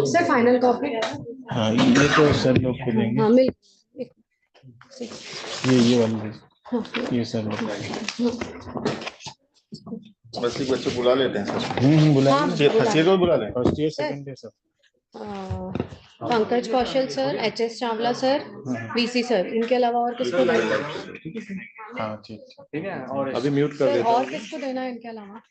Sir final copy. हाँ ये तो सर लोग को देंगे। हाँ मिल। ये वाली ये सर लोग। बस एक बच्चे बुला लेते हैं सर। बुला हाँ, लेंगे। फर्स्ट ईयर को बुला लें। फर्स्ट ईयर सेकंड ईयर सब। Pankaj Kaushal sir, H S. Chawla sir, VC sir, इनके अलावा और किसको देना है? हाँ ठीक ठीक है, और अभी म्यूट कर सर देता और हूँ। किसको देना है इनके अलावा?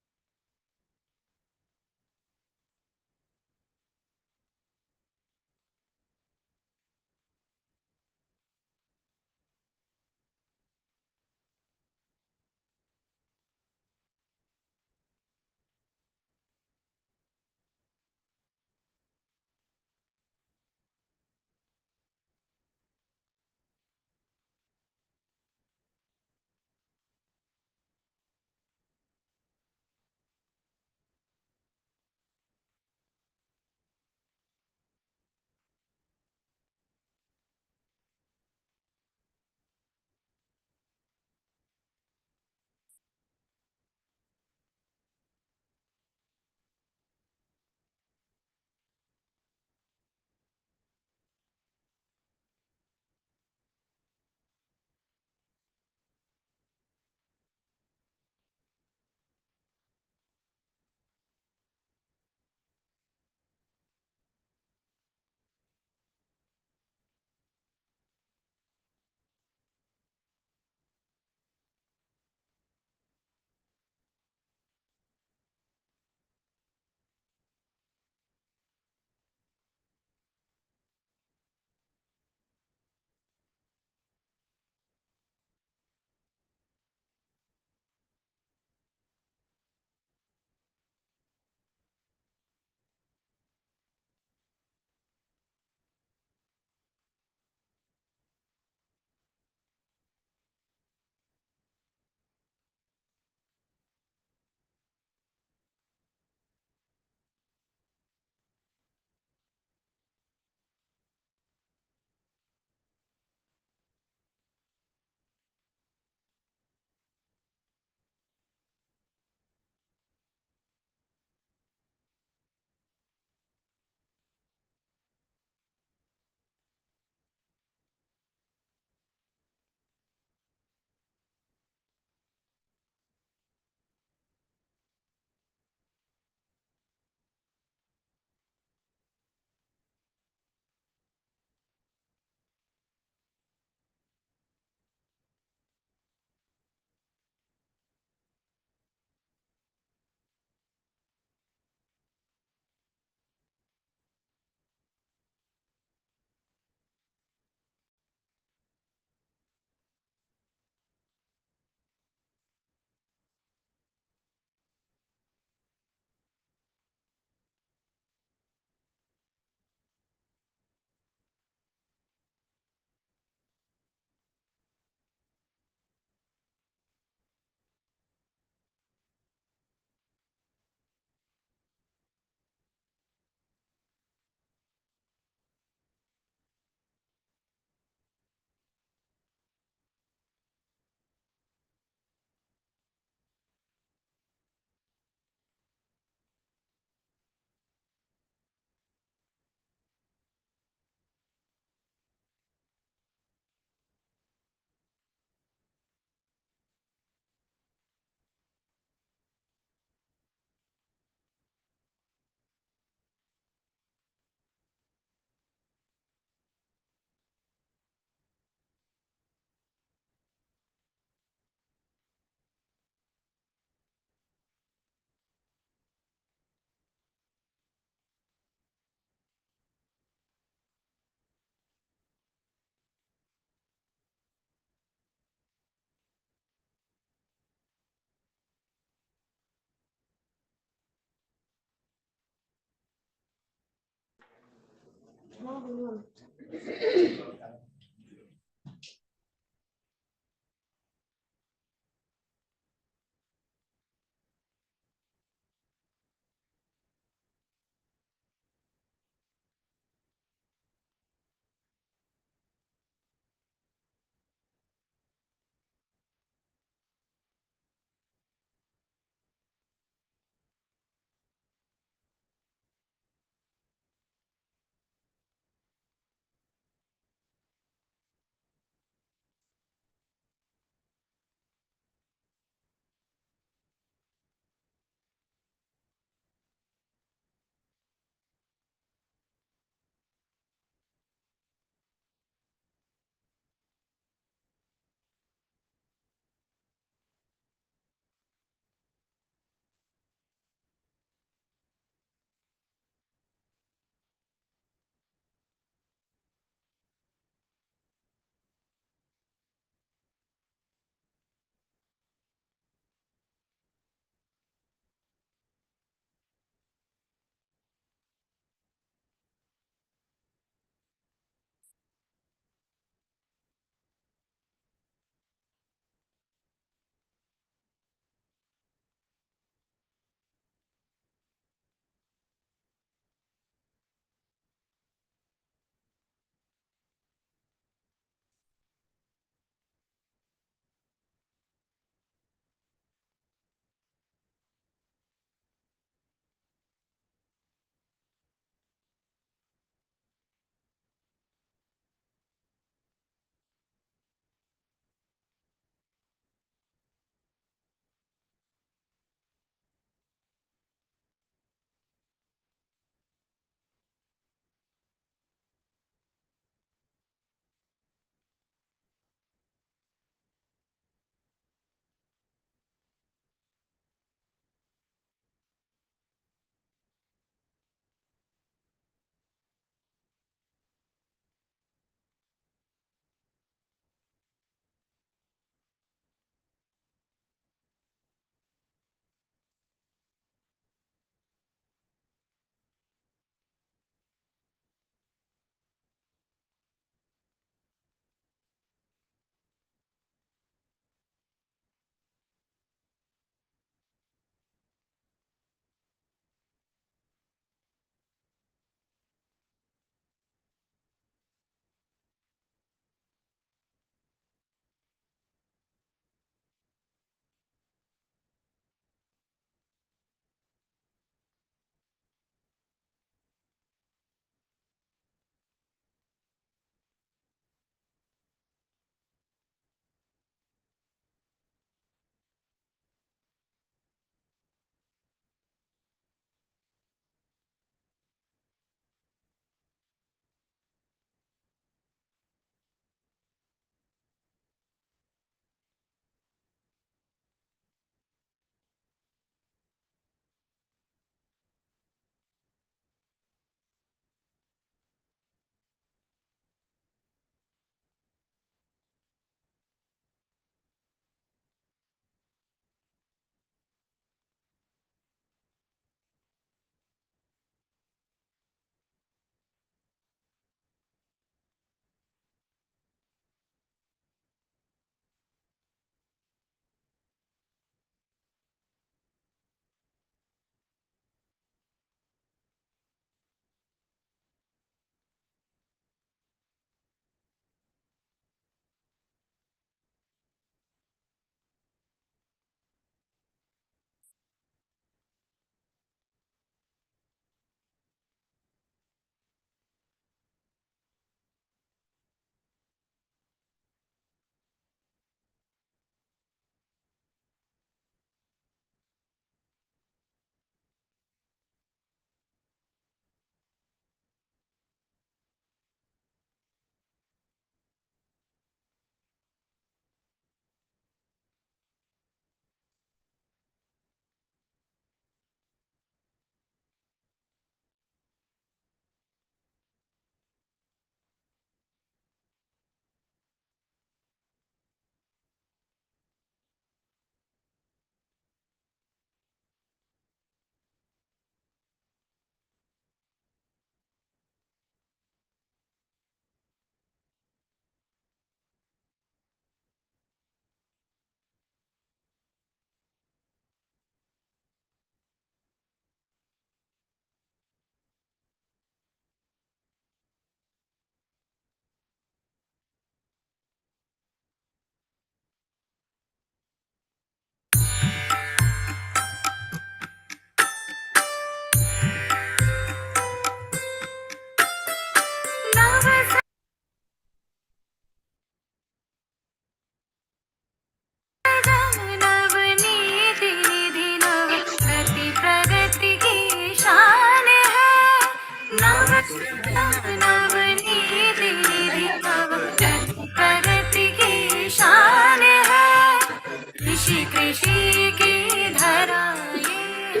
कृषि कृषि की धरा ये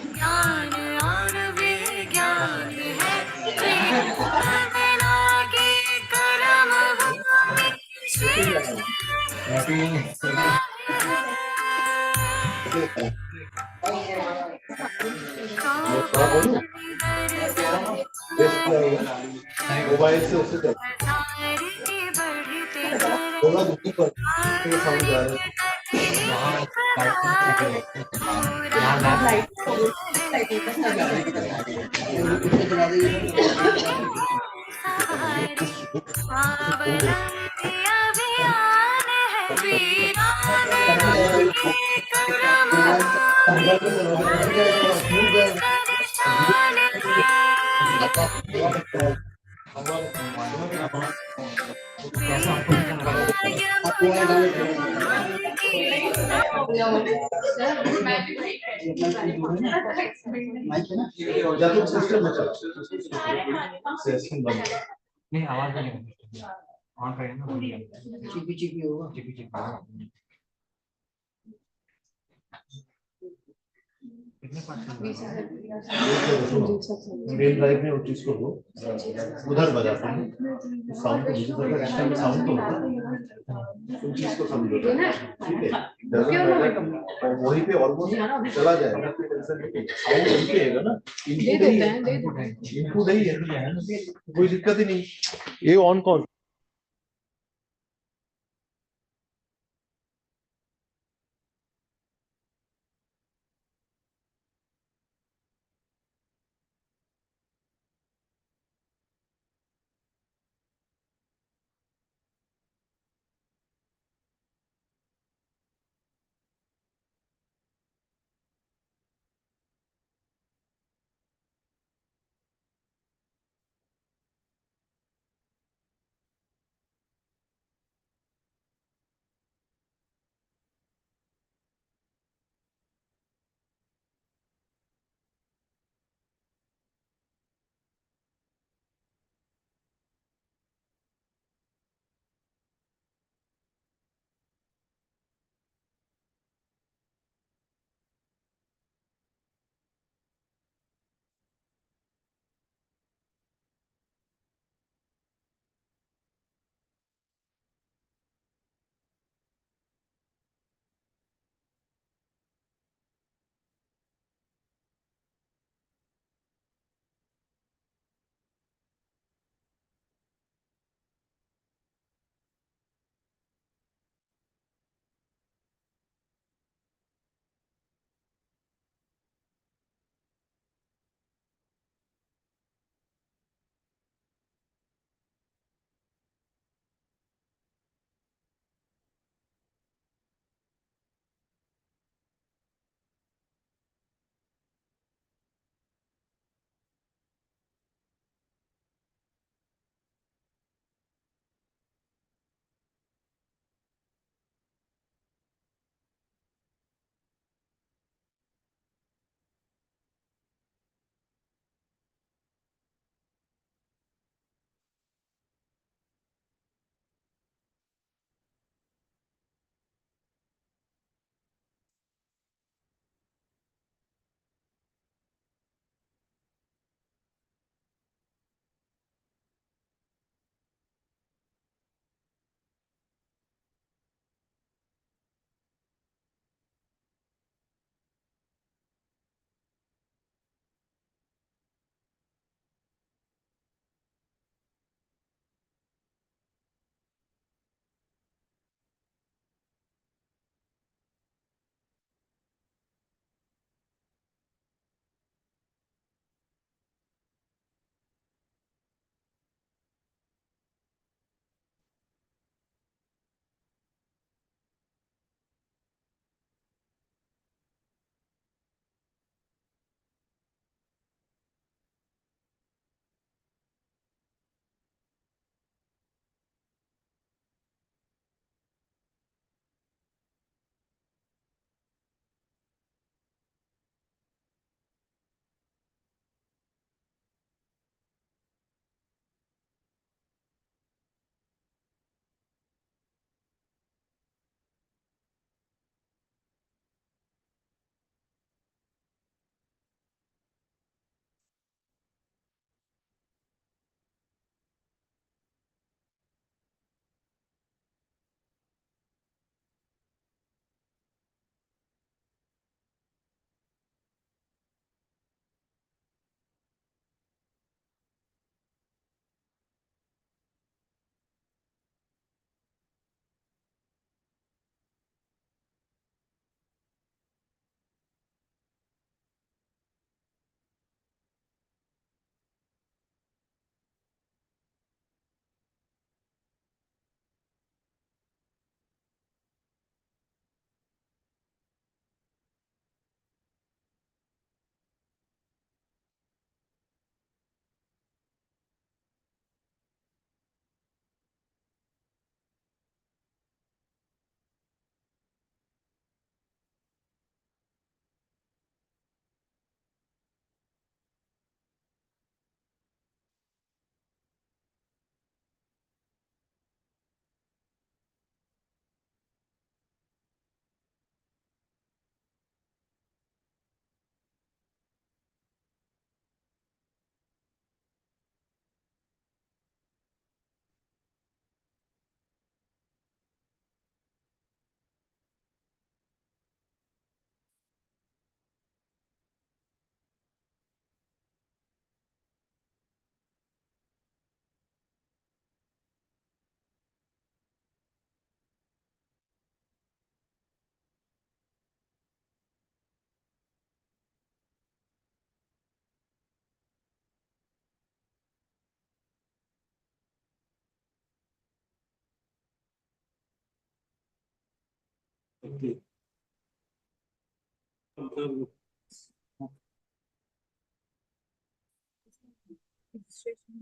ज्ञान और विज्ञान है वेदना की करम भूमि मोबाइल से उससे कर बढ़ते बोला दूसरी पर ये साउंड जा रहा अभियान है वीरान की करम निशान है या तो सिस्टम में चला सिस्टम बंद नहीं आवाज नहीं होगी ऑन करें ना चिपी चिपी होगा चिपी चिपी कितने मेन ड्राइव में उस चीज को हो उधर बजाते हैं साउंड को सिस्टम में साउंड तो होता है उस चीज को समझो ठीक है वहीं पे ऑलमोस्ट चला जाएगा कोई टेंशन नहीं साउंड वहीं पे आएगा ना इनपुट ही है कोई दिक्कत ही नहीं ये ऑन कौन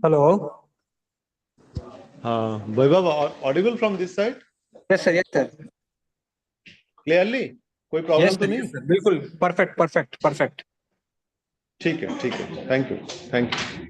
Hello. Vaibhav, audible from this side Yes, sir. Yes, sir. clearly? कोई Yes, प्रॉब्लम sir. तो नहीं? Yes, sir. बिल्कुल perfect, perfect, perfect. ठीक है, thank you, thank you.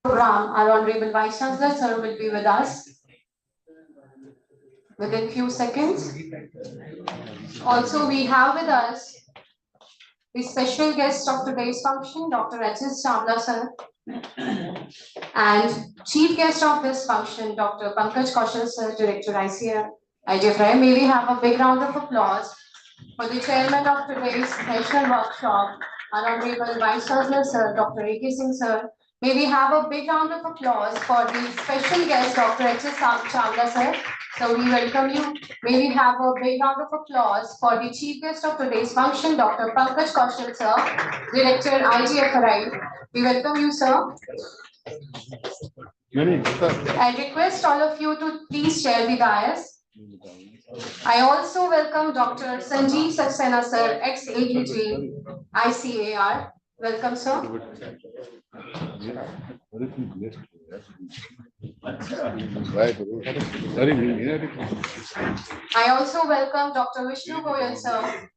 program, our Honorable Vice Chancellor, sir, will be with us within few seconds. Also, we have with us the special guest of today's function, Dr. H.S. Chawla, sir, and chief guest of this function, Dr. Pankaj Kaushal, sir, Director IPR. May we have a big round of applause for the chairman of today's national workshop, our Honorable Vice Chancellor, sir, Dr. A.K. Singh, sir. May we have a big round of applause for the special guest, Dr. H.S. Chawla, sir. So we welcome you. May we have a big round of applause for the chief guest of today's function, Dr. Pankaj Kaushal, sir, Director IGFRI. We welcome you, sir. I request all of you to please share the dais. I also welcome Dr. Sanjeev Saxena, sir, ex-ADG, ICAR. Welcome, sir. I also welcome Dr. Vishnu Goyal, sir.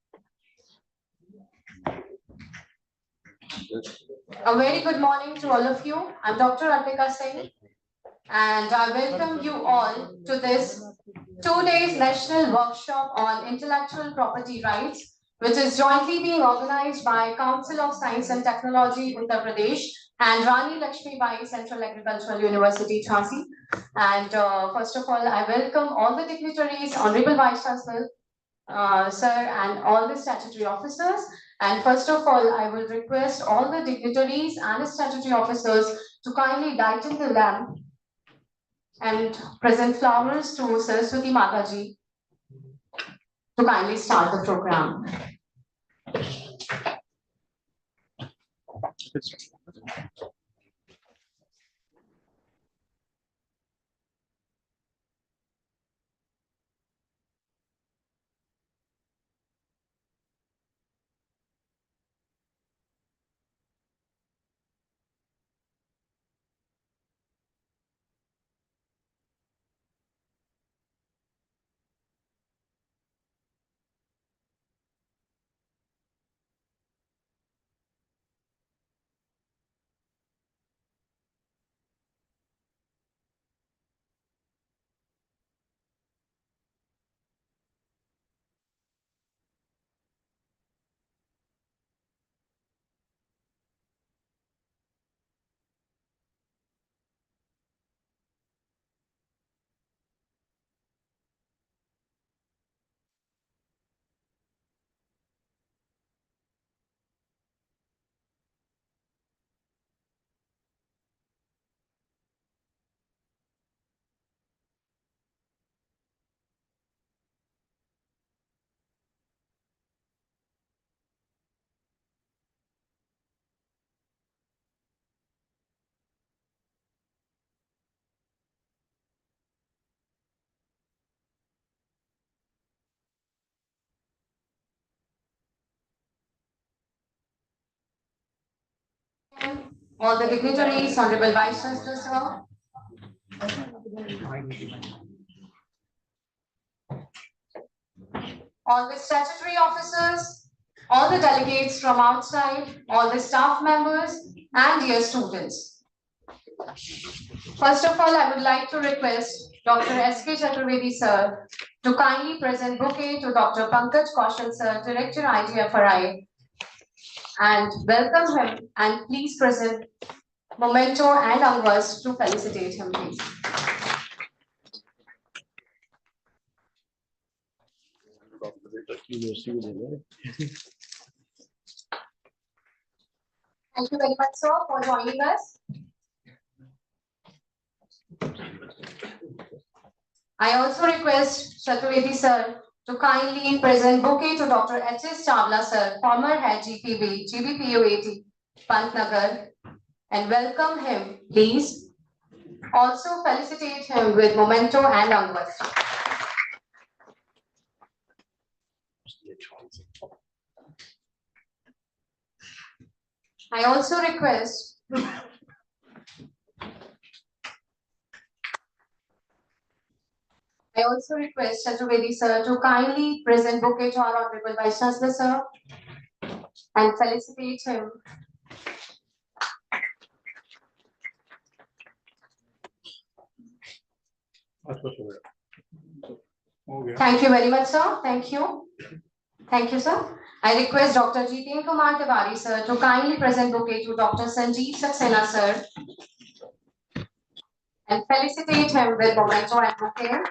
A very good morning to all of you. I'm Dr. Arpika Singh, and I welcome you all to this 2 days national workshop on intellectual property rights, which is jointly being organized by Council of Science and Technology, Uttar Pradesh, and Rani Lakshmi Bai Central Agricultural University, Jhansi. And first of all, I welcome all the dignitaries, Honorable Vice Chancellor, sir, and all the statutory officers. And first of all, I will request all the dignitaries and statutory officers to kindly light in the lamp and present flowers to Saraswati Mataji to kindly start the program. All the dignitaries, Honorable Vice Chancellor, sir. All the statutory officers, all the delegates from outside, all the staff members, and dear students. First of all, I would like to request Dr. S.K. Chaturvedi, sir, to kindly present bouquet to Dr. Pankaj Kaushal, sir, Director IGFRI, and welcome him, and please present memento and angwas to felicitate him, please. Thank you very much, sir, for joining us. I also request Chaturvedi, sir, to kindly present bouquet to Dr. H.S. Chawla, sir, former head GPB, GBPU 80, Pantnagar, and welcome him, please. Also felicitate him with memento and angwas. I also request Chaturvedi, sir, to kindly present bouquet to our Honorable Vice Chancellor, sir, and felicitate him Thank you very much, sir. Thank you. Thank you, sir. I request Dr. Jiten Kumar Tiwari, sir, to kindly present bouquet to Dr. Sanjeev Saxena, sir, and felicitate him with memento and bouquet.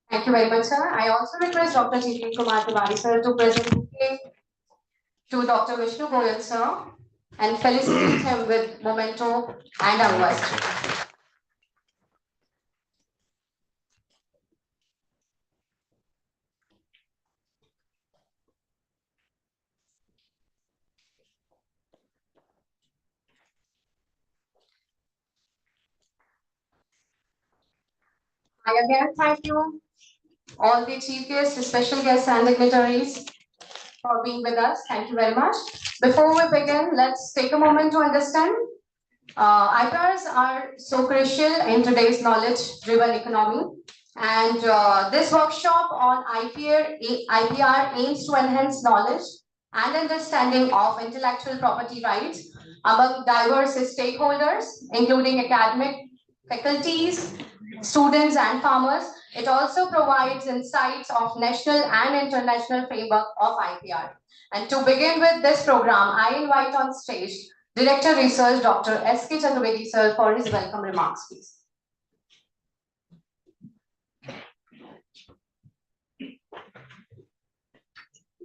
Thank you very much, sir. I also request Dr. Jiten Kumar Tiwari, sir, to present bouquet to Dr. Vishnu Goyal, sir, and felicitate him with memento and anniversary. I again thank you, all the chief guests, special guests, and dignitaries for being with us. Thank you very much. Before we begin, let's take a moment to understand. IPRs are so crucial in today's knowledge-driven economy. And this workshop on IPR aims to enhance knowledge and understanding of intellectual property rights among diverse stakeholders, including academic faculties, students, and farmers. It also provides insights of national and international framework of IPR. And to begin with this program, I invite on stage Director Research, Dr. S.K. Chaturvedi, sir, for his welcome remarks, please.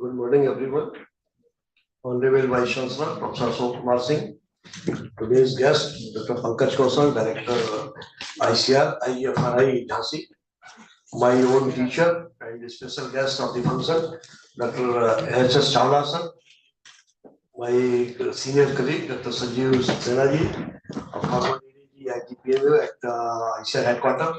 Good morning, everyone. Honorable Vice Chancellor, Professor Ashok Kumar Singh. Today's guest, Dr. Pankaj Kausal, Director ICR, IFRI, Jhansi. My own teacher and special guest of the function, Dr. H.S. Chawla, sir. My senior colleague, Dr. Sanjeev Saxena ji, a former ADG at GPMU at ICR headquarters.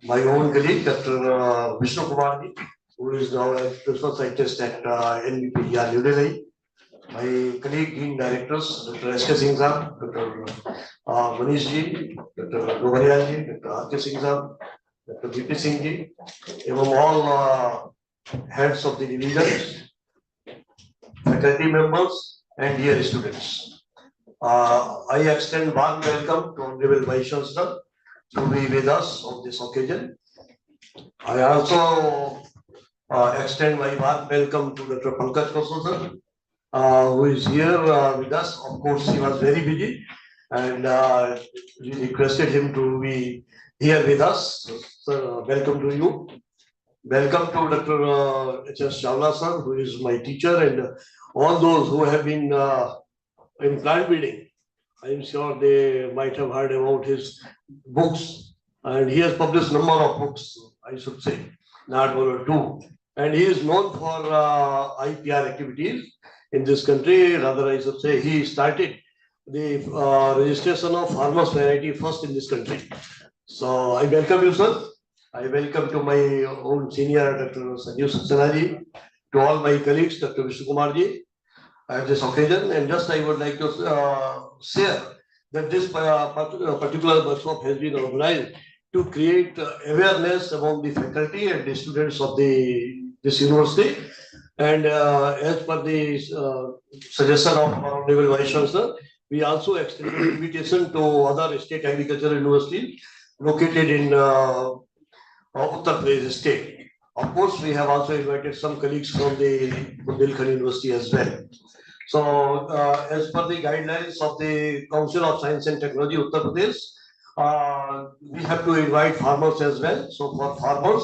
My own colleague, Dr. Vishnu Kumar ji, who is now a principal scientist at NBPR New Delhi. My colleague, Dean Directors, Dr. S.K. Singh Sahab, Dr. Manish ji, Dr. Gobariya ji, Dr. R.K. Singh Sahab, Dr. B.P. Singh ji, among all heads of the divisions, faculty members, and dear students. I extend warm welcome to Honorable Vice Chancellor to be with us on this occasion. I also extend my warm welcome to Dr. Pankaj Kausal, sir, who is here with us. Of course, he was very busy, and we requested him to be here with us. Sir, welcome to you. Welcome to Dr. H.S. Chawla, sir, who is my teacher, and all those who have been in plant breeding. I am sure they might have heard about his books, and he has published number of books, I should say, not one or two. And he is known for IPR activities in this country. Rather, I should say, he started the registration of farmers variety first in this country. So I welcome you, sir. I welcome to my own senior, Dr. Sanjeev Saxena ji, to all my colleagues, Dr. Vishnu Kumar ji, at this occasion. And just I would like to share that this particular workshop has been organized to create awareness among the faculty and the students of this university. And as per the suggestion of our Honorable Vice Chancellor, we also extended an invitation to other state agricultural universities located in Uttar Pradesh state. Of course, we have also invited some colleagues from the Bundelkhand University as well. So, as per the guidelines of the Council of Science and Technology, Uttar Pradesh, we have to invite farmers as well. So, for farmers,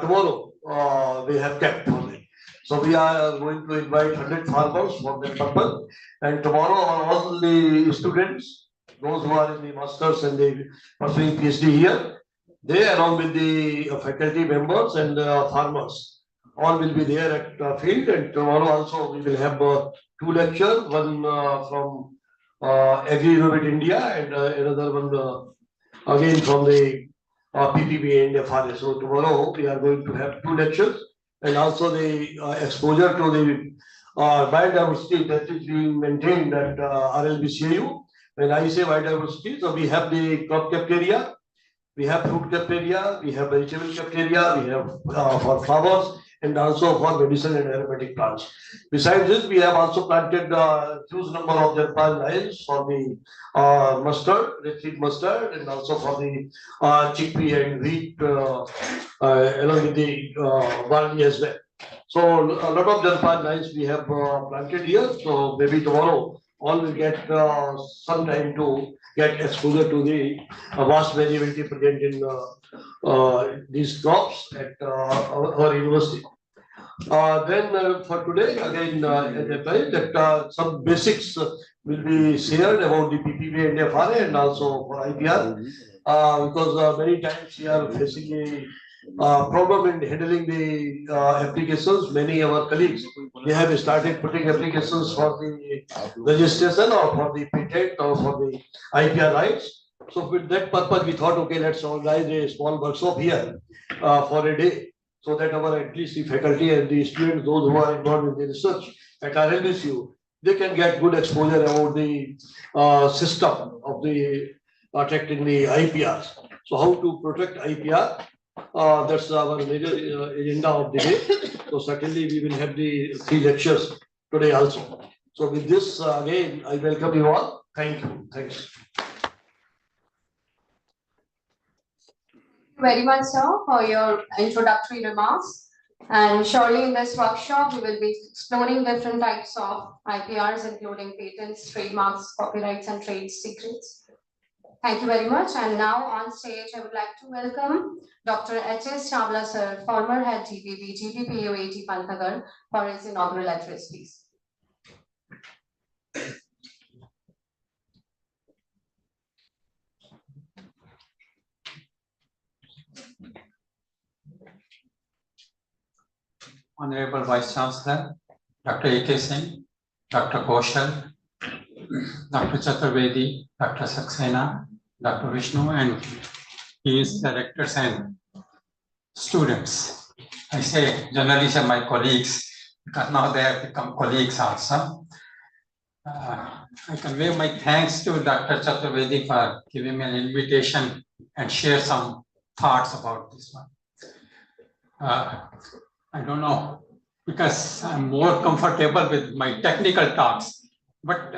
tomorrow we have kept only. So, we are going to invite 100 farmers for that purpose. And tomorrow, all the students, those who are in the masters and they pursuing PhD here, they along with the faculty members and farmers, all will be there at field. And tomorrow also we will have two lectures, one from Agri Innovate India and another one again from the PPP and FRA. So tomorrow we are going to have two lectures and also the exposure to the biodiversity that is being maintained at RLBCAU. When I say biodiversity, so we have the crop cafeteria, we have fruit cafeteria, we have vegetable cafeteria, we have for flowers, and also for medicinal and aromatic plants. Besides this, we have also planted a huge number of the plant lines for the mustard, red seed mustard, and also for the chickpea and wheat along with the barley as well. So a lot of the plant lines we have planted here. So maybe tomorrow all will get some time to get exposure to the vast variability present in these crops at our university. Then for today, again, as I said, that some basics will be shared about the PPP and FRA and also for IPR, because many times we are facing a problem in handling the applications. Many of our colleagues, they have started putting applications for the registration or for the patent or for the IPR rights. So with that purpose, we thought, okay, let's organize a small workshop here for a day, so that our at least the faculty and the students, those who are involved in the research at RLBCAU, they can get good exposure about the system of the protecting the IPRs. So how to protect IPR? That's our major agenda of the day. So certainly we will have the 3 lectures today also. So with this, again, I welcome you all. Thank you. Thanks. Very much, sir, for your introductory remarks. And surely in this workshop, we will be exploring different types of IPRs, including patents, trademarks, copyrights, and trade secrets. Thank you very much. And now on stage, I would like to welcome Dr. H.S. Chawla, sir, former head GPP, GPPAU 80 Pantnagar, for his inaugural address, please. Honorable Vice Chancellor, Dr. A.K. Singh, Dr. Kaushal, Dr. Chaturvedi, Dr. Saxena, Dr. Vishnu, and his directors and students. I say generally my colleagues, because now they have become colleagues also. I convey my thanks to Dr. Chaturvedi for giving me an invitation and share some thoughts about this one. I don't know, because I'm more comfortable with my technical talks, but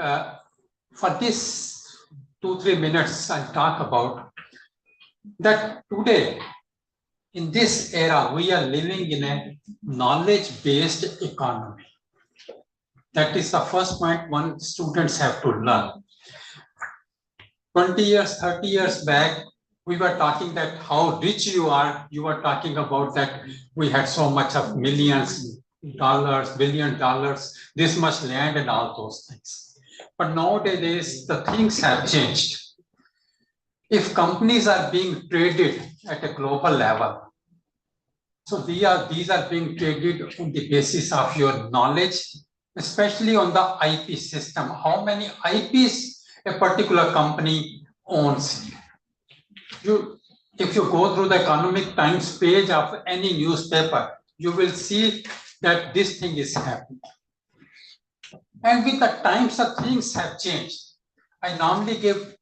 for this 2-3 minutes, I'll talk about that today, in this era, we are living in a knowledge-based economy. That is the first point one students have to learn. 20 years, 30 years back, we were talking that how rich you are. You were talking about that we had so much of millions dollars, $billion, this much land and all those things. But nowadays, the things have changed. If companies are being traded at a global level, so these are being traded on the basis of your knowledge, especially on the IP system. How many IPs a particular company owns? If you go through the Economic Times page of any newspaper, you will see that this thing is happening. And with the times, the things have changed. I normally give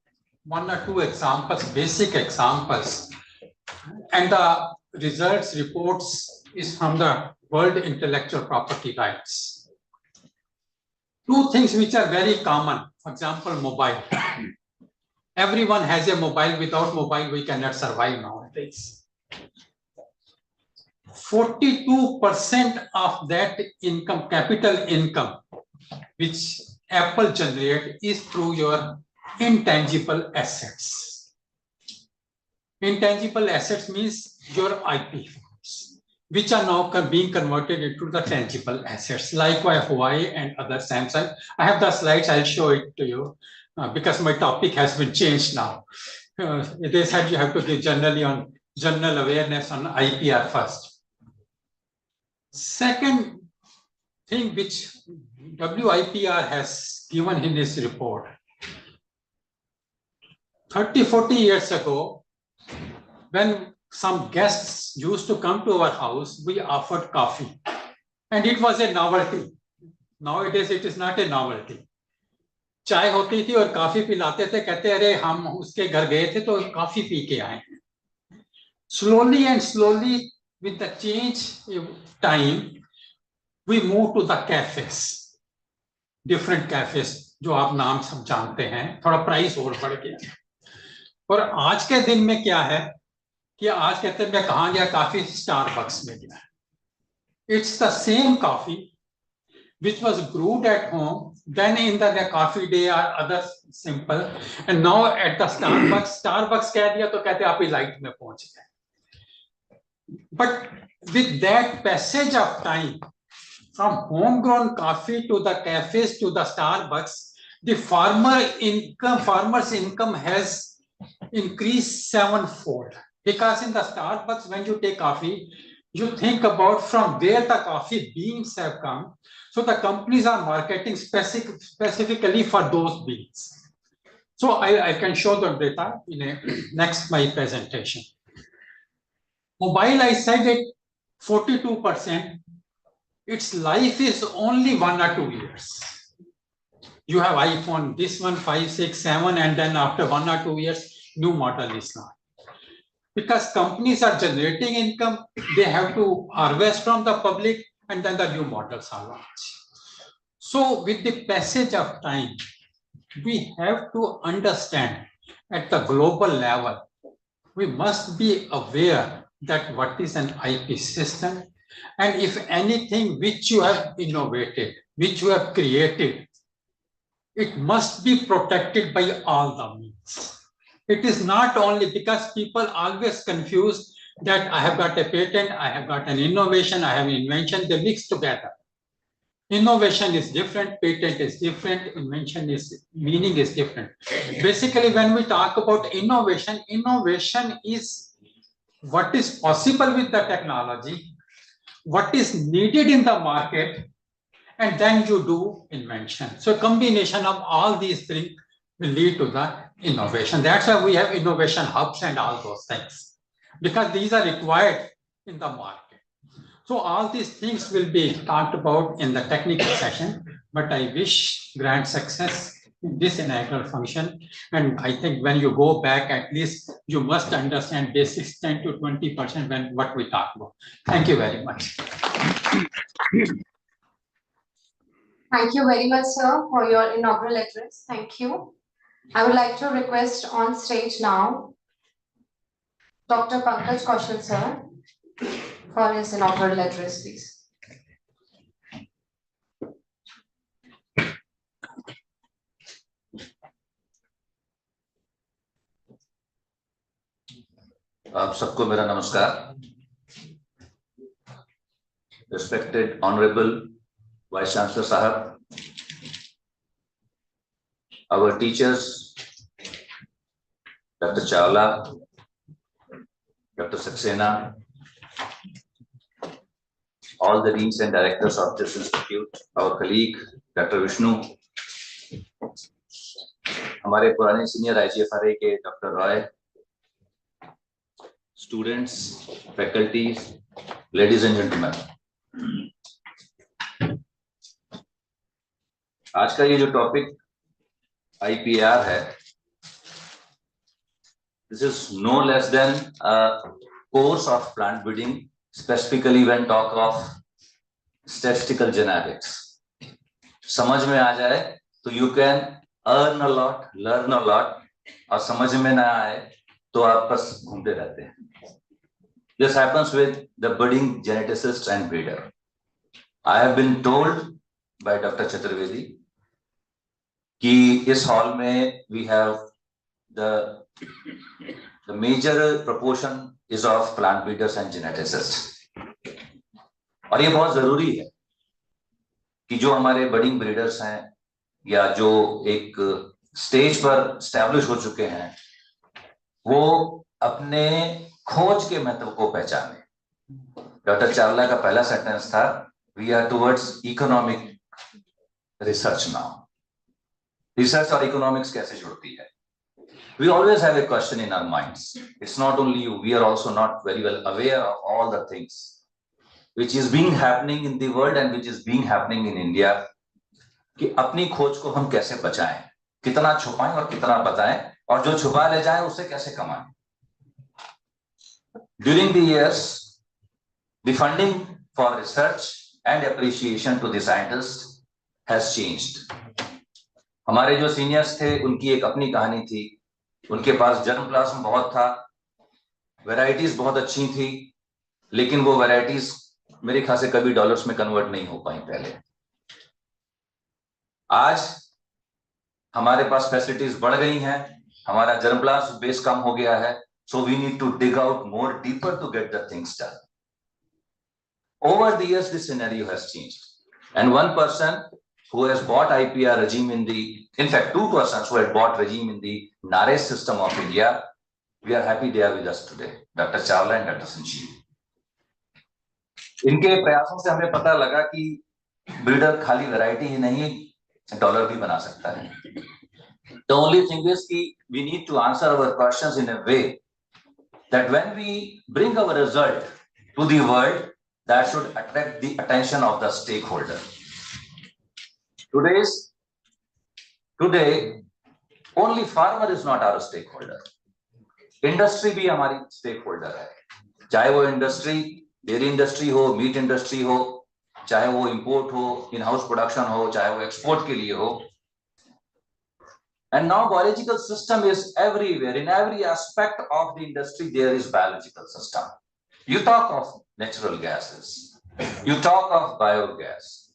1 or 2 examples, basic examples. And the results reports is from the World Intellectual Property Rights. 2 things which are very common. For example, mobile. Everyone has a mobile. Without mobile, we cannot survive nowadays. 42% of that income, capital income, which Apple generate is through your intangible assets. Intangible assets means your IP, which are now being converted into the tangible assets, like Huawei and other Samsung. I have the slides, I'll show it to you. Because my topic has been changed now. They said you have to give general awareness on IPR first. Second thing which WIPR has given in his report. 30-40 years ago, when some guests used to come to our house, we offered coffee. And it was a novelty. Nowadays, it is not a novelty. चाय होती थी और काफी पिलाते थे, कहते अरे हम उसके घर गए थे तो काफी पी के आए. Slowly and slowly with the change in time, we move to the cafes, different cafes, जो आप नाम सब जानते हैं, थोड़ा प्राइस और बढ़ गया। और आज के दिन में क्या है कि आज कहते हैं मैं कहाँ गया, काफी स्टारबक्स में गया। It's the same coffee which was brewed at home, then in the coffee day or other simple, and now at the Starbucks कह दिया तो कहते आप लाइट में पहुंच गए। But with that passage of time, from homegrown coffee to the cafes to the Starbucks, the farmer's income has increased 7-fold. Because in the Starbucks, when you take coffee, you think about from where the coffee beans have come. So the companies are marketing specifically for those beans. So I can show the data in a next my presentation. Mobile, I said it 42%. Its life is only 1 or 2 years. You have iPhone, this one 5, 6, 7, and then after 1 or 2 years, new model is launched. Because companies are generating income, they have to harvest from the public, and then the new models are launched. So with the passage of time, we have to understand at the global level, we must be aware that what is an IP system, and if anything which you have innovated, which you have created, it must be protected by all the means. It is not only because people always confuse that I have got a patent, I have got an innovation, I have an invention, they mix together. Innovation is different, patent is different, invention is, meaning is different. Basically, when we talk about innovation, innovation is what is possible with the technology, what is needed in the market, and then you do invention. So combination of all these things will lead to the innovation. That's why we have innovation hubs and all those things, because these are required in the market. So all these things will be talked about in the technical session, but I wish grand success in this inaugural function. And I think when you go back, at least you must understand basics 10 to 20% when what we talk about. Thank you very much. Thank you very much, sir, for your inaugural address. Thank you. I would like to request on stage now Dr. Pankaj Kaushal, sir, for his inaugural address, please. आप सबको मेरा नमस्कार. Respected Honorable Vice Chancellor Sahab, our teachers, Dr. Chawla, Dr. Saxena, all the deans and directors of this institute, our colleague Dr. Vishnu, हमारे पुराने senior IGFRA के Dr. Roy, students, faculties, ladies and gentlemen. आज का ये जो topic IPR है, this is no less than a course of plant breeding, specifically when talk of statistical genetics. समझ में आ जाए तो you can earn a lot, learn a lot, और समझ में ना आए तो आप बस घूमते रहते हैं. This happens with the budding geneticist and breeder. I have been told by Dr. Chaturvedi कि इस हॉल में we have the major proportion is of plant breeders and geneticists. और ये बहुत जरूरी है कि जो हमारे budding breeders हैं या जो एक स्टेज पर एस्टैब्लिश हो चुके हैं वो अपने खोज के महत्व को पहचाने. डॉक्टर चावला का पहला सेंटेंस था we are towards economic research now. Research और इकोनॉमिक्स कैसे जुड़ती है? We always have a question in our minds. It's not only you, we are also not very well aware of all the things which is being happening in the world and which is being happening in India. कि अपनी खोज को हम कैसे बचाएं, कितना छुपाएं और कितना बताएं, और जो छुपा ले जाए उससे कैसे कमाएं. During the years, The funding for research and appreciation to the scientists has changed. हमारे जो सीनियर्स थे उनकी एक अपनी कहानी थी, उनके पास जर्म प्लाज्म बहुत था, वैरायटीज बहुत अच्छी थी, लेकिन वो वैरायटीज मेरे ख्याल से कभी डॉलर्स में कन्वर्ट नहीं हो पाई पहले। आज हमारे पास फैसिलिटीज बढ़ गई हैं, हमारा जर्म प्लाज्म बेस कम हो गया है, so we need to dig out more deeper to get the things done. Over the years, this scenario has changed, and one person who has bought IPR regime in fact, two persons who had bought regime in the NARES system of India, we are happy they are with us today, Dr. Chawla and Dr. Sanjeev. इनके प्रयासों से हमें पता लगा कि breeder खाली variety ही नहीं, dollar भी बना सकता है। The only thing is कि we need to answer our questions in a way that when we bring our result to the world, that should attract the attention of the stakeholder. Today, only farmer is not our stakeholder. Industry भी हमारी stakeholder है, चाहे वो industry, dairy industry हो, meat industry हो, चाहे वो import हो, in-house production हो, चाहे वो export के लिए हो. And now biological system is everywhere. In every aspect of the industry, there is biological system. You talk of natural gases, you talk of biogas,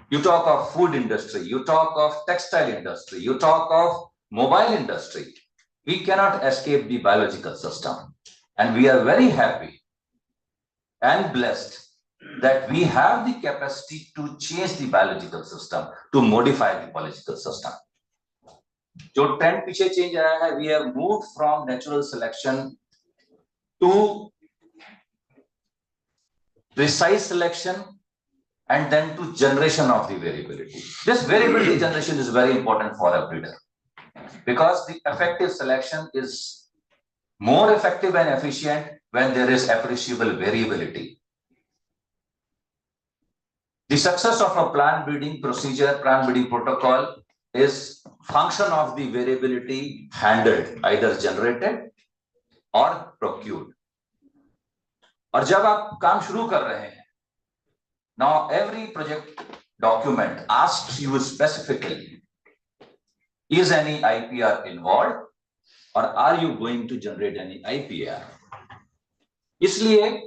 you talk of food industry, you talk of textile industry, you talk of mobile industry. We cannot escape the biological system. And we are very happy and blessed that we have the capacity to change the biological system, to modify the biological system. जो trend पीछे change आया है, we have moved from natural selection to precise selection and then to generation of the variability. This variability generation is very important for a breeder because the effective selection is more effective and efficient when there is appreciable variability. The success of a plant breeding procedure, plant breeding protocol is function of the variability handled, either generated or procured. और जब आप काम शुरू कर रहे हैं, now every project document asks you specifically, is any IPR involved or are you going to generate any IPR? इसलिए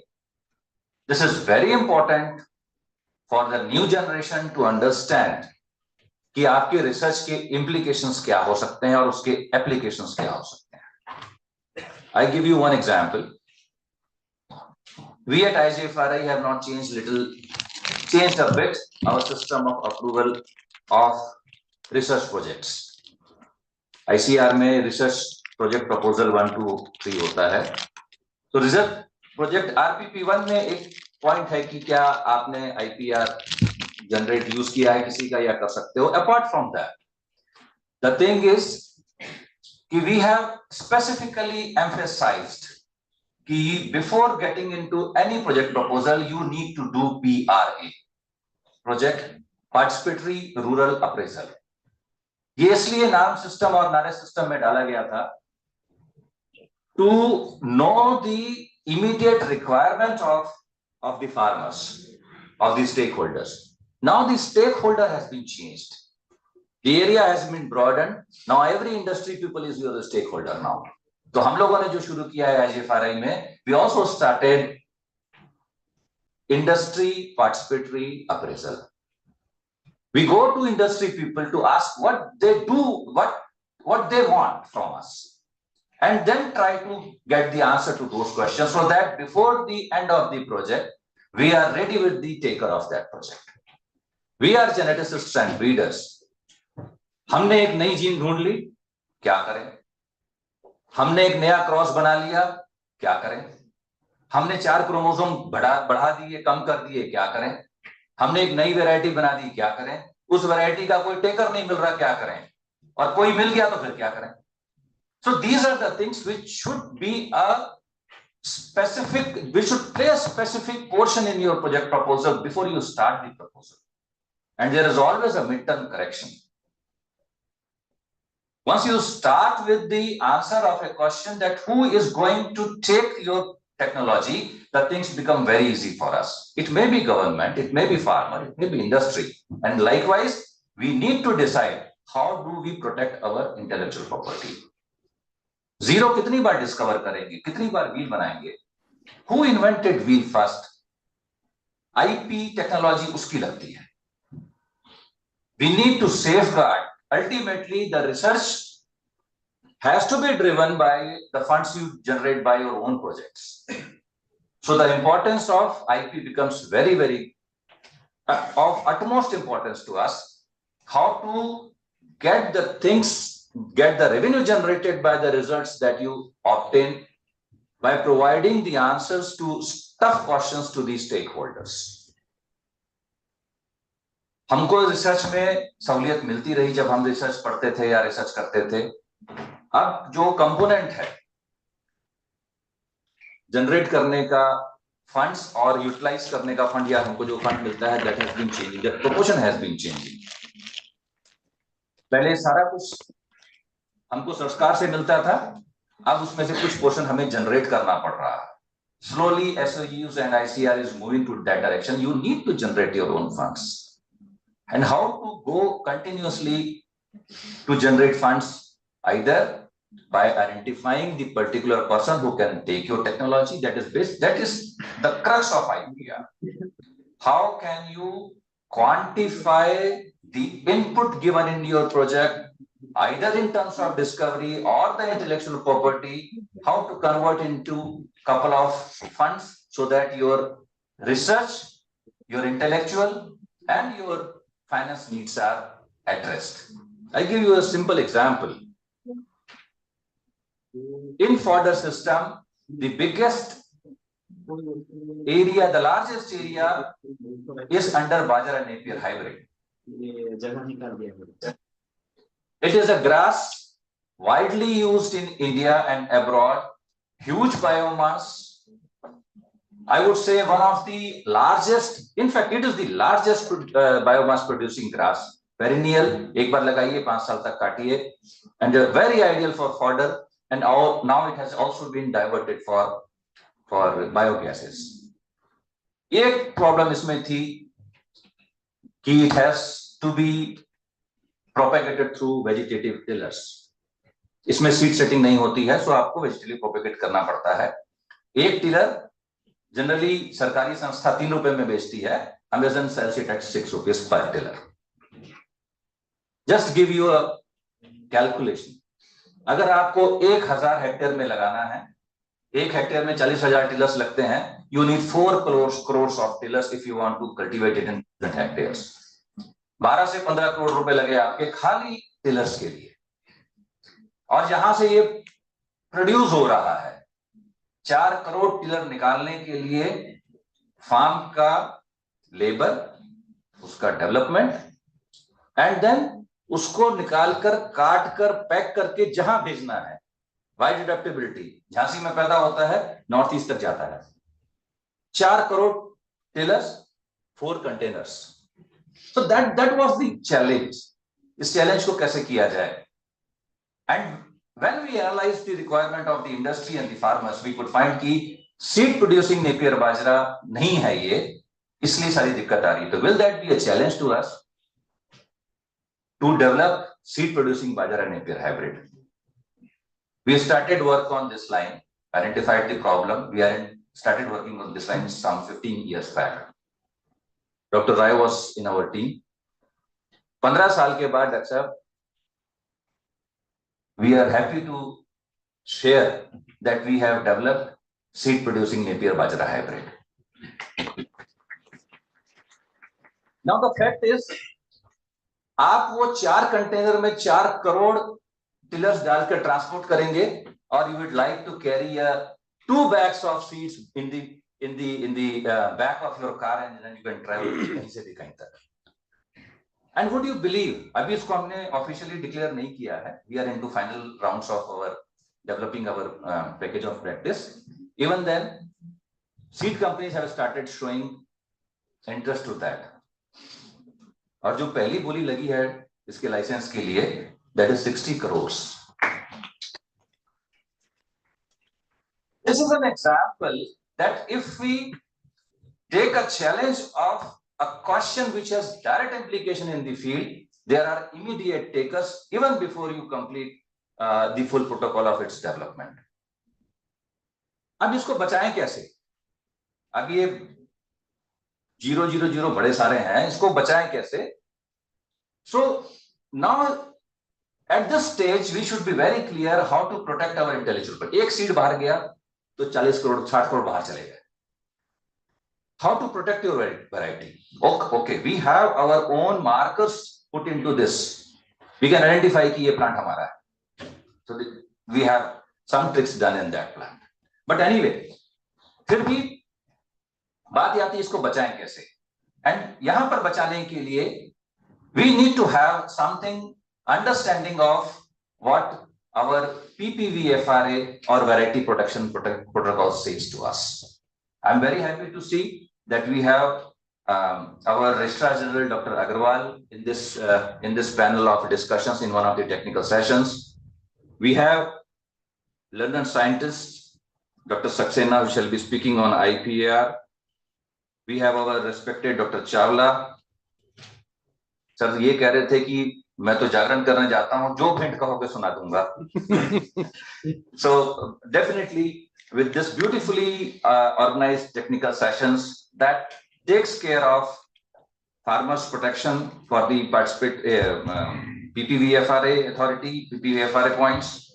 this is very important for the new generation to understand कि आपके रिसर्च के implications क्या हो सकते हैं और उसके applications क्या हो सकते हैं. I give you one example. We at IGFRI have not changed a bit our system of approval of research projects. ICR में research project proposal 1, 2, 3 होता है. तो research project RPP1 में एक point है कि क्या आपने IPR generate use किया है किसी का या कर सकते हो. Apart from that, the thing is कि we have specifically emphasized कि before getting into any project proposal, you need to do PRA, project participatory rural appraisal. ये इसलिए नाम सिस्टम और नारे सिस्टम में डाला गया था to know the immediate requirement of the farmers, of the stakeholders. Now the stakeholder has been changed. The area has been broadened. Now every industry people is your stakeholder now. तो हम लोगों ने जो शुरू किया है IGFRI में, we also started industry participatory appraisal. We go to industry people to ask what they do, what they want from us, and then try to get the answer to those questions so that before the end of the project, we are ready with the taker of that project. We are geneticists and breeders. हमने एक नई gene ढूंढ ली, क्या करें? हमने एक नया cross बना लिया, क्या करें? हमने 4 क्रोमोसोम बढ़ा दिए, कम कर दिए, क्या करें? हमने एक नई वैरायटी बना दी, क्या करें? उस वैरायटी का कोई टेकर नहीं मिल रहा, क्या करें? और कोई मिल गया तो फिर क्या करें? So these are the things which should be we should play a specific portion in your project proposal before you start the proposal. And there is always a midterm correction. Once you start with the answer of a question that who is going to take your technology, the things become very easy for us. It may be government, it may be farmer, it may be industry. And likewise, we need to decide how do we protect our intellectual property. Zero कितनी बार discover करेंगे, कितनी बार wheel बनाएंगे? Who invented wheel first? IP technology उसकी लगती है. We need to safeguard. Ultimately, the research has to be driven by the funds you generate by your own projects. So the importance of IP becomes very, very of utmost importance to us. How to get the things, get the revenue generated by the results that you obtain by providing the answers to tough questions to these stakeholders. हमको research में सहूलियत मिलती रही जब हम research पढ़ते थे या रिसर्च करते थे. अब जो कंपोनेंट है जनरेट करने का फंड्स और यूटिलाइज करने का फंड या हमको जो फंड मिलता है, that has been changing, that proportion has been changing. पहले सारा कुछ हमको सरकार से मिलता था, अब उसमें से कुछ पोर्शन हमें जनरेट करना पड़ रहा है. Slowly SOUs and ICR is moving to that direction. You need to generate your own funds. And how to go continuously to generate funds, either by identifying the particular person who can take your technology, that is the crux of IPR. How can you quantify the input given in your project, either in terms of discovery or the intellectual property, how to convert into couple of funds so that your research, your intellectual and your finance needs are addressed. I give you a simple example. In fodder system, the biggest area, the largest area is under Bajra Napier hybrid. It is a grass widely used in India and abroad, huge biomass. I would say one of the largest, in fact, it is the largest biomass producing grass. Perennial, एक बार लगाइए 5 साल तक काटिए, and very ideal for fodder. And now it has also been diverted for biogases. एक problem इसमें थी कि it has to be propagated through vegetative tillers. इसमें seed setting नहीं होती है, so आपको vegetatively propagate करना पड़ता है. एक टिलर जनरली सरकारी संस्था 3 रुपए में बेचती है, Amazon sells it at 6 rupees per tiller. Just give you a calculation. अगर आपको 1000 हेक्टेयर में लगाना है, 1 हेक्टेयर में 40,000 टिलर्स लगते हैं, you need 4 crores of tillers if you want to cultivate it in 100 hectares. 12 से 15 करोड़ रुपए लगे आपके खाली टिलर्स के लिए. और जहां से ये प्रोड्यूस हो रहा है, 4 करोड़ टिलर निकालने के लिए फार्म का लेबर, उसका डेवलपमेंट एंड देन उसको निकालकर काट कर पैक करके जहां भेजना है. वाइड एडेप्टेबिलिटी झांसी में पैदा होता है, नॉर्थ ईस्ट तक जाता है. 4 crore tillers, 4 containers. So that was the challenge. इस चैलेंज को कैसे किया जाए? And when we analyzed the requirement of the industry and the farmers, we could find कि seed producing Napier बाजरा नहीं है ये, इसलिए सारी दिक्कत आ रही है. तो will that be a challenge to us to develop seed producing Bajra Napier hybrid? We started work on this line, identified the problem. We started working on this line some 15 years back. Dr. Rai was in our team. 15 साल के बाद, Dr. Sahab, we are happy to share that we have developed seed producing Napier Bajra hybrid. Now the fact is, आप वो 4 container में 4 crore tillers डालकर transport करेंगे, और you would like to carry 2 bags of seeds in the back of your car, and then you can travel कहीं से भी कहीं तक. And would you believe, अभी इसको हमने officially declare नहीं किया है. We are into final rounds of our developing our package of practice. Even then, seed companies have started showing interest to that. और जो पहली बोली लगी है इसके लाइसेंस के लिए, that is 60 crores. This is an example that if we take a challenge of a question which has direct implication in the field, there are immediate takers even before you complete the full protocol of its development. अब इसको बचाएं कैसे? अब ये 000 बड़े सारे हैं, इसको बचाएं कैसे? So now at this stage we should be very clear how to protect our intellectual property. एक सीड बाहर गया तो 40 करोड़ 60 करोड़ बाहर चले गए. How to protect your variety? Okay, we have our own markers put into this. We can identify कि ये plant हमारा है. So we have some tricks done in that plant. But anyway, फिर भी बात आती है इसको बचाएं कैसे? And यहाँ पर बचाने के लिए we need to have something understanding of what our PPVFRA or variety protection protocol says to us. I'm very happy to see that we have our Registrar General Dr. Agarwal in this panel of discussions in one of the technical sessions. We have learned scientist Dr. Saxena, who shall be speaking on IPR. We have our respected Dr. Chawla. Sir, ये कह रहे थे कि मैं तो जागरण करने जाता हूँ, जो भेंट कहोगे सुना दूंगा. So definitely with this beautifully organized technical sessions that takes care of farmers protection for the PPVFRA authority, PPVFRA points,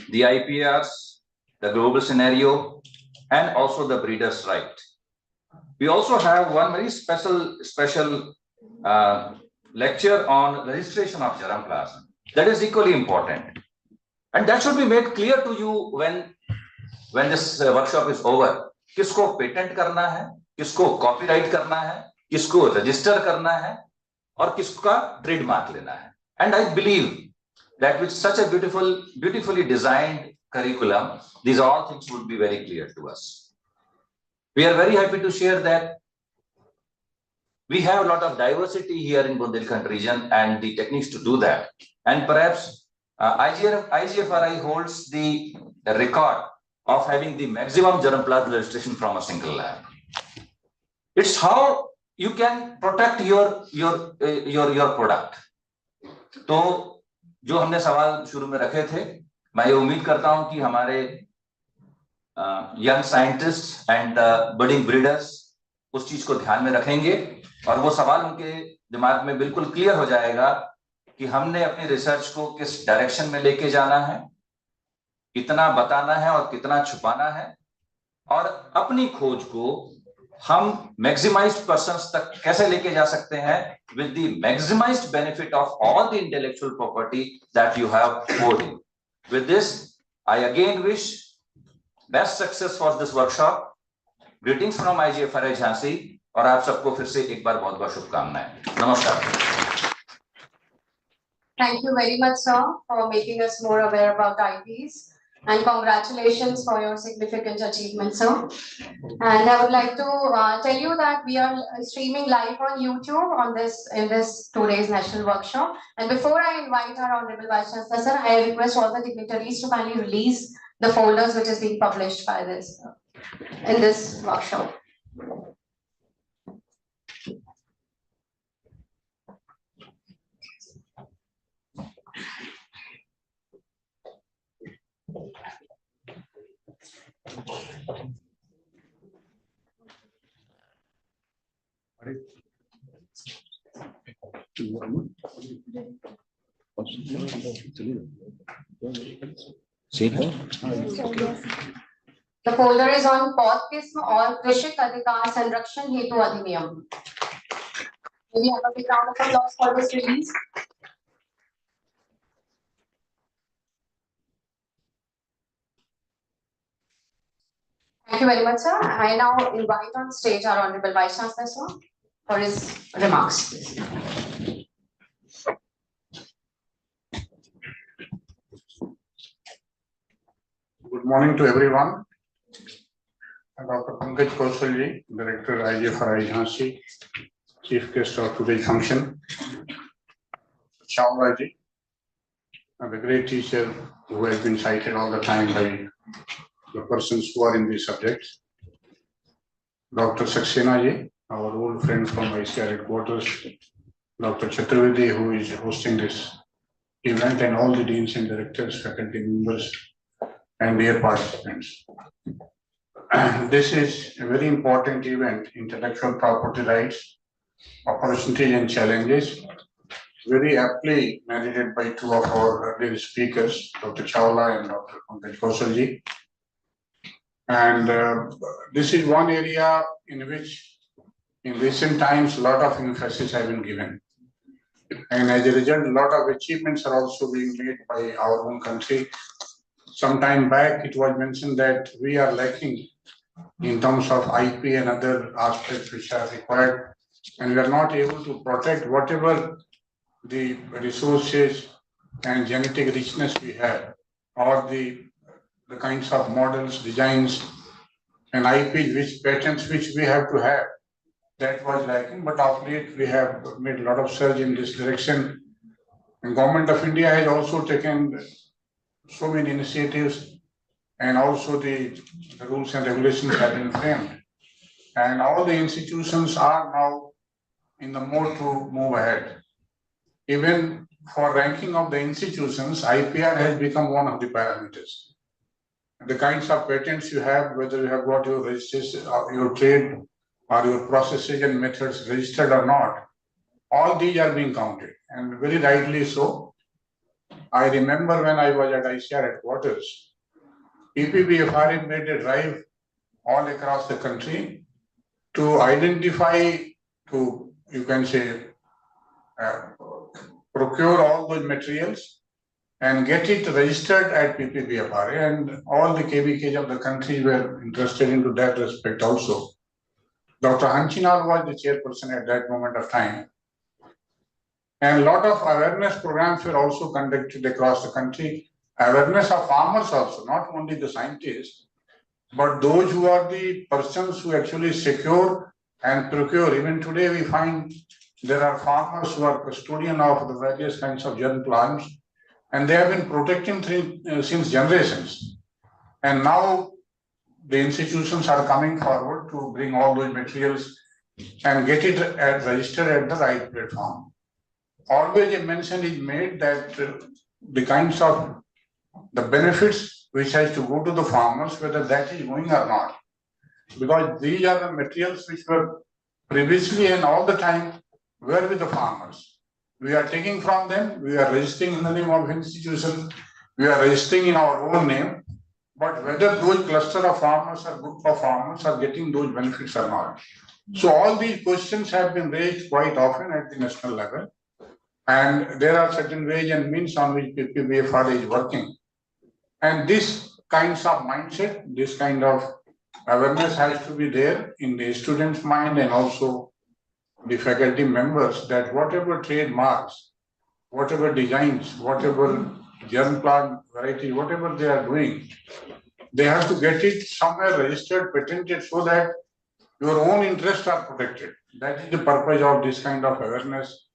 the IPRs, the global scenario, and also the breeder's right. We also have one very special lecture on registration of germplasm. That is equally important, and that should be made clear to you when this workshop is over. किसको patent करना है, किसको copyright करना है, किसको register करना है, और किसका ट्रेडमार्क लेना है. And I believe that with such a beautifully designed curriculum, these all things would be very clear to us. We are very happy to share that we have a lot of diversity here in Bundelkhand region and the techniques to do that. And perhaps IGFRI holds the record of having the maximum germplasm registration from a single lab. It's how you can protect your product. तो जो हमने सवाल शुरू में रखे थे, मैं ये उम्मीद करता हूं कि हमारे young scientists and budding breeders उस चीज को ध्यान में रखेंगे और वो सवाल उनके दिमाग में बिल्कुल क्लियर हो जाएगा कि हमने अपनी रिसर्च को किस डायरेक्शन में लेके जाना है, कितना बताना है और कितना छुपाना है, और अपनी खोज को हम मैक्सिमाइज्ड पर्संस तक कैसे लेके जा सकते हैं with the maximized benefit of all the intellectual property that you have poured in. With this, I again wish best success for this workshop. Greetings from IGFRI Jhansi, और आप सबको फिर से एक बार बहुत-बहुत शुभकामनाएं. नमस्कार. Thank you very much, sir, for making us more aware about IPs. And congratulations for your significant achievement, sir. And I would like to tell you that we are streaming live on YouTube in this today's national workshop. And before I invite our Honorable Vice Chancellor, sir, I request all the dignitaries to kindly release the folders which is being published by this in this workshop. The folder is on पौध किस्म और कृषक अधिकार संरक्षण हेतु अधिनियम. We have a big round of applause for this release. Thank you very much, sir. I now invite on stage our Honorable Vice Chancellor, sir, for his remarks. Good morning to everyone. Dr. Pankaj Kausalji, Director IGFRI Jhansi, Chief Guest of today's function. Chawlaji, the great teacher who has been cited all the time by the persons who are in these subjects. Dr. Saxena ji, our old friend from ICR headquarters, Dr. Chaturvedi, who is hosting this event, and all the deans and directors, faculty members, and dear participants. This is a very important event, intellectual property rights, opportunities and challenges, very aptly narrated by two of our earlier speakers, Dr. Chawla and Dr. Pankaj Kausalji. And this is one area in which in recent times a lot of emphasis have been given. And as a result, a lot of achievements are also being made by our own country. Some time back, it was mentioned that we are lacking in terms of IP and other aspects which are required, and we are not able to protect whatever the resources and genetic richness we have, or the kinds of models, designs, and IP, which patents which we have to have. That was lacking, but of late we have made a lot of surge in this direction. And Government of India has also taken so many initiatives, and also the rules and regulations have been framed. And all the institutions are now in the mode to move ahead. Even for ranking of the institutions, IPR has become one of the parameters. The kinds of patents you have, whether you have got your registration, your trade, or your processes and methods registered or not, all these are being counted, and very rightly so. I remember when I was at ICR headquarters, PPBFRA made a drive all across the country to identify, to, you can say, procure all those materials and get it registered at PPBFRA, and all the KVKs of the country were interested into that respect also. Dr. Hanchinal was the chairperson at that moment of time. And a lot of awareness programs were also conducted across the country. Awareness of farmers also, not only the scientists, but those who are the persons who actually secure and procure. Even today we find there are farmers who are custodian of the various kinds of germ plants, and they have been protecting since generations. And now the institutions are coming forward to bring all those materials and get it registered at the right platform. Always a mention is made that the kinds of the benefits which has to go to the farmers, whether that is going or not. Because these are the materials which were previously and all the time were with the farmers. We are taking from them, we are registering in the name of institution, we are registering in our own name, but whether those cluster of farmers or group of farmers are getting those benefits or not. So all these questions have been raised quite often at the national level, and there are certain ways and means on which PPBFRA is working. And this kinds of mindset, this kind of awareness has to be there in the student's mind and also the faculty members, that whatever trademarks, whatever designs, whatever germ plant variety, whatever they are doing, they have to get it somewhere registered, patented, so that your own interests are protected. That is the purpose of this kind of awareness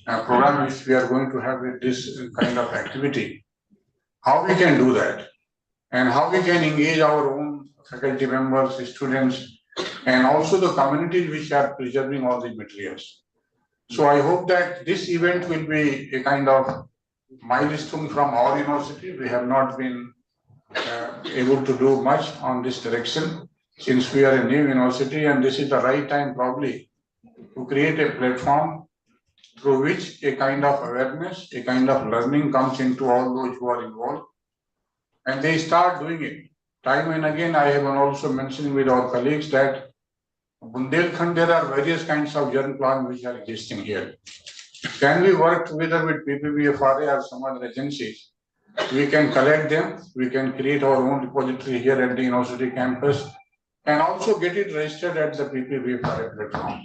program which we are going to have with this kind of activity. How we can do that, and how we can engage our own faculty members, students, and also the communities which are preserving all these materials. So I hope that this event will be a kind of milestone from our university. We have not been able to do much on this direction since we are a new university, and this is the right time probably to create a platform through which a kind of awareness, a kind of learning comes into all those who are involved, and they start doing it. Time and again, I have also mentioned with our colleagues that Bundelkhand, there are various kinds of germ plants which are existing here. Can we work together with PPBFRA or some other agencies? We can collect them, we can create our own repository here at the university campus, and also get it registered at the PPBFRA platform.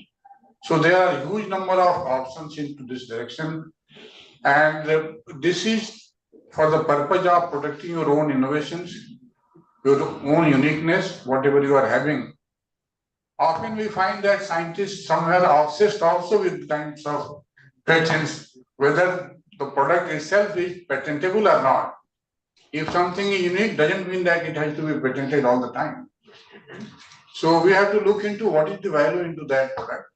So there are a huge number of options into this direction, and this is for the purpose of protecting your own innovations, your own uniqueness, whatever you are having. Often we find that scientists somewhere are obsessed also with kinds of patents, whether the product itself is patentable or not. If something is unique, doesn't mean that it has to be patented all the time. So we have to look into what is the value into that product.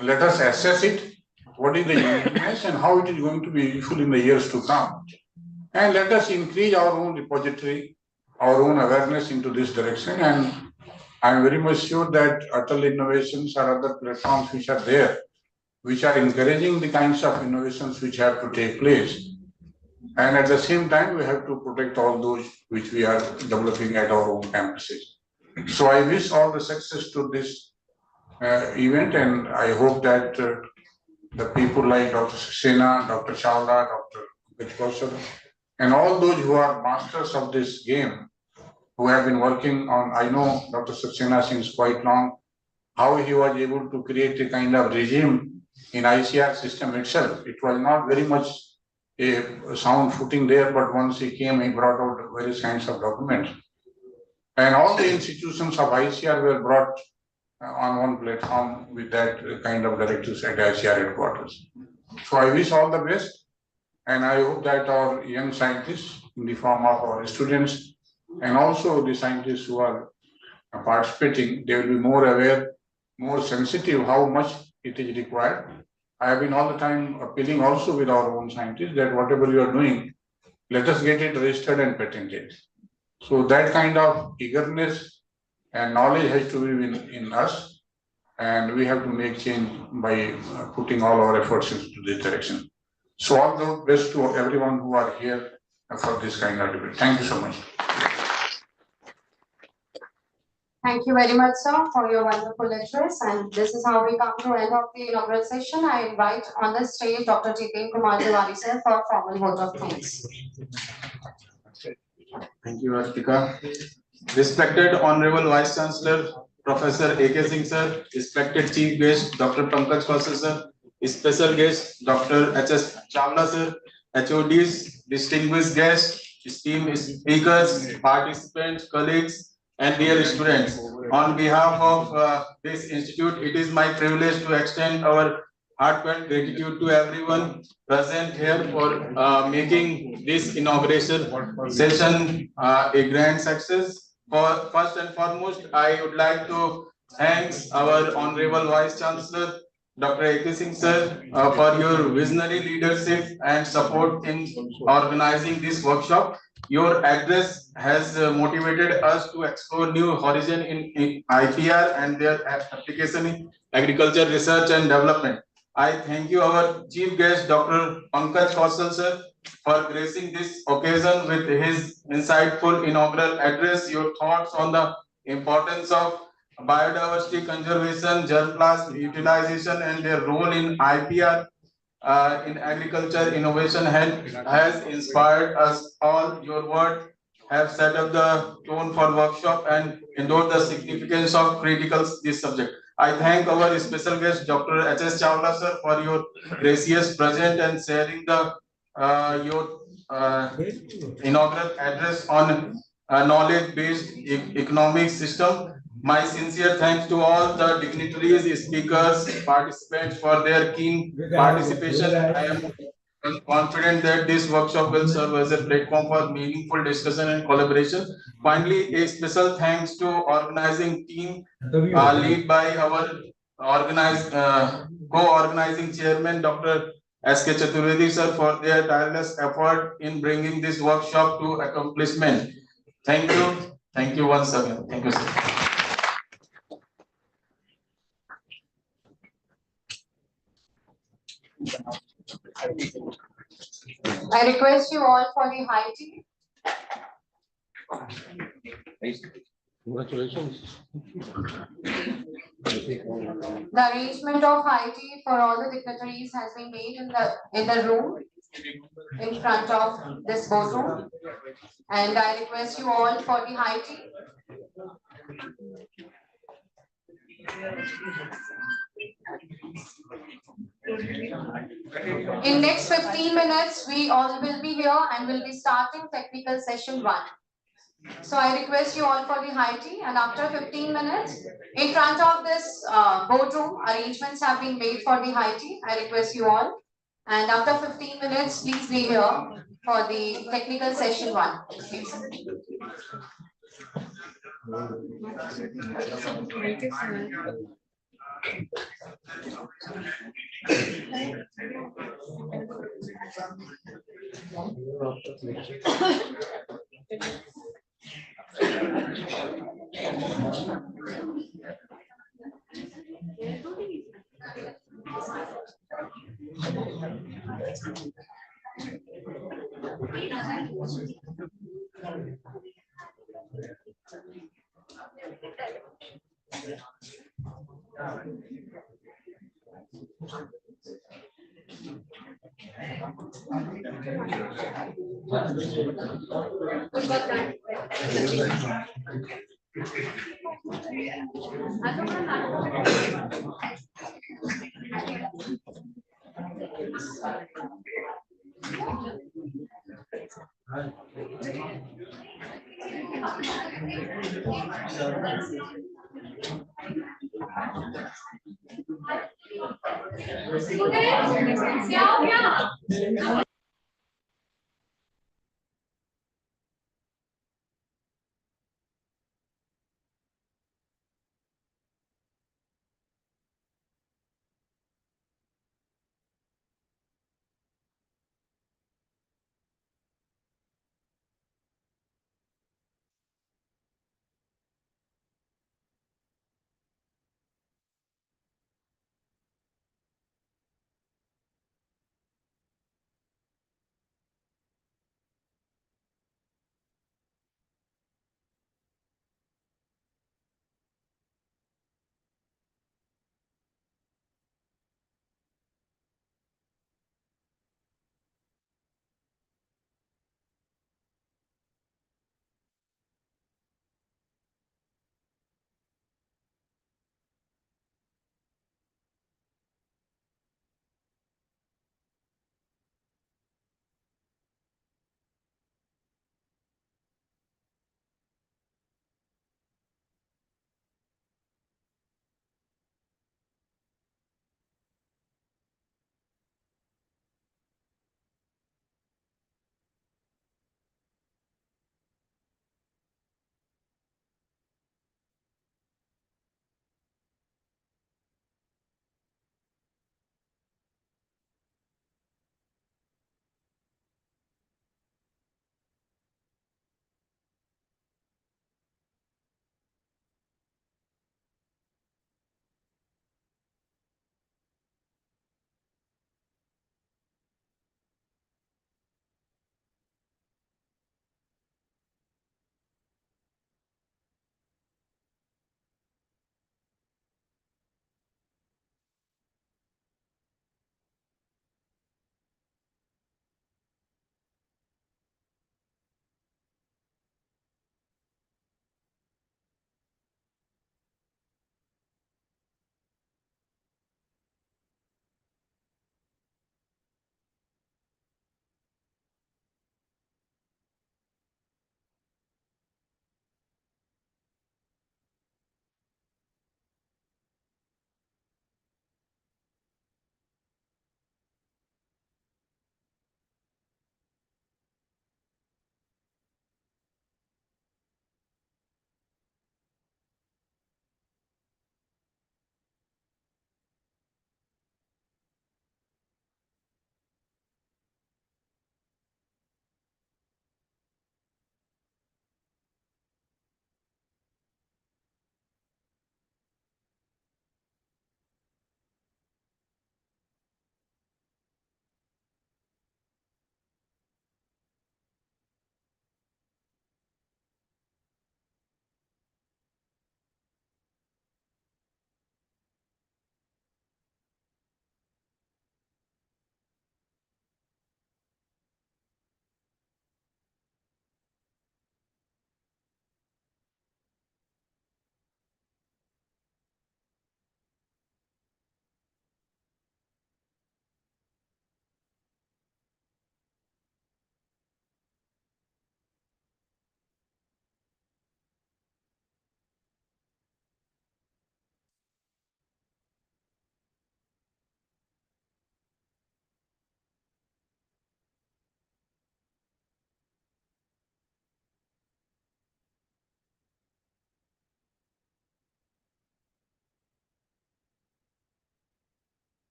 Let us assess it, what is the uniqueness and how it is going to be useful in the years to come. And let us increase our own repository, our own awareness into this direction. And I'm very much sure that Atal Innovations or other platforms which are there, which are encouraging the kinds of innovations which have to take place. And at the same time, we have to protect all those which we are developing at our own campuses. So I wish all the success to this event, and I hope that the people like Dr. Saxena, Dr. Chawla, Dr. Kausar, and all those who are masters of this game, who have been working on, I know Dr. Saxena since quite long, how he was able to create a kind of regime in ICR system itself. It was not very much a sound footing there, but once he came, he brought out various kinds of documents. And all the institutions of ICR were brought on one platform with that kind of directives at ICR headquarters. So I wish all the best, and I hope that our young scientists in the form of our students and also the scientists who are participating, they will be more aware, more sensitive how much it is required. I have been all the time appealing also with our own scientists that whatever you are doing, let us get it registered and patented. So that kind of eagerness and knowledge has to be in us, and we have to make change by putting all our efforts into this direction. So all the best to everyone who are here for this kind of debate. Thank you so much. Thank you very much, sir, for your wonderful lectures. And this is how we come to end of the inaugural session. I invite on the stage Dr. Jiten Kumar Tiwari, sir, for formal vote of thanks. Thank you, Artika. Respected Honorable Vice Chancellor, Professor A.K. Singh, sir, respected Chief Guest, Dr. Pankaj Kausar, sir, special guest, Dr. H.S. Chawla, sir, HODs, distinguished guests, esteemed speakers, participants, colleagues, and dear students. On behalf of this institute, it is my privilege to extend our heartfelt gratitude to everyone present here for making this inauguration session a grand success. For first and foremost, I would like to thank our Honorable Vice Chancellor, Dr. A.K. Singh, sir, for your visionary leadership and support in organizing this workshop. Your address has motivated us to explore new horizon in IPR and their application in agriculture research and development. I thank you, our chief guest, Dr. Pankaj Kausar, sir, for gracing this occasion with his insightful inaugural address. Your thoughts on the importance of biodiversity conservation, germplasm utilization, and their role in IPR in agriculture innovation has inspired us all. Your words have set up the tone for workshop and endorsed the significance of critical this subject. I thank our special guest, Dr. H.S. Chawla, sir, for your gracious presence and sharing the your inaugural address on knowledge-based economic system. My sincere thanks to all the dignitaries, speakers, participants for their keen participation. I am confident that this workshop will serve as a platform for meaningful discussion and collaboration. Finally, a special thanks to organizing team led by our co-organizing chairman, Dr. S.K. Chaturvedi, sir, for their tireless effort in bringing this workshop to accomplishment. Thank you. Thank you once again. Thank you, sir. I request you all for the high tea. Congratulations. The arrangement of high tea for all the dignitaries has been made in the room in front of this boardroom, and I request you all for the high tea. In next 15 minutes, we all will be here and will be starting technical session 1. So I request you all for the high tea, and after 15 minutes, in front of this boardroom, arrangements have been made for the high tea. I request you all And after 15 minutes, please be here for the technical session 1. Please.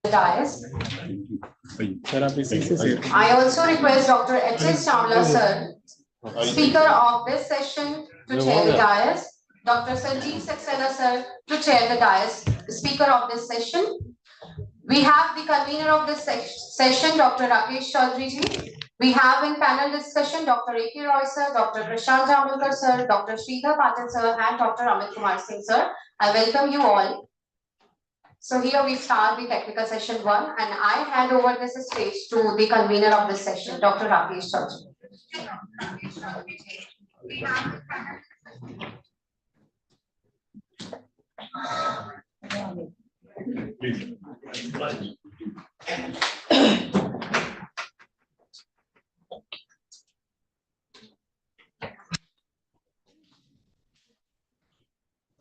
the dais. Sir, आप इसे I also request Dr. H.S. Chawla sir, speaker of this session, to chair the dais. Dr. Sanjeev Saxena sir, to chair the dais, speaker of this session. We have the convener of this session, Dr. Rakesh Chaudhary ji. We have in panel discussion Dr. A.K. Roy sir, Dr. Prashant Jamulkar sir, Dr. Sridhar Patil sir, and Dr. Amit Kumar Singh sir. I welcome you all. So here we start the technical session 1, and I hand over this stage to the convener of this session, Dr. Rakesh Chaudhary.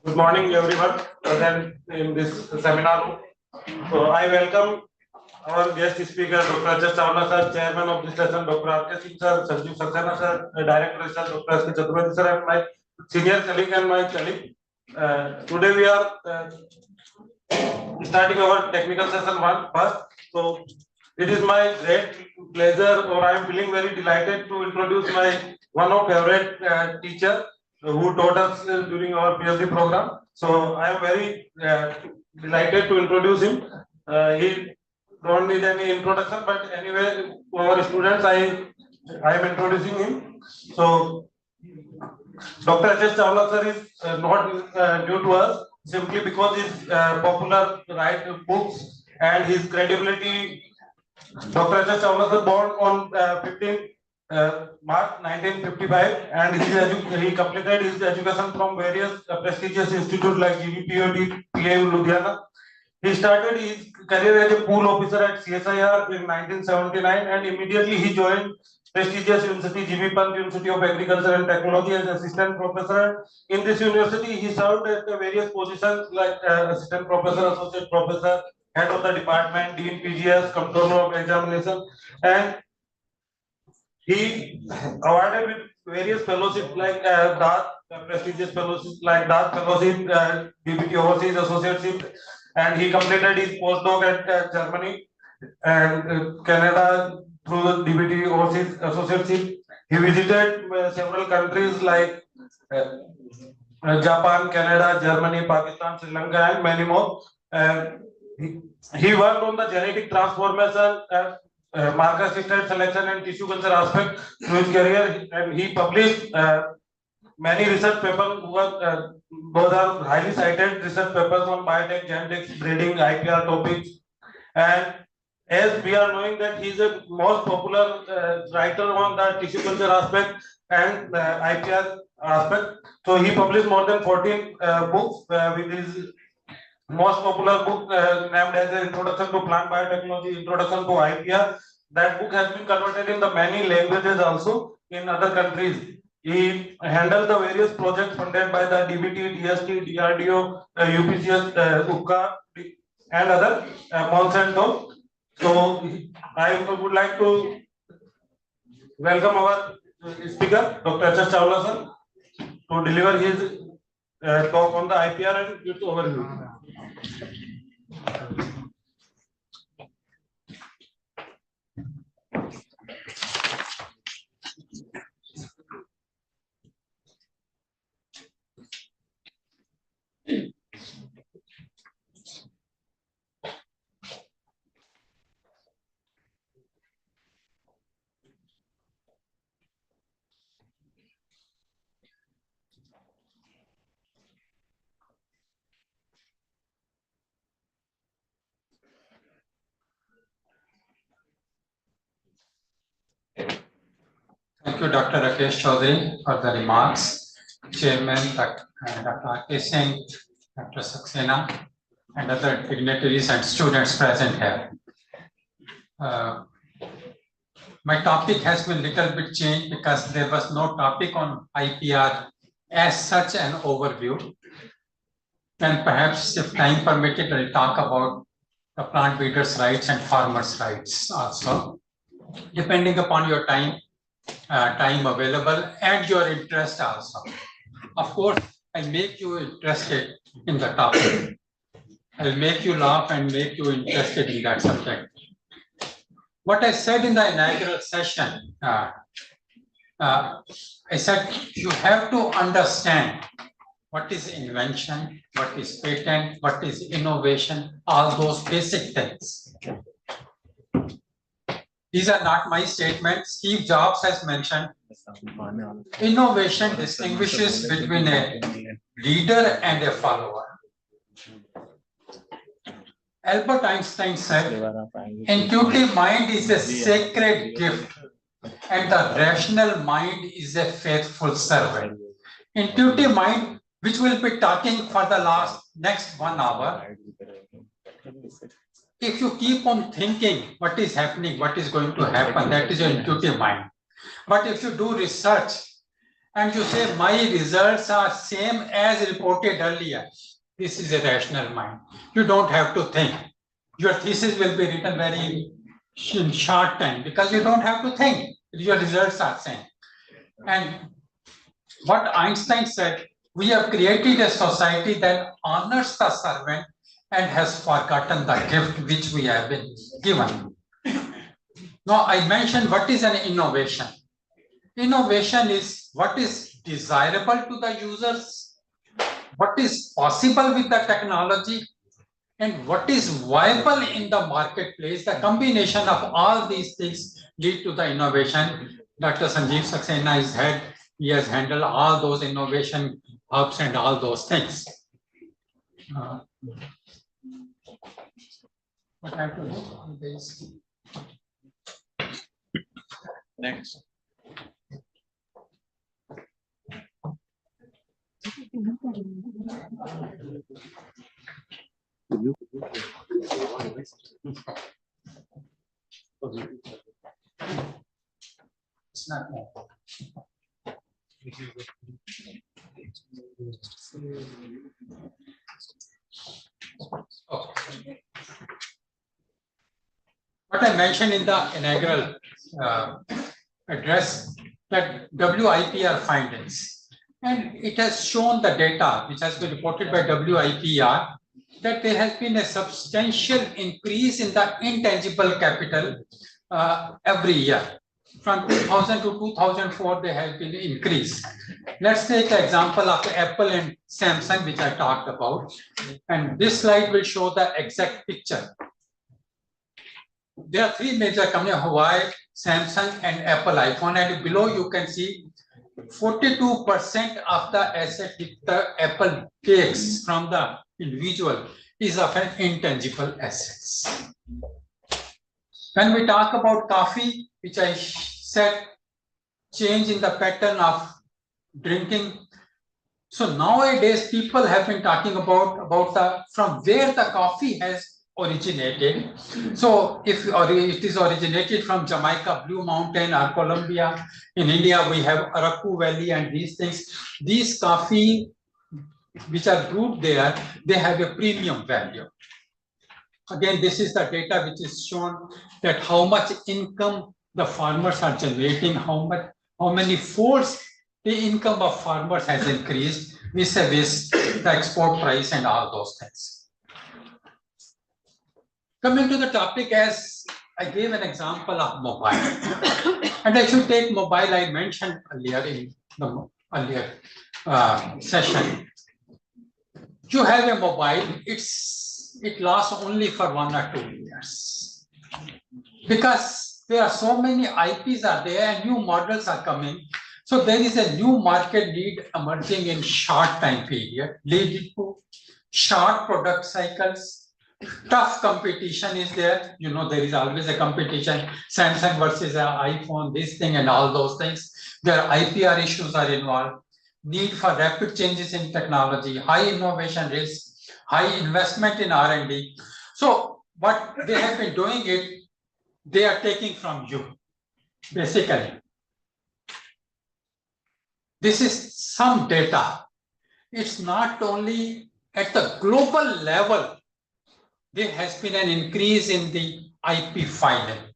Good morning, everyone present in this seminar. So I welcome our guest speaker, Dr. H.S. Chawla sir, chairman of this session, Dr. R.K. Singh sir, Sanjeev Saxena sir, director research, Dr. S.K. Chaturvedi sir, and my senior colleague and my colleague. Today we are starting our technical session 1 first. So it is my great pleasure, or I am feeling very delighted to introduce my one of favorite teacher who taught us during our PhD program. So I am very delighted to introduce him. He don't need any introduction, but anyway, our students, I am introducing him. So Dr. H.S. Chawla sir is not new to us, simply because his popular write books and his credibility. Dr. H.S. Chawla sir born on 15 March 1955, and he completed his education from various prestigious institutes like GVPOD, PAU Ludhiana. He started his career as a pool officer at CSIR in 1979, and immediately he joined prestigious university GV Pant University of Agriculture and Technology as assistant professor. In this university, he served at various positions like assistant professor, associate professor, head of the department, dean PGS, controller of examination, and he awarded with various fellowships like prestigious fellowships like DART fellowship, DBT overseas associateship, and he completed his postdoc at Germany and Canada through the DBT overseas associateship. He visited several countries like Japan, Canada, Germany, Pakistan, Sri Lanka, and many more. He worked on the genetic transformation, marker-assisted selection, and tissue culture aspect through his career, and he published many research papers. Those are highly cited research papers on biotech, genetics, breeding, IPR topics, and as we are knowing that he is the most popular writer on the tissue culture aspect and IPR aspect. So he published more than 14 books, with his most popular book named as an Introduction to Plant Biotechnology, Introduction to IPR. That book has been converted in the many languages also in other countries. He handled the various projects funded by the DBT, DST, DRDO, UPCS, UCA, and other Monsanto. So I would like to welcome our speaker, Dr. H.S. Chawla sir, to deliver his talk on the IPR and its overview. Thank you, Dr. Rakesh Chaudhary, for the remarks. Chairman, Dr. R.K. Singh, Dr. Saxena, and other dignitaries and students present here. My topic has been little bit changed because there was no topic on IPR as such an overview. And perhaps if time permitted, I'll talk about the plant breeders' rights and farmers' rights also, depending upon your time available and your interest also. Of course, I make you interested in the topic. I'll make you laugh and make you interested in that subject. What I said in the inaugural session, I said you have to understand what is invention, what is patent, what is innovation, all those basic things. These are not my statements. Steve Jobs has mentioned innovation distinguishes between a leader and a follower. Albert Einstein said, intuitive mind is a sacred gift and the rational mind is a faithful servant. Intuitive mind, which will be talking for the next 1 hour, if you keep on thinking what is happening, what is going to happen, that is your intuitive mind. But if you do research and you say my results are same as reported earlier, this is a rational mind. You don't have to think. Your thesis will be written very in short time because you don't have to think. Your results are same. And what Einstein said, we have created a society that honors the servant and has forgotten the gift which we have been given. Now I mentioned what is an innovation. Innovation is what is desirable to the users, what is possible with the technology, and what is viable in the marketplace. The combination of all these things lead to the innovation. Dr. Sanjeev Saxena is head. He has handled all those innovation hubs and all those things. What I have to do is next. It's not more. Okay. What I mentioned in the inaugural address, that WIPR findings, and it has shown the data which has been reported by WIPR that there has been a substantial increase in the intangible capital every year. From 2000 to 2004, there has been an increase. Let's take the example of Apple and Samsung, which I talked about. And this slide will show the exact picture. There are three major companies, Huawei, Samsung, and Apple iPhone. And below you can see 42% of the asset the Apple takes from the individual is of an intangible assets. When we talk about coffee, which I said, change in the pattern of drinking. So nowadays, people have been talking about the from where the coffee has originated. So if it is originated from Jamaica, Blue Mountain, or Colombia, in India we have Araku Valley and these things. These coffee which are brewed there, they have a premium value. Again, this is the data which is shown that how much income the farmers are generating, how many folds the income of farmers has increased vis-a-vis the export price and all those things. Coming to the topic, as I gave an example of mobile, and I should take mobile I mentioned earlier in the earlier session. You have a mobile, it lasts only for 1 or 2 years because there are so many IPs are there and new models are coming. So there is a new market need emerging in short time period, leading to short product cycles. Tough competition is there. You know, there is always a competition. Samsung versus iPhone, this thing and all those things. There are IPR issues are involved. Need for rapid changes in technology, high innovation risk, high investment in R&D. So what they have been doing it, they are taking from you, basically. This is some data. It's not only at the global level, there has been an increase in the IP filing.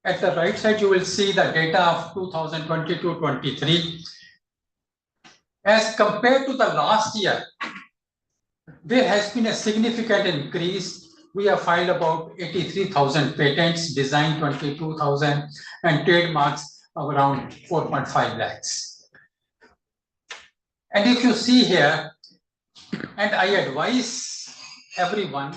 At the right side, you will see the data of 2022-23. As compared to the last year, there has been a significant increase. We have filed about 83,000 patents, design 22,000, and trademarks of around 4.5 lakhs. And if you see here, and I advise everyone,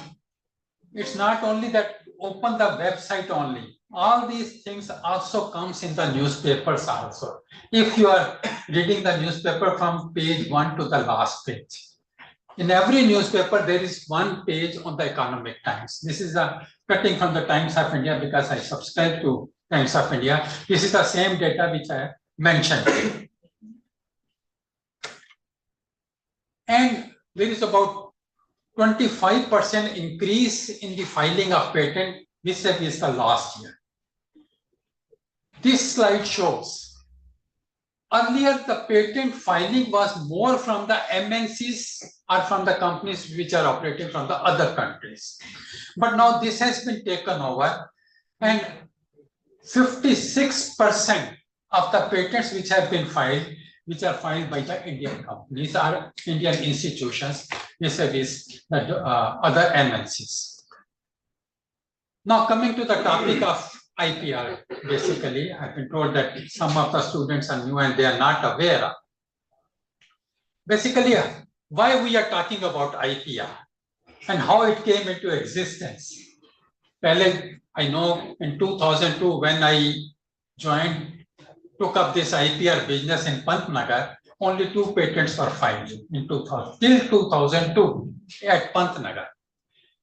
it's not only that open the website only. All these things also comes in the newspapers also. If you are reading the newspaper from page 1 to the last page. In every newspaper, there is one page on the Economic Times. This is a cutting from the Times of India because I subscribe to Times of India. This is the same data which I mentioned. And there is about 25% increase in the filing of patent, which is the last year. This slide shows earlier the patent filing was more from the MNCs or from the companies which are operating from the other countries. But now this has been taken over, and 56% of the patents which have been filed, which are filed by the Indian companies or Indian institutions, vis-a-vis the other MNCs. Now coming to the topic of IPR, basically, I've been told that some of the students are new and they are not aware of. Basically, why we are talking about IPR and how it came into existence. Pehle, I know in 2002, when I took up this IPR business in Pantnagar, only 2 patents were filed in 2000, till 2002 at Pantnagar.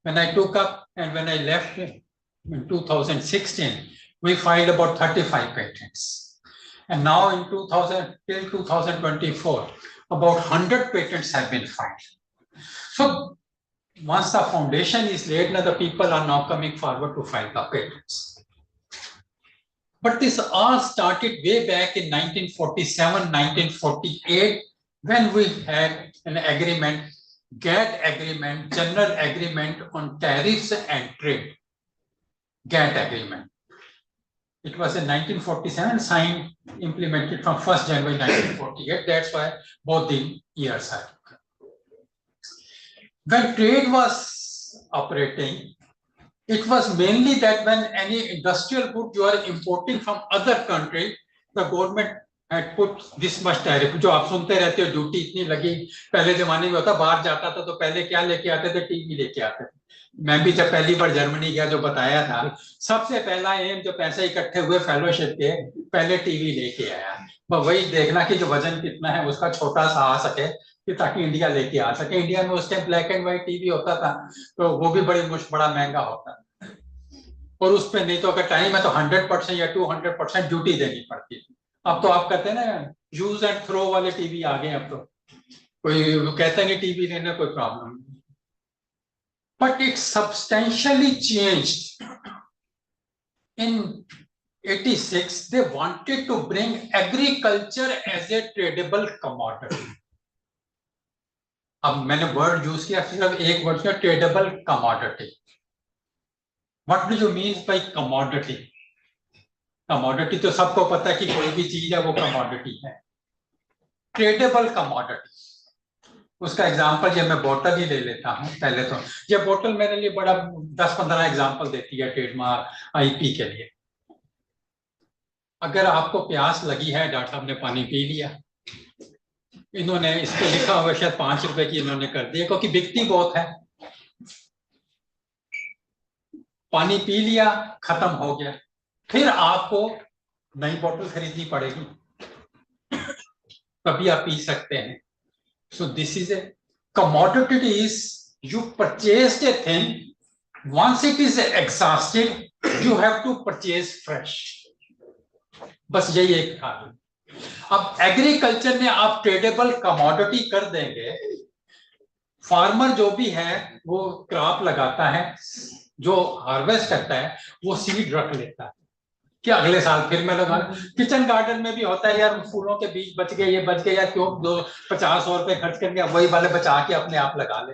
When I took up and when I left in 2016, we filed about 35 patents. And now in 2000 till 2024, about 100 patents have been filed. So once the foundation is laid, now the people are now coming forward to file the patents. But this all started way back in 1947, 1948, when we had an agreement, GATT agreement, General Agreement on Tariffs and Trade. GATT agreement. It was in 1947, signed, implemented from 1st January 1948. That's why both the years are. When trade was operating, it was mainly that when any industrial good you are importing from other country, the government had put this much tariff. जो आप सुनते रहते हो duty इतनी लगी, पहले जमाने में होता बाहर जाता था तो पहले क्या लेके आते थे, टीवी लेके आते थे. मैं भी जब पहली बार जर्मनी गया, जो बताया था, सबसे पहला एम जो पैसे इकट्ठे हुए फेलोशिप के, पहले टीवी लेके आया. वही देखना कि जो वजन कितना है उसका छोटा सा आ सके, कि ताकि इंडिया लेके आ सके. इंडिया में उस time black and white TV होता था, तो वो भी बड़ा महंगा होता था. और उस पर नहीं तो अगर टाइम है तो 100% या 200% ड्यूटी देनी पड़ती थी. अब तो आप कहते हैं ना, यूज एंड थ्रो वाले टीवी आ गए. अब तो कोई कहता नहीं टीवी लेना, कोई प्रॉब्लम नहीं. But it substantially changed. In 86, they wanted to bring agriculture as a tradable commodity. अब मैंने वर्ड यूज किया, सिर्फ एक वर्ड किया, tradable commodity. What do you mean by commodity? Commodity तो सबको पता है कि कोई भी चीज है वो commodity है. Tradable commodity. उसका एग्जाम्पल ये मैं बोतल ही ले लेता हूँ. पहले तो ये बोतल मेरे लिए बड़ा 10-15 एग्जाम्पल देती है ट्रेडमार्क आईपी के लिए. अगर आपको प्यास लगी है, डॉक्टर साहब ने पानी पी लिया, इन्होंने इस पे लिखा हुआ शायद 5 रुपए की इन्होंने कर दिया क्योंकि बिकती बहुत है. पानी पी लिया, खत्म हो गया, फिर आपको नई बोतल खरीदनी पड़ेगी, तभी आप पी सकते हैं. So this is a commodity. Is you purchased a thing, once it is exhausted, you have to purchase fresh. बस यही एक था. अब एग्रीकल्चर में आप ट्रेडेबल कमोडिटी कर देंगे. फार्मर जो भी है वो क्रॉप लगाता है, जो हार्वेस्ट करता है वो सीड रख लेता है कि अगले साल फिर मैं लगा. किचन गार्डन में भी होता है, यार फूलों के बीज बच गए, ये बच गए, यार क्यों 50-100 रुपए खर्च करके वही वाले बचा के अपने आप लगा ले.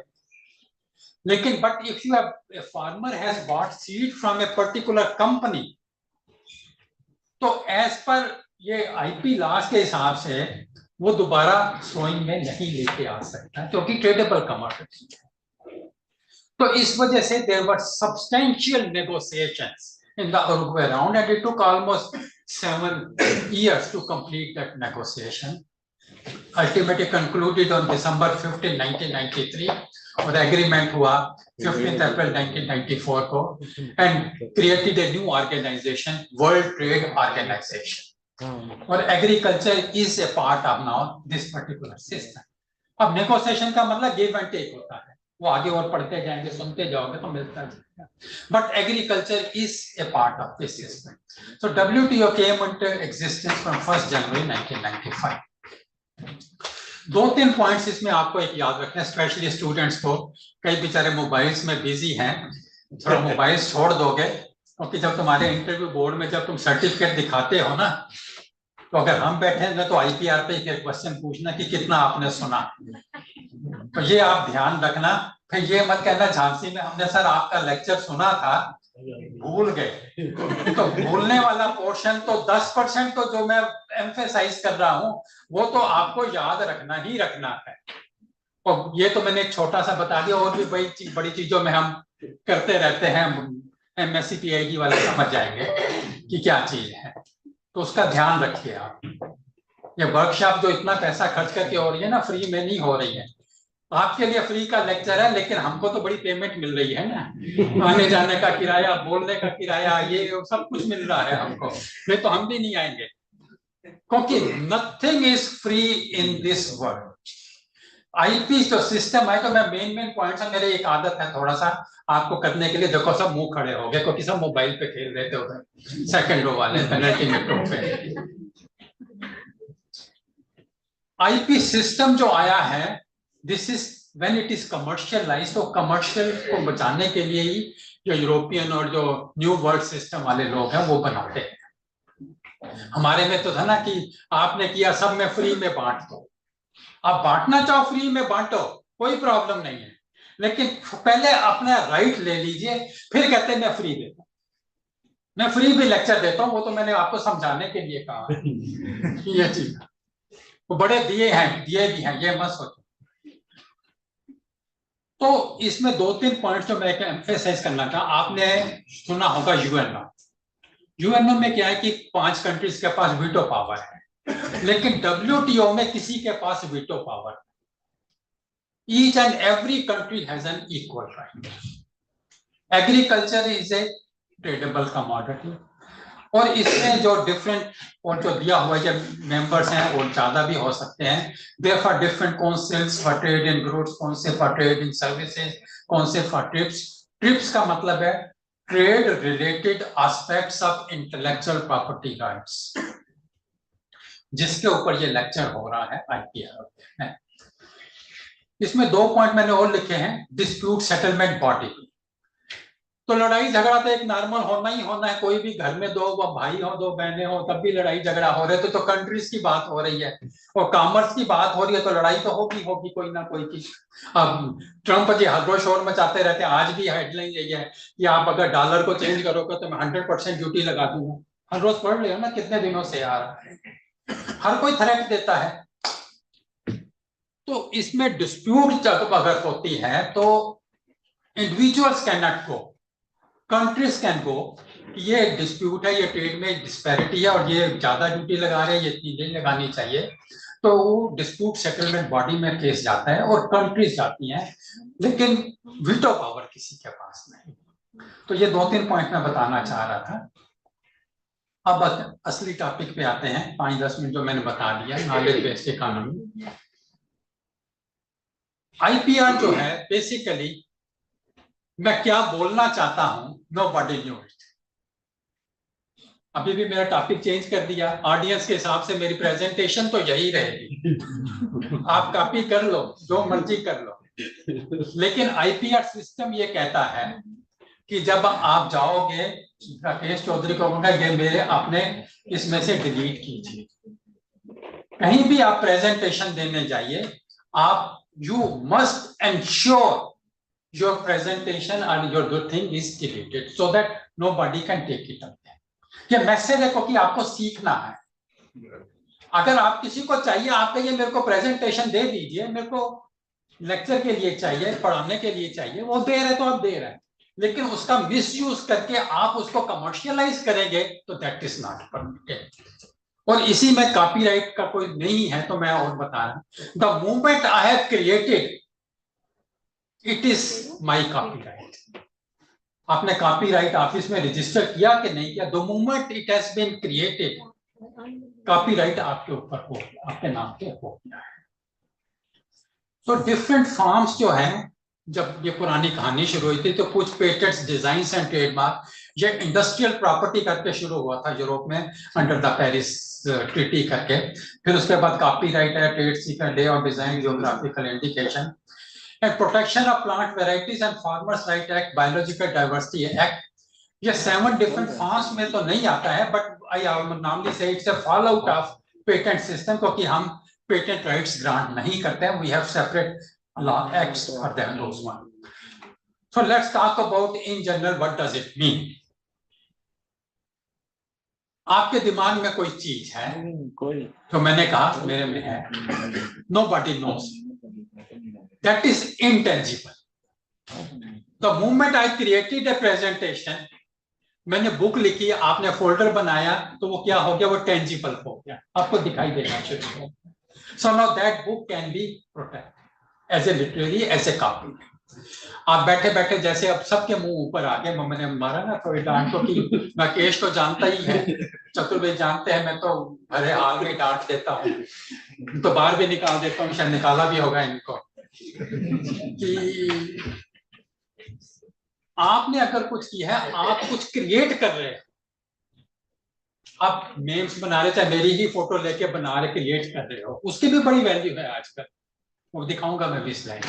लेकिन but if you have, farmer has bot seed from a particular company, तो एज पर ये आईपी लॉस के हिसाब से वो दोबारा सोइंग में नहीं लेके आ सकता क्योंकि ट्रेडेबल कमोडिटी. तो इस वजह से there were substantial negotiations in the Uruguay round, and it took almost 7 years to complete that negotiation. Ultimately concluded on December 15, 1993, और agreement हुआ 15th April 1994 को, and created a new organization, World Trade Organization. और agriculture is a part of now this particular system. अब negotiation का मतलब give and take होता है, वो आगे और पढ़ते जाएंगे, सुनते जाओगे तो मिलता जाएगा. But agriculture is a part of this system. So WTO came into existence from 1st January 1995. 2-3 points इसमें आपको एक याद रखना है, स्पेशली स्टूडेंट्स को. कई बेचारे मोबाइल्स में बिजी हैं, थोड़ा मोबाइल्स छोड़ दोगे, क्योंकि जब तुम्हारे इंटरव्यू बोर्ड में जब तुम सर्टिफिकेट दिखाते हो ना, तो अगर हम बैठे हैं तो IPR पे एक क्वेश्चन पूछना कि कितना आपने सुना. तो ये आप ध्यान रखना. फिर ये मत कहना झांसी में हमने सर आपका लेक्चर सुना था, भूल गए. तो भूलने वाला पोर्शन तो 10% तो जो मैं एम्फेसाइज कर रहा हूं वो तो आपको याद रखना ही रखना है. और ये तो मैंने एक छोटा सा बता दिया, और भी बड़ी चीजों में हम करते रहते हैं. MSc PhD वाले समझ जाएंगे कि क्या चीज है, तो उसका ध्यान रखिए आप. ये वर्कशॉप जो इतना पैसा खर्च करके हो रही है ना, फ्री में नहीं हो रही है. आपके लिए फ्री का लेक्चर है, लेकिन हमको तो बड़ी पेमेंट मिल रही है ना, आने जाने का किराया, बोलने का किराया, ये सब कुछ मिल रहा है हमको. नहीं तो हम भी नहीं आएंगे, क्योंकि nothing is free in this world. IP जो सिस्टम है, तो मैं मेन पॉइंट्स है, मेरी एक आदत है थोड़ा सा आपको करने के लिए. देखो सब मुंह खड़े हो गए, क्योंकि सब मोबाइल पे खेल रहे थे उधर, सेकंड रो वाले पेनल्टी में पे. IP सिस्टम जो आया है, this is when it is commercialised. तो कमर्शियल को बचाने के लिए ही जो यूरोपियन और जो न्यू वर्ल्ड सिस्टम वाले लोग हैं वो बनाते हैं. हमारे में तो था ना कि आपने किया सब में फ्री में बांट दो. आप बांटना चाहो फ्री में बांटो, कोई प्रॉब्लम नहीं है, लेकिन पहले अपना राइट ले लीजिए, फिर कहते हैं मैं फ्री देता हूं, मैं फ्री भी लेक्चर देता हूं. वो तो मैंने आपको समझाने के लिए कहा ये चीज. वो बड़े दिए भी हैं, ये मत सोचो. तो इसमें 2-3 पॉइंट्स जो मैं एम्फेसाइज करना था. आपने सुना होगा यूएनओ में क्या है कि 5 कंट्रीज के पास वीटो पावर है, लेकिन WTO में किसी के पास veto power. Each and every country has an equal right. Agriculture is a tradable commodity, और इसमें जो डिफरेंट और जो दिया हुआ जो मेंबर्स हैं और ज्यादा भी हो सकते हैं. Therefore different councils for trade in goods, council for trade in services, council for TRIPS. TRIPS का मतलब है trade related aspects of intellectual property rights, जिसके ऊपर ये लेक्चर हो रहा है IPR में. इसमें 2 पॉइंट मैंने और लिखे हैं. डिस्प्यूट सेटलमेंट बॉडी, तो लड़ाई झगड़ा तो एक नॉर्मल होना ही होना है. कोई भी घर में 2 भाई हो, 2 बहनें हो, तब भी लड़ाई झगड़ा हो रहे तो कंट्रीज की बात हो रही है और कॉमर्स की बात हो रही है, तो लड़ाई तो होगी कोई ना कोई की. अब ट्रम्प जी हर रोज शोर मचाते रहते हैं. आज भी हेडलाइन यही है कि आप अगर डॉलर को चेंज करोगे तो मैं 100% ड्यूटी लगा दूंगा. हर रोज पढ़ रहे हो ना, कितने दिनों से आ रहा है, हर कोई थ्रेट देता है. तो इसमें डिस्प्यूट जब अगर होती है तो individuals can not go, countries can गो. ये डिस्प्यूट है, ये ट्रेड में डिस्पैरिटी है और ये ज्यादा ड्यूटी लगा रहे हैं, ये इतनी नहीं लगानी चाहिए. तो डिस्प्यूट सेटलमेंट बॉडी में केस जाता है और कंट्रीज जाती हैं, लेकिन वीटो पावर किसी के पास नहीं. तो ये 2-3 पॉइंट मैं बताना चाह रहा था. अब असली टॉपिक पे आते हैं. 5-10 मिनट जो मैंने बता दिया, नॉलेज बेस्ड इकोनॉमी. IPR जो है बेसिकली मैं क्या बोलना चाहता हूं, नोबडी न्यू इट. अभी भी मेरा टॉपिक चेंज कर दिया. ऑडियंस के हिसाब से मेरी प्रेजेंटेशन तो यही रहेगी, आप कॉपी कर लो, जो मर्जी कर लो. लेकिन IPR सिस्टम ये कहता है कि जब आप जाओगे, राकेश चौधरी को कहूंगा ये मेरे अपने इसमें से डिलीट कीजिए. कहीं भी आप प्रेजेंटेशन देने जाइए, आप you must ensure your presentation and your thing is deleted so that nobody can take it up. ये मैसेज है क्योंकि आपको सीखना है. अगर आप किसी को चाहिए, आप कहिए मेरे को प्रेजेंटेशन दे दीजिए, मेरे को लेक्चर के लिए चाहिए, पढ़ाने के लिए चाहिए, वो दे रहे तो आप दे रहे हैं, लेकिन उसका मिसयूज करके आप उसको कमर्शियलाइज करेंगे तो दैट इज नॉट परमिटेड। और इसी में कॉपीराइट का कोई नहीं है, तो मैं और बता रहा हूं, the moment I have created it is my copyright. आपने कॉपीराइट ऑफिस में रजिस्टर किया कि नहीं किया, the moment it has been created copyright आपके ऊपर हो गया, आपके नाम पे हो गया है। तो डिफरेंट फॉर्म्स जो हैं, जब ये पुरानी कहानी शुरू हुई थी तो कुछ पेटेंट्स, डिजाइन्स एंड ट्रेडमार्क ये इंडस्ट्रियल प्रॉपर्टी करके शुरू हुआ था यूरोप में अंडर द पेरिस ट्रीटी करके। फिर उसके बाद कॉपीराइट है, trade secret, day of design, geographical indication and protection of plant varieties and farmers right act, biological diversity act. ये 7 डिफरेंट फॉर्म्स में तो नहीं आता है, बट आई नॉर्मली से it's a fall out of patent system, क्योंकि हम patent rights grant नहीं करते हैं, we have separate law acts for them, those one. So let's talk about in general what does it mean. आपके दिमाग में कोई चीज है जो मैंने कहा मेरे में है, nobody knows, that is intangible. The moment I created a presentation, मैंने बुक लिखी, आपने फोल्डर बनाया, तो वो क्या हो गया, वो टेंजिबल हो गया, आपको दिखाई देना शुरू हो गया. So now that book can be protected as a literary, as a copy. आप बैठे बैठे जैसे अब सबके मुंह ऊपर आ गए, मैंने मारा ना थोड़ी डांट को कि राकेश तो जानता ही है, चतुर्वेद जानते हैं, मैं तो भरे हाल में डांट देता हूँ, तो बाहर भी निकाल देता हूँ, शायद निकाला भी होगा इनको, कि आपने अगर कुछ किया है, आप कुछ क्रिएट कर रहे हैं, आप मेम्स बना रहे, चाहे मेरी ही फोटो लेके बना रहे, क्रिएट कर रहे हो, उसकी भी बड़ी वैल्यू है आजकल, वो दिखाऊंगा मैं भी स्लाइड।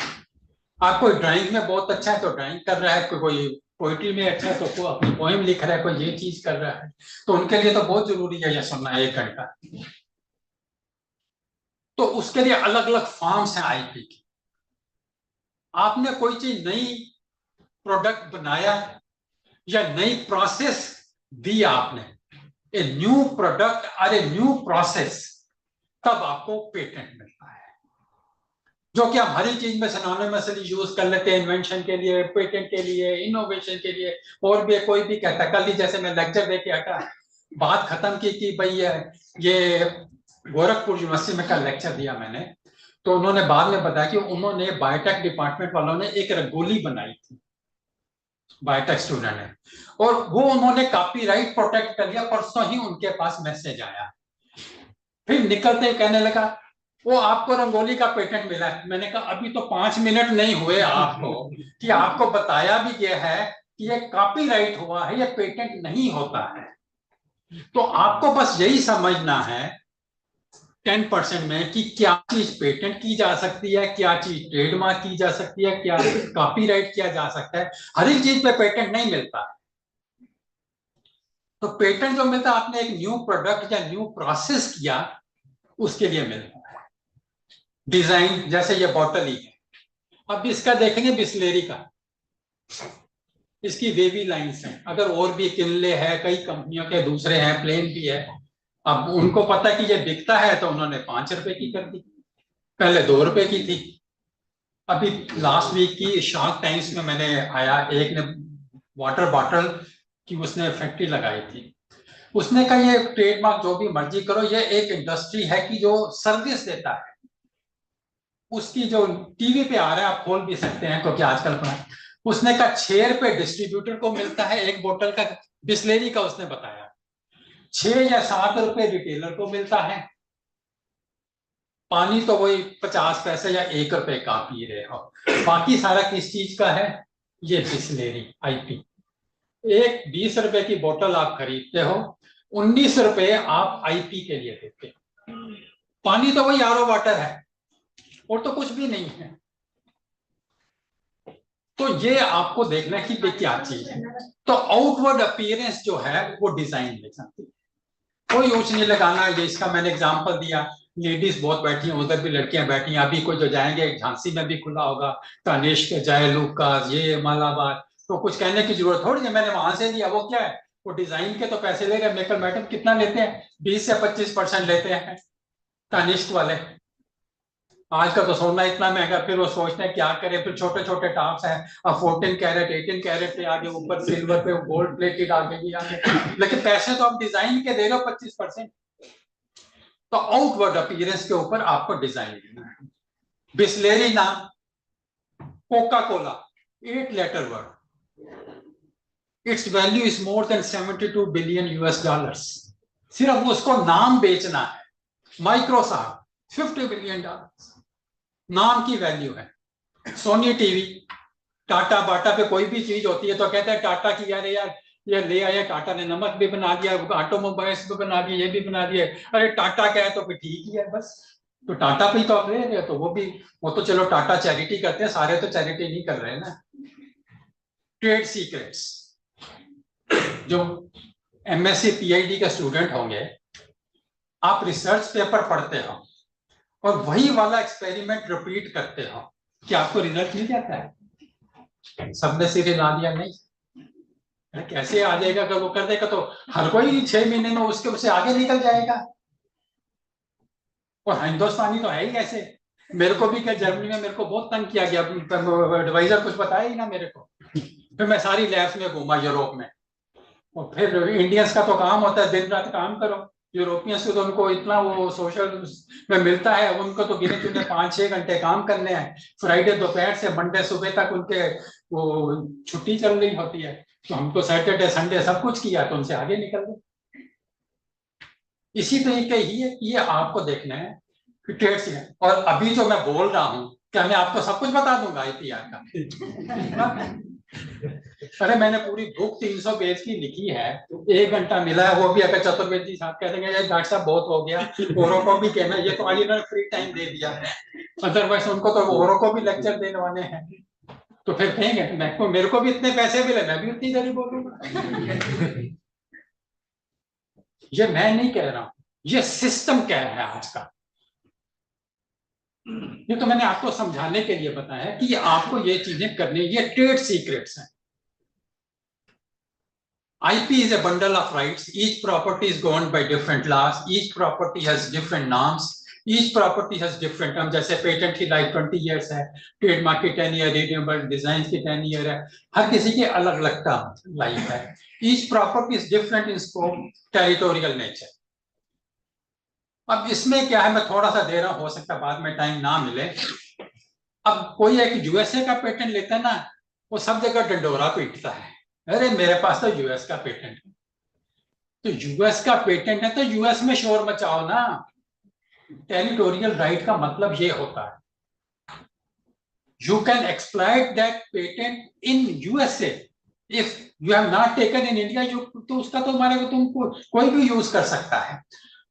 आप कोई ड्राइंग में बहुत अच्छा है तो ड्राइंग कर रहा है, कोई पोइट्री में अच्छा है तो कोई अपनी पोएम लिख रहा है, कोई ये चीज कर रहा है, तो उनके लिए तो बहुत जरूरी है ये सुनना 1 घंटा। तो उसके लिए अलग अलग फॉर्म्स हैं आईपी की। आपने कोई चीज नई प्रोडक्ट बनाया या नई प्रोसेस दी आपने, ए न्यू प्रोडक्ट और ए न्यू प्रोसेस, तब आपको पेटेंट मिलता है, जो कि हम हर एक चीज में सिनोनिमसली यूज कर लेते हैं, इन्वेंशन के लिए, पेटेंट के लिए, इनोवेशन के लिए, और भी कोई भी कहता है। कल ही जैसे मैं लेक्चर देके आया, बात खत्म की कि भाई ये गोरखपुर यूनिवर्सिटी में कल लेक्चर दिया मैंने, तो उन्होंने बाद में बताया कि उन्होंने बायोटेक डिपार्टमेंट वालों ने एक रंगोली बनाई थी, बायोटेक स्टूडेंट ने, और वो उन्होंने कॉपीराइट प्रोटेक्ट कर लिया, परसों ही उनके पास मैसेज आया, फिर निकलते ही कहने लगा वो आपको रंगोली का पेटेंट मिला है। मैंने कहा अभी तो 5 मिनट नहीं हुए आपको कि आपको बताया भी गया है कि ये कॉपीराइट हुआ है, ये पेटेंट नहीं होता है। तो आपको बस यही समझना है 10% में कि क्या चीज पेटेंट की जा सकती है, क्या चीज ट्रेडमार्क की जा सकती है, क्या कॉपीराइट किया जा सकता है। हर एक चीज पे पेटेंट नहीं मिलता है। तो पेटेंट जो मिलता है, आपने एक न्यू प्रोडक्ट या न्यू प्रोसेस किया, उसके लिए मिलता है। डिजाइन, जैसे ये बॉटल ही है, अब इसका देखेंगे बिस्लेरी का, इसकी वेवी लाइंस हैं, अगर और भी किनले है, कई कंपनियों के दूसरे हैं, प्लेन भी है। अब उनको पता कि ये बिकता है तो उन्होंने 5 रुपए की कर दी, पहले 2 रुपए की थी। अभी लास्ट वीक की शार्क टाइम्स में मैंने आया, एक ने वाटर बॉटल की उसने फैक्ट्री लगाई थी, उसने कहा ये ट्रेडमार्क जो भी मर्जी करो, ये एक इंडस्ट्री है कि जो सर्विस देता है। उसकी जो टीवी पे आ रहा है, आप खोल भी सकते हैं क्योंकि आजकल उसने कहा 6 रुपए डिस्ट्रीब्यूटर को मिलता है एक बोतल का, बिस्लेरी का उसने बताया, 6 या 7 रुपए रिटेलर को मिलता है। पानी तो वही 50 पैसे या 1 रुपए का पी रहे हो, बाकी सारा किस चीज का है, ये बिस्लेरी आईपी। एक 20 रुपए की बोतल आप खरीदते हो, 19 रुपए आप आईपी के लिए देते हो। पानी तो वही आरओ वाटर है और तो कुछ भी नहीं है। तो ये आपको देखना है कि क्या चीज है। तो आउटवर्ड अपीयरेंस जो है वो डिजाइन में जाती है, कोई ऊंच नहीं लगाना। ये इसका मैंने एग्जांपल दिया, लेडीज बहुत बैठी हैं, उधर भी लड़कियां बैठी हैं। अभी कोई जो जाएंगे, झांसी में भी खुला होगा, तनिष्क, जय लूकास, ये मालाबार, तो कुछ कहने की जरूरत थोड़ी है, मैंने वहां से लिया। वो क्या है, वो डिजाइन के तो पैसे ले रहे हैं। मेकल मैडम कितना लेते हैं, 20 से 25% लेते हैं तनिष्क वाले। आज का तो सोना इतना महंगा, फिर वो सोचते हैं क्या करें, फिर छोटे छोटे टाप्स हैं, अब 14 कैरेट 18 कैरेट पे आगे, ऊपर सिल्वर पे गोल्ड प्लेटेड आगे भी आगे, लेकिन पैसे तो आप डिजाइन के दे रहे हो 25%। तो आउटवर्ड अपीयरेंस के ऊपर आपको डिजाइन देना है। बिस्लेरी नाम, Coca Cola, 8 letter word, it's value is more than 72 billion US dollars. सिर्फ उसको नाम बेचना है। माइक्रोसॉफ्ट 50 बिलियन डॉलर नाम की वैल्यू है। सोनी टीवी, टाटा बाटा पे कोई भी चीज होती है तो कहते हैं टाटा की, यार ये ले आया टाटा ने, नमक भी बना दिया, ऑटोमोबाइल्स भी बना दिए, ये भी बना दिए, अरे टाटा क्या है तो फिर ठीक ही है बस। तो टाटा पे तो आप ले रहे हो, तो वो तो चलो टाटा चैरिटी करते हैं, सारे तो चैरिटी नहीं कर रहे हैं ना। ट्रेड सीक्रेट्स, जो MSc PhD के स्टूडेंट होंगे, आप रिसर्च पेपर पढ़ते हो और वही वाला एक्सपेरिमेंट रिपीट करते हो, क्या आपको रिजल्ट मिल जाता है? सबने सिर हिला दिया नहीं, कैसे आ जाएगा? अगर वो कर देगा तो हर कोई 6 महीने में उससे आगे निकल जाएगा। और हिंदुस्तानी तो है ही ऐसे। मेरे को भी क्या जर्मनी में मेरे को बहुत तंग किया गया, एडवाइजर कुछ बताया ही ना मेरे को। फिर मैं सारी लैब्स में घूमा यूरोप में, और फिर इंडियंस का तो काम होता है दिन रात काम करो, यूरोपियंस को तो उनको इतना वो सोशल में मिलता है, उनको तो गिने चुने 5-6 घंटे काम करने हैं, फ्राइडे दोपहर से मंडे सुबह तक उनके वो छुट्टी चल रही होती है। तो हमको सैटरडे संडे सब कुछ किया तो उनसे आगे निकल गए। इसी तरीके ही है, ये आपको देखना है कि ट्रेड से। और अभी जो मैं बोल रहा हूँ, क्या मैं आपको सब कुछ बता दूंगा IPR का? अरे मैंने पूरी बुक 300 पेज की लिखी है, 1 घंटा मिला है, वो भी अगर चतुर्वेदी साहब कह देंगे डॉक्टर साहब बहुत हो गया, औरों को भी कहना, ये तो आज इन्होंने फ्री टाइम दे दिया, अदरवाइज उनको तो औरों को भी लेक्चर देने वाले हैं, तो फिर कहेंगे मेरे को भी इतने पैसे मिले, मैं भी उतनी देरी बोलूंगा। ये मैं नहीं कह रहा हूं, ये सिस्टम कह रहा है आज का। ये तो मैंने आपको समझाने के लिए बताया कि आपको ये चीजें करनी, ये ट्रेड सीक्रेट्स हैं। IP is a bundle of rights. Each property is governed by different laws. Each property has different norms. Each property has different terms. जैसे पेटेंट की लाइफ 20 years है, ट्रेडमार्क की 10 year, रिन्यूएबल डिजाइन की 10 year है, हर किसी की अलग अलग टर्म लाइफ है। Each property is different in scope, territorial nature. अब इसमें क्या है, मैं थोड़ा सा दे रहा हूं, हो सकता है बाद में टाइम ना मिले। अब कोई एक USA का पेटेंट लेता है ना, वो सब जगह डंडोरा पीटता है, अरे मेरे पास तो US का पेटेंट है। तो US का पेटेंट है तो US में शोर मचाओ ना। टेरिटोरियल राइट का मतलब ये होता है, you can exploit that patent in USA if you have not taken in India, तो उसका तो हमारे को तुमको कोई भी यूज कर सकता है।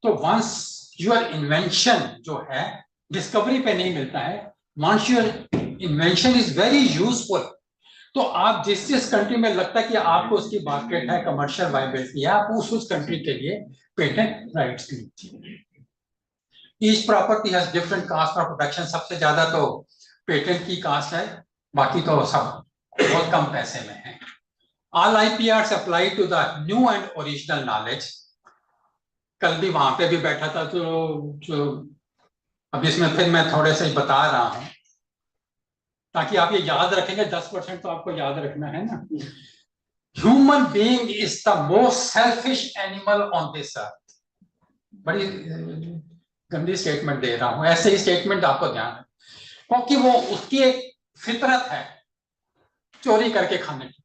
तो वंस योर इन्वेंशन जो है डिस्कवरी पे नहीं मिलता है, once your invention is very useful, तो आप जिस कंट्री में लगता है कि आपको उसकी मार्केट है, कमर्शियल वायबिलिटी है, आप उस कंट्री के लिए पेटेंट राइट्स लीजिए। Each property has different caste of production, सबसे ज्यादा तो पेटेंट की कास्ट है, बाकी तो सब बहुत कम पैसे में है। All IPRs apply to the new and original knowledge. कल भी वहां पे भी बैठा था, तो अब इसमें फिर मैं थोड़े से बता रहा हूं ताकि आप ये याद रखेंगे। 10% तो आपको याद रखना है ना। Human being is the most selfish animal on this earth. बड़ी गंदी स्टेटमेंट दे रहा हूं, ऐसे ही स्टेटमेंट आपको ध्यान है, क्योंकि वो उसकी एक फितरत है चोरी करके खाने की।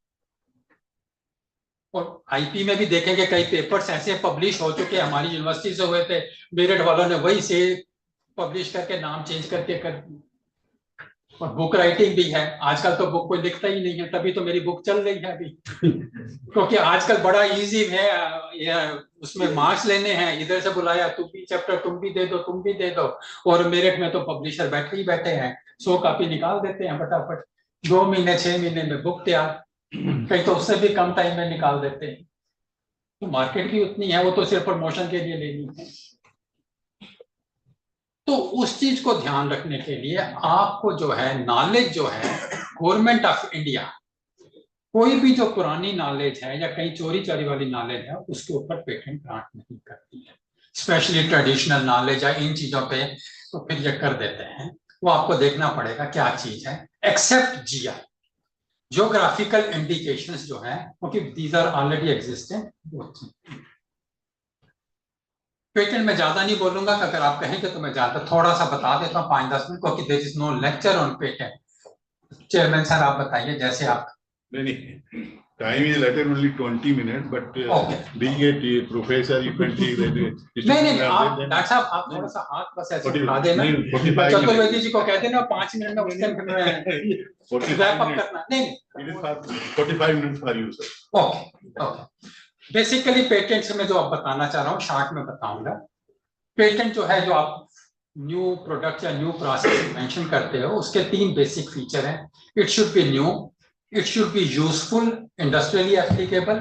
और IP में भी देखेंगे कई पेपर्स ऐसे पब्लिश हो चुके हमारी यूनिवर्सिटी से हुए थे, मेरिट वालों ने वही से पब्लिश करके नाम चेंज करके कर। और बुक राइटिंग भी है, आजकल तो बुक कोई लिखता ही नहीं है, तभी तो मेरी बुक चल रही है अभी। क्योंकि आजकल बड़ा इजी है, उसमें मार्क्स लेने हैं, इधर से बुलाया तुम भी चैप्टर तुम भी दे दो, तुम भी दे दो, और मेरिट में तो पब्लिशर बैठे ही बैठे हैं, 100 कॉपी निकाल देते हैं फटाफट, 2 महीने 6 महीने में बुक तैयार, कहीं तो उससे भी कम टाइम में निकाल देते हैं। तो मार्केट भी उतनी है, वो तो सिर्फ प्रमोशन के लिए लेनी है। तो उस चीज को ध्यान रखने के लिए आपको जो है नॉलेज जो है, गवर्नमेंट ऑफ इंडिया कोई भी जो पुरानी नॉलेज है या कहीं चोरी चोरी वाली नॉलेज है उसके ऊपर पेटेंट ग्रांट नहीं करती है, स्पेशली ट्रेडिशनल नॉलेज है इन चीजों पे तो फिर ये कर देते हैं। वो आपको देखना पड़ेगा क्या चीज है, एक्सेप्ट जीआई, जियोग्राफिकल इंडिकेशंस जो हैं, क्योंकि these are already existent. Patent में ज्यादा नहीं बोलूंगा, अगर आप कहेंगे तो मैं ज्यादा थोड़ा सा बता देता हूँ 5-10 मिनट, क्योंकि there is no lecture on patent. Chairman sir आप बताइए, जैसे आप नहीं, time is later only 20 minutes, but being a professor, you can take that. नहीं, आप डॉक्टर साहब आप थोड़ा सा हाथ बस ऐसे उठा देना, चतुर्वेदी जी को कह देना 5 मिनट में उसके रैप अप करना। नहीं, 45 minutes for you, sir. Okay. Basically patents में जो आप बताना चाह रहा हूँ शॉर्ट में बताऊंगा। पेटेंट जो है, जो आप न्यू प्रोडक्ट या न्यू प्रोसेस मेंशन करते हो, उसके 3 बेसिक फीचर हैं। It should B new, it should be useful, industrially applicable,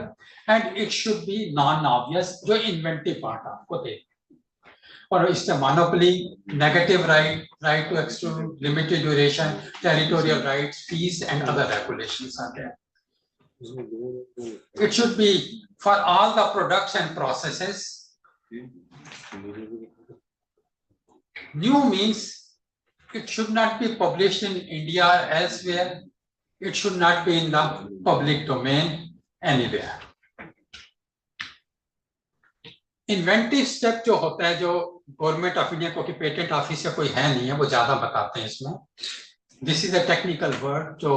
and it should be non-obvious, जो inventive part आपको दे। और इससे monopoly, negative right, right to exclude, limited duration, territorial rights, fees, and other regulations are there. It should be for all the products and processes. New means it should not be published in India or elsewhere. It should not be in the public domain anywhere. Inventive step जो होता है, जो government of India को, कि patent office या कोई है नहीं है, वो ज्यादा बताते हैं इसमें। This is a technical word जो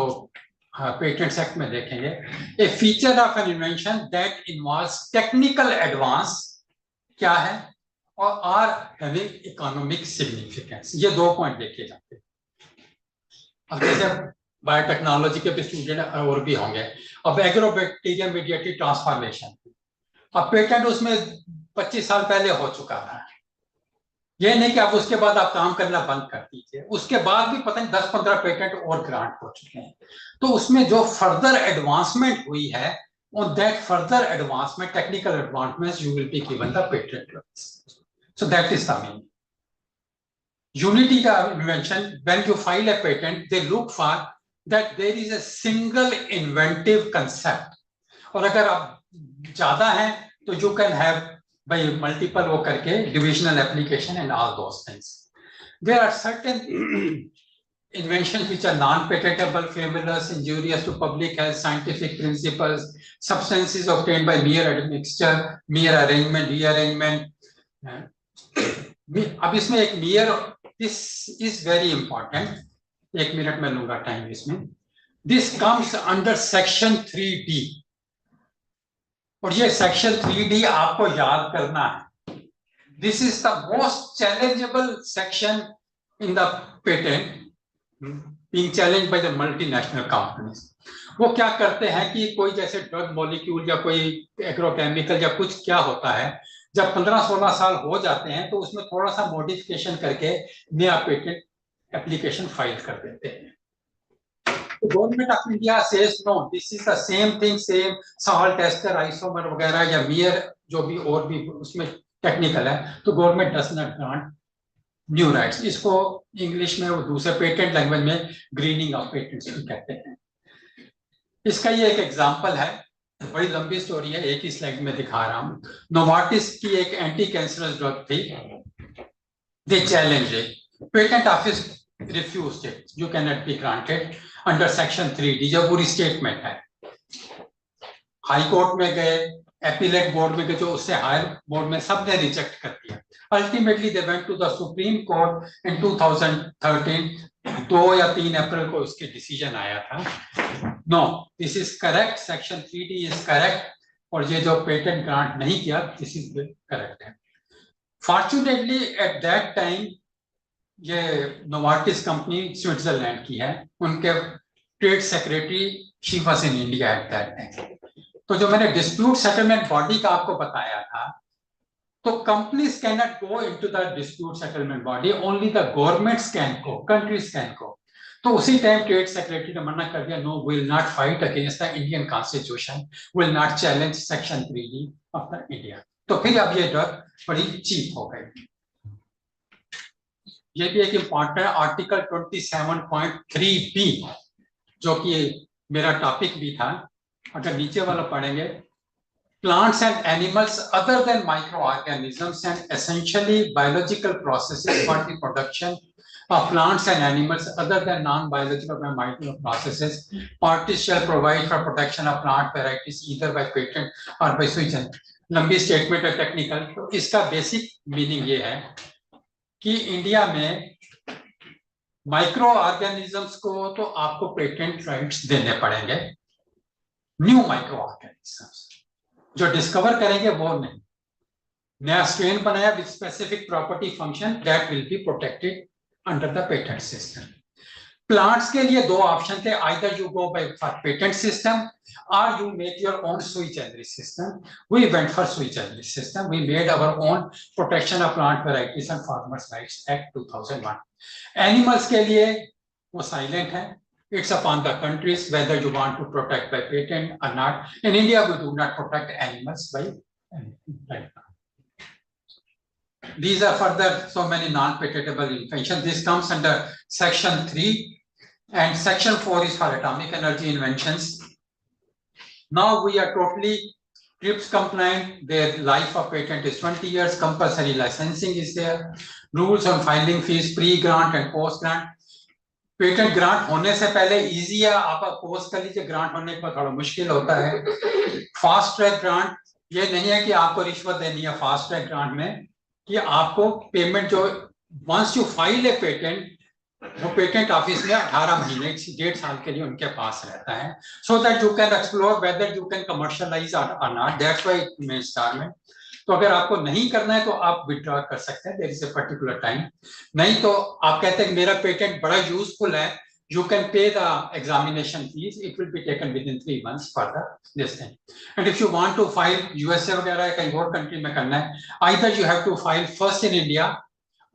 पेटेंट्स एक्ट में देखेंगे। A feature of an invention that involves technical advance क्या है, और आर हैविंग इकोनॉमिक सिग्निफिकेंस, ये 2 पॉइंट देखे जाते हैं। अब जैसे बायोटेक्नोलॉजी के भी स्टूडेंट और भी होंगे। अब एग्रोबैक्टीरियम मीडिएटेड ट्रांसफॉर्मेशन, अब पेटेंट उसमें 25 साल पहले हो चुका था। ये नहीं कि अब उसके बाद आप काम करना बंद कर दीजिए, उसके बाद भी पता नहीं 10-15 पेटेंट और ग्रांट हो चुके हैं। तो उसमें जो फर्दर एडवांसमेंट हुई है, on that further advancement, technical advancements, you will be given the patent rights. So that is the meaning. Unity of invention, when you file a patent, they look for that there is a single inventive concept. और अगर आप ज्यादा हैं तो you can have by multiple वो करके divisional application and all those things. There are certain inventions which are non-patentable, frivolous, injurious to public health, scientific principles, substances obtained by mere admixture, mere arrangement, rearrangement. अब इसमें एक mere, this is very important. 1 minute में लूंगा time इसमें। This comes under section 3D, और ये section 3D आपको याद करना है। This is the most challengeable section in the patent, being challenged by the multinational companies. वो क्या करते हैं कि कोई जैसे ड्रग मॉलिक्यूल या कोई एग्रोकेमिकल या कुछ क्या होता है, जब 15-16 साल हो जाते हैं तो उसमें थोड़ा सा मॉडिफिकेशन करके नया पेटेंट एप्लीकेशन फाइल कर देते हैं। Government of India says no, this is the same thing, same salt ester isomer वगैरह या मियर जो भी और भी उसमें टेक्निकल है, तो government does not grant new rights. इसको इंग्लिश में वो दूसरे पेटेंट लैंग्वेज में ग्रीनिंग ऑफ पेटेंट्स भी कहते हैं। इसका ये एक एग्जांपल है, बड़ी लंबी स्टोरी है, एक ही स्लाइड में दिखा रहा हूँ। नोवार्टिस की एक एंटी कैंसरस ड्रग थी, they challenge it, patent office refused it, you can not be granted under section 3D, जो पूरी स्टेटमेंट है। हाई कोर्ट में गए, एपीलेट बोर्ड में गए, जो उससे हायर बोर्ड में सबने रिजेक्ट कर दिया। Ultimately they went to the Supreme Court in 2013, 2 या 3 अप्रैल को उसके डिसीजन आया था, no this is correct, section 3D is correct, और ये जो पेटेंट ग्रांट नहीं किया दिस इज करेक्ट है। फॉर्चुनेटली एट दैट टाइम ये नोवार्टिस कंपनी स्विट्जरलैंड की है, उनके trade secretary she was in India at that time. तो जो मैंने डिस्प्यूट सेटलमेंट बॉडी का आपको बताया था, तो companies can not go into the dispute settlement body, only the governments can go, countries can go. तो उसी टाइम ट्रेड सेक्रेटरी ने मना कर दिया, no will not fight against the Indian constitution, will not challenge section 3D of the India. तो फिर अब ये ड्रग बड़ी चीप हो गई। ये भी एक इम्पॉर्टेंट आर्टिकल 27.3B, जो कि मेरा टॉपिक भी था, अगर नीचे वाला पढ़ेंगे, plants and animals other than microorganisms and essentially biological processes for the production of plants and animals other than non-biological or microprocesses. Parties shall provide for protection of plant varieties either by patent or by sui generis. लंबी statement है technical, तो इसका basic meaning ये है कि India में micro organisms को तो आपको पेटेंट राइट्स देने पड़ेंगे, न्यू माइक्रो ऑर्गेनिजम्स जो डिस्कवर करेंगे वो नहीं, नया स्ट्रेन बनाया with specific property function that will be protected under the patent system. Plants के लिए दो ऑप्शन थे, either you go by patent system or you make your own sui generis system. We went for sui generis system. We made our own protection of plant varieties and farmers' rights Act 2001. Animals के लिए वो silent है. It's upon the countries whether you want to protect by patent or not. In India, we do not protect animals by right now. These are further so many non-patentable inventions. This comes under Section 3 and Section 4 is for atomic energy inventions. Now we are totally TRIPS compliant. Their life of patent is 20 years. Compulsory licensing is there. Rules on filing fees, pre-grant and post-grant. Patent grant होने से पहले easy है, आप post कर लीजिए, grant होने के बाद थोड़ा मुश्किल होता है। फास्ट ट्रैक ग्रांट ये नहीं है कि आपको रिश्वत देनी है फास्ट ट्रैक ग्रांट में, कि आपको पेमेंट जो once you file a patent, वो पेटेंट ऑफिस में 18 महीने 1.5 साल के लिए उनके पास रहता है, so that you can explore whether you can commercialise और not, that's why it means target. तो अगर आपको नहीं करना है तो आप विड्रॉ कर सकते हैं, there is a particular time. नहीं तो आप कहते हैं मेरा पेटेंट बड़ा यूजफुल है, you can pay the examination fees, it will be taken within 3 months for this thing. And if you want to file USA वगैरह कहीं और country में करना है, either you have to file first in India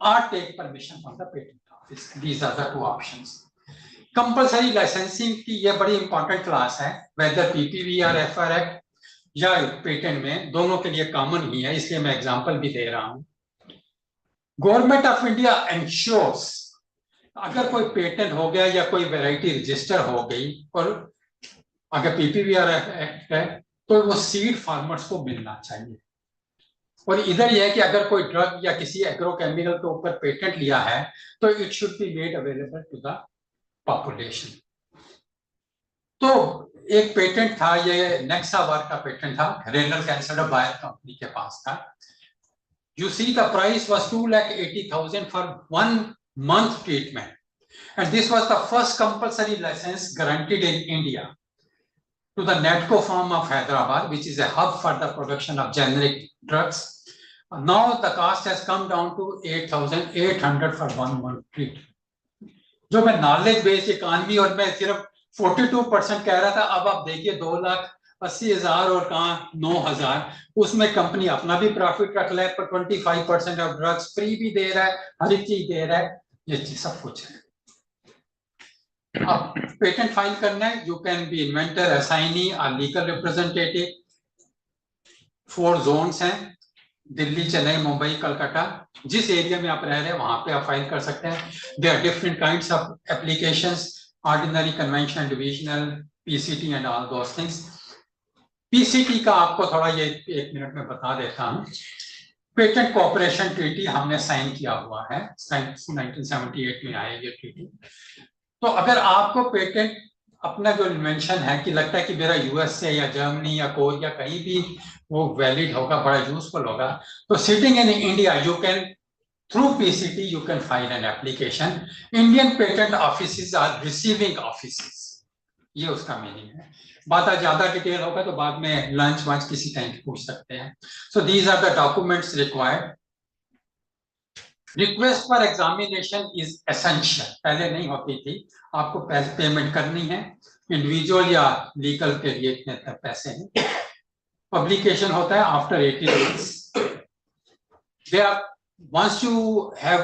or take permission from the patent office. These are the two options. Compulsory licensing की ये बड़ी important class है, whether PPV or FR Act या पेटेंट में, दोनों के लिए कॉमन ही है, इसलिए मैं एग्जांपल भी दे रहा हूं। गवर्नमेंट ऑफ इंडिया इंश्योर्स, अगर कोई पेटेंट हो गया या कोई वैरायटी रजिस्टर हो गई और अगर पीपीवीआर एक्ट है तो वो सीड फार्मर्स को मिलना चाहिए। और इधर यह है कि अगर कोई ड्रग या किसी एग्रोकेमिकल के ऊपर पेटेंट लिया है तो it should be made available to the population. तो एक पेटेंट था, ये नेक्सावार का पेटेंट था, रेनल कैंसर बायर कंपनी के पास था। You see the price was 2,80,000 for 1 month treatment, and this was the first compulsory license granted in India to the NATCO firm of Hyderabad, which is a hub for the production of generic drugs. Now the cost has come down to 8,800 for 1 month treatment. जो मैं knowledge based economy और मैं सिर्फ 42% कह रहा था, अब आप देखिए 2,80,000 और कहाँ 9,000, उसमें कंपनी अपना भी प्रॉफिट रख ले, पर 25% ऑफ ड्रग्स फ्री भी दे रहा है, हर एक चीज दे रहा है, ये चीज सब कुछ है। अब पेटेंट फाइल करना है, you can be inventor, assignee और लीगल रिप्रेजेंटेटिव। 4 जोन्स हैं, दिल्ली, चेन्नई, मुंबई, कलकत्ता, जिस एरिया में आप रह रहे हैं वहां पे आप फाइल कर सकते हैं। There are different kinds of applications, ordinary, conventional, divisional, PCT and all those things. PCT का आपको थोड़ा ये 1 मिनट में बता देता हूं। पेटेंट कोऑपरेशन ट्रीटी हमने साइन किया हुआ है, 1978 में आया ये ट्रीटी। तो अगर आपको पेटेंट अपना जो इन्वेंशन है कि लगता है कि मेरा यूएस से या जर्मनी या कोरिया कहीं भी वो वैलिड होगा, बड़ा यूजफुल होगा, तो sitting in India you can through PCT you can file an application. Indian patent offices are receiving offices, ये उसका मीनिंग है। बात ज्यादा डिटेल होगा तो बाद में लंच वंच किसी टाइम पूछ सकते हैं। So these are the documents required. Request for examination is essential, पहले नहीं होती थी, आपको पेमेंट करनी है, इंडिविजुअल या लीगल के लिए इतने तक पैसे हैं। पब्लिकेशन होता है after 18 weeks. They are once you have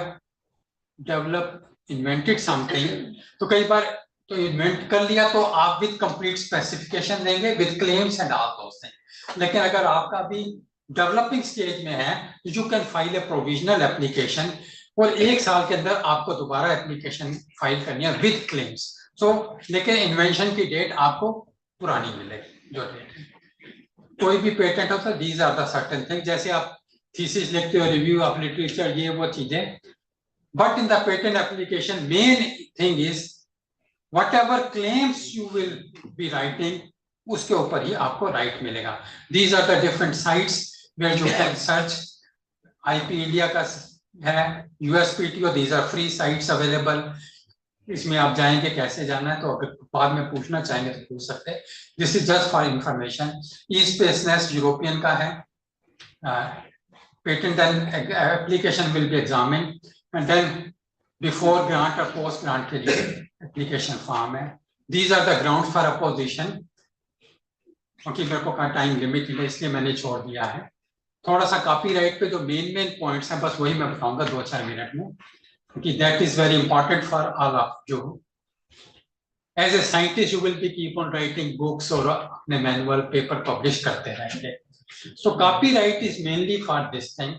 develop invented something, तो कई बार तो इन्वेंट कर लिया तो आप विद कंप्लीट स्पेसिफिकेशन देंगे with claims and all those things. लेकिन अगर आपका भी डेवलपिंग स्टेज में है, you can file a provisional application और 1 साल के अंदर आपको दोबारा एप्लीकेशन फाइल करनी है विद क्लेम्स। सो लेकिन इन्वेंशन की डेट आपको पुरानी मिलेगी जो डेट है। कोई भी पेटेंट होता है, these are the certain thing, जैसे आप थीसिस लिखते हो, रिव्यू ऑफ लिटरेचर, ये वो चीजें But in the patent application, main thing is whatever claims you will be writing, उसके ऊपर ही आपको right मिलेगा. These are the different sites where you can search. IP India का है, USPTO, these are free sites available. इसमें आप जाएंगे, कैसे जाना है तो अगर बाद में पूछना चाहेंगे तो पूछ सकते हैं. This is just for information. E-Space Nest European का है. Patent and application will be examined, and then before grant or post grant के लिए application form है. These are the grounds for opposition. क्योंकि मेरे को का टाइम लिमिट है इसलिए मैंने छोड़ दिया है. थोड़ा सा कॉपीराइट पे जो मेन पॉइंट्स हैं बस वही मैं बताऊंगा 2-4 मिनट में, क्योंकि that is very important for all of you. As a scientist, you will be keep on writing books और अपने manual paper publish करते रहेंगे. So copyright is mainly for this thing: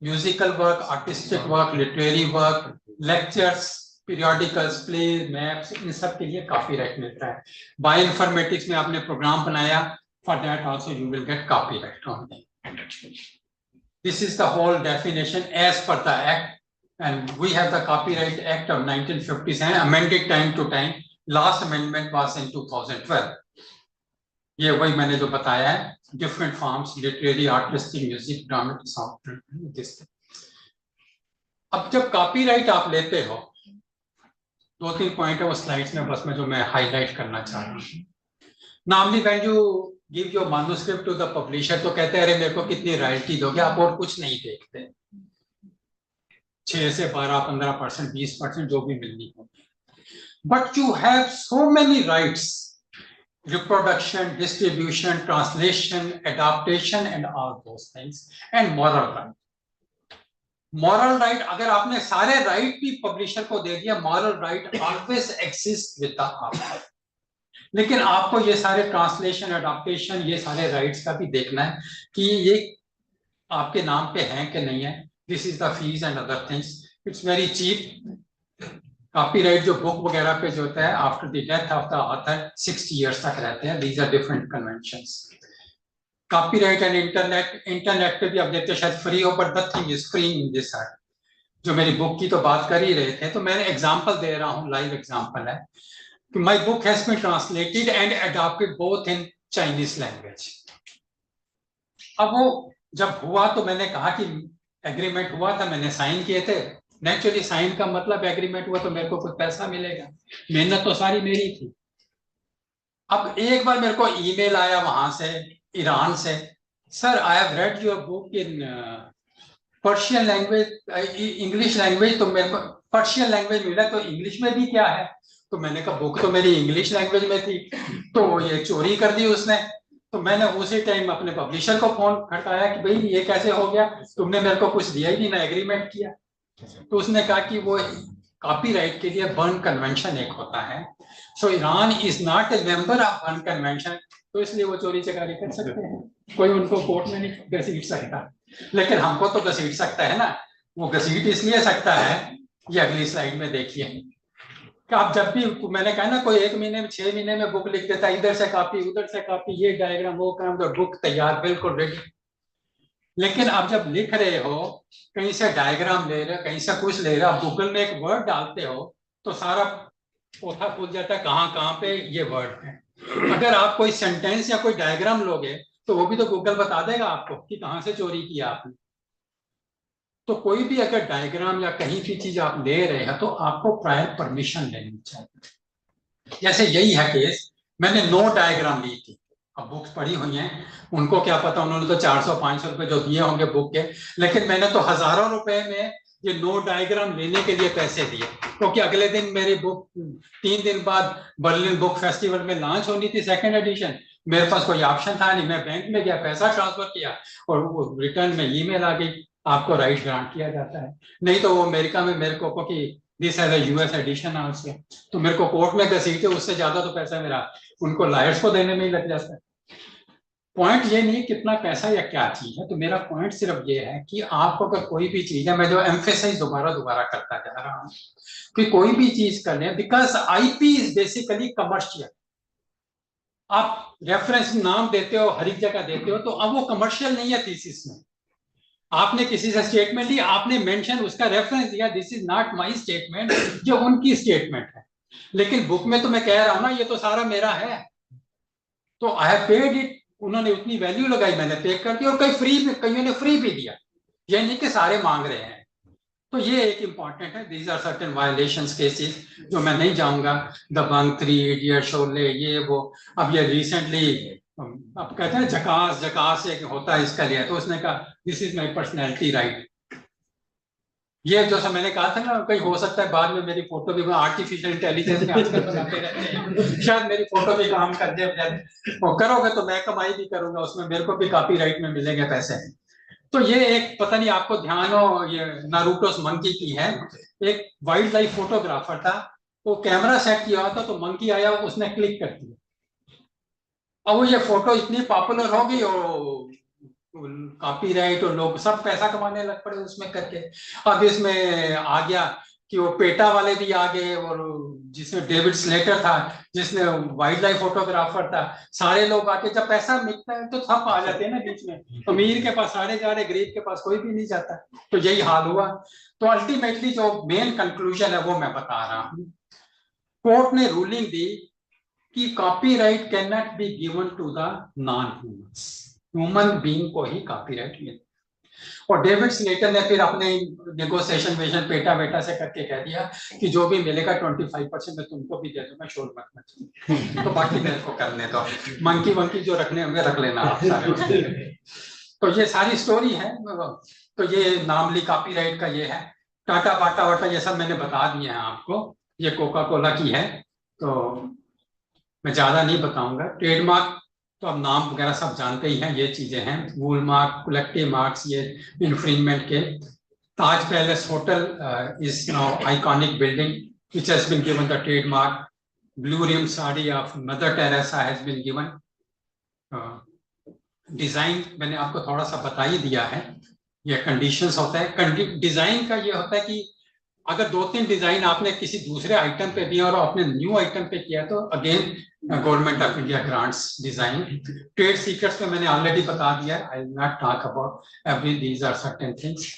musical work, artistic work, literary work, lectures, periodicals, plays, maps, इन सब के लिए copyright मिलता है. Bioinformatics में आपने program बनाया, for that also you will get copyright on it. This is the whole definition as per the Act, and we have the Copyright Act of 1957, amended time to time. Last amendment was in 2012. ये वही मैंने जो बताया है, different forms, literary, artistic, music, dramatic, sound, this. अब जब copyright आप लेते हो, 2-3 पॉइंट है वो स्लाइड्स में बस मैं जो मैं हाईलाइट करना चाह रहा हूँ. Normally when you give your manuscript to the publisher तो कहते हैं अरे मेरे को कितनी रॉयल्टी दोगे, आप और कुछ नहीं देखते. 6 से 12-15%, 20% जो भी मिलनी हो. But you have so many rights. Reproduction, distribution, translation, adaptation, and all those things, and moral right. Moral right, अगर आपने सारे right भी publisher को दे दिया, moral right always exists with the author. लेकिन आपको ये सारे translation, adaptation, ये सारे rights का भी देखना है कि ये आपके नाम पे हैं कि नहीं है. This is the fees and other things. It's very cheap. Copyright जो बुक वगैरह पे जो होता है after the death of the author 60 years तक रहते हैं. These are different conventions. Copyright and internet पे भी आप देखते हैं शायद फ्री हो, but the thing is free in this side. जो मेरी बुक की तो बात कर ही रहे थे, तो मैंने एग्जांपल दे रहा हूँ, लाइव एग्जांपल है कि my book has been translated and adopted both in Chinese language. अब वो जब हुआ तो मैंने कहा कि एग्रीमेंट हुआ था, मैंने साइन किए थे. नेचुरली साइन का मतलब एग्रीमेंट हुआ तो मेरे को कुछ पैसा मिलेगा, मेहनत तो सारी मेरी थी. अब एक बार मेरे को ईमेल आया वहां से, ईरान से, sir I have read your book in Persian language, English language. तो मेरे को पर्शियन लैंग्वेज मिला, तो इंग्लिश में भी क्या है? तो मैंने कहा बुक तो मेरी इंग्लिश लैंग्वेज में थी, तो ये चोरी कर दी उसने. तो मैंने उसी टाइम अपने पब्लिशर को फोन खटकाया कि भाई ये कैसे हो गया, तुमने मेरे को कुछ दिया ही नहीं, ना एग्रीमेंट किया. तो उसने कहा कि वो कॉपीराइट के लिए बर्न कन्वेंशन एक होता है. So Iran is not a member of Berne convention, तो इसलिए वो चोरी चकारी कर सकते हैं. कोई उनको कोर्ट में नहीं घसीट सकता, लेकिन हमको तो घसीट सकता है ना. वो घसीट इसलिए सकता है, ये अगली स्लाइड में देखिए कि आप जब भी, मैंने कहा ना, कोई 1 महीने में 6 महीने में बुक लिख देता है, इधर से कॉपी उधर से कॉपी, ये डायग्राम वो काम, तो बुक तैयार बिल्कुल रेडी. लेकिन आप जब लिख रहे हो, कहीं से डायग्राम ले रहे हो, कहीं से कुछ ले रहे हो, आप गूगल में एक वर्ड डालते हो तो सारा पोथा खुल जाता है कहाँ पे ये वर्ड है. अगर आप कोई सेंटेंस या कोई डायग्राम लोगे तो वो भी तो गूगल बता देगा आपको कि कहाँ से चोरी किया आपने. तो कोई भी अगर डायग्राम या कहीं की चीज आप ले रहे हैं तो आपको प्रायर परमिशन लेनी चाहिए. जैसे यही है केस, मैंने 9 डायग्राम ली थी. अब बुक्स पड़ी हुई हैं, उनको क्या पता, उन्होंने तो 400-500 रुपए जो दिए होंगे बुक के, लेकिन मैंने तो हजारों रुपए में ये 9 डायग्राम लेने के लिए पैसे दिए, क्योंकि अगले दिन मेरी बुक 3 दिन बाद बर्लिन बुक फेस्टिवल में लॉन्च होनी थी, 2nd एडिशन. मेरे पास कोई ऑप्शन था नहीं, मैं बैंक में गया, पैसा ट्रांसफर किया और वो रिटर्न में ईमेल आ गई, आपको राइट ग्रांट किया जाता है. नहीं तो वो अमेरिका में मेरे को कि this has a US edition also, तो मेरे को कोर्ट में घसीटे, उससे ज्यादा तो पैसा मेरा उनको लायर्स को देने में ही लग जाता है. पॉइंट ये नहीं कितना पैसा या क्या चीज है, तो मेरा पॉइंट सिर्फ ये है कि आपको अगर कोई भी चीज है, मैं जो एम्फेसाइज दोबारा करता जा रहा हूँ कि कोई भी चीज कर लें, because IP is basically commercial. आप रेफरेंस नाम देते हो, हर एक जगह देते हो, तो अब वो कमर्शियल नहीं है थीसिस में. आपने किसी से स्टेटमेंट ली, आपने मेंशन उसका रेफरेंस दिया, this is not my statement, ये उनकी स्टेटमेंट है, लेकिन बुक में तो मैं कह रहा हूं ना ये तो सारा मेरा है, तो आई हैव पेड इट, उन्होंने उतनी वैल्यू लगाई, मैंने पे कर दिया, और कईयों ने फ्री भी दिया, ये नहीं कि सारे मांग रहे हैं। तो ये एक इंपॉर्टेंट है, these are certain violations cases जो मैं नहीं जाऊंगा, दबंग 3 इडियट, शोले, ये वो। अब ये रिसेंटली अब कहते हैं जकास एक होता है इसका लिया, तो उसने कहा this is my personality right. ये जो सा मैंने कहा था ना, कहीं हो सकता है बाद में मेरी फोटो भी, आर्टिफिशियल इंटेलिजेंस में आजकल बनाते रहते हैं, शायद मेरी फोटो भी काम कर दे, करोगे तो मैं कमाई भी करूंगा उसमें, मेरे को भी कॉपीराइट में मिलेंगे पैसे। तो ये एक पता नहीं आपको ध्यान हो, ये नारुतोस मंकी की है, एक वाइल्ड लाइफ फोटोग्राफर था, वो कैमरा सेट किया हुआ था, तो मंकी आया, उसने क्लिक कर दिया, अब वो ये फोटो इतनी पॉपुलर हो गई और कॉपीराइट और लोग सब पैसा कमाने लग पड़े उसमें करके। अब इसमें आ गया कि वो पेटा वाले भी आ गए, और जिसमें डेविड स्लेटर था, जिसने वाइल्ड लाइफ फोटोग्राफर था, सारे लोग आके, जब पैसा मिलता है तो सब आ जाते हैं ना बीच में, अमीर के पास सारे जा रहे, गरीब के पास कोई भी नहीं जाता, तो यही हाल हुआ। तो अल्टीमेटली जो मेन कंक्लूजन है वो मैं बता रहा हूँ, कोर्ट ने रूलिंग दी कि copyright can not be given to the non humans, human being को ही कॉपीराइट मिले। और डेविड स्लेटर ने फिर अपने नेगोशिएशन वेशन पेटा बेटा से करके कह दिया कि जो भी मिलेगा 25% मैं तुमको भी दे दूंगा, शोर मत मच, तो बाकी मेरे को करने दो, मंकी वंकी जो रखने होंगे रख लेना आप सारे। तो ये सारी स्टोरी है। तो ये नामली कॉपीराइट का ये है, टाटा बाटा वाटा ये सब मैंने बता दिए हैं आपको, ये कोका कोला की है, तो मैं ज्यादा नहीं बताऊंगा। ट्रेडमार्क तो अब नाम वगैरह सब जानते ही हैं, ये चीजें हैं, वूल मार्क, कलेक्टिव मार्क्स, ये इन्फ्रिंजमेंट के। Taj Palace hotel is now iconic building which has been given the trademark. Blue rim sari of Mother Teresa has been given. Design मैंने आपको थोड़ा सा बता ही दिया है, ये कंडीशंस होता है। डिजाइन का ये होता है कि अगर 2-3 डिजाइन आपने किसी दूसरे आइटम पे दिया और आपने न्यू आइटम पे किया तो again government of India grants design. Trade secrets में मैंने ऑलरेडी बता दिया, I will not talk about every, these are certain things.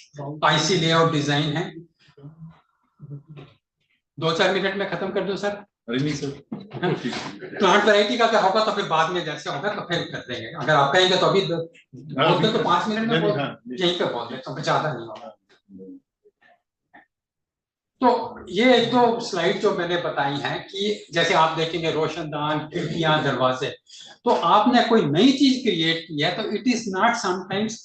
IC layout design है, 2-4 मिनट में खत्म कर दूं सर? नहीं सर, प्लांट वैरायटी का क्या होगा तो फिर बाद में जैसे होगा तो फिर कर देंगे, अगर आप कहेंगे तो अभी बोलते तो 5 मिनट में बोल, यहीं पे बोल देते तो ज्यादा नहीं होगा। तो ये एक दो स्लाइड जो मैंने बताई हैं कि जैसे आप देखेंगे रोशनदान, खिड़कियां, दरवाजे, तो आपने कोई नई चीज क्रिएट की है तो it is not sometimes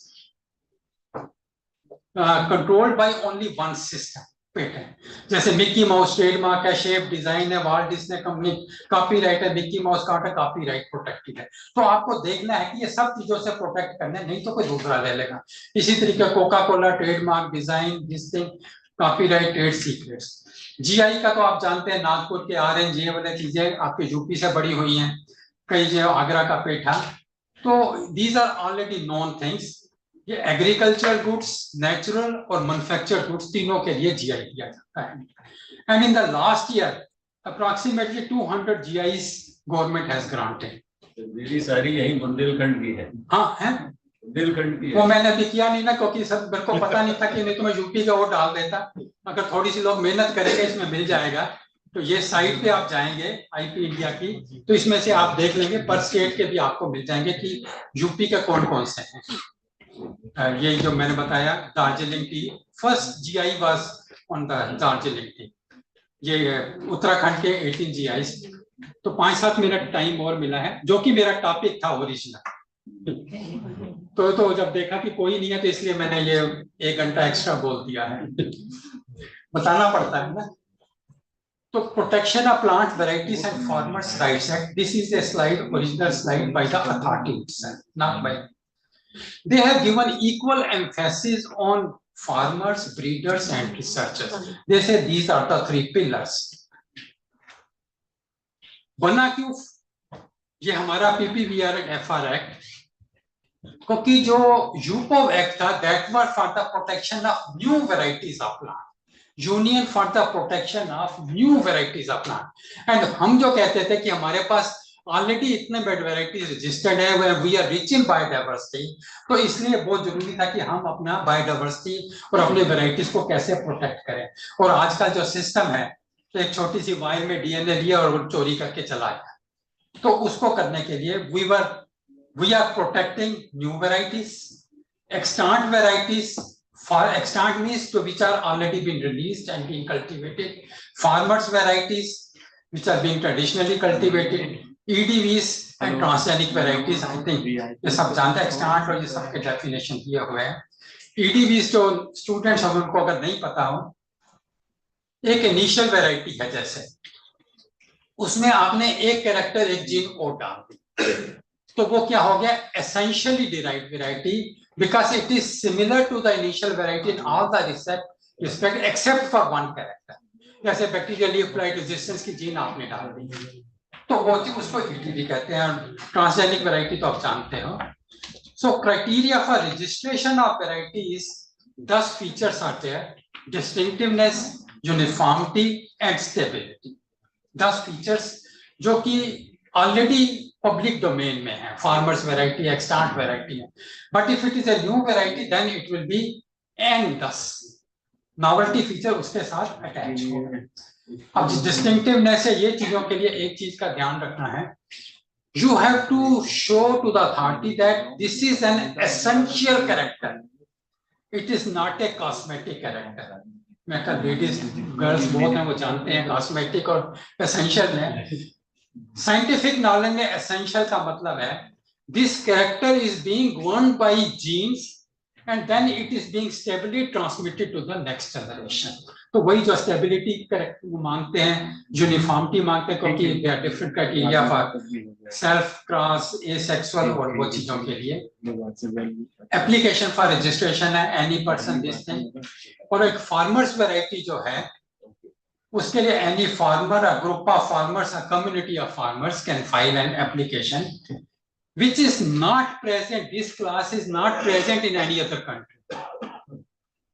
controlled by only one system patent. जैसे मिक्की माउस ट्रेडमार्क है, शेप डिजाइन है, वाल्ट डिज्नी कंपनी कॉपीराइट है, मिक्की माउस का कॉपीराइट प्रोटेक्टेड है। तो आपको देखना है कि ये सब चीजों से प्रोटेक्ट करना है, नहीं तो कोई दूसरा ले लेगा। इसी तरीके Coca Cola trademark, design, distinct, copyright, trade secrets. GI का तो आप जानते हैं, नागपुर के ऑरेंज, ये वाली चीजें आपके यूपी से बड़ी हुई हैं, कई जो आगरा का पेठा, तो these are already known things. ये एग्रीकल्चर गुड्स, नेचुरल और मैन्युफैक्चर्ड गुड्स तीनों के लिए जीआई दिया जाता है। And in the last year approximately 200 GIs government has granted. मेरी सारी यही बुंदेलखंड की है। हाँ है, बुंदेलखंड की है। वो मैंने अभी किया नहीं ना, क्योंकि सब मेरे को पता नहीं था कि नहीं तो मैं यूपी का वो डाल देता। अगर थोड़ी सी लोग मेहनत करेंगे इसमें मिल जाएगा। तो ये साइट पे आप जाएंगे आईपी इंडिया की, तो इसमें से आप देख लेंगे पर स्टेट के भी आपको मिल जाएंगे कि यूपी के कौन कौन से हैं। ये जो मैंने बताया Darjeeling T, first GI was on the Darjeeling T. ये उत्तराखंड के 18 जीआईस। तो 5-7 मिनट टाइम और मिला है, जो कि मेरा टॉपिक था ओरिजिनल। तो जब देखा कि कोई नहीं है तो इसलिए मैंने ये 1 घंटा एक्स्ट्रा बोल दिया है, बताना पड़ता है ना। तो protection of plant varieties and farmers rights act, this is a slide, original slide by the authority itself, not by. They have given equal emphasis on farmers, breeders and researchers. They say these are the 3 pillars. बना क्यों ये हमारा PPVR and FR act? क्योंकि जो UPOV act था that was for the protection of new varieties of plant, union for the protection of new varieties of plant. And हम जो कहते थे कि हमारे पास ऑलरेडी इतने वेराइटीज रजिस्टर्ड है, we are rich in biodiversity, तो इसलिए बहुत जरूरी था कि हम अपना बायोडाइवर्सिटी और अपने वेराइटीज को कैसे प्रोटेक्ट करें। और आजकल जो सिस्टम है, तो एक छोटी सी वायर में डीएनए लिया और चोरी करके चला गया, तो उसको करने के लिए we are protecting new varieties, extant varieties. For extant means to which are already been released and being cultivated, farmers varieties which are being traditionally cultivated, EDVs and transgenic varieties. I think ये सब जानते हैं extant और ये सब के definition दिए हुए हैं। EDVs जो students हैं उनको अगर नहीं पता हो, एक initial variety है, जैसे उसमें आपने एक कैरेक्टर एक जीन कोड डाल दी, तो वो क्या हो गया, essentially derived variety, because it is similar to the initial variety in all the respect except for one character. जैसे बैक्टीरियल लीफ ब्लाइट रेजिस्टेंस की जीन आपने डाल दी, तो वो उसको ETV कहते हैं। ट्रांसजेनिक वैरायटी तो आप जानते हो। So criteria for registration of varieties 10 features आते हैं, distinctiveness, uniformity and stability. 10 features जो कि ऑलरेडी पब्लिक डोमेन में है, फार्मर्स वैरायटी, एक्सटेंट वैरायटी है, but if it is a new variety then it will be N10 novelty feature उसके साथ attach होगा। अब डिस्टिंक्टिवनेस है, ये चीजों के लिए एक चीज का ध्यान रखना है, you have to show to the authority that this is an essential character, it is not a cosmetic character. मैं कहा लेडीज गर्ल्स बहुत हैं, वो जानते हैं कॉस्मेटिक और एसेंशियल में। साइंटिफिक नॉलेज में एसेंशियल का मतलब है this character is being governed by genes and then it is being stably transmitted to the next generation। तो वही जो स्टेबिलिटी कैरेक्टर मांगते हैं, यूनिफॉर्मिटी मांगते हैं, क्योंकि they are different criteria for self, cross, asexual और वो चीजों के लिए। एप्लीकेशन फॉर रजिस्ट्रेशन है एनी पर्सन दिस थिंग। और एक फार्मर्स वैरायटी जो है उसके लिए any farmer, a group of farmers, a community of farmers can file an application which is not present, this class is not present in any other country।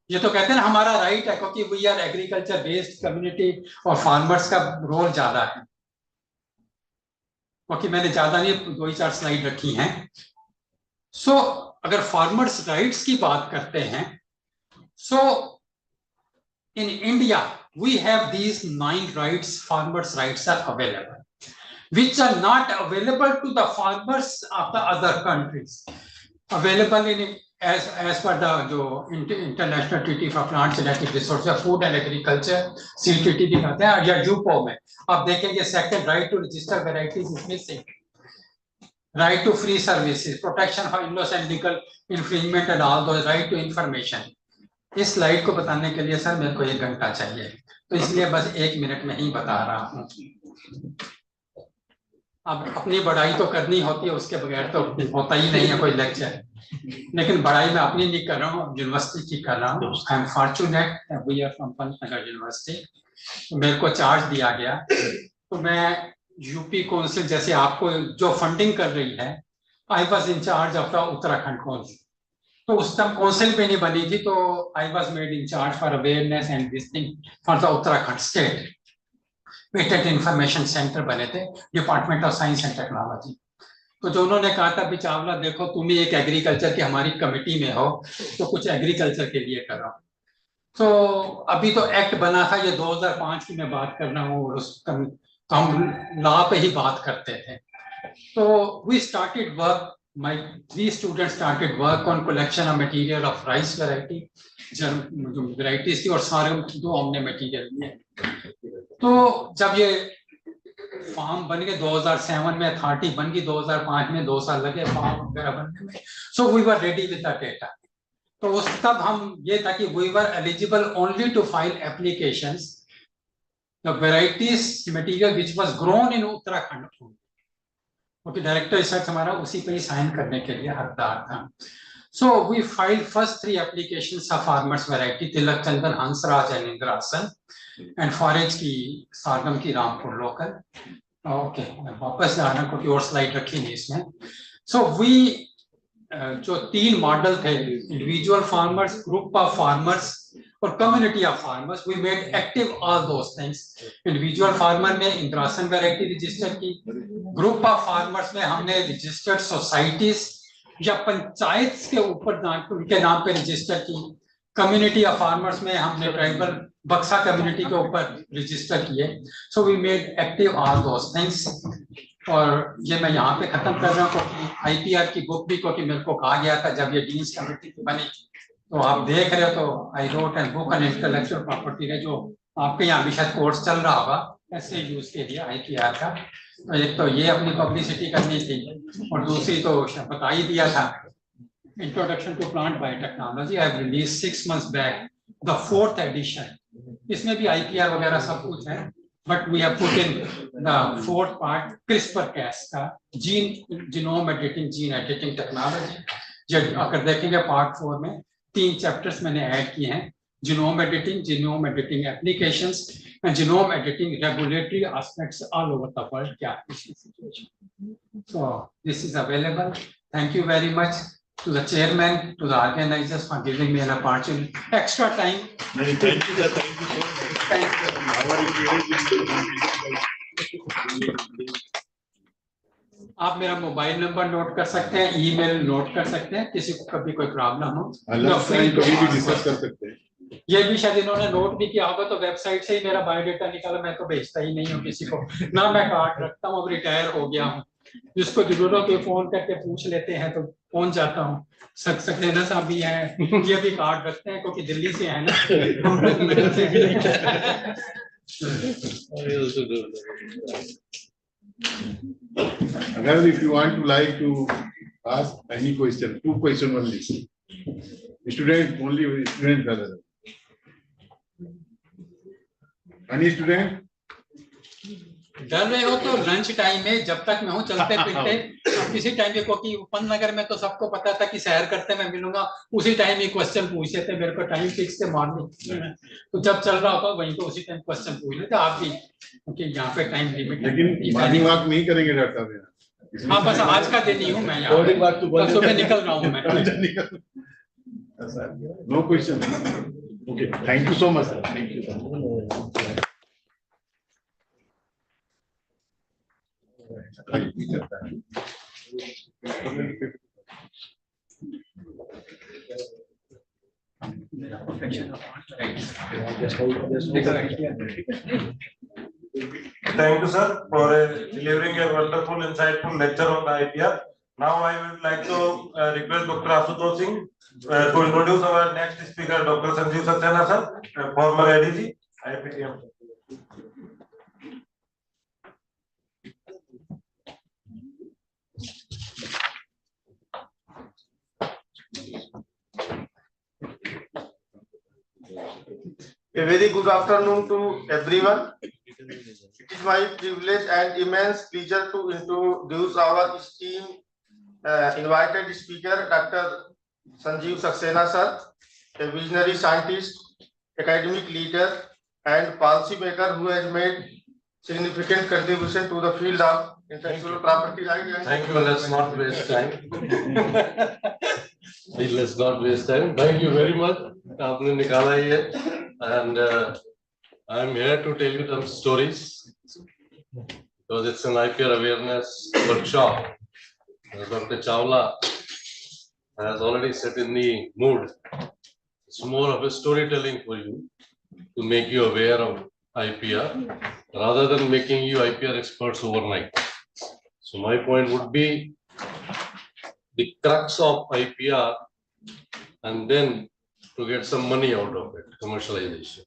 ये तो कहते हैं ना हमारा राइट है, क्योंकि we are agriculture based community और farmers का रोल ज्यादा है, क्योंकि मैंने ज्यादा नहीं 2-4 स्लाइड रखी हैं। सो अगर फार्मर्स राइट्स की बात करते हैं, so in India we have these 9 rights, farmers rights are available, which are not available to the farmers of the other countries, available in as per the जो international treaty for plant genetic resources, food and agriculture, CTT दिखाते हैं, या यूपो में आप देखेंगे second right to register varieties is missing, right to free services, protection for innocent legal infringement and all those, right to information. इस slide को बताने के लिए सर मेरे को 1 घंटा चाहिए, तो इसलिए बस 1 मिनट में ही बता रहा हूँ। अब अपनी बढ़ाई तो करनी होती है, उसके बगैर तो होता ही नहीं है कोई लेक्चर, लेकिन बढ़ाई मैं अपनी नहीं कर रहा हूँ, यूनिवर्सिटी की कर रहा हूँ। I am fortunate, we are from Pantnagar university, मेरे को चार्ज दिया गया, तो मैं यूपी काउंसिल जैसे आपको जो फंडिंग कर रही है, I was in charge of the Uttarakhand council, तो उस टाइम काउंसिल भी नहीं बनी थी, तो I was made in charge for awareness and this thing for the Uttarakhand state. Patent information centre बने थे, department of science and technology. तो जो उन्होंने कहा था भी चावला देखो तुम ही एक एग्रीकल्चर की हमारी कमेटी में हो, तो कुछ एग्रीकल्चर के लिए करो। तो अभी तो एक्ट बना था, ये 2005 की मैं बात कर रहा हूँ, तो हम लॉ पे ही बात करते थे। तो we started work, my 3 students started work on collection of material of rice variety, जो varieties थी, और सारे 2 हमने मटेरियल लिए। तो जब ये फार्म बन गए 2007 में, अथॉरिटी बन गई 2005 में, 2 साल लगे फार्म वगैरह बनने में। So we were ready with the data. तो उस तब हम ये था कि we were eligible only to file applications the varieties material which was grown in Uttarakhand, क्योंकि डायरेक्टर रिसर्च हमारा उसी पे ही साइन करने के लिए हकदार था। So we file first 3 applications of farmers variety, Tilak Chandan, Hansraj and Indrasan, and forage की सारगम की रामपुर लोकल। ओके, मैं वापस जा रहा हूँ क्योंकि और स्लाइड रखी नहीं इसमें। सो वी जो 3 मॉडल थे, individual farmers, group of farmers और community of farmers, we made active all those things. Individual farmer में इंद्रासन वैरायटी रजिस्टर की, ग्रुप ऑफ फार्मर्स में हमने रजिस्टर्ड सोसाइटीज या पंचायत के ऊपर उनके नाम पे रजिस्टर की, कम्युनिटी ऑफ फार्मर्स में हमने ट्राइबल बक्सा कम्युनिटी के ऊपर रजिस्टर किए। So we made active all those things. और ये मैं यहाँ पे खत्म कर रहा हूँ। IPR की बुक भी, क्योंकि मेरे को कहा गया था जब ये डीन्स कमेटी की बनी, तो आप देख रहे हो, तो I wrote an book on intellectual property है, जो आपके यहाँ भी शायद कोर्स चल रहा होगा ऐसे यूज के लिए IPR का। तो एक तो ये अपनी पब्लिसिटी करनी थी, और दूसरी तो बता ही दिया था, introduction to plant biotechnology I have release 6 months back the 4th edition. इसमें भी IPR वगैरह सब कुछ है, but we have put in the 4th part CRISPR-Cas का genome editing, gene editing technology. अगर देखेंगे पार्ट 4 में 3 चैप्टर्स मैंने ऐड किए हैं, genome editing applications and genome editing regulatory aspects all over the world क्या situation. So this is available. Thank you very much to the chairman, to the organizers for giving me an opportunity, extra time. Thank you, sir. Thank you so much. आप मेरा mobile number note कर सकते हैं, email note कर सकते हैं, किसी को कभी कोई प्रॉब्लम हो कभी भी डिस्कस कर सकते हैं। ये भी शायद इन्होंने नोट भी किया होगा, तो वेबसाइट से ही मेरा बायोडेटा निकाला, मैं तो भेजता ही नहीं हूँ किसी को, ना मैं कार्ड रखता हूँ, अब रिटायर हो गया हूँ। जिसको जरूरत हो फोन करके पूछ लेते हैं तो पहुंच जाता हूँ। सक्सेना साहब भी हैं, ये भी कार्ड रखते हैं क्योंकि दिल्ली से है ना। Again, if you want to ask any question, 2 questions only. Student only, student brother. Any student? डर रहे हो तो लंच टाइम में, जब तक मैं हूँ चलते फिरते, किसी टाइम पे, क्योंकि उपनगर में तो सबको पता था कि सैर करते मैं मिलूंगा, उसी टाइम ही क्वेश्चन पूछते थे मेरे को, टाइम फिक्स थे मॉर्निंग, तो जब चल रहा होगा वहीं तो उसी टाइम क्वेश्चन पूछ लेते आप भी, क्योंकि यहाँ पे टाइम लिमिट। लेकिन मॉर्निंग वॉक नहीं करेंगे डॉक्टर साहब? हाँ, बस आज का दिन ही हूँ मैं यहाँ, सुबह निकल रहा हूँ मैं। No question. Okay, thank you so much, sir. Thank you. Thank you, sir, for delivering a wonderful, insightful lecture on the IPR. Now I would like to request Dr. Ashutosh Singh to introduce our next speaker, Dr. Sanjeev Saxena, sir, former ADC, IPM. A very good afternoon to everyone. It is my privilege and immense pleasure to introduce our esteemed invited speaker, Dr. Sanjeev Saxena sir, a visionary scientist, academic leader, and policy maker who has made significant contribution to the field of intellectual property rights. Thank you. Let's not waste time. Let's not waste time. Thank you very much. आपने निकाला ये, and I'm here to tell you some stories because it's an IPR awareness workshop. Dr. Chawla has already set in the mood. It's more of a storytelling for you to make you aware of IPR rather than making you IPR experts overnight. So my point would be the crux of IPR and then to get some money out of it, commercialization.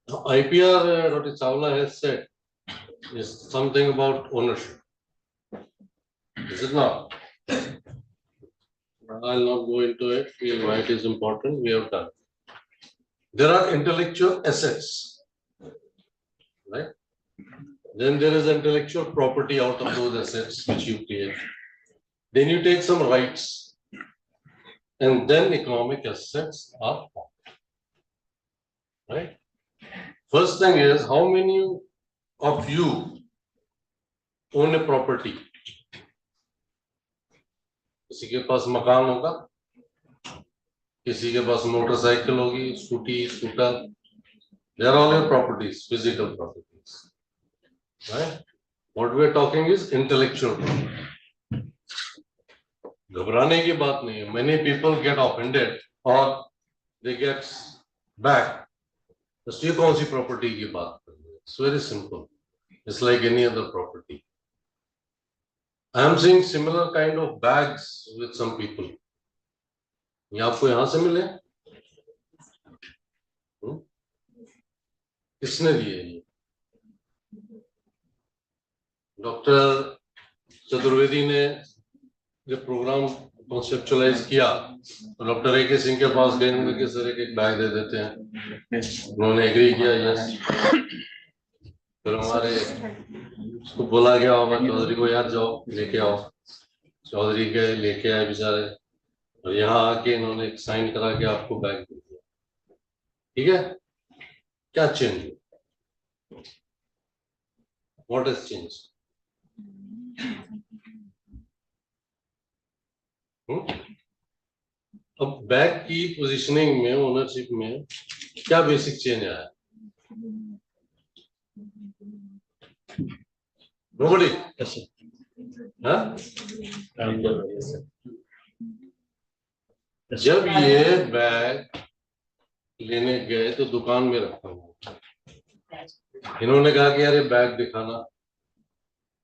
IPR, Dr. Chawla has said, is something about ownership. Is it not? I'll not go into it. Why it is important, we have done. There are intellectual assets, right? Then there is intellectual property out of those assets which you create. Then you take some rights, and then economic assets are formed, right? First thing is, how many of you own a property? किसी के पास मकान होगा, किसी के पास motorcycle होगी, scooty, scooter, they are all your properties, physical properties, right? What we are talking is intellectual property. घबराने की बात नहीं है. Many people get offended or they get back. तो ये कौन सी प्रॉपर्टी की बात कर रहे हैं? It's very simple. It's like any other property. I am seeing similar kind of bags with some people. ये आपको यहाँ से मिले? किसने दिए ये? डॉक्टर चतुर्वेदी ने जब प्रोग्राम कॉन्सेप्चुअलाइज किया तो डॉक्टर ए के सिंह के पास गए, उन्होंने कि सर एक बैग दे देते हैं. उन्होंने एग्री किया, यस. फिर हमारे उसको बोला गया होगा चौधरी को, यार जाओ लेके आओ. चौधरी के लेके आए बेचारे, और यहाँ आके इन्होंने साइन करा के आपको बैग दे दिया. ठीक है, क्या चेंज हुआ? What has change? अब बैग की पोजीशनिंग में, ओनरशिप में क्या बेसिक चेंज आया? नोबडी. जब ये बैग लेने गए तो दुकान में रखा हुआ, इन्होंने कहा कि यार ये बैग दिखाना.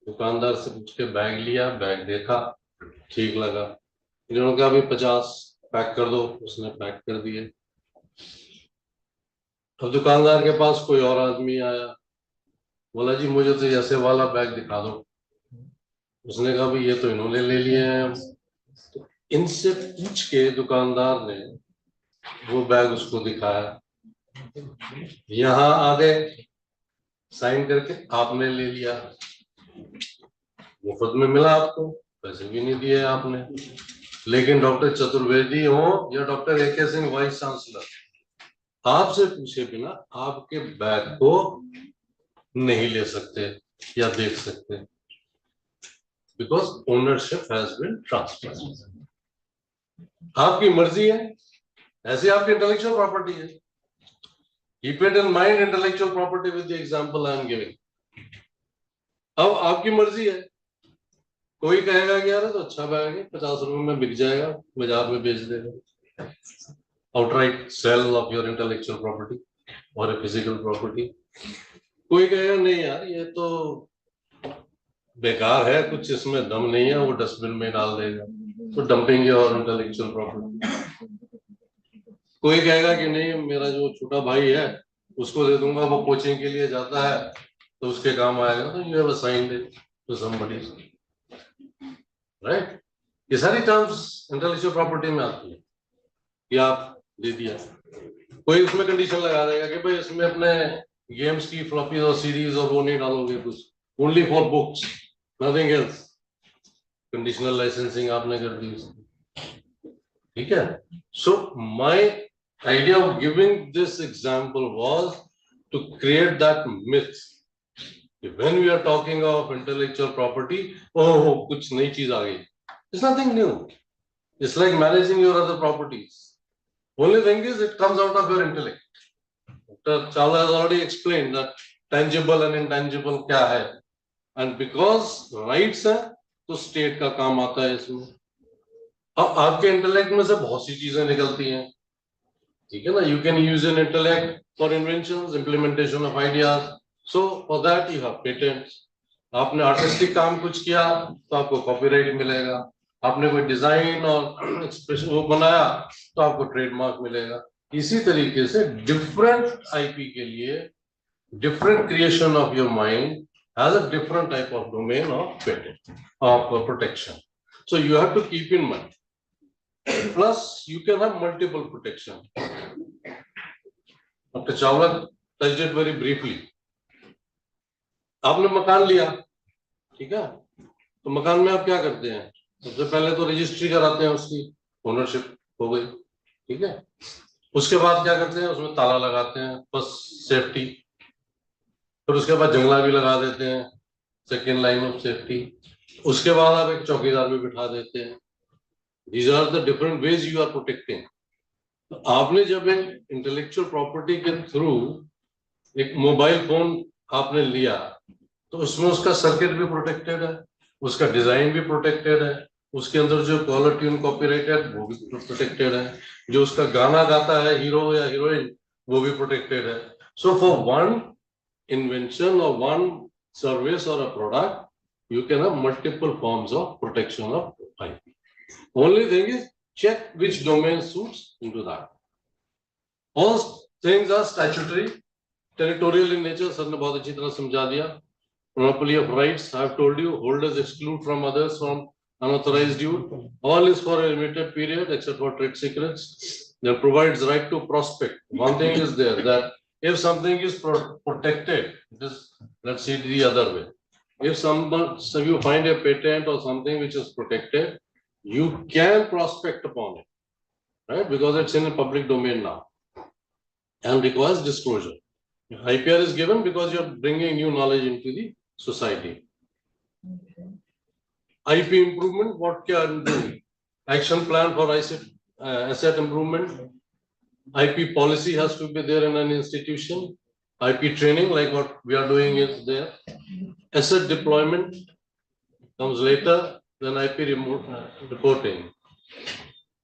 दुकानदार से पूछ के बैग लिया, बैग देखा, ठीक लगा. इन्होंने कहा अभी 50 पैक कर दो. उसने पैक कर दिए. अब दुकानदार के पास कोई और आदमी आया, बोला जी मुझे तो ऐसे वाला बैग दिखा दो. उसने कहा भाई ये तो इन्होंने ले लिए हैं. तो इनसे पूछ के दुकानदार ने वो बैग उसको दिखाया. यहाँ आ गए, साइन करके आपने ले लिया. मुफ्त में मिला आपको, पैसे भी नहीं दिए आपने. लेकिन डॉक्टर चतुर्वेदी हो या डॉक्टर ए के सिंह वाइस चांसलर, आपसे पूछे बिना आपके बैग को नहीं ले सकते या देख सकते, because ownership has been transferred. आपकी मर्जी है, ऐसे आपकी इंटेलेक्चुअल प्रॉपर्टी है. Keep it in mind, intellectual property with the example I am giving. अब आपकी मर्जी है. कोई कहेगा कि यार तो अच्छा बैग है, 50 रुपए में बिक जाएगा, बाजार में बेच देगा. Outright sale of your intellectual property और ए फिजिकल प्रॉपर्टी. कोई कहेगा नहीं यार ये तो बेकार है, कुछ इसमें दम नहीं है, वो डस्टबिन में डाल देगा, तो डंपिंग और इंटेलेक्चुअल प्रॉपर्टी. कोई कहेगा कि नहीं मेरा जो छोटा भाई है उसको दे दूंगा, वो कोचिंग के लिए जाता है तो उसके काम आएगा, तो you have assigned it to somebody. Right? ये सारी टर्म्स इंटेलेक्चुअल प्रॉपर्टी में आती है कि आप दे दिया. कोई उसमें कंडीशन लगा देगा कि भाई इसमें अपने गेम्स की फ्लॉपीज और सीरीज और वो नहीं डालोगे, कुछ only for books, nothing else. Conditional licensing आपने कर दी. ठीक है. So my idea of giving this example was to create that myth. When we are talking of intellectual property, oh, kuch nayi cheez aa gayi. It's nothing new. It's like managing your other properties. Only thing is it comes out of your intellect. Dr. Chawla has already explained that tangible and intangible kya hai. And because rights hai, to state ka kaam aata hai isme. अब आपके intellect में से बहुत सी चीजें निकलती हैं. ठीक है ना. You can use an intellect for inventions, implementation of ideas. So for that you have patents. आपने आर्टिस्टिक काम कुछ किया तो आपको कॉपीराइट मिलेगा. आपने कोई डिजाइन और एक्सप्रेशन वो बनाया तो आपको ट्रेडमार्क मिलेगा. इसी तरीके से डिफरेंट आईपी के लिए different creation of your mind has a different type of domain of patent of protection. So you have to keep in mind. Plus, you can have multiple protection. Dr. Chawla touched it very briefly. आपने मकान लिया, ठीक है, तो मकान में आप क्या करते हैं? सबसे पहले तो रजिस्ट्री कराते हैं, उसकी ओनरशिप हो गई. ठीक है. उसके बाद क्या करते हैं? उसमें ताला लगाते हैं, बस सेफ्टी. फिर उसके बाद जंगला भी लगा देते हैं, सेकेंड लाइन ऑफ सेफ्टी. उसके बाद आप एक चौकीदार भी बिठा देते हैं. These are the different ways you are protecting. तो आपने जब एक इंटेलेक्चुअल प्रॉपर्टी के थ्रू एक मोबाइल फोन आपने लिया तो उसमें उसका सर्किट भी प्रोटेक्टेड है, उसका डिजाइन भी प्रोटेक्टेड है, उसके अंदर जो कॉलर ट्यून कॉपीराइट है वो भी प्रोटेक्टेड है, जो उसका गाना गाता है हीरो या हीरोइन वो भी प्रोटेक्टेड है. So for one invention or one service or a product, you can have multiple forms of protection of IP. Only thing is check which domain suits into that. All things are statutory, territorial in nature. Sir ने बहुत अच्छी तरह समझा दिया. Monopoly of rights, I have told you, holders exclude from others from unauthorized use. All is for a limited period except for trade secrets. That provides right to prospect. One thing is there that if something is protected, let's see the other way. If so you find a patent or something which is protected, you can prospect upon it, right? Because it's in a public domain now and requires disclosure. IPR is given because you're bringing new knowledge into the society. IP improvement, what can do? Action plan for asset improvement. IP policy has to be there in an institution. IP training, like what we are doing, is there. Asset deployment comes later than IP reporting.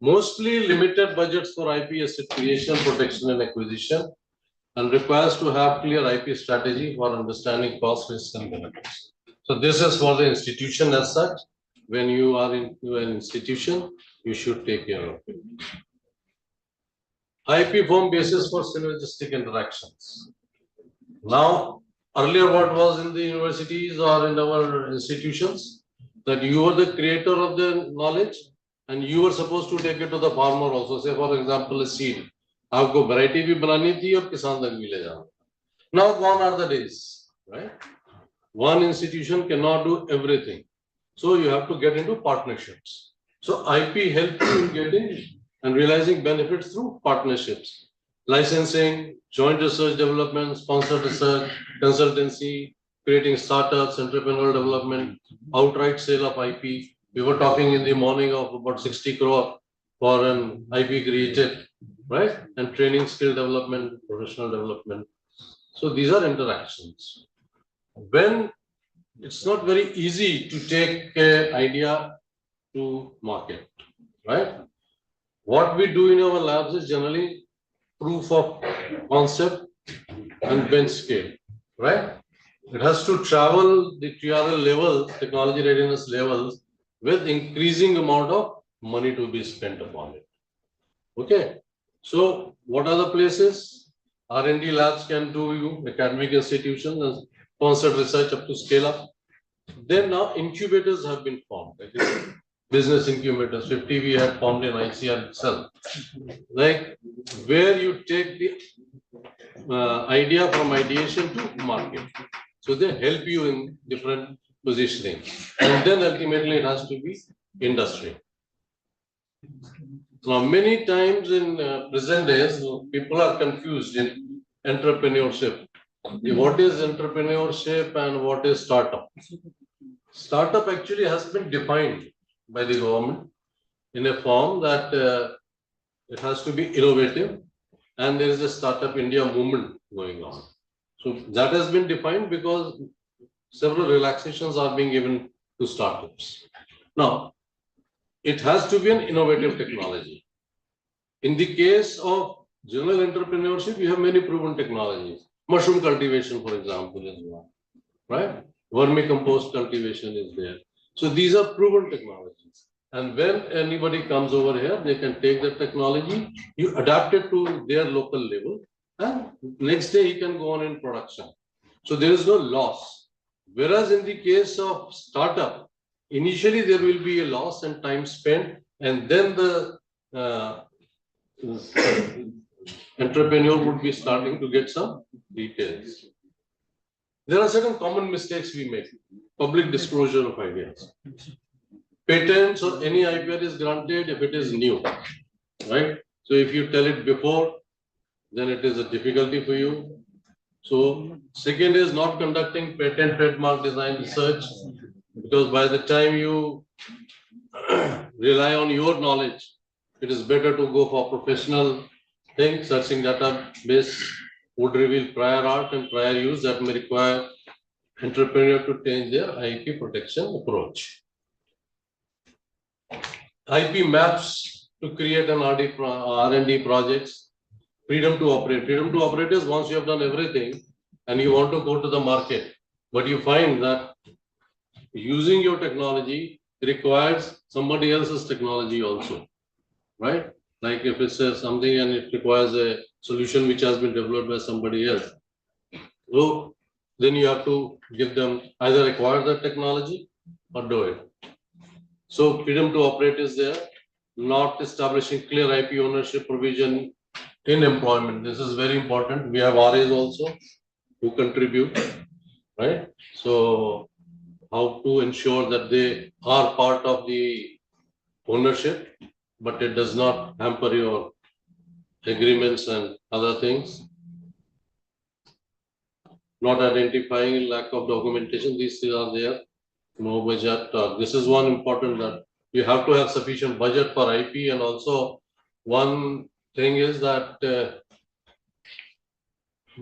Mostly limited budgets for IP asset creation, protection, and acquisition, and requires to have clear IP strategy for understanding cost, risks, and benefits. So this is for the institution as such. When you are into an institution, you should take care of it. IP form basis for synergistic interactions. Now, earlier what was in the universities or in our institutions, that you were the creator of the knowledge and you were supposed to take it to the farmer also. Say for example, a seed. आपको variety भी बनानी थी और किसान तक भी ले जाना. Now gone are the days, right? One institution cannot do everything. So you have to get into partnerships. So IP helps you in getting and realizing benefits through partnerships. Licensing, joint research development, sponsored research, consultancy, creating startups, entrepreneurial development, outright sale of IP. We were talking in the morning of about 60 crore for an IP created, right? And training, skill development, professional development. So these are interactions. When it's not very easy to take an idea to market, right? What we do in our labs is generally proof of concept and bench scale, right? It has to travel the TRL level, technology readiness levels, with increasing amount of money to be spent upon it. Okay, so what are the places? R&D labs can do you, academic institutions, and sponsored research up to scale up. Then now incubators have been formed. Business incubators, 50 we had formed in ICR itself. Like where you take the idea from ideation to market. So they help you in different positioning. And then ultimately it has to be industry. Now many times in present days, people are confused in entrepreneurship. What is entrepreneurship and what is startup? Startup actually has been defined by the government in a form that it has to be innovative, and there is a Startup India movement going on. So that has been defined because several relaxations are being given to startups. Now, it has to be an innovative technology. In the case of general entrepreneurship, you have many proven technologies. Mushroom cultivation, for example, is one, right? Vermicompost cultivation is there. So these are proven technologies. And when anybody comes over here, they can take the technology, you adapt it to their local level, and next day he can go on in production. So there is no loss. Whereas in the case of startup, initially there will be a loss and time spent, and then the entrepreneur would be starting to get some details. There are certain common mistakes we make. Public disclosure of ideas. Patents or any IPR is granted if it is new, right? So if you tell it before, then it is a difficulty for you. So second is not conducting patent, trademark, design research, because by the time you rely on your knowledge, it is better to go for professional thing, searching database would reveal prior art and prior use that may require entrepreneur to change their IP protection approach. IP maps to create an R&D projects, freedom to operate. Freedom to operate is once you have done everything and you want to go to the market, but you find that using your technology requires somebody else's technology also, right? Like if it says something and it requires a solution which has been developed by somebody else. So then you have to give them either acquire the technology or do it. So freedom to operate is there, not establishing clear IP ownership provision in employment. This is very important. We have RAs also who contribute, right? So how to ensure that they are part of the ownership, but it does not hamper your agreements and other things. Not identifying lack of documentation, these things are there. No budget. This is one important that you have to have sufficient budget for IP, and also one thing is that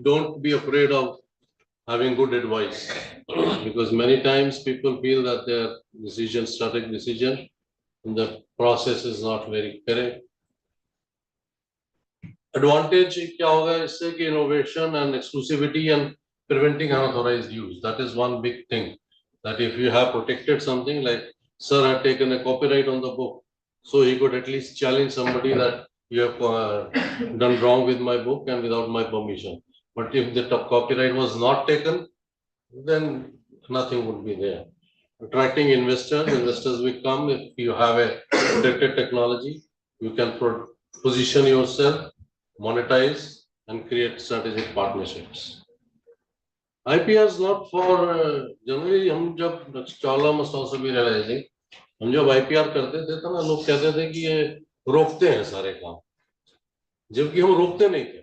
don't be afraid of having good advice, because many times people feel that their decision, strategic decision, and the process is not very correct. Advantage क्या होगा इससे कि innovation and exclusivity and preventing unauthorized use. That is one big thing. That if you have protected something, like sir had taken a copyright on the book, so he could at least challenge somebody that you have done wrong with my book and without my permission. But if the copyright was not taken, then nothing would be there. Attracting investors, investors will come if you have a protected technology. You can position yourself, monetize, and create strategic partnerships. IPR is not for generally. हम जब चावला मसला से भी realizing, हम जब IPR करते थे तो ना लोग कहते थे कि ये रोकते हैं सारे काम, जबकि हम रोकते नहीं थे.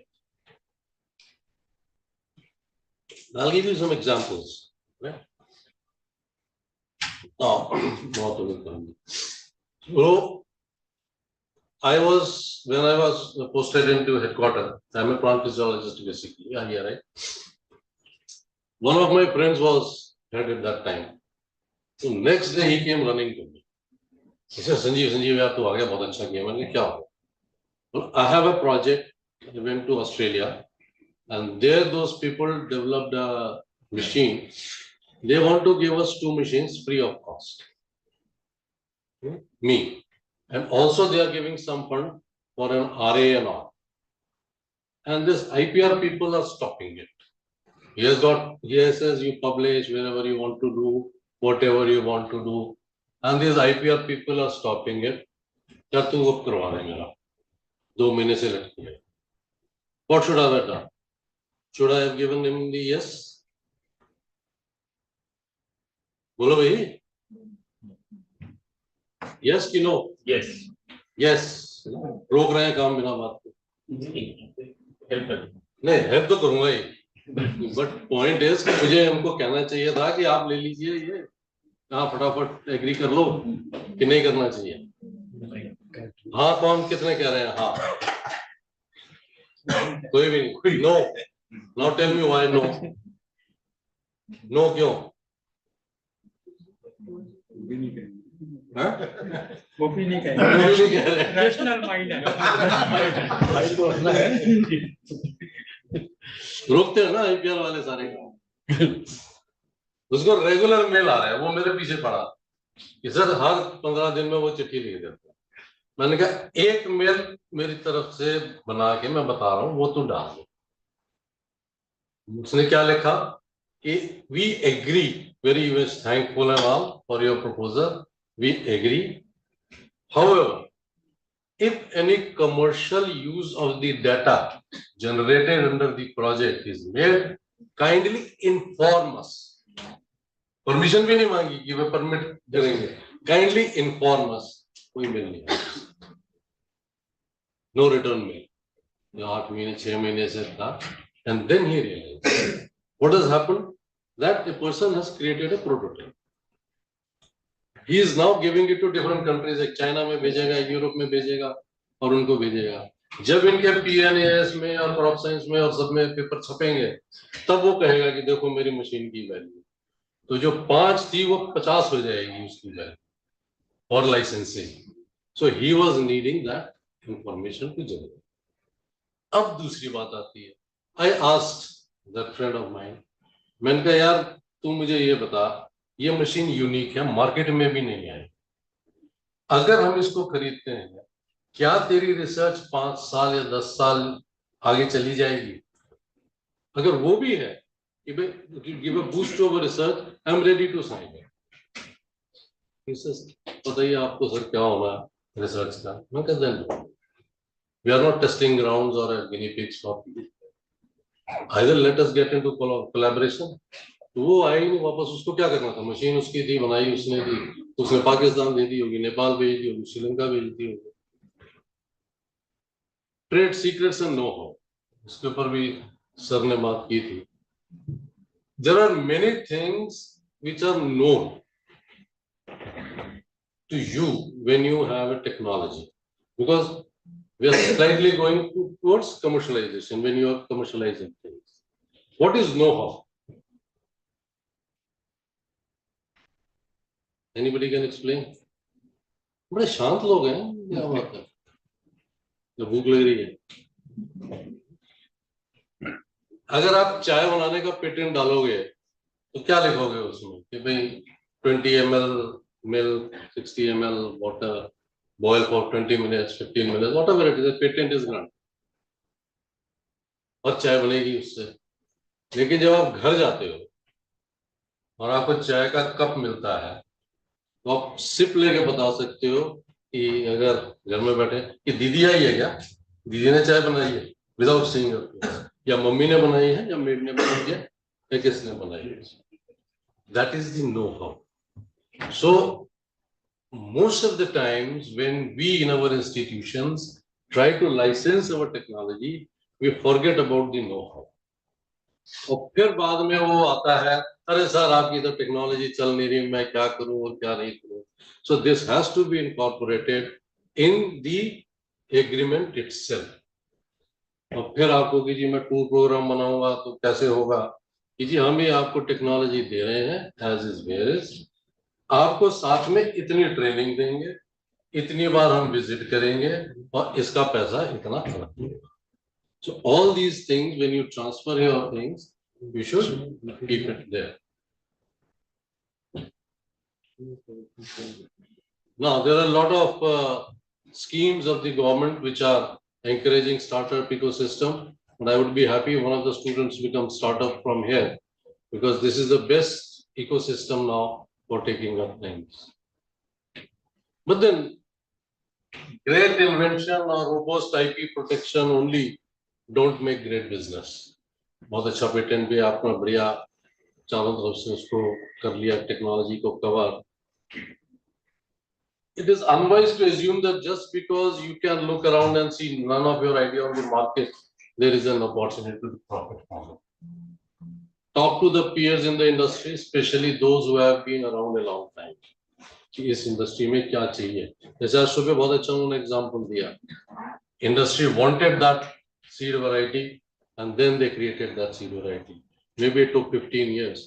I'll give you some examples. Right? So when I was posted into headquarters, I'm a plant physiologist basically. Yeah, right. One of my friends was head at that time. So next day he came running to me. He said, Sanjeev, yaar, tu aa gaya, bahut acha kiya. Maine kya ho? Well, I have a project. I went to Australia, and there those people developed a machine. They want to give us 2 machines free of cost. Me. And also they are giving some fund for an RA and all. And this IPR people are stopping it. He says you publish wherever you want to do, whatever you want to do. And these IPR people are stopping it. What should I have done? Should I have given him the yes? Bolo bhai? Yes ki no? Yes. Yes. रोक रहे हैं काम बिना बात के. नहीं help तो करूंगा ही. But point is कि मुझे उनको कहना चाहिए था कि आप ले लीजिए ये, हाँ फटाफट एग्री कर लो कि नहीं करना चाहिए. हाँ कौन कितने कह रहे हैं? हाँ कोई भी नहीं. No. Now tell me why no. No क्यों? वो भी नहीं कह रहे. रैशनल माइंड है. रोकते हैं ना IPR वाले सारे काम. उसको रेगुलर मेल आ रहा है, वो मेरे पीछे पड़ा कि सर हर 15 दिन में वो चिट्ठी लिख देते हैं. मैंने कहा एक मेल मेरी तरफ से बना के मैं बता रहा हूँ, वो तू डाल दे. उसने क्या लिखा कि we agree, very much thankful and all for your proposal. We agree. However, if any commercial use of the data generated under the project is made, kindly inform us. Permission भी नहीं मांगी कि वे permit करेंगे. Kindly inform us. कोई mail नहीं. No return mail. 8 महीने 6 महीने से था. And then he realized what has happened, that the person has created a prototype. He is now giving it to different countries, like China में भेजेगा, Europe में भेजेगा और उनको भेजेगा. जब इनके PNAS में और क्रॉप साइंस में और सब में पेपर छपेंगे तब वो कहेगा कि देखो मेरी मशीन की वैल्यू। तो जो 5 थी वो 50 हो जाएगी उसकी वैल्यू और licensing. So he was needing that information to generate. अब दूसरी बात आती है, I asked that friend of mine, मैंने कहा यार तू मुझे ये बता, ये मशीन यूनिक है, मार्केट में भी नहीं आई, अगर हम इसको खरीदते हैं क्या तेरी रिसर्च 5 साल या 10 साल आगे चली जाएगी? अगर वो भी है, give a boost to our research, I am ready to sign it. बताइए आपको सर क्या होना है रिसर्च का? मैं कहता हूं we are not testing grounds और guinea pigs for either let us get into collaboration. तो वो आए ही नहीं वापस, उसको क्या करना था? मशीन उसकी थी, बनाई उसने दी, उसने पाकिस्तान दे दी होगी, नेपाल भेज दी होगी, श्रीलंका भेज दी होगी। Trade secrets and know how, इसके ऊपर भी सर ने बात की थी। There are many things which are known to you when you have a technology, because we are slightly going towards commercialization when you are commercializing things. What is know-how? Anybody can explain? बड़े शांत लोग हैं, क्या बात है? जब भूख लग रही है, अगर आप चाय बनाने का पेटेंट डालोगे तो क्या लिखोगे उसमें कि भाई 20 ml milk, 60 ml water, boil for 20 minutes, 15 minutes, whatever it is, the patent is granted और चाय बनेगी उससे। लेकिन जब आप घर जाते हो और आपको चाय का कप मिलता है तो आप सिप लेके बता सकते हो कि अगर घर में बैठे कि दीदी आई है क्या, दीदी ने चाय बनाई है, विदाउट सीइंग, या मम्मी ने बनाई है या मेड ने बनाई है या किसने बनाई है। That is the know how. So most of the times when we in our institutions try to license our technology, we forget about the know-how. और फिर बाद में वो आता है, अरे सर आपकी तो टेक्नोलॉजी चल नहीं रही, मैं क्या करूं और क्या नहीं करूं। So this has to be incorporated in the agreement itself. और फिर आपको कि जी मैं टूर प्रोग्राम बनाऊंगा तो कैसे होगा कि जी हम ही आपको टेक्नोलॉजी दे रहे हैं एज इज वेयर इज, आपको साथ में इतनी ट्रेनिंग देंगे, इतनी बार हम विजिट करेंगे और इसका पैसा इतना अलग। So all these things, when you transfer your things, you should keep it there. Now there are a lot of schemes of the government which are encouraging startup ecosystem, and I would be happy if one of the students becomes startup from here, because this is the best ecosystem now for taking up things. But then great invention or robust IP protection only don't make great business. बहुत अच्छा patent भी आपने बढ़िया चारों तरफ से उसको कर लिया, टेक्नोलॉजी को cover. It is unwise to assume that just because you can look around and see none of your idea on the market, there is an opportunity to profit from it. Talk to the peers in the industry, especially those who have been around a long time. कि इस industry में क्या चाहिए। जैसे आज सुबह बहुत अच्छा उन्होंने एग्जांपल दिया, industry wanted that seed variety and then they created that seed variety. Maybe it took 15 years.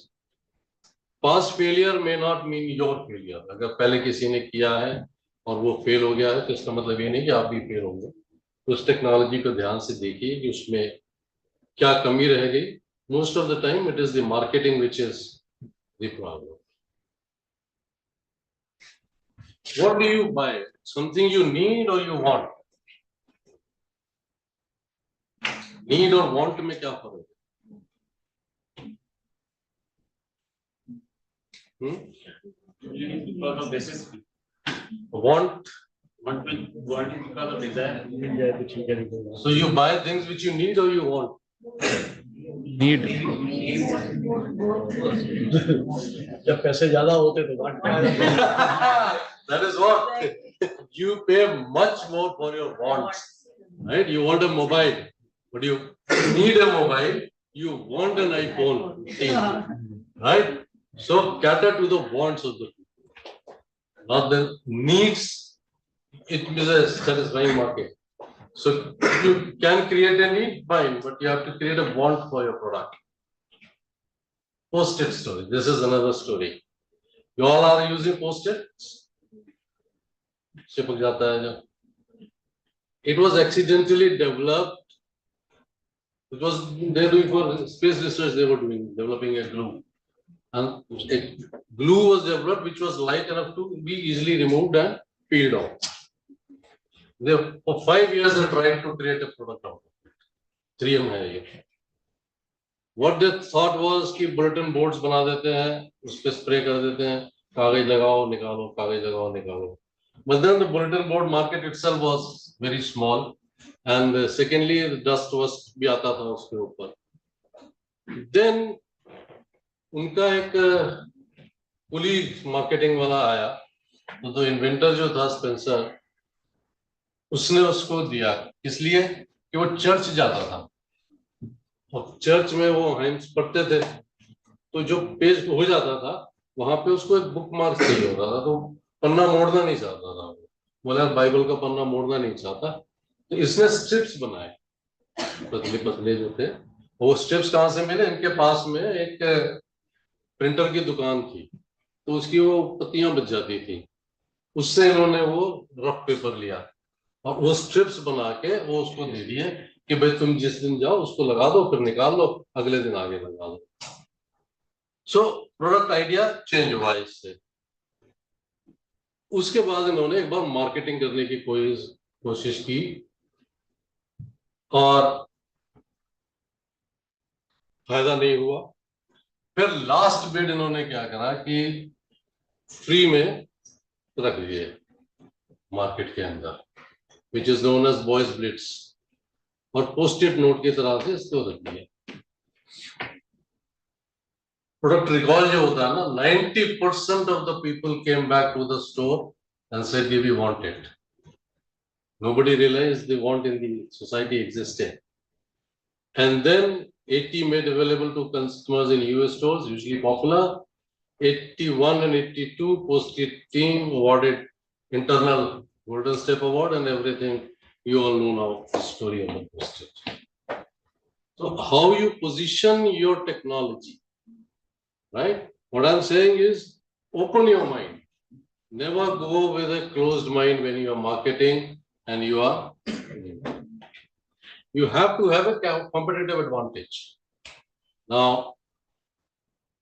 Past failure may not mean your failure. अगर पहले किसी ने किया है और वो फेल हो गया है तो इसका मतलब ये नहीं कि आप भी फेल होंगे। तो उस टेक्नोलॉजी को ध्यान से देखिए कि उसमें क्या कमी रह गई। Most of the time it is the marketing which is the problem. What do you buy? Something you need or you want? Need और want में क्या फर्क है? Because of necessity. Want because of desire. So you buy things which you need or you want? Need. जब पैसे ज्यादा होते तो want That is what you pay much more for your wants, right? You want a mobile, but you need a mobile. You want an iPhone, right? So cater to the wants of the people, not the needs. It is a satisfying market. So you can create a need, fine, but you have to create a want for your product. Post-it story. This is another story. You all are using post-its. चिपक जाता है जब. It was accidentally developed. It was they're doing for space research. They were doing developing a glue, and a glue was developed which was light enough to be easily removed and peeled off. They for 5 years they tried to create a product out of it. 3M है ये. What they thought was कि bulletin boards बना देते हैं, उस पे spray कर देते हैं, कागज लगाओ निकालो, कागज लगाओ निकालो. But then the bulletin board market itself was very small, and secondly the dust was भी आता था उसके ऊपर. Then उनका एक पुली मार्केटिंग वाला आया, तो इन्वेंटर जो था स्पेंसर, उसने उसको दिया, इसलिए कि वो चर्च जाता था और चर्च में वो हाइम्स पढ़ते थे, तो जो पेज हो जाता था वहां पे उसको एक बुक मार्क चाहिए होता था, तो पन्ना मोड़ना नहीं चाहता था. बोला बाइबल का पन्ना मोड़ना नहीं चाहता, तो इसने स्ट्रिप्स बनाए, पतले पतले जो थे. वो स्ट्रिप्स कहाँ से मिले? इनके पास में एक प्रिंटर की दुकान थी, तो उसकी वो पत्तियां बच जाती थी, उससे इन्होंने वो रफ पेपर लिया और वो स्ट्रिप्स बना के वो उसको दे दिए कि भाई तुम जिस दिन जाओ उसको लगा दो, फिर निकाल लो, अगले दिन आगे लगा दो. सो प्रोडक्ट आइडिया चेंज हुआ इससे. उसके बाद इन्होंने एक बार मार्केटिंग करने की कोशिश की और फायदा नहीं हुआ. फिर लास्ट बिड इन्होंने क्या करा कि फ्री में रख दिए मार्केट के अंदर, which is known as boys blitz, और पोस्टेड नोट की तरह से इसको रख दिए. प्रोडक्ट रिकॉल जो होता है ना, 90% of the people came back to the store and said we want it. Nobody realized the want in the society existed. And then 80 made available to customers in US stores, usually popular. 81 and 82 Post-it team awarded internal Golden Step Award and everything. You all know now the story of the Post-it. So how you position your technology, right? What I'm saying is open your mind. Never go with a closed mind when you are marketing and you are. You have to have a competitive advantage. Now,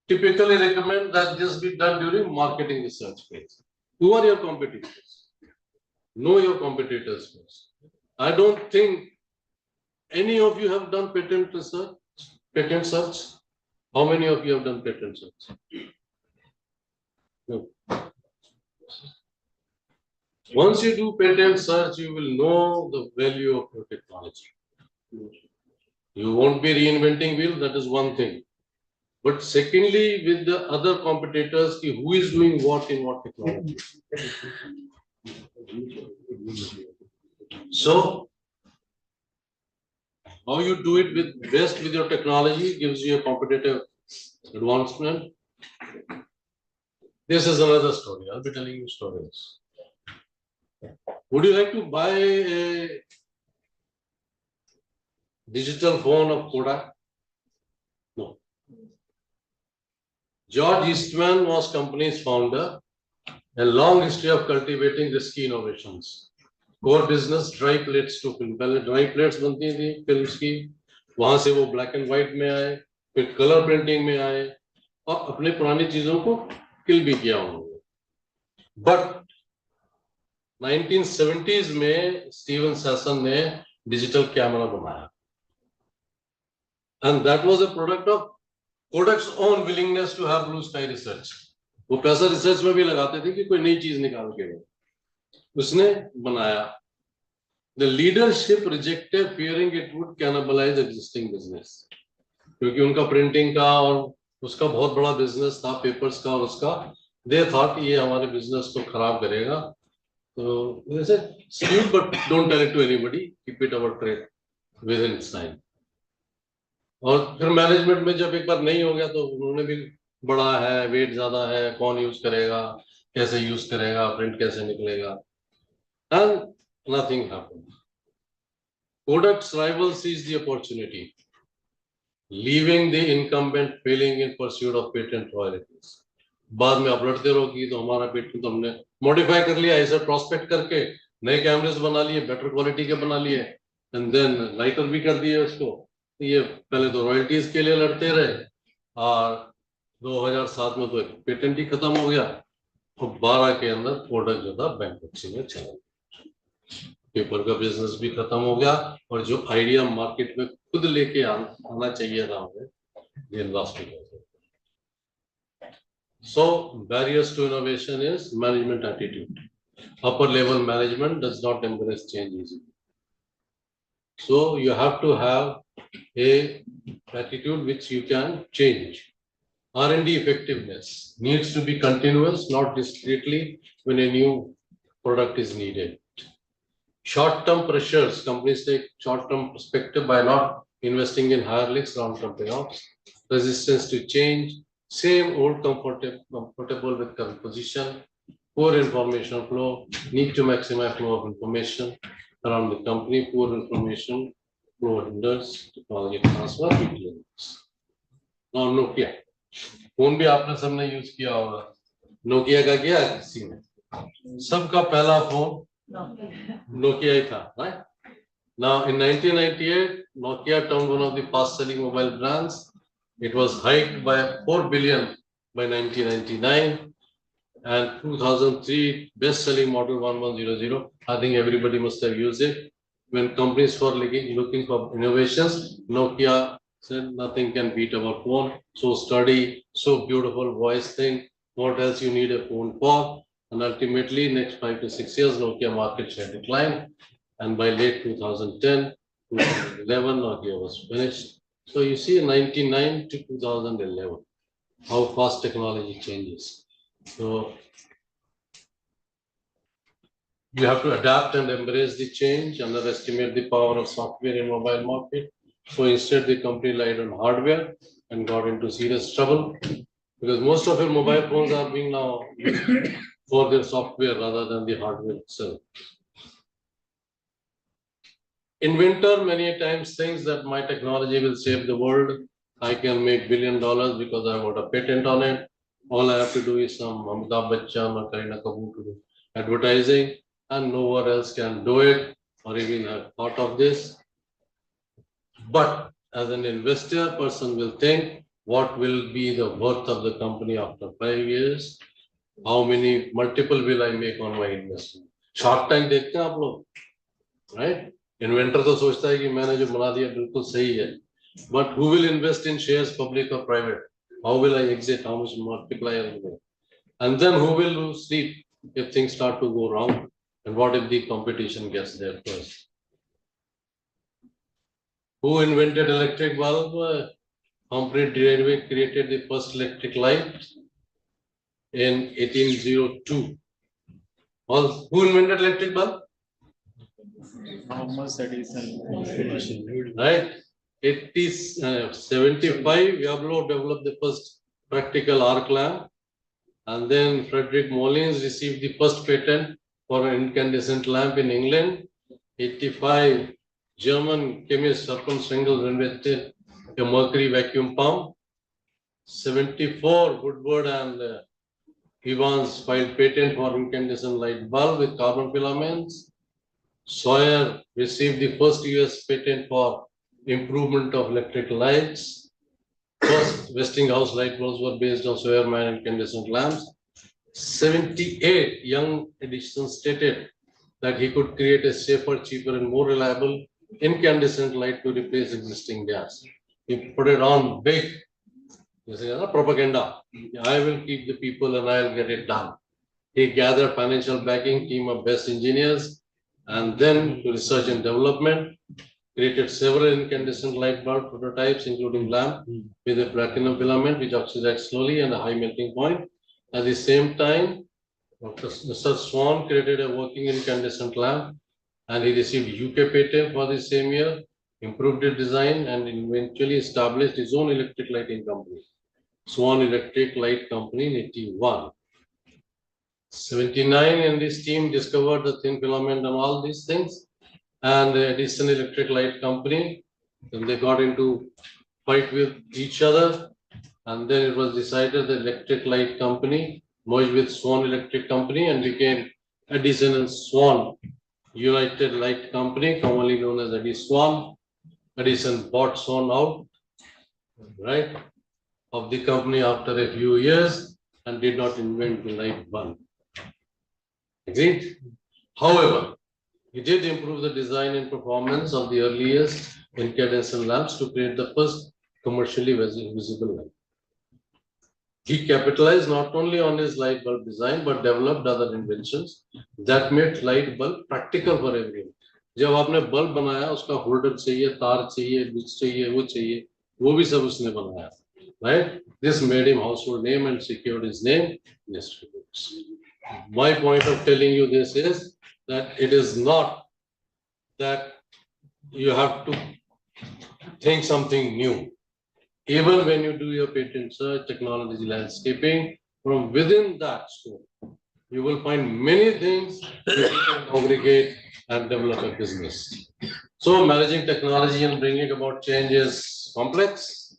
typically recommend that this be done during marketing research phase. Who are your competitors? Know your competitors first. I don't think any of you have done patent research, patent search. How many of you have done patent search? No. Once you do patent search, you will know the value of your technology. You won't be reinventing wheel, that is one thing. But secondly, with the other competitors, who is doing what in what technology. So, how you do it with best with your technology gives you a competitive advancement. This is another story. I'll be telling you stories. Would you like to buy a digital phone of Kodak? No. George Eastman was company's founder, a long history of cultivating risky innovations. Core business dry plates to film. पहले dry plates बनती थी films की, वहां से वो black and white में आए, फिर color printing में आए और अपने पुरानी चीजों को किल भी किया उन्होंने. But 1970s में स्टीवन सैसन ने डिजिटल कैमरा बनाया, and that was a product of Kodak's own willingness to have blue sky research. वो पैसा रिसर्च में भी लगाते थे कि कोई नई चीज निकाल के उसने बनाया. The leadership rejected, fearing it would cannibalize existing business. क्योंकि उनका प्रिंटिंग का और उसका बहुत बड़ा बिजनेस था, पेपर्स का और उसका. They thought ये हमारे बिजनेस को खराब करेगा. तो जैसे speak but don't tell it to anybody. Keep it our trade within its time. और फिर मैनेजमेंट में जब एक बार नहीं हो गया तो उन्होंने भी बड़ा है, वेट ज्यादा है, कौन यूज करेगा, कैसे यूज करेगा, प्रिंट कैसे निकलेगा, and nothing happened. Kodak's rival seized the opportunity, leaving the incumbent failing in pursuit of patent royalties. बाद में आप लड़ते रहोगी तो हमारा पेटेंट तो हमने मॉडिफाई कर लिया, ऐसा प्रोस्पेक्ट करके नए कैमरेस बना लिए, बेटर क्वालिटी के बना लिए, एंड देन लाइटर भी कर दिए उसको। ये पहले तो रॉयल्टीज के लिए लड़ते रहे और 2007 में तो एक पेटेंट ही खत्म हो गया और 12 के अंदर प्रोडक्ट जो था बैंक्रप्सी में चला, पेपर का बिजनेस भी खत्म हो गया और जो आइडिया मार्केट में खुद लेके आना चाहिए था हमें, ये लॉस्ट हो गया। So barriers to innovation is management attitude. Upper level management does not embrace change easily. So you have to have a attitude which you can change. R&D effectiveness needs to be continuous, not discretely when a new product is needed. Short-term pressures, companies take short-term perspective by not investing in higher leaks, long-term payoffs. Resistance to change, same old comfortable with current position, poor information flow, need to maximize flow of information around the company, poor information flow hinders technology transfer, weakness. Now Nokia, phone भी आपने सबने use किया होगा, Nokia का किया किसी ने, सबका पहला फोन नोकिया ही था, right? Now in 1998, Nokia turned one of the fast-selling mobile brands. It was hiked by 4 billion by 1999, and 2003 best-selling model 1100. I think everybody must have used it. When companies were looking for innovations, Nokia said nothing can beat our phone. So sturdy, so beautiful voice thing. What else you need a phone for? And ultimately, next 5 to 6 years, Nokia market share declined. And by late 2010, 2011, Nokia was finished. So you see 99 to 2011, how fast technology changes. So you have to adapt and embrace the change, underestimate the power of software in mobile market. So instead the company relied on hardware and got into serious trouble because most of your mobile phones are being now used for their software rather than the hardware itself. Inventor many times thinks that my technology will save the world. I can make $1 billion because I got a patent on it. All I have to do is some Amitabh Bachchan or Kareena Kapoor to do advertising, and no one else can do it or even have thought of this. But as an investor, person will think, what will be the worth of the company after 5 years? How many multiple will I make on my investment? Shark Tank देखते हैं आप लोग, right? Inventor तो सोचता है कि मैंने जो बना दिया बिल्कुल सही है, but who will invest in shares, public or private? How will I exit? How much multiply I will get? And then who will lose sleep if things start to go wrong? And what if the competition gets there first? Who invented electric bulb? Humphrey Davy created the first electric light in 1802. Who invented electric bulb? Thomas Edison. Right. 75, Diablo developed the first practical arc lamp, and then Frederick Mullins received the first patent for an incandescent lamp in England. 85, German chemist Serpent Stengel invented a mercury vacuum pump. 74, Woodward and Evans filed patent for incandescent light bulb with carbon filaments. Sawyer received the first US patent for improvement of electric lights. First Westinghouse light bulbs were based on Sawyer-Mann incandescent lamps. 78, Young Edison stated that he could create a safer, cheaper, and more reliable incandescent light to replace existing gas. He put it on big, propaganda. I will keep the people and I will get it done. He gathered financial backing, team of best engineers, and then to research and development, created several incandescent light bulb prototypes, including lamp with a platinum filament which oxidizes slowly and a high melting point. At the same time, Mr. Swan created a working incandescent lamp, and he received UK patent for the same year, improved his design, and eventually established his own electric lighting company, Swan Electric Light Company, in 81. 79, and this team discovered the thin filament and all these things. and the Edison Electric Light Company. Then they got into fight with each other, and then it was decided the Electric Light Company merged with Swan Electric Company and became Edison and Swan United Light Company, commonly known as Edison. Edison bought Swan out, right, of the company after a few years and did not invent the light bulb. Agreed? However, he did improve the design and performance of the earliest incandescent lamps to create the first commercially visible light. He capitalized not only on his light bulb design but developed other inventions that made light bulb practical for everyone. जब आपने bulb बनाया उसका holder चाहिए, तार चाहिए, बिज चाहिए, वो भी सब उसने बनाया, right? This made him household name and secured his name in history books. My point of telling you this is that it is not that you have to think something new. Even when you do your patent search, technology landscaping, from within that scope, you will find many things that you can congregate and develop a business. So managing technology and bringing about change is complex.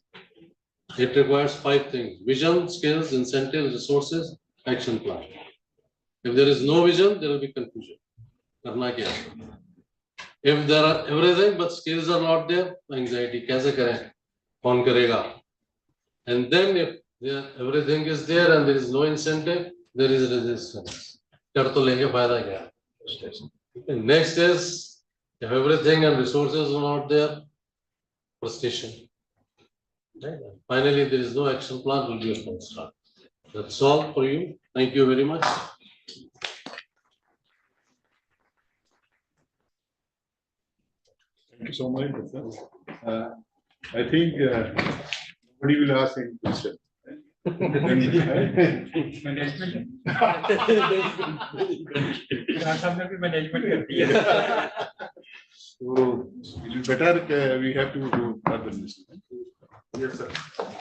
It requires 5 things: vision, skills, incentives, resources, action plan. If there is no vision, there will be confusion. If there are everything but skills are not there, anxiety, kaise kare? Kaun karega? And then if everything is there and there is no incentive, there is resistance. Kar to lenge, fayda kya? Next is, if everything and resources are not there, frustration. Finally, there is no action plan, will be a false start. That's all for you. Thank you very much. Thank you so much, sir. I think nobody will ask any question. Management सामने भी management करती है. So it is better we have to do further listening. Yes, sir.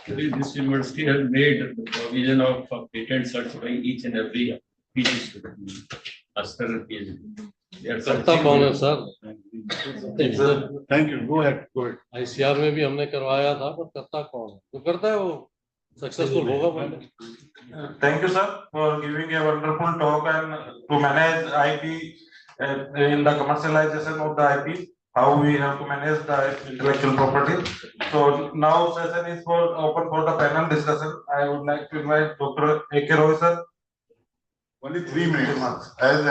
This university has made the provision of patent search by each and every PG student, master and PhD. करता कौन है sir? Thank you. Go ahead. Go ahead. ICR में भी हमने करवाया था, पर करता कौन है? तो करता है वो सक्सेसफुल होगा पहले. Thank you, sir, for giving a wonderful talk and to manage IP in the commercialization of the IP, how we have to manage the intellectual property. So now session is for open for the panel discussion. I would like to invite Dr. A.K. Roy, sir. Only 3 minutes. As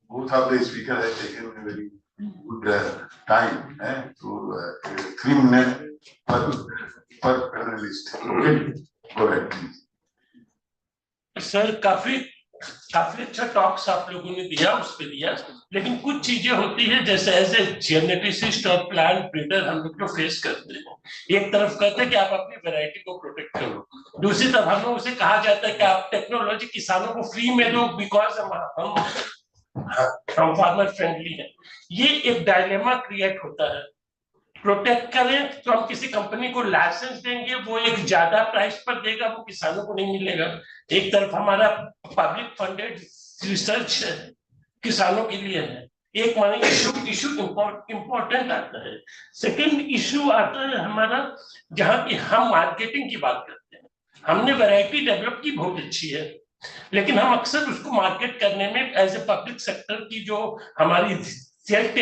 both of the speakers have taken a very good time. So 3 minutes per panelist. Okay. Go ahead, please. Sir काफी अच्छा talks आप लोगों ने दिया, उस पे दिया, लेकिन कुछ चीजें होती है जैसे एज ए जेनेटिसिस्ट और प्लांट ब्रीडर हम लोग तो फेस करते हैं. एक तरफ कहते हैं कि आप अपनी वैरायटी को प्रोटेक्ट करो, दूसरी तरफ हम लोगों से कहा जाता है कि आप टेक्नोलॉजी किसानों को फ्री में दो बिकॉज हम फार्मर फ्रेंडली हैं. ये एक डायलेमा क्रिएट होता है. प्रोटेक्ट करें तो हम किसी कंपनी को लाइसेंस देंगे, वो एक ज्यादा प्राइस पर देगा, वो किसानों को नहीं मिलेगा. एक तरफ हमारा पब्लिक फंडेड रिसर्च है, किसानों के लिए है. एक माने इशू इम्पोर्टेंट आता है. सेकंड इशू आता है हमारा जहां की हम मार्केटिंग की बात करते हैं. हमने वैरायटी डेवलप की, बहुत अच्छी है, लेकिन हम अक्सर उसको मार्केट करने में एज ए पब्लिक सेक्टर की जो हमारी सेल्फ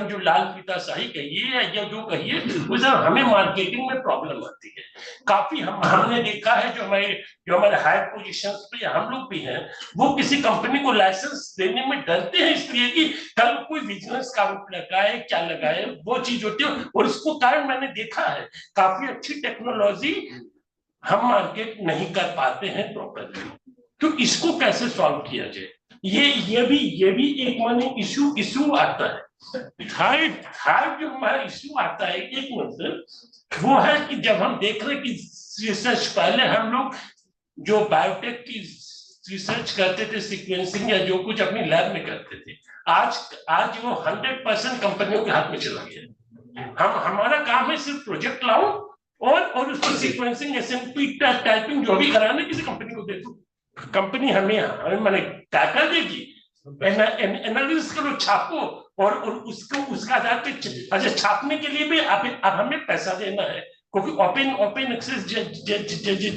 जो लाल फीता शाही कहिए या जो कहिए, उसे हमें मार्केटिंग में प्रॉब्लम आती है. काफी हमने देखा है जो हमारे हायर पोजीशंस पे हम लोग भी हैं, वो किसी कंपनी को लाइसेंस देने में डरते हैं इसलिए कि कल कोई बिजनेस का रूप लगाए, क्या लगाए, वो चीज होती है. और इसको कारण मैंने देखा है काफी अच्छी टेक्नोलॉजी हम मार्केट नहीं कर पाते हैं प्रॉपरली. तो इसको कैसे सॉल्व किया जाए, ये भी एक माने इशू आता है. थर्ड जो हमारा इशू आता है एक मतलब वो है कि जब हम देख रहे कि रिसर्च, पहले हम लोग जो बायोटेक की रिसर्च करते थे, सीक्वेंसिंग या जो कुछ अपनी लैब में करते थे, आज वो 100% कंपनियों के हाथ में चला गया. हमारा काम है सिर्फ प्रोजेक्ट लाओ और उसको सीक्वेंसिंग, एसएनपी, टाइपिंग जो भी कराना किसी कंपनी को दे दो. कंपनी हमें माने डाटा देगी, एनालिसिस करो, छापो और उसको उसका आधार पे अच्छा छापने के लिए भी अब हमें पैसा देना है, क्योंकि ओपन एक्सेस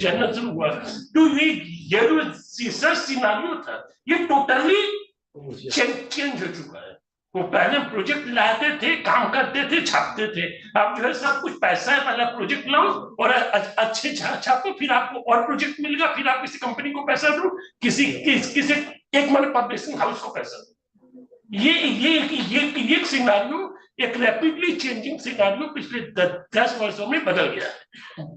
जर्नल शुरू हुआ। तो ये जो रिसर्च सिनारियो था ये टोटली चेंज हो चुका है। वो पहले प्रोजेक्ट लाते थे, काम करते थे, छापते थे। अब जो है सब कुछ पैसा है, पहले प्रोजेक्ट लाओ और अच्छे छापो, फिर आपको और प्रोजेक्ट मिलेगा, फिर आप किसी कंपनी को पैसा दो, किसी एक मतलब पब्लिशिंग हाउस को पैसा दो। ये एक सिनारियो, एक रैपिडली चेंजिंग सिनारियो पिछले 10 वर्षों में बदल गया है,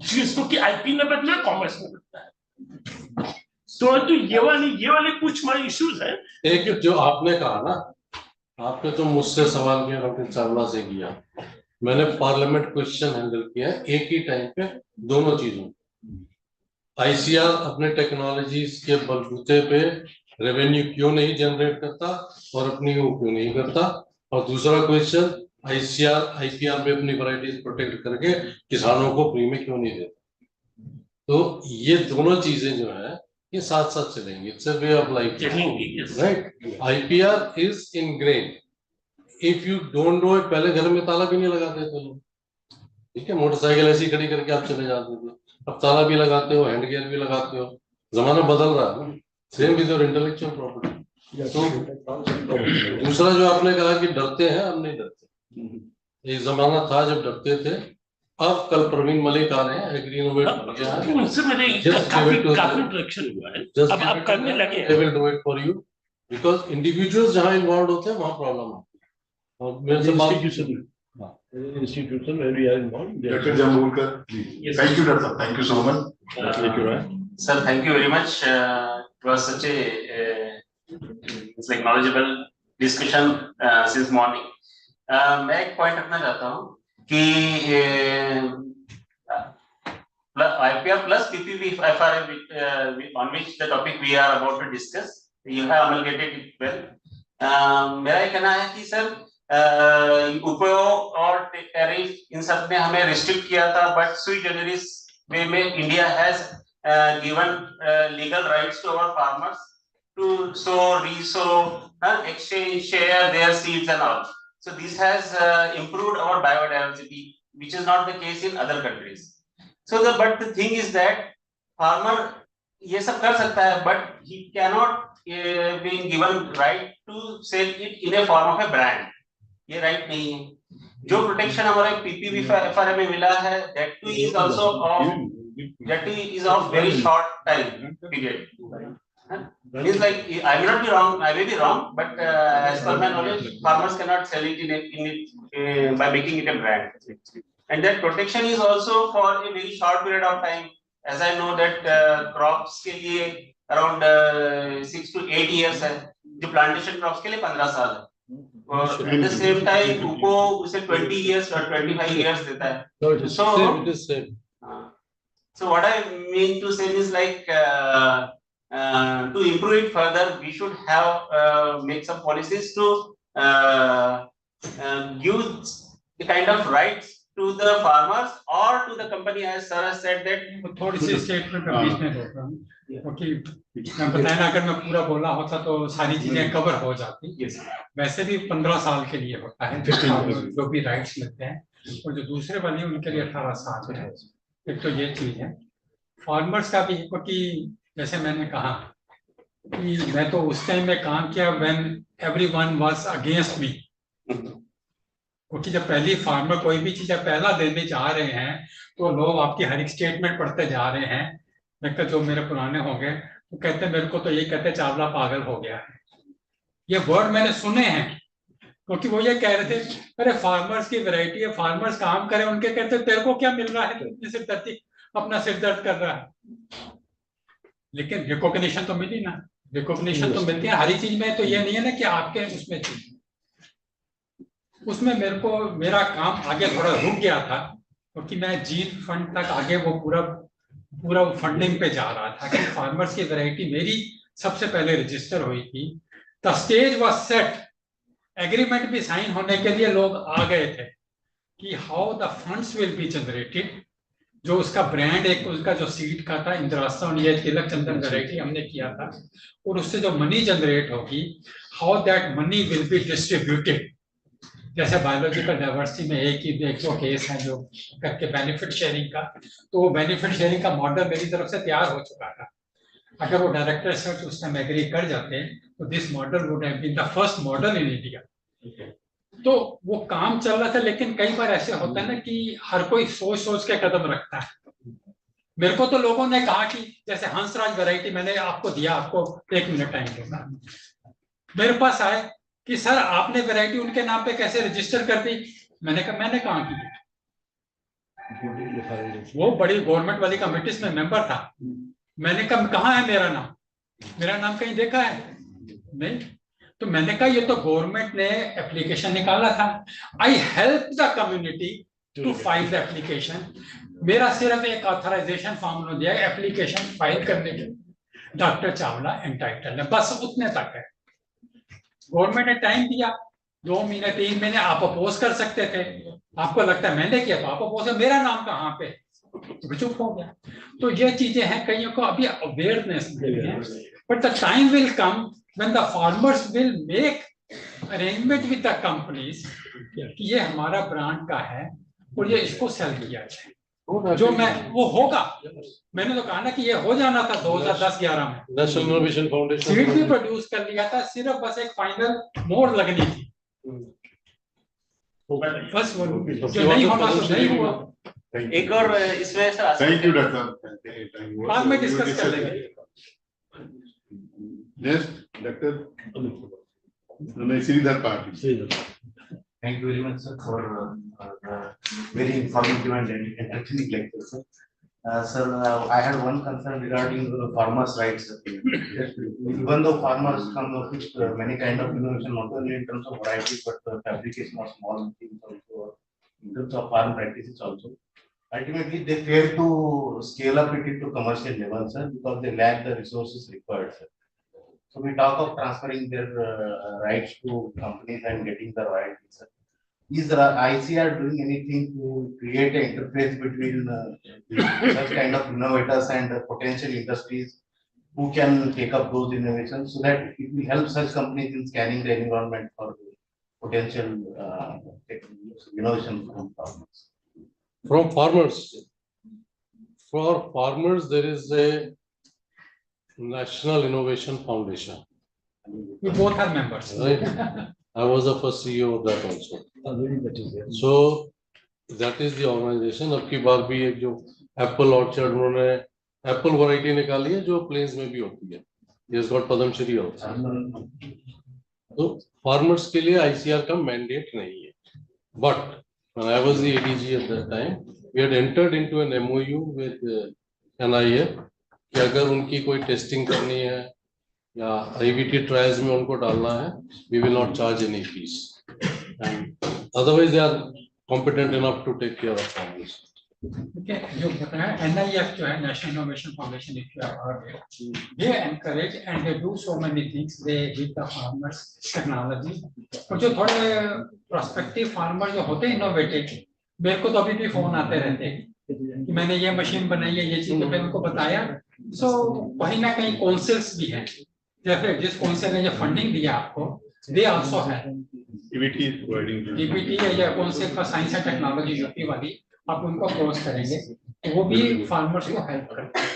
जिसको कि आईपी ने बदला, कॉमर्स ने बदला है। तो ये वाले कुछ माय इश्यूज हैं। एक जो आपने कहा ना, आपने तो मुझसे सवाल किया, डॉक्टर चावला से किया, मैंने पार्लियामेंट क्वेश्चन हैंडल किया एक ही टाइम पे दोनों चीजों। आईसीआर अपने टेक्नोलॉजीज के बलबूते पे रेवेन्यू क्यों नहीं जनरेट करता और अपनी वो क्यों नहीं करता, और दूसरा क्वेश्चन आईसीआर आईपीआर में अपनी वैरायटीज प्रोटेक्ट करके किसानों को फ्री में क्यों नहीं देता। तो ये दोनों चीजें जो है ये साथ साथ चलेंगी, it's a way of life, right. IPR is ingrained, if you don't know it, पहले घर में ताला भी नहीं लगाते थे लोग, ठीक है, मोटरसाइकिल ऐसी खड़ी करके आप चले जाते थे, अब ताला भी लगाते हो, हैंड गियर भी लगाते हो, जमाना बदल रहा है ना। Same with your intellectual property. तो दूसरा जो आपने कहा कि डरते हैं, हम नहीं डरते। एक जमाना था जब डरते थे, अब कल प्रवीण मलिक आ रहे हैं, एग्री इनोवेट हो गया है, उनसे मेरे काफी इंटरेक्शन हुआ है, अब करने लगे हैं। They will do it for you because individuals जहाँ involved होते हैं वहाँ प्रॉब्लम आती है। और मेरे से बात institution where we are involved. Dr. Jambulkar, please. Thank you, Doctor. Thank you so much. Thank you, right? Sir, thank you very much. It was such it's like knowledgeable discussion since morning. मैं एक point रखना चाहता हूँ कि IPR plus PPV FRA on which the topic we are about to discuss, you have amalgamated it well. मेरा ये कहना है कि सर उपयोग और टैरिफ इन सब ने हमें रिस्ट्रिक्ट किया था, बट sui generis way में India has given legal rights to our farmers to sow, resow, exchange, share their seeds and all. So this has improved our biodiversity, which is not the case in other countries. So but the thing is that farmer ये सब कर सकता है, but he cannot be given right to sell it in a form of a brand. ये right नहीं है. जो protection हमारे PPV FRA में मिला है, that too is also of very short time period. It's like I may not be wrong, I may be wrong, but as per my knowledge, farmers cannot sell it by making it a brand. And that protection is also for a very short period of time. As I know that crops के लिए around 6 to 8 years है, जो plantation crops के लिए 15 साल है. और at the same time उनको उसे 20 years or 25 years देता है. So what I mean to say is like to improve it further, we should have make some policies to give the kind of rights to the farmers or to the company, as sir has said that. थोड़ी सी statement में बीच में बोल रहा हूँ, क्योंकि मैं बताया अगर मैं पूरा बोला होता तो सारी चीजें कवर हो जाती। वैसे भी 15 साल के लिए होता है जो भी राइट्स मिलते हैं, और जो दूसरे वाले उनके लिए 18 साल है। एक तो ये चीज है फार्मर्स का भी, क्योंकि जैसे मैंने कहा कि मैं तो उस टाइम में काम किया when everyone was against me, क्योंकि जब पहली फार्मर कोई भी चीज पहला देने जा रहे हैं तो लोग आपकी हर एक स्टेटमेंट पढ़ते जा रहे हैं। लगता जो मेरे पुराने हो गए तो कहते मेरे को तो यही कहते चावला पागल हो गया है। ये वर्ड मैंने सुने हैं, क्योंकि वो ये कह रहे थे अरे फार्मर्स की वैरायटी है, फार्मर्स काम करें, उनके कहते तेरे को क्या मिल रहा है, इतनी सिरदर्दी अपना सिर दर्द कर रहा है। लेकिन रिकॉग्निशन तो मिली ना, रिकॉग्निशन तो मिलती है हर चीज में। तो ये नहीं है ना कि आपके उसमें चीज, उसमें मेरे को मेरा काम आगे थोड़ा रुक गया था, क्योंकि मैं जीत फंड तक आगे वो पूरा फंडिंग पे जा रहा था कि फार्मर्स की वैरायटी मेरी सबसे पहले रजिस्टर हुई थी। The stage was set, agreement भी साइन होने के लिए लोग आ गए थे कि how the funds will be generated. जो उसका ब्रांड एक उसका जो सीड का था इंद्रास्ता और ये तिलक चंदन वैरायटी हमने किया था, और उससे जो मनी जनरेट होगी how that money will be distributed, जैसे बायोलॉजिकल डाइवर्सिटी में एक दो केस है जो करके बेनिफिट शेयरिंग का, तो वो बेनिफिट शेयरिंग का मॉडल मेरी तरफ से तैयार हो चुका था। अगर वो डायरेक्टर सर उस टाइम एग्री कर जाते तो this model would have been the first model in India. तो वो काम चल रहा था, लेकिन कई बार ऐसे होता है ना कि हर कोई सोच सोच के कदम रखता है। मेरे को तो लोगों ने कहा कि जैसे हंसराज वैरायटी मैंने आपको दिया, आपको 1 मिनट टाइम दूंगा, मेरे पास आए कि सर आपने वैरायटी उनके नाम पे कैसे रजिस्टर कर दी। मैंने कहा मैंने कहा की, वो बड़ी गवर्नमेंट वाली कमेटी में मेंबर था। मैंने कहा कहाँ है मेरा नाम, मेरा नाम कहीं देखा है नहीं। तो मैंने कहा ये तो गवर्नमेंट ने एप्लीकेशन निकाला था, I help the community to file the application. मेरा सिर्फ एक ऑथराइजेशन फॉर्म उन्होंने दिया एप्लीकेशन फाइल करने के, डॉक्टर चावला एंटाइटल्ड है, बस उतने तक है। गवर्नमेंट ने टाइम दिया 2 महीने 3 महीने, आप अपोज कर सकते थे। आपको लगता है मैंने किया तो आप अपोज, मेरा नाम कहाँ पे, तो चुप हो गया। तो ये चीजें हैं, कईयों को अभी अवेयरनेस नहीं है, but the time will come when the farmers will make arrangement with the companies कि ये हमारा ब्रांड का है और ये इसको सेल किया जाए। जो मैं वो होगा, मैंने तो कहा ना कि ये हो जाना था 2010-11 में, नेशनल इनोवेशन फाउंडेशन सीड भी प्रोड्यूस कर लिया था, सिर्फ बस एक फाइनल मोड़ लगनी थी। बस वो जो नहीं होना तो नहीं हुआ। एक और इसमें सर, थैंक यू डॉक्टर, बाद में डिस्कस कर लेंगे। Next doctor Shridhar Patil. Thank you very much, sir, for the very informative and entertaining lecture, sir. Sir, I had one concern regarding farmers' rights. Even though farmers come up with many kind of innovation, not only in terms of varieties, but fabrication of small things also, in terms of farm practices also. Ultimately, they fail to scale up it into commercial level, sir, because they lack the resources required, sir. So we talk of transferring their rights to companies and getting the royalties, sir. Is the ICR doing anything to create an interface between such kind of innovators and potential industries who can take up those innovations so that it will help such companies in scanning the environment for potential innovation from farmers? From farmers. For farmers, there is a National Innovation Foundation. We both are members. Right? I was the first CEO of that also. So that is the organization. अब की बार भी एक जो Apple orchard, उन्होंने Apple variety निकाली है जो planes में भी होती है, ये गॉट पद्मश्री होता है। तो फार्मर्स के लिए ICR का मैंडेट नहीं है, but when I was the ADG at that time, we had entered into an MOU with NIF कि अगर उनकी कोई टेस्टिंग करनी है या IVT ट्रायल्स में उनको डालना है, we will not charge any fees, and otherwise they are competent enough to take care of farmers. Okay, जो बताया NIF जो है National Innovation Foundation, if you have heard it, they encourage and they do so many things. They give the farmers technology. और जो थोड़े prospective farmer जो होते हैं innovative, मेरे को तो अभी भी फोन आते रहते हैं कि मैंने ये मशीन बनाई है, ये चीज, तो मैंने उनको बताया। सो कहीं ना कहीं काउंसिल्स भी हैं, जैसे जिस काउंसिल ने ये फंडिंग दिया आपको, दे आल्सो है DBT है या council for science and technology UP वाली, आप उनको अप्रोच करेंगे तो वो भी फार्मर्स को हेल्प करते हैं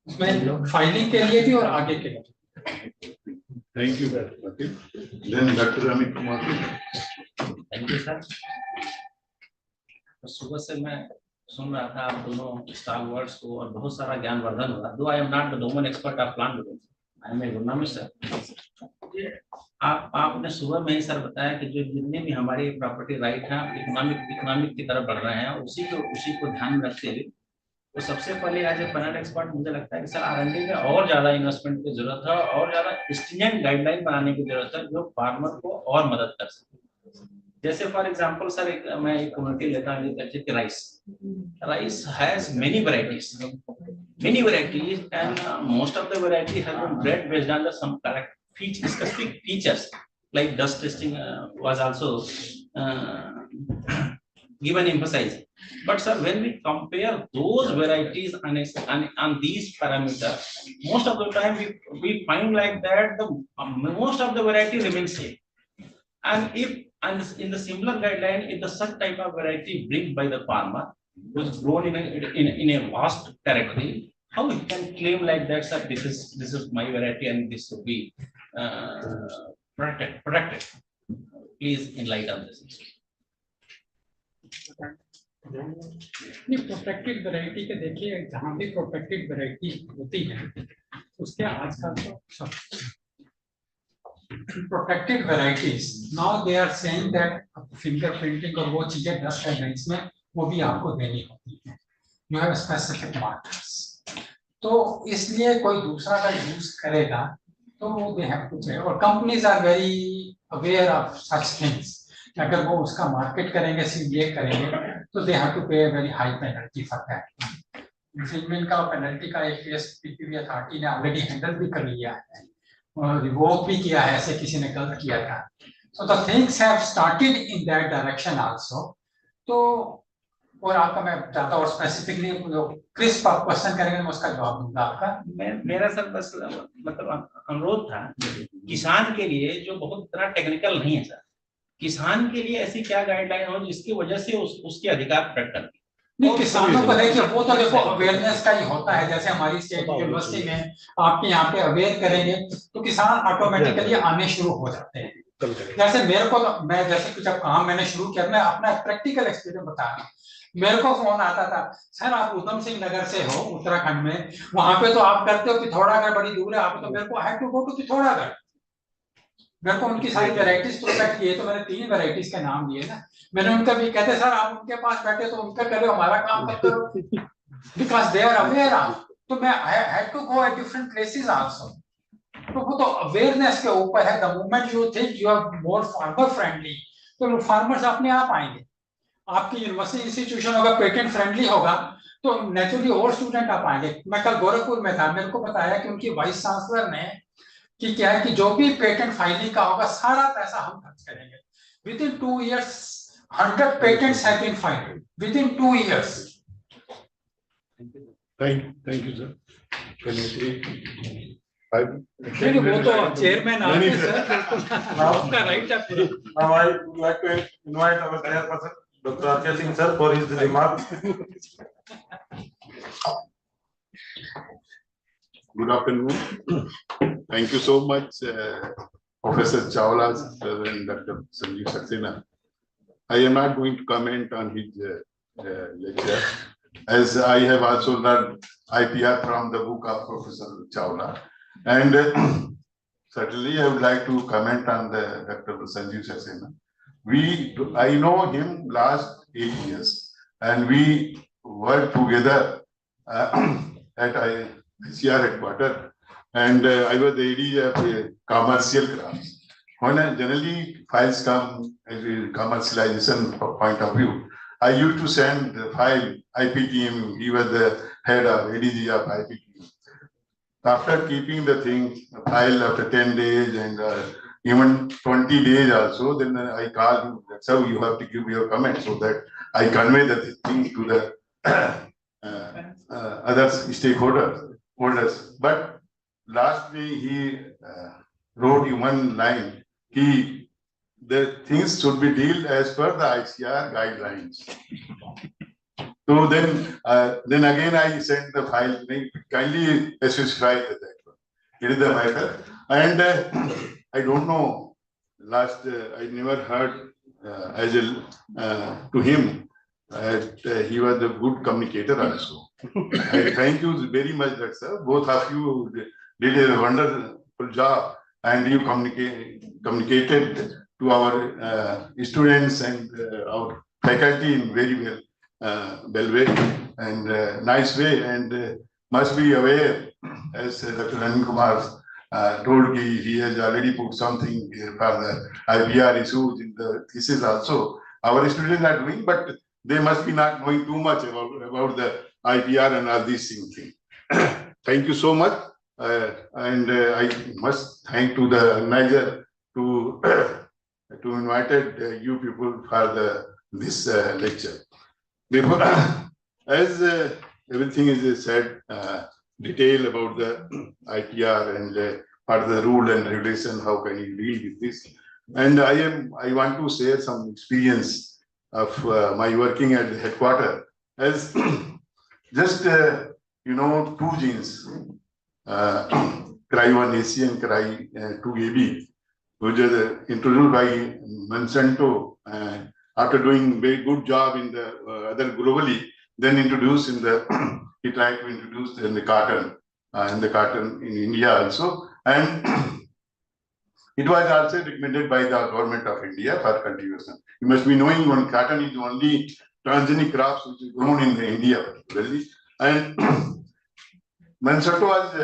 उसमें फाइलिंग के लिए भी और आगे के लिए। Thank you then doctor Amit Kumar. Thank you sir. सुबह से मैं सुन रहा था आप दोनों स्टार वर्ड्स को और बहुत सारा ज्ञानवर्धन हुआ। दो I am not the domain expert of plant growth, I am economist sir. आपने सुबह में ही सर बताया कि जो जितने भी हमारी प्रॉपर्टी राइट हैं इकोनॉमिक की तरफ बढ़ रहे हैं, उसी को ध्यान में रखते हुए तो सबसे पहले एज ए प्लांट एक्सपर्ट मुझे लगता है कि सर R&D में और ज्यादा इन्वेस्टमेंट की जरूरत है और ज्यादा स्ट्रिंजेंट गाइडलाइन बनाने की जरूरत है जो फार्मर को और मदद कर सके। जैसे फॉर एग्जांपल सर मैं एक कम्युनिटी लेता हूँ rice has many varieties and most of the variety has been bred based on the some correct specific features like dust testing was also given emphasis. But sir, when we compare those varieties on these parameters, most of the time we find like that the most of the variety remains same. And if And in the similar guideline, if the such type of variety bring by the farmer, was grown in a vast territory, how he can claim like that, sir, this is my variety and this should be protected. Please enlighten this. नहीं, protected variety के देखिए, जहाँ भी protected variety होती है उसके आजकल तो protected varieties now they are saying that fingerprinting और वो चीजें 10 गाइडलाइंस में वो भी आपको देनी होती है, यू हैव स्पेसिफिक मार्कर्स। तो इसलिए कोई दूसरा अगर यूज करेगा तो वो दे हैव टू पे, और companies are very aware of such things. अगर वो उसका मार्केट करेंगे, सिर्फ ये करेंगे, तो they have to pay very high penalty for that. Infringement का पेनल्टी का एक केस पीपीवी अथॉरिटी ने ऑलरेडी हैंडल भी कर लिया है और रिवोक भी किया है, ऐसे किसी ने गलत किया था। So the things have started in that direction also. तो और आपका मैं चाहता हूँ स्पेसिफिकली क्रिस्प आप क्वेश्चन करेंगे, मैं उसका जवाब दूंगा आपका। मेरा सर बस मतलब अनुरोध था किसान के लिए जो बहुत इतना टेक्निकल नहीं है सर, किसान के लिए ऐसी क्या गाइडलाइन हो जिसकी वजह से उसके अधिकार प्रकट कर। नहीं, किसानों को देखिए वो तो देखो अवेयरनेस का ही होता है। जैसे हमारी स्टेट यूनिवर्सिटी में आपके यहाँ पे अवेयर करेंगे तो किसान ऑटोमेटिकली आने शुरू हो जाते हैं। जैसे मेरे को मैं जैसे जब काम मैंने शुरू किया, मैं अपना प्रैक्टिकल एक्सपीरियंस बता रहा हूँ। मेरे को फोन आता था, सर आप उधम सिंह नगर से हो उत्तराखंड में, वहां पे तो आप करते हो पिथौरागढ़ बड़ी दूर है, आप तो मेरे को I have to go to Pithoragarh. मेरे को उनकी सारी वैरायटीज प्रोटेक्ट किए, तो मैंने 3 वैरायटीज के नाम लिए ना। मैंने उनका भी कहते सर आप उनके पास बैठे तो उनका करो, हमारा काम मत करो, because they are aware of. तो मैं I had to go at different places also. तो वो तो अवेयरनेस के ऊपर है। The moment you think you are more farmer friendly, तो फार्मर्स अपने आप आएंगे। आपकी यूनिवर्सिटी इंस्टीट्यूशन होगा पेटेंट फ्रेंडली होगा तो नेचुरली और स्टूडेंट आप आएंगे। मैं कल गोरखपुर में था, मेरे को बताया कि उनकी वाइस चांसलर ने कि क्या है कि जो भी पेटेंट फाइलिंग का होगा सारा पैसा हम खर्च करेंगे। With in 2 years 100 patents have been filed within 2 years. Thank you, sir. Can you see? नहीं, वो तो चेयरमैन आपके सर, आपका राइट है पूरा। Now I would like to invite our chairperson, Dr. R.K. Singh sir, for his remarks. Good afternoon. Thank you so much, Professor Chawla sir and Dr. Sanjeev Saxena. I am not going to comment on his lecture, as I have also learned IPR from the book of Professor Chawla. And certainly I would like to comment on the Dr. Sanjeev Saxena. I know him last 8 years and we worked together at ICR headquarters, and I was the AD of commercial crafts. When generally files come as a commercialization point of view, I used to send the file IP team. He was the head of ADG of IP team. After keeping the file after 10 days and even 20 days also, then I called him, sir, you have to give your comment so that I convey the thing to the other stakeholders. But lastly, he wrote in one line, the things should be dealt as per the ICR guidelines. So then again I sent the file, kindly specify that one. It is the matter. And I don't know, I never heard to him that he was a good communicator also. I thank you very much, sir. Both of you did a wonderful job, and you communicated to our students and our faculty in very well way and nice way, and must be aware, as Dr. Ranin Kumar told me, he has already put something for the IPR issues in the thesis also. Our students are doing, but they must be not knowing too much about the IPR and all these things. Thank you so much. And I must thank to the organizer to invited you people for this lecture. Before, as everything is said, detail about the IPR and part of the rule and regulation, how can you deal with this? And I want to share some experience of my working at the headquarters as just two genes, CRY1AC and CRY2AB, which is introduced by Monsanto after doing very good job in the other globally, then introduced in the he tried to introduce in the cotton in India also, and it was also recommended by the government of India for cultivation. You must be knowing one cotton is the only transgenic crops which is grown in India particularly, and Monsanto was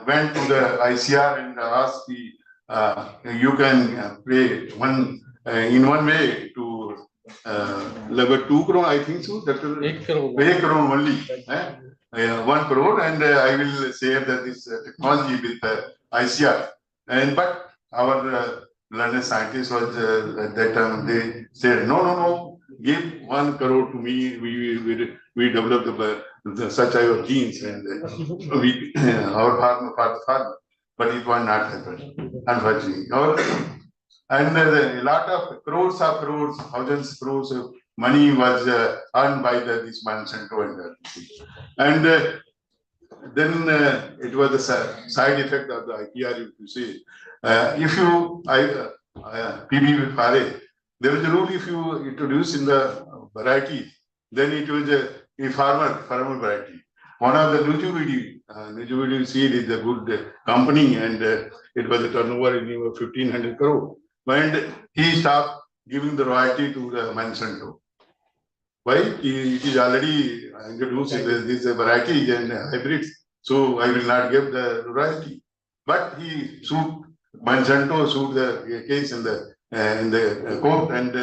went to the ICR and asked you can play in one way to level 2 crore, I think so. That is 1 crore only. 1 crore, and I will share that this technology with ICR. But our learned scientists was at that time they said no, give 1 crore to me. We develop such type of genes and we our farmer for the farmer, but it was not happen, unfortunately. And a lot of crores, thousands crores of money was earned by this Monsanto and then it was the side effect of the IPR. You see, if you PBFRA, there was a rule if you introduce in the variety, then it was a farmer variety. One of the Nujuvidi seed is a good company, and it was a turnover in 1,500 crore. And he stopped giving the royalty to the Monsanto. Why? It is already introduced this variety and hybrids, so I will not give the royalty. But he sued Monsanto, sued the case in the court, and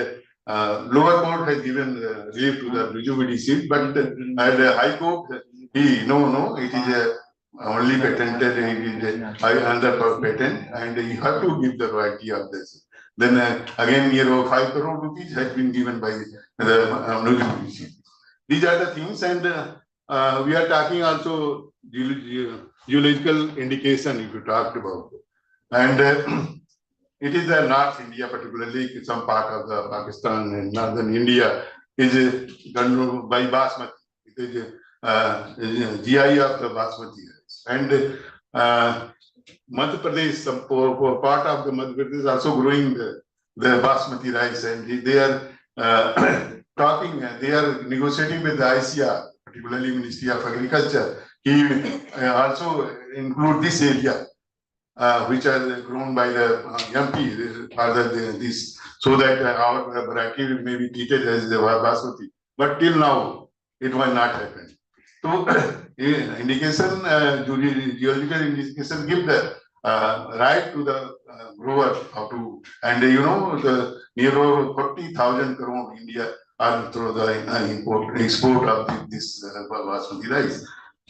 lower court has given relief to the Nujuvidi seed, but at the high court, no, it is only patented, it is under patent, and you have to give the royalty of this. Then again, 5 crore rupees has been given by the Nujuvidi seed. These are the things, and we are talking also geological indication, if you talked about, and it is North India, particularly some part of the Pakistan and northern India is done by basmati. It is GI of the basmati rice, and Madhya Pradesh, some part of the Madhya Pradesh is also growing the basmati rice, and they are talking, they are negotiating with the ICR, particularly Ministry of Agriculture. He also include this area, which are grown by the MP, rather this, so that our variety may be treated as the basmati. But till now, it was not happened. So, indication, geological indication give the right to the grower how to, and the near over 40,000 crore India are through the export of this basmati rice.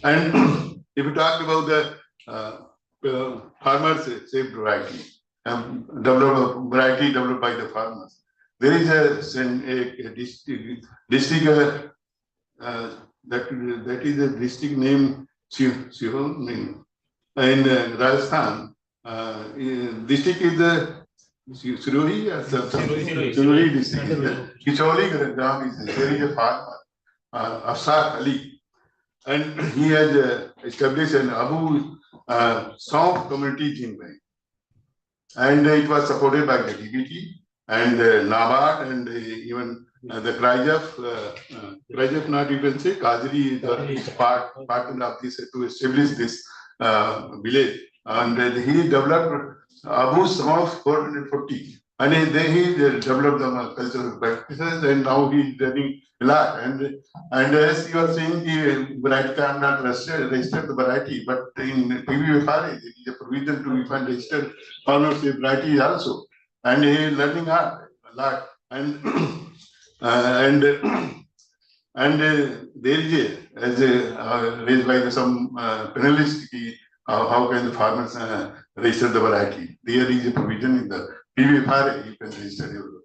And if you talk about the farmers saved variety, variety developed by the farmers, there is a district that is a district name in Rajasthan. District is the Sirohi district. Kicholi Gram is there is a farmer, Afsar Ali, and he has established an Abu Soft Community Gene Bank, and it was supported by the DBT and NABARD and even the Krajaf, not even say Kajri, the partner of this to establish this village, and he developed Abu Soft 440, and then he developed the cultural practices, and now he is running a lot. And as you are saying, the variety card not registered the variety, but in PBFRA, there is a provision to be registered farmers with variety also, and he is learning a lot. And there is as raised by some panelists, how can the farmers register the variety? There is a provision in the PBFRA, you can register your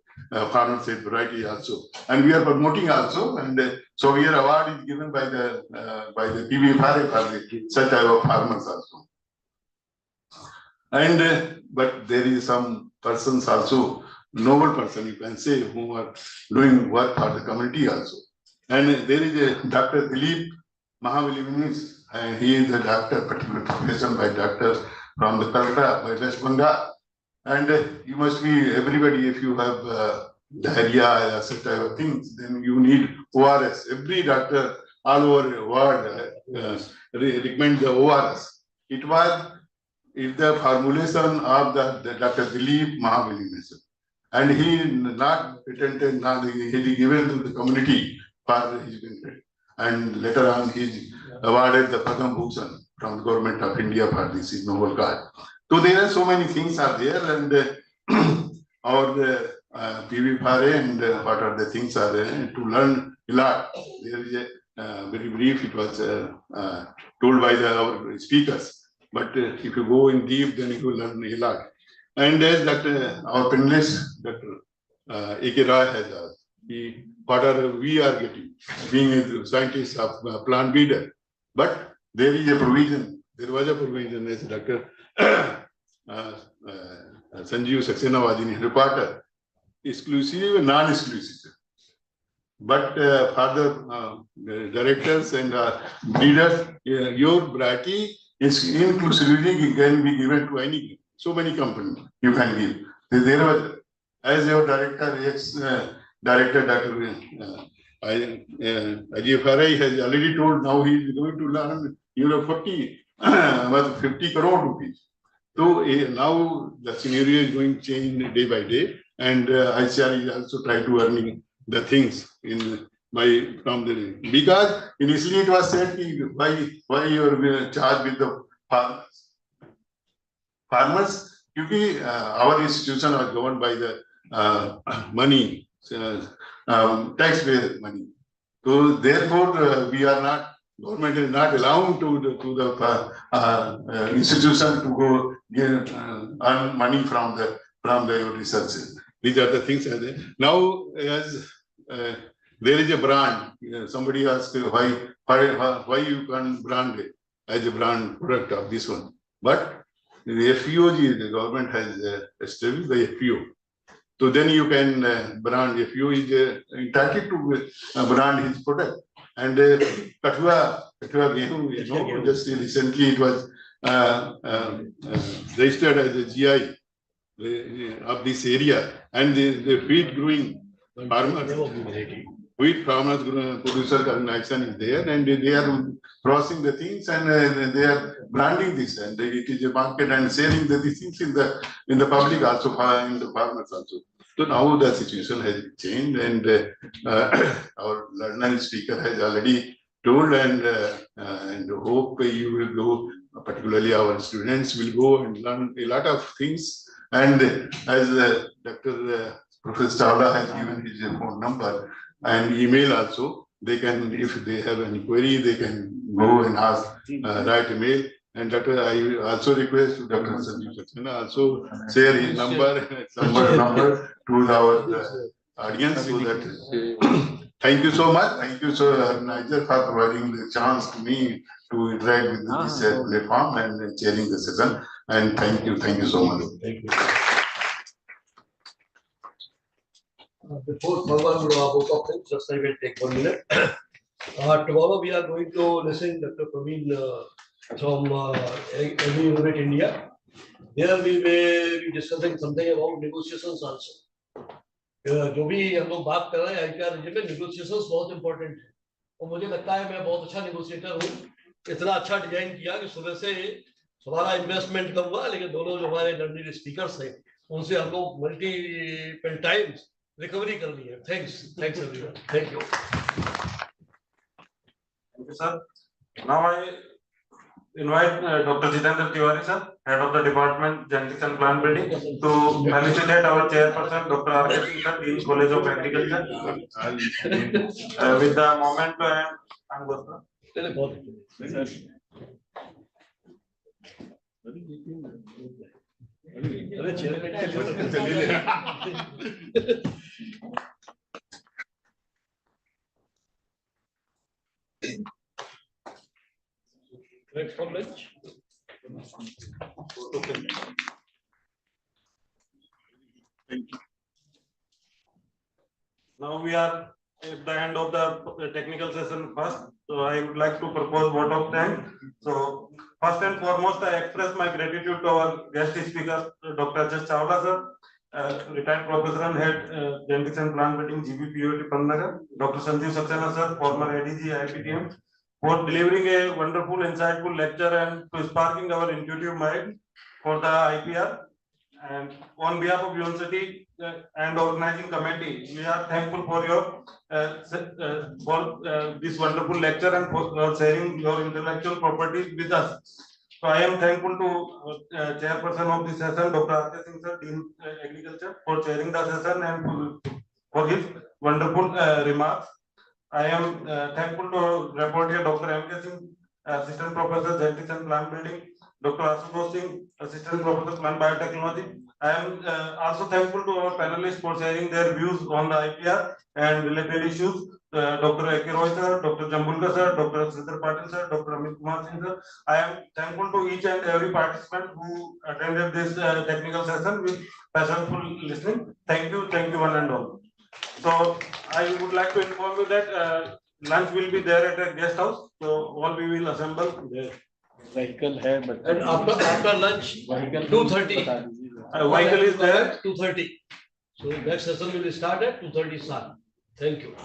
farmers with variety also, and we are promoting also, and so your award is given by the PBFRA for the such type of farmers also. And but there is some persons also, noble person, you can say, who are doing work for the community also. And there is a Dr. Dilip Mahavili, and he is a doctor, particular profession by doctor from the Calcutta, by West Bengal. And you must be, everybody, if you have diarrhea or such type of things, then you need ORS. Every doctor all over the world recommend the ORS. It was the formulation of the Dr. Dilip Mahavili, and he not patented, not he given to the community for his benefit. And later on, he awarded the Padma Bhushan from the government of India for this noble cause. So there are so many things are there, and our PV Phare and what are the things are there to learn a lot. There is a very brief, it was told by our speakers, but if you go in deep, then you will learn a lot. And as our panelist, Dr. A.K. Roy has asked, what are we are getting, being a scientist of plant breeder. But there is a provision, there was a provision as Dr. Sanjeev Saxena was in his reporter, exclusive, non-exclusive. But for the directors and breeders, your variety is inclusively can be given to any, so many companies you can give. There was, as your director, director Dr. Ajay Farai has already told, now he is going to learn 50 crore rupees. So now the scenario is going to change day by day, and ICR is also trying to earning the things in from the, because initially it was said why you are charged with the farmers. Farmers, our institution are governed by the money, taxpayer money. So therefore, we are not, government is not allowing to the institution to go earn money from the research. These are the things. Now, as there is a brand, somebody asked why you can brand it as a brand product of this one. But the FPO, the government has established the FPO. So then you can brand, FPO is entitled to brand his product. And Kathua Gehu, just recently it was registered as a GI of this area, and the wheat growing farmers, wheat farmers producer organization is there, and they are crossing the things, and they are branding this, and it is a market and selling these things in the public also, in the farmers also. So now the situation has changed, and our learned speaker has already told, and hope you will go, particularly our students will go and learn a lot of things. And as Dr. Professor Chawla has given his phone number and email also, they can, if they have any query, they can go and ask, write a mail. And I also request Dr. Sanjeev Saxena also share his number to our audience, so that thank you so much. Thank you, Sir Niger, for providing the chance to me to interact with this platform and chairing the session. And thank you so much. Thank you. Before Bhagwan both of them, just I will take 1 minute. Tomorrow we are going to listen Dr. Praveen from Agri Unit India. There we will be discussing something about negotiations also. जो भी हम लोग बात कर रहे हैं IPR में negotiations बहुत important है, और मुझे लगता है मैं बहुत अच्छा negotiator हूँ. इतना अच्छा डिजाइन किया कि सुबह से हमारा इन्वेस्टमेंट कम हुआ, लेकिन दोनों जो हमारे लर्निंग स्पीकर्स हैं उनसे हम लोग मल्टीपल टाइम्स रिकवरी कर ली है. Thanks everyone. Thank you. Thank you, sir. Now I invite Dr. Jitendra Tiwari, sir, head of the department genetics and plant breeding, to felicitate our chairperson, Dr. R.K. Singh, sir, Dean College of Agriculture, with the moment and go, sir. Next for lunch. Now we are at the end of the technical session first. So I would like to propose vote of thanks. So first and foremost, I express my gratitude to our guest speaker, Dr. H.S. Chawla sir, retired professor and head genetics and plant breeding GBPOT Pantnagar, Dr. Sanjeev Saxena sir, former ADG IPTM, for delivering a wonderful, insightful lecture and to sparking our intuitive mind for the IPR. And on behalf of university and organizing committee, we are thankful for your this wonderful lecture and for sharing your intellectual properties with us. So I am thankful to chairperson of this session, Dr. R.K. Singh sir, Dean Agriculture, for chairing the session and for his wonderful remarks. I am thankful to report here Dr. M.K. Singh, Assistant Professor, Genetics and Plant Breeding, Dr. Ashutosh Singh, Assistant Professor, Plant Biotechnology. I am also thankful to our panelists for sharing their views on the IPR and related issues. Dr. A.K. Roy sir, Dr. Jambulkar sir, Dr. Sridhar Patil sir, Dr. Amit Kumar Singh sir. I am thankful to each and every participant who attended this technical session with passionful listening. Thank you one and all. So I would like to inform you that lunch will be there at a guest house. So all we will assemble there. Vehicle है but and after lunch 2:30 vehicle is there 2:30. So next session will start at 2:30 sharp. Thank you.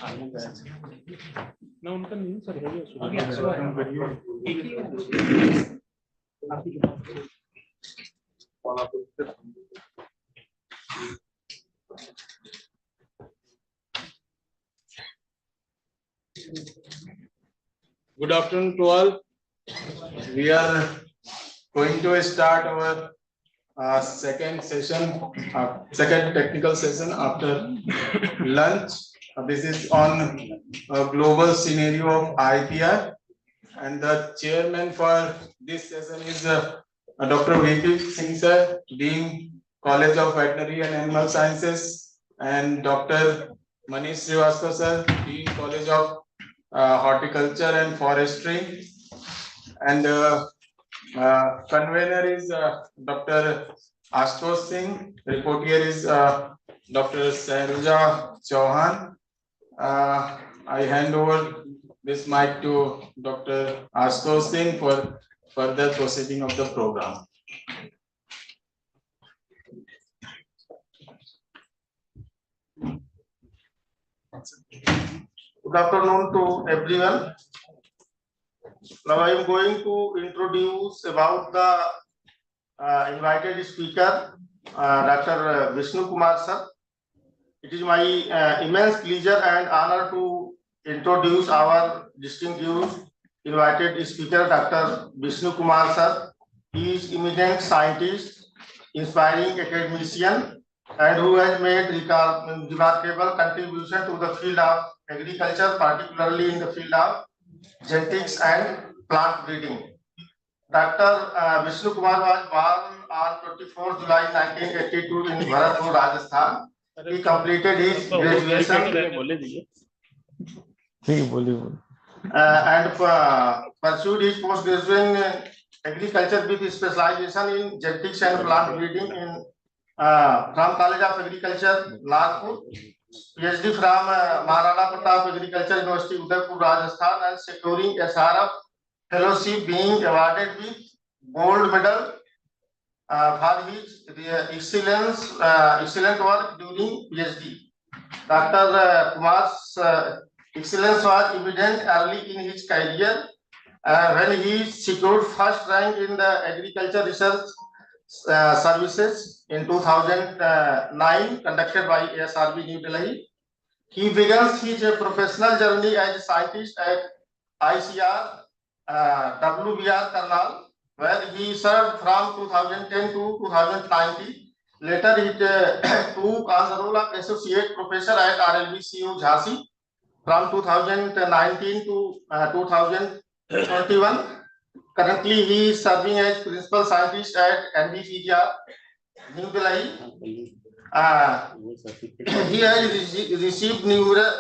ना उनका नहीं sir हो Good afternoon to all. We are going to start our second session, second technical session after lunch. This is on a global scenario of IPR, and the chairman for this session is Dr. V.P. Singh sir, Dean, College of Veterinary and Animal Sciences, and Dr. Manish Srivastava sir, Dean, College of Horticulture and Forestry, and convener is Dr. Ashutosh Singh. Reporter is Dr. Sairja Chauhan. I hand over this mic to Dr. Ashutosh Singh for further proceeding of the program. Good afternoon to everyone. Now I am going to introduce about the invited speaker, Dr. Vishnu Kumar sir. It is my immense pleasure and honor to introduce our distinguished invited speaker, Dr. Vishnu Kumar sir. He is eminent scientist, inspiring academician, and who has made remarkable contribution to the field of agriculture, particularly in the field of genetics and plant breeding. Dr. Vishnu Kumar was born on 24 July 1982 in Bharatpur, Rajasthan. He completed his graduation and pursued his post-graduation in agriculture with specialization in genetics and plant breeding in from College of Agriculture, Nagpur. PhD from Maharana Pratap Agriculture University, Udaipur, Rajasthan, and securing SRF fellowship, being awarded with gold medal for his excellent work during PhD. Dr. Kumar's excellence was evident early in his career when he secured first rank in the agriculture research services in 2009 conducted by ASRB New Delhi. He began his professional journey as a scientist at ICR WBR Karnal, where he served from 2010 to 2019. Later, he took on the role of associate professor at RLBCAU Jhansi from 2019 to 2021. Currently, he is serving as principal scientist at NBPR New Delhi. He has received numerous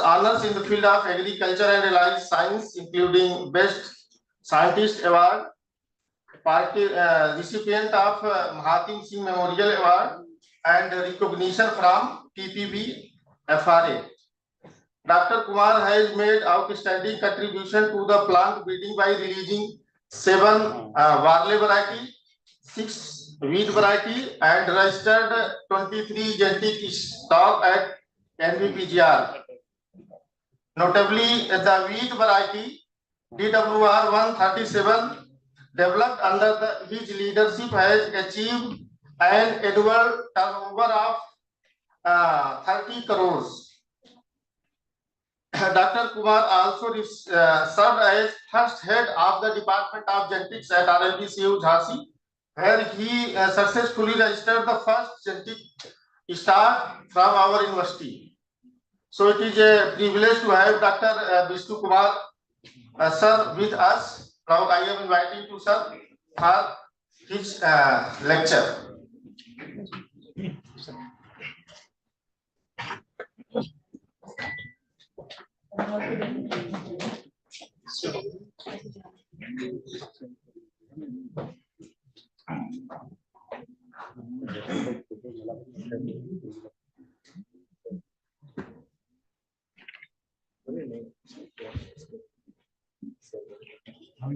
honors in the field of agriculture and allied science, including Best Scientist Award, recipient of Mahatim Singh Memorial Award, and recognition from TPB FRA. Dr. Kumar has made outstanding contribution to the plant breeding by releasing 7 barley variety, 6 wheat variety, and registered 23 genetic stock at NBPGR. Notably, the wheat variety DWR 137 developed under his leadership has achieved an annual turnover of 30 crores. Dr. Kumar also served as first head of the Department of Genetics at RLBCAU Jhansi, where he successfully registered the first genetic stock from our university. So it is a privilege to have Dr. Vishnu Kumar sir with us. Now I am inviting to sir for his lecture.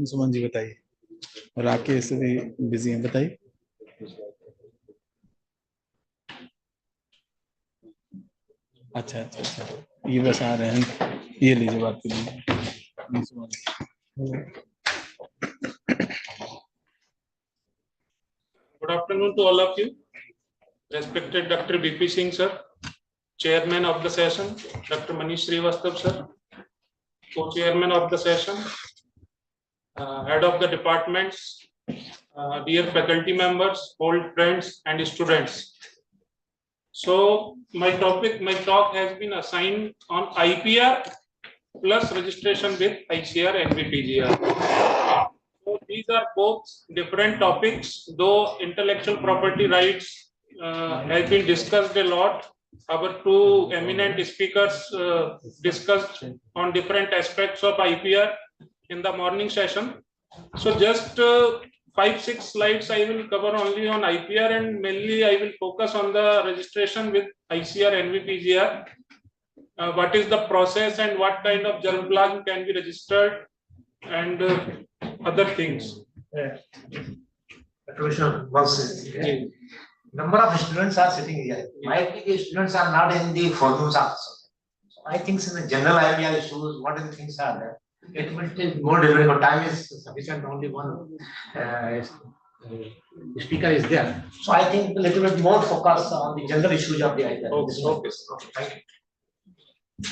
Suman ji बताइए, राकेश भी busy हैं, बताइए। अच्छा अच्छा अच्छा, ये बस आ रहे हैं, ये लीजिए बात कीजिए। Good afternoon to all of you. Respected Dr. BP Singh sir, Chairman of the session, Dr. Manish Srivastav sir, Co-Chairman of the session, Head of the departments, dear faculty members, old friends and students. So my talk has been assigned on IPR plus registration with ICR NVPGR. So these are both different topics, though intellectual property rights has been discussed a lot. Our two eminent speakers discussed on different aspects of IPR in the morning session. So just 5-6 slides I will cover only on IPR, and mainly I will focus on the registration with ICR NVPGR. What is the process and what kind of germplasm can be registered, and other things. Number of students are sitting here. Might be students are not in the forums also. So I think in the general IPR issues, what are the things are there? It will take more delivery, but time is sufficient. Only one speaker is there. So I think a little bit more focus on the general issues of the IPR. Okay. Thank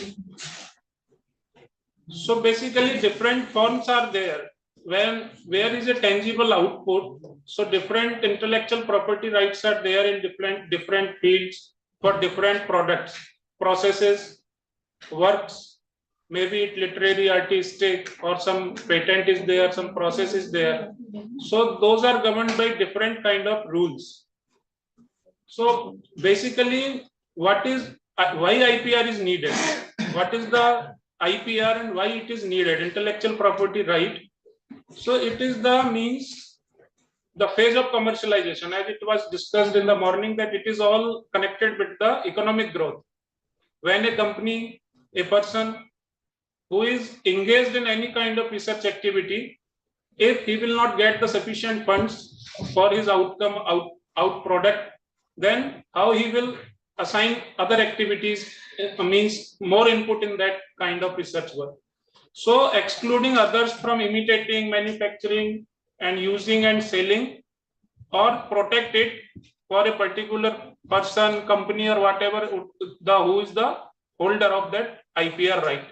you. So basically different forms are there. Where is a tangible output, so different intellectual property rights are there in different fields for different products, processes, works, maybe it literary, artistic, or some patent is there, some process is there. So those are governed by different kind of rules. So basically, why IPR is needed? What is the IPR and why it is needed? Intellectual property right. So it is the phase of commercialization, as it was discussed in the morning, that it is all connected with the economic growth. When a company, a person who is engaged in any kind of research activity, if he will not get the sufficient funds for his out product, then how he will assign other activities, means more input in that kind of research work. So excluding others from imitating, manufacturing and using and selling, or protect it for a particular person, company or whatever, who is the holder of that IPR right.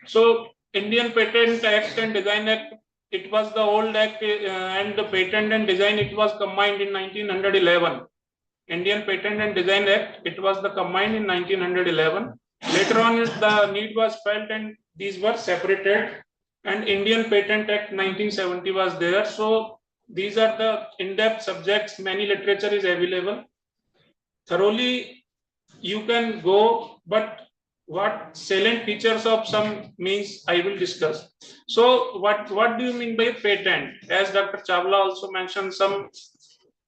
So Indian Patent Act and Design Act, it was the old act, and the patent and design, it was combined in 1911. Indian Patent and Design Act, it was the combined in 1911. Later on, the need was felt and these were separated, and Indian Patent Act 1970 was there. So these are the in-depth subjects, many literature is available. Thoroughly you can go, but what salient features of some means I will discuss. So what do you mean by patent? As Dr. Chawla also mentioned, some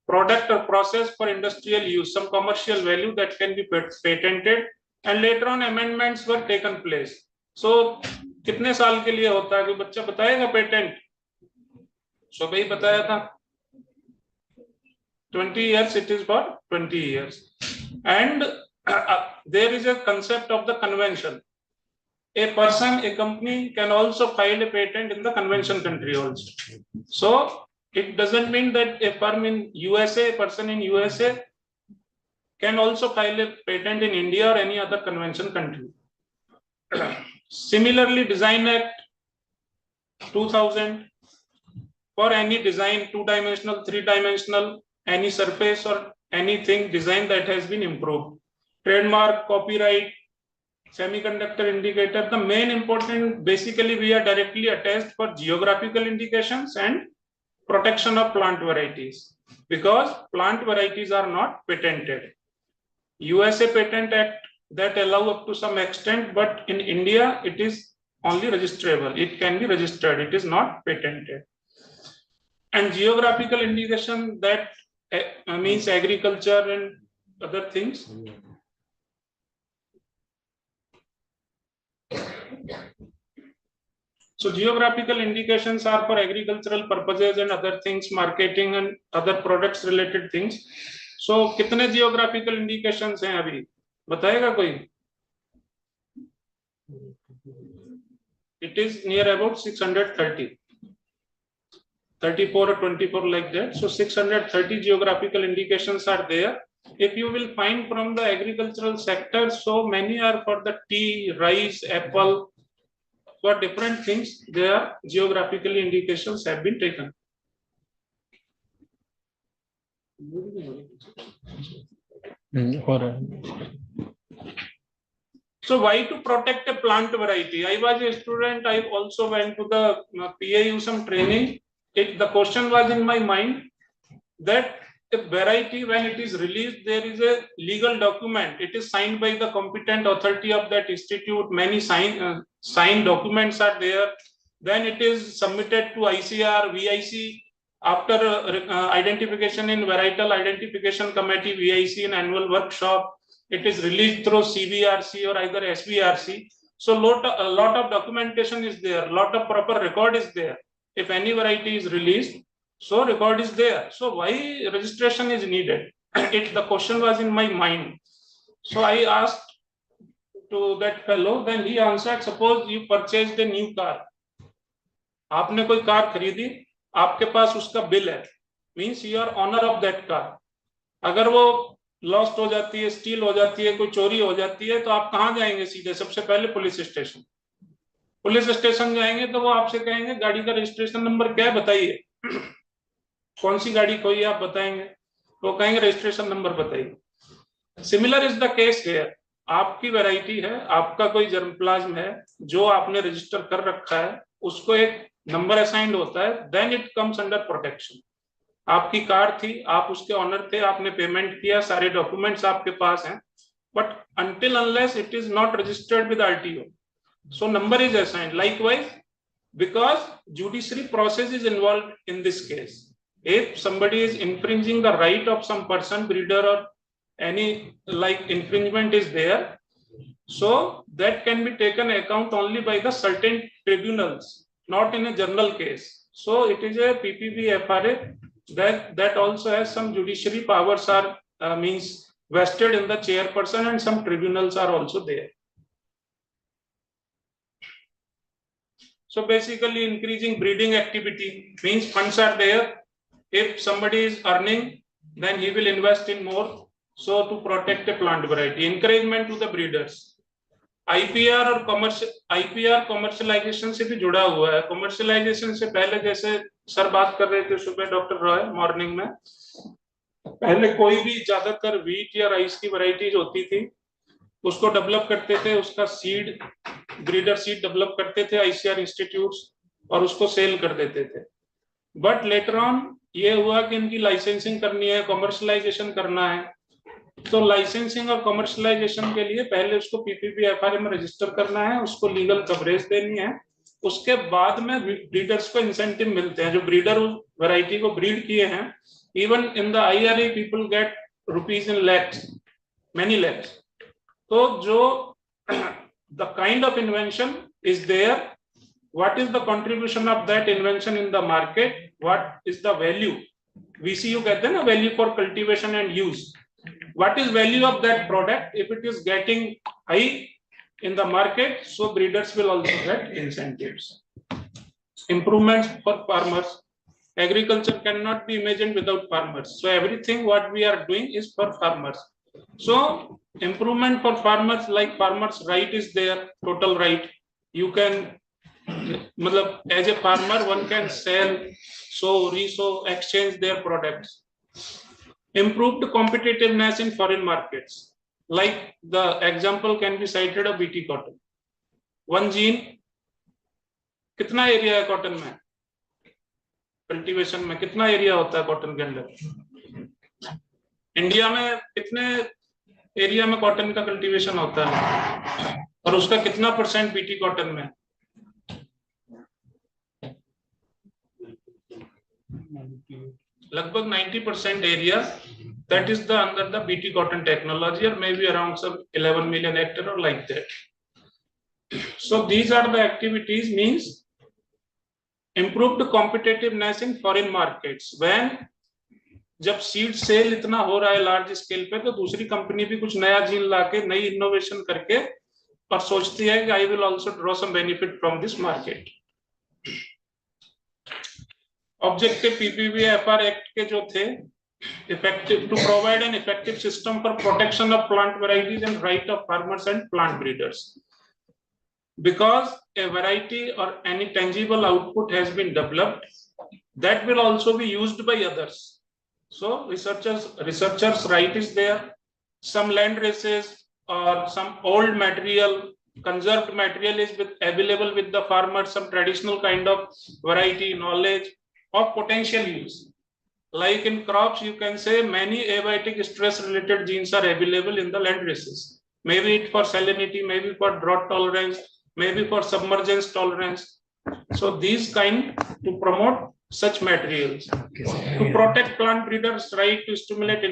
product or process for industrial use, some commercial value that can be patented, and later on amendments were taken place. So कितने साल के लिए होता है, कोई बच्चा बताएगा patent? So भाई बताया था 20 years, it is for 20 years. And there is a concept of the convention. A person, a company can also file a patent in the convention country also. So it doesn't mean that a firm in USA, a person in USA can also file a patent in India or any other convention country. Similarly, Design Act 2000, for any design, 2-dimensional, 3-dimensional, any surface or anything design that has been improved. Trademark, copyright, semiconductor indicator, the main important, basically we are directly attached for geographical indications and protection of plant varieties, because plant varieties are not patented. USA Patent Act that allow up to some extent, but in India it is only registrable. It can be registered, it is not patented. And geographical indication, that means agriculture and other things. So geographical indications are for agricultural purposes and other things, marketing and other products related things. So कितने geographical indications हैं अभी? बताएगा कोई? It is near about 630, 34 or 24 like that. So 630 geographical indications are there. If you will find from the agricultural sector, so many are for the tea, rice, apple, for different things. Their geographical indications have been taken. So why to protect a plant variety? I was a student. I also went to the PAU some training. The question was in my mind that a variety, when it is released, there is a legal document. It is signed by the competent authority of that institute. Many signed documents are there. Then it is submitted to ICR, VIC. After identification in Varietal Identification Committee, VIC, in annual workshop, it is released through CVRC or either SVRC. So a lot of documentation is there, lot of proper record is there. If any variety is released, so record is there. So why registration is needed? The question was in my mind. So I asked to that fellow, then he answered, suppose you purchased a new car. आपने कोई car खरीदी, आपके पास उसका bill है, means you are owner of that car. अगर वो lost हो जाती है, स्टील हो जाती है, कोई चोरी हो जाती है, तो आप कहाँ जाएंगे? सीधे सबसे पहले पुलिस स्टेशन. पुलिस स्टेशन जाएंगे तो वो आपसे कहेंगे गाड़ी का रजिस्ट्रेशन नंबर क्या है बताइए, कौन सी गाड़ी खोई आप बताएंगे, वो कहेंगे रजिस्ट्रेशन नंबर बताइए. Similar is the case here. आपकी वैरायटी है, आपका कोई जर्मप्लाज्म है जो आपने रजिस्टर कर रखा है, उसको एक नंबर असाइंड होता है, then it comes under protection. आपकी कार थी, आप उसके ऑनर थे, आपने पेमेंट किया, सारे डॉक्यूमेंट्स आपके पास हैं, but until unless it is not registered with RTO, so number is assigned. Likewise, because judiciary process is involved in this case. If somebody is infringing the right of some person, breeder, or any like infringement is there, so that can be taken account only by the certain tribunals, not in a general case. So it is a PPB FRA that also has some judiciary powers are means vested in the chairperson, and some tribunals are also there. So basically increasing breeding activity means funds are there. If somebody is earning, then he will invest in more. So to protect a plant variety, encouragement to the breeders. IPR और IPR commercialization से भी जुड़ा हुआ है. Commercialization से पहले जैसे sir बात कर रहे थे सुबह डॉक्टर रॉय मॉर्निंग में, पहले कोई भी ज्यादातर व्हीट या राइस की वैरायटीज होती थी, उसको डेवलप करते थे, उसका सीड ब्रीडर सीड डेवलप करते थे ICR इंस्टीट्यूट्स और उसको सेल कर देते थे. बट लेटर ऑन ये हुआ कि इनकी लाइसेंसिंग करनी है, कमर्शलाइजेशन करना है. तो लाइसेंसिंग और कमर्शलाइजेशन के लिए पहले उसको PPB FRA में रजिस्टर करना है, उसको लीगल कवरेज देनी है, उसके बाद में ब्रीडर्स को इंसेंटिव मिलते हैं. जो ब्रीडर वैरायटी को ब्रीड किए हैं, even in the IRA people get rupees in lakhs, many lakhs. तो जो the kind of invention is there, what is the contribution of that invention in the market, what is the value, VCU कहते हैं ना, value for cultivation and use. What is value of that product? If it is getting high in the market, so breeders will also get incentives. Improvements for farmers. Agriculture cannot be imagined without farmers. So everything what we are doing is for farmers. So improvement for farmers, like farmers' right is there, total right. You can, as a farmer, one can sell, sow, resow, exchange their products. Improved competitiveness in foreign markets. Like the example can be cited of BT cotton. One gene, कितना area है cotton में, cultivation में कितना area होता है cotton के अंदर? India में कितने एरिया में कॉटन का कल्टीवेशन होता है और उसका कितना परसेंट बीटी कॉटन में? लगभग 90% area that is the under the BT cotton technology, or maybe around some 11 million hectare or like that. So these are the activities, means improved competitiveness in foreign markets. When जब seed cell इतना हो रहा है large scale पे, तो दूसरी company भी कुछ नया जीन लाके नई इनोवेशन करके और सोचती है कि I will also draw some benefit from this market. Objective PPV FR act के जो थे, effective to provide an effective system for protection of plant varieties and right of farmers and plant breeders, because a variety or any tangible output has been developed that will also be used by others. So researchers right is there. Some land races or some old material, conserved material is available with the farmers, some traditional kind of variety knowledge of potential use. Like in crops, you can say many abiotic stress related genes are available in the land races. Maybe it for salinity, maybe for drought tolerance, maybe for submergence tolerance. So these kind to promote such materials. To protect plant breeders' right, to stimulate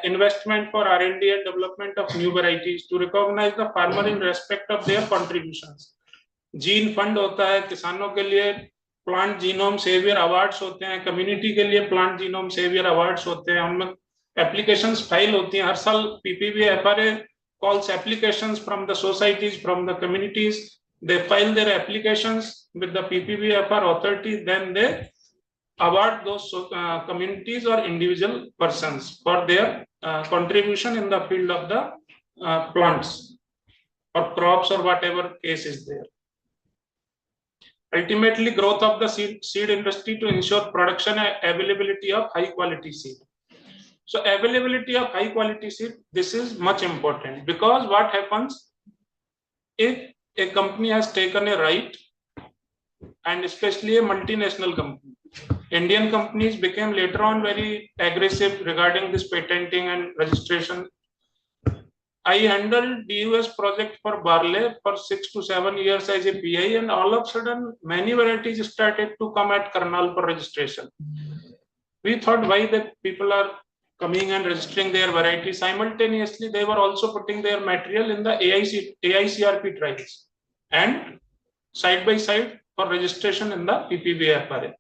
investment for R&D and development of new varieties, to recognize the farmer in respect of their contributions. Gene fund होता है किसानों के लिए, plant genome saviour awards होते हैं, community के लिए plant genome saviour awards होते हैं, उनमें एप्लीकेशंस फाइल होती हैं हर साल। PPV-FRA calls applications from the societies, from the communities. They file their applications with the PPV-FR authority, then they award those communities or individual persons for their contribution in the field of the plants or crops or whatever case is there. Ultimately, growth of the seed industry to ensure production and availability of high quality seed. So availability of high quality seed, this is much important, because what happens if a company has taken a right, and especially a multinational company. Indian companies became later on very aggressive regarding this patenting and registration. I handled DUS project for barley for 6 to 7 years as a PI, and all of a sudden many varieties started to come at Karnal for registration. We thought why the people are coming and registering their varieties. Simultaneously, they were also putting their material in the AICRP trials and side by side for registration in the PPV-FRA.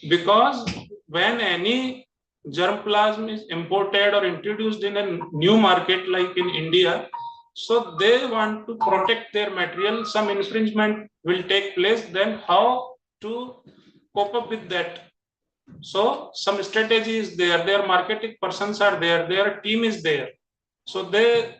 Because when any germplasm is imported or introduced in a new market like in India, so they want to protect their material, some infringement will take place, then how to cope up with that? So some strategy is there, their marketing persons are there, their team is there. So they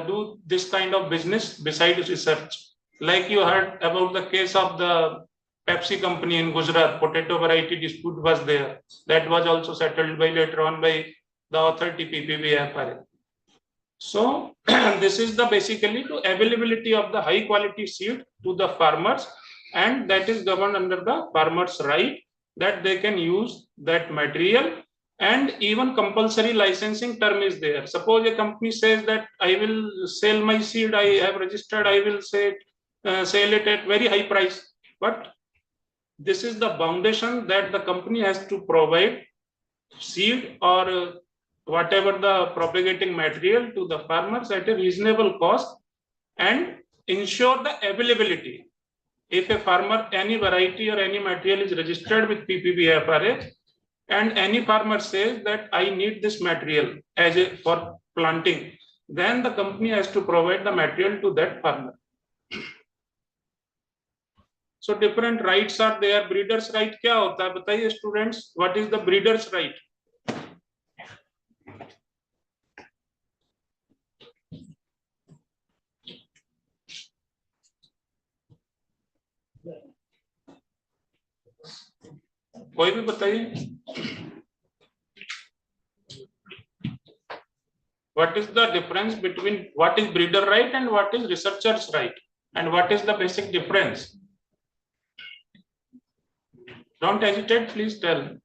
do this kind of business besides research. Like you heard about the case of the Pepsi company in Gujarat, potato variety dispute was there. That was also settled by later on by the authority PPV-FRA. So this is the basically to availability of the high quality seed to the farmers, and that is governed under the farmers' right that they can use that material, and even compulsory licensing term is there. Suppose a company says that I will sell my seed, I have registered, I will sell it at very high price, but this is the foundation that the company has to provide seed or whatever the propagating material to the farmers at a reasonable cost and ensure the availability. If a farmer, any variety or any material is registered with PPV-FRA, and any farmer says that I need this material for planting, then the company has to provide the material to that farmer. So different rights are there. Breeder's right क्या होता है बताइए students, what is the breeder's right? कोई भी बताइए. What is the difference between what is breeder right and what is researcher's right, and what is the basic difference? Don't hesitate, please tell.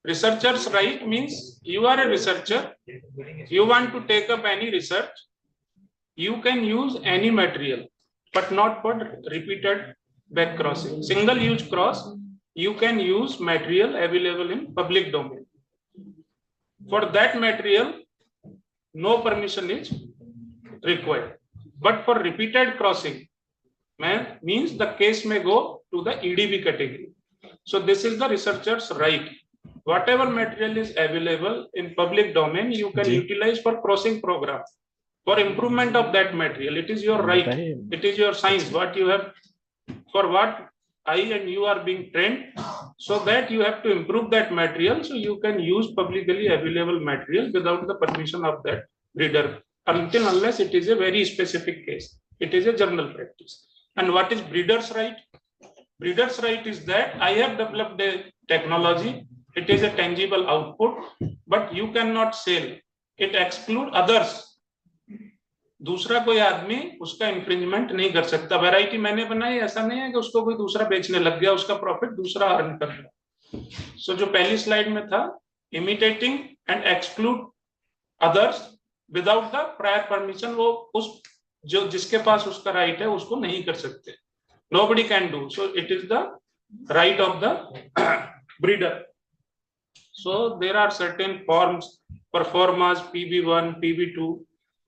Researcher's right means you are a researcher, you want to take up any research, you can use any material, but not for repeated back crossing. Single use cross, you can use material available in public domain. For that material, no permission is required. But for repeated crossing, means the case may go to the EDB category. So this is the researcher's right. Whatever material is available in public domain, you can utilize for crossing program, for improvement of that material. It is your right. It is your science. What you have, for what I and you are being trained, so that you have to improve that material. So you can use publicly available material without the permission of that breeder, until unless it is a very specific case. It is a general practice. And what is breeder's right? Breeder's right is that I have developed a technology. It is a tangible output, but you cannot sell. It exclude others. दूसरा कोई आदमी उसका infringement नहीं कर सकता. Variety मैंने बनाई, ऐसा नहीं है कि उसको कोई दूसरा बेचने लग गया, उसका प्रॉफिट दूसरा अर्न कर रहा. सो जो पहली स्लाइड में था, imitating and exclude others without the prior permission, वो उस जो जिसके पास उसका राइट है उसको नहीं कर सकते. Nobody can do. So it is the right of the breeder. So there are certain forms, performance, PB1, PB2.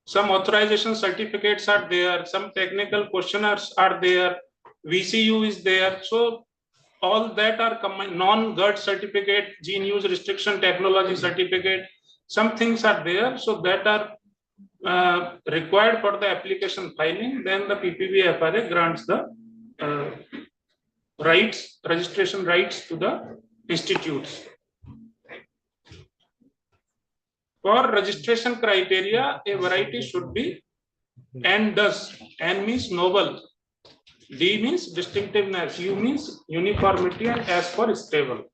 Some authorization certificates are there. Some technical questionnaires are there. VCU is there. So all that are combined. Non-GURD certificate, gene use restriction technology certificate. Some things are there. So that are required for the application filing. Then the PPB FRA grants the rights, registration rights to the institutes. For registration criteria, a variety should be N does. N means novel, D means distinctiveness, U means uniformity, and S for stable.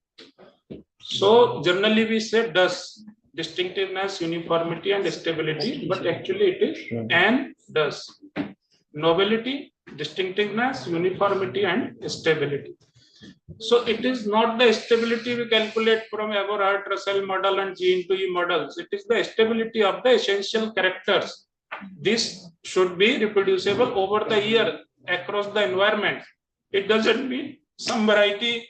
So generally we say does, distinctiveness, uniformity, and stability, but actually it is N does. Novelty, distinctiveness, uniformity, and stability. So it is not the stability we calculate from Everhart, Russell model and G into E models. It is the stability of the essential characters. This should be reproducible over the year across the environment. It doesn't mean some variety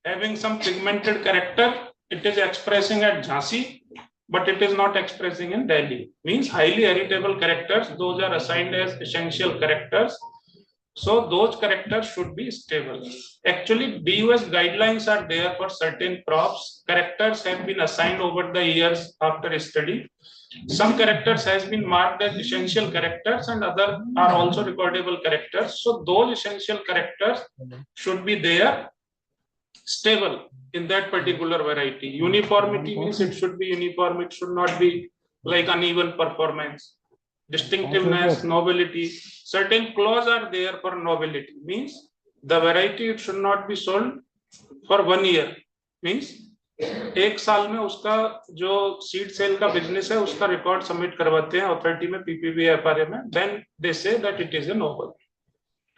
having some pigmented character, it is expressing at Jhansi, but it is not expressing in Delhi. Means highly heritable characters, those are assigned as essential characters. So those characters should be stable. Actually, DUS guidelines are there for certain crops. Characters have been assigned over the years after study. Some characters has been marked as essential characters and other are also recordable characters. So those essential characters should be there stable in that particular variety. Uniformity means it should be uniform. It should not be like uneven performance. Distinctiveness, novelty. Certain clauses are there for novelty. Means the variety it should not be sold for 1 year. Means एक साल में उसका जो seed cell का business है उसका record submit करवाते हैं अथॉरिटी में पीपीबी एफआरए में. Then they say that it is a novel.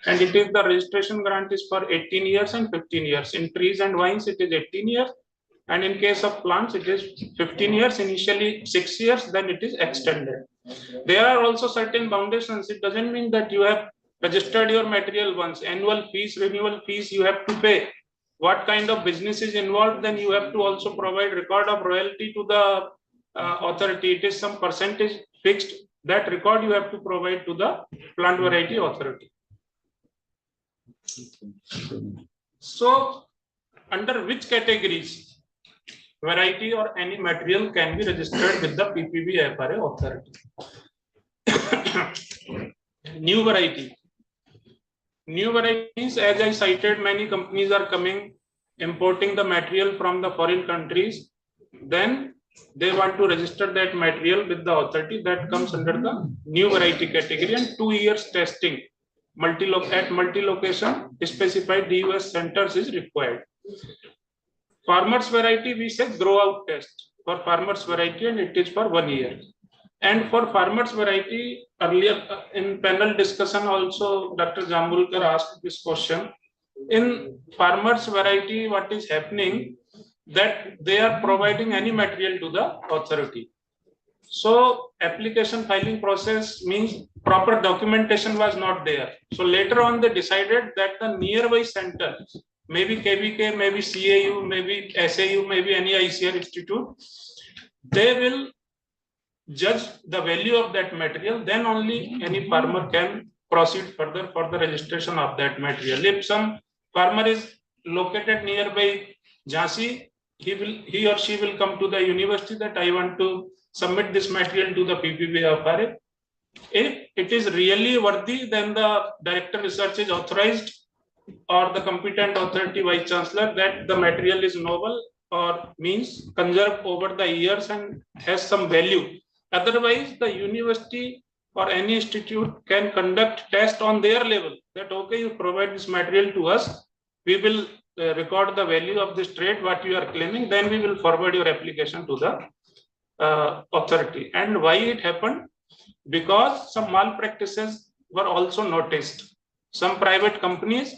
And it is the registration grant is for 18 years and 15 years. In trees and vines, it is 18 years. And in case of plants, it is 15 years, initially 6 years, then it is extended. There are also certain foundations. It doesn't mean that you have registered your material once. Annual fees, renewal fees, you have to pay. What kind of business is involved, then you have to also provide record of royalty to the authority. It is some percentage fixed. That record you have to provide to the plant variety authority. So, under which categories variety or any material can be registered with the PPB FRA authority? New variety. New varieties, as I cited, many companies are coming, importing the material from the foreign countries. Then they want to register that material with the authority. That comes under the new variety category, and 2 years testing. At multi-location, specified DUS centers is required. Farmers variety, we say grow out test for farmers variety, and it is for 1 year. And for farmers variety, earlier in panel discussion also, Dr. Jambulkar asked this question. In farmers variety, what is happening that they are providing any material to the authority. So application filing process means proper documentation was not there. So later on they decided that the nearby center, maybe KVK, maybe CAU, maybe SAU, maybe any ICR institute, they will judge the value of that material. Then only any farmer can proceed further for the registration of that material. If some farmer is located nearby Jhansi, he or she will come to the university that I want to submit this material to the PPB-FRA. If it is really worthy, then the director research is authorized or the competent authority vice chancellor that the material is novel or means conserved over the years and has some value. Otherwise, the university or any institute can conduct test on their level that, okay, you provide this material to us, we will record the value of this trade, what you are claiming, then we will forward your application to the authority. And why it happened? Because some malpractices were also noticed. Some private companies,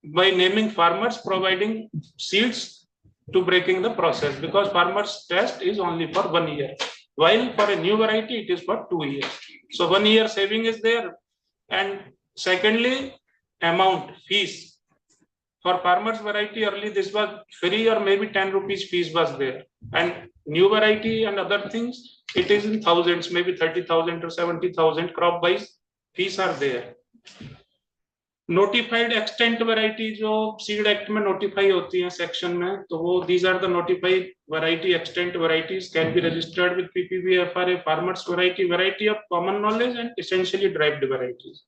by naming farmers, providing seeds to breaking the process, because farmers test is only for 1 year, while for a new variety it is for 2 years. So 1 year saving is there. And secondly, amount, fees. For farmers variety, early this was free or maybe 10 rupees fees was there. And new variety and other things, it is in thousands, maybe 30,000 or 70,000 crop wise fees are there. Notified extent variety जो seed act में notify होती हैं section में, तो वो these are the notified variety extent varieties can be registered with PPB-FRA, farmers variety of common knowledge and essentially derived varieties.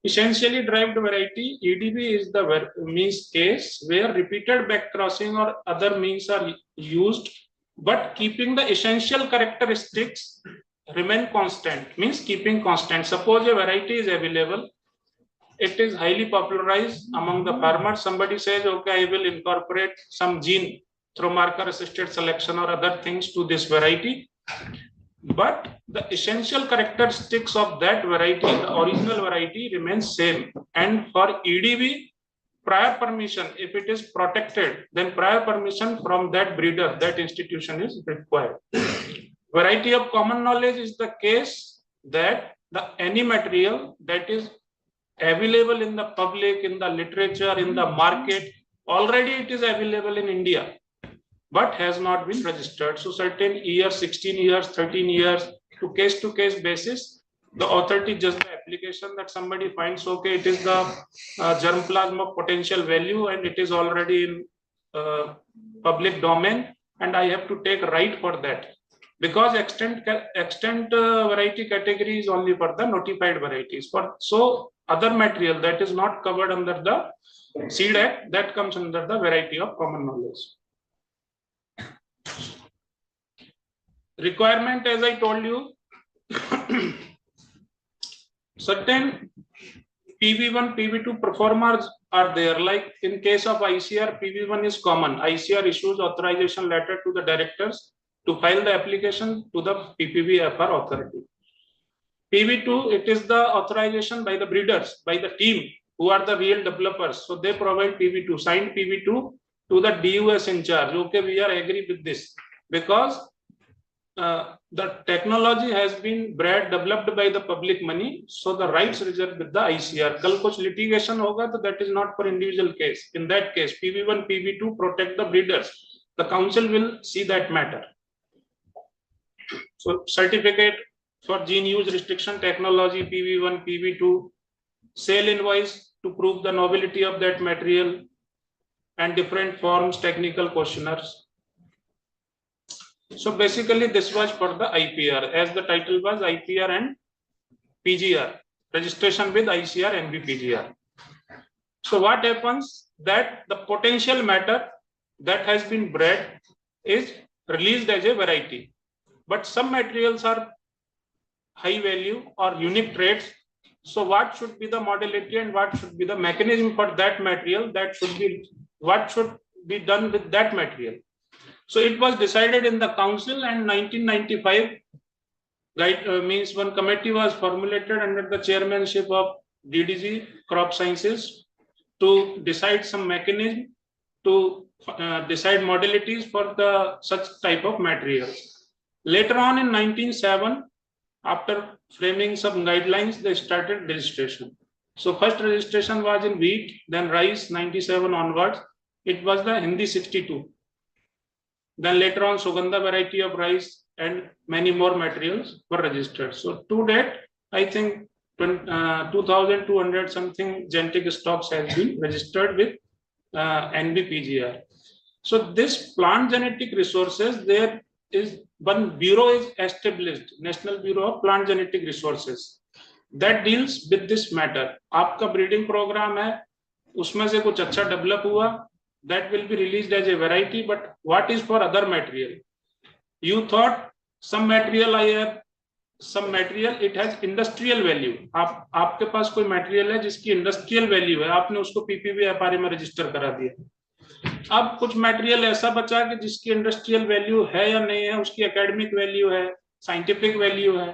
Essentially derived variety EDV is the means case where repeated back crossing or other means are used, but keeping the essential characteristics remain constant, means keeping constant. Suppose a variety is available, it is highly popularized among the farmers. Somebody says, okay, I will incorporate some gene through marker assisted selection or other things to this variety. But the essential characteristics of that variety, the original variety, remains same. And for EDV, prior permission, if it is protected, then prior permission from that breeder, that institution is required. Variety of common knowledge is the case that any material that is available in the public, in the literature, in the market, already it is available in India, but has not been registered. So certain years, 16 years, 13 years, to case basis, the authority just the application that somebody finds, okay, it is the germplasm of potential value and it is already in public domain and I have to take right for that. Because extent variety category is only for the notified varieties. So other material that is not covered under the Seed Act, that comes under the variety of common knowledge. Requirement, as I told you, certain PV1, PV2 performers are there. Like in case of ICR, PV1 is common. ICR issues authorization letter to the directors to file the application to the PPB-FR authority. PV2, it is the authorization by the breeders, by the team who are the real developers. So they provide PV2, signed PV2 to the DUS in charge. Okay, we are agree with this because the technology has been developed by the public money. So the rights reserved with the ICR. Kal kuch litigation hoga, so that is not for individual case. In that case, PV1, PV2 protect the breeders. The council will see that matter. So certificate for gene use restriction technology, PV1, PV2, sale invoice to prove the novelty of that material, and different forms, technical questionnaires. So basically this was for the IPR, as the title was IPR and PGR, registration with ICR and BPGR. So what happens that the potential matter that has been bred is released as a variety. But some materials are high value or unique traits. So what should be the modality and what should be the mechanism for that material, that should be what should be done with that material. So it was decided in the council, and 1995 means one committee was formulated under the chairmanship of DDG Crop Sciences to decide some mechanism to decide modalities for the such type of materials. Later on in 1907, after framing some guidelines, they started registration. So first registration was in wheat, then rice 97 onwards. It was the Hindi 62. Then later on Sugandha variety of rice and many more materials were registered. So to date, I think 2,200 something genetic stocks has been registered with NBPGR. So this plant genetic resources, there is one bureau is established, National Bureau of Plant Genetic Resources, that deals with this matter. आपका breeding program है, उसमें से कुछ अच्छा develop हुआ, that will be released as a variety. But what is for other material? You thought some material I have, some material it has industrial value. आपके पास कोई material है जिसकी industrial value है, आपने उसको PPB FRA में register करा दिया. अब कुछ मटेरियल ऐसा बचा कि जिसकी इंडस्ट्रियल वैल्यू है या नहीं है, उसकी एकेडमिक वैल्यू है, साइंटिफिक वैल्यू है,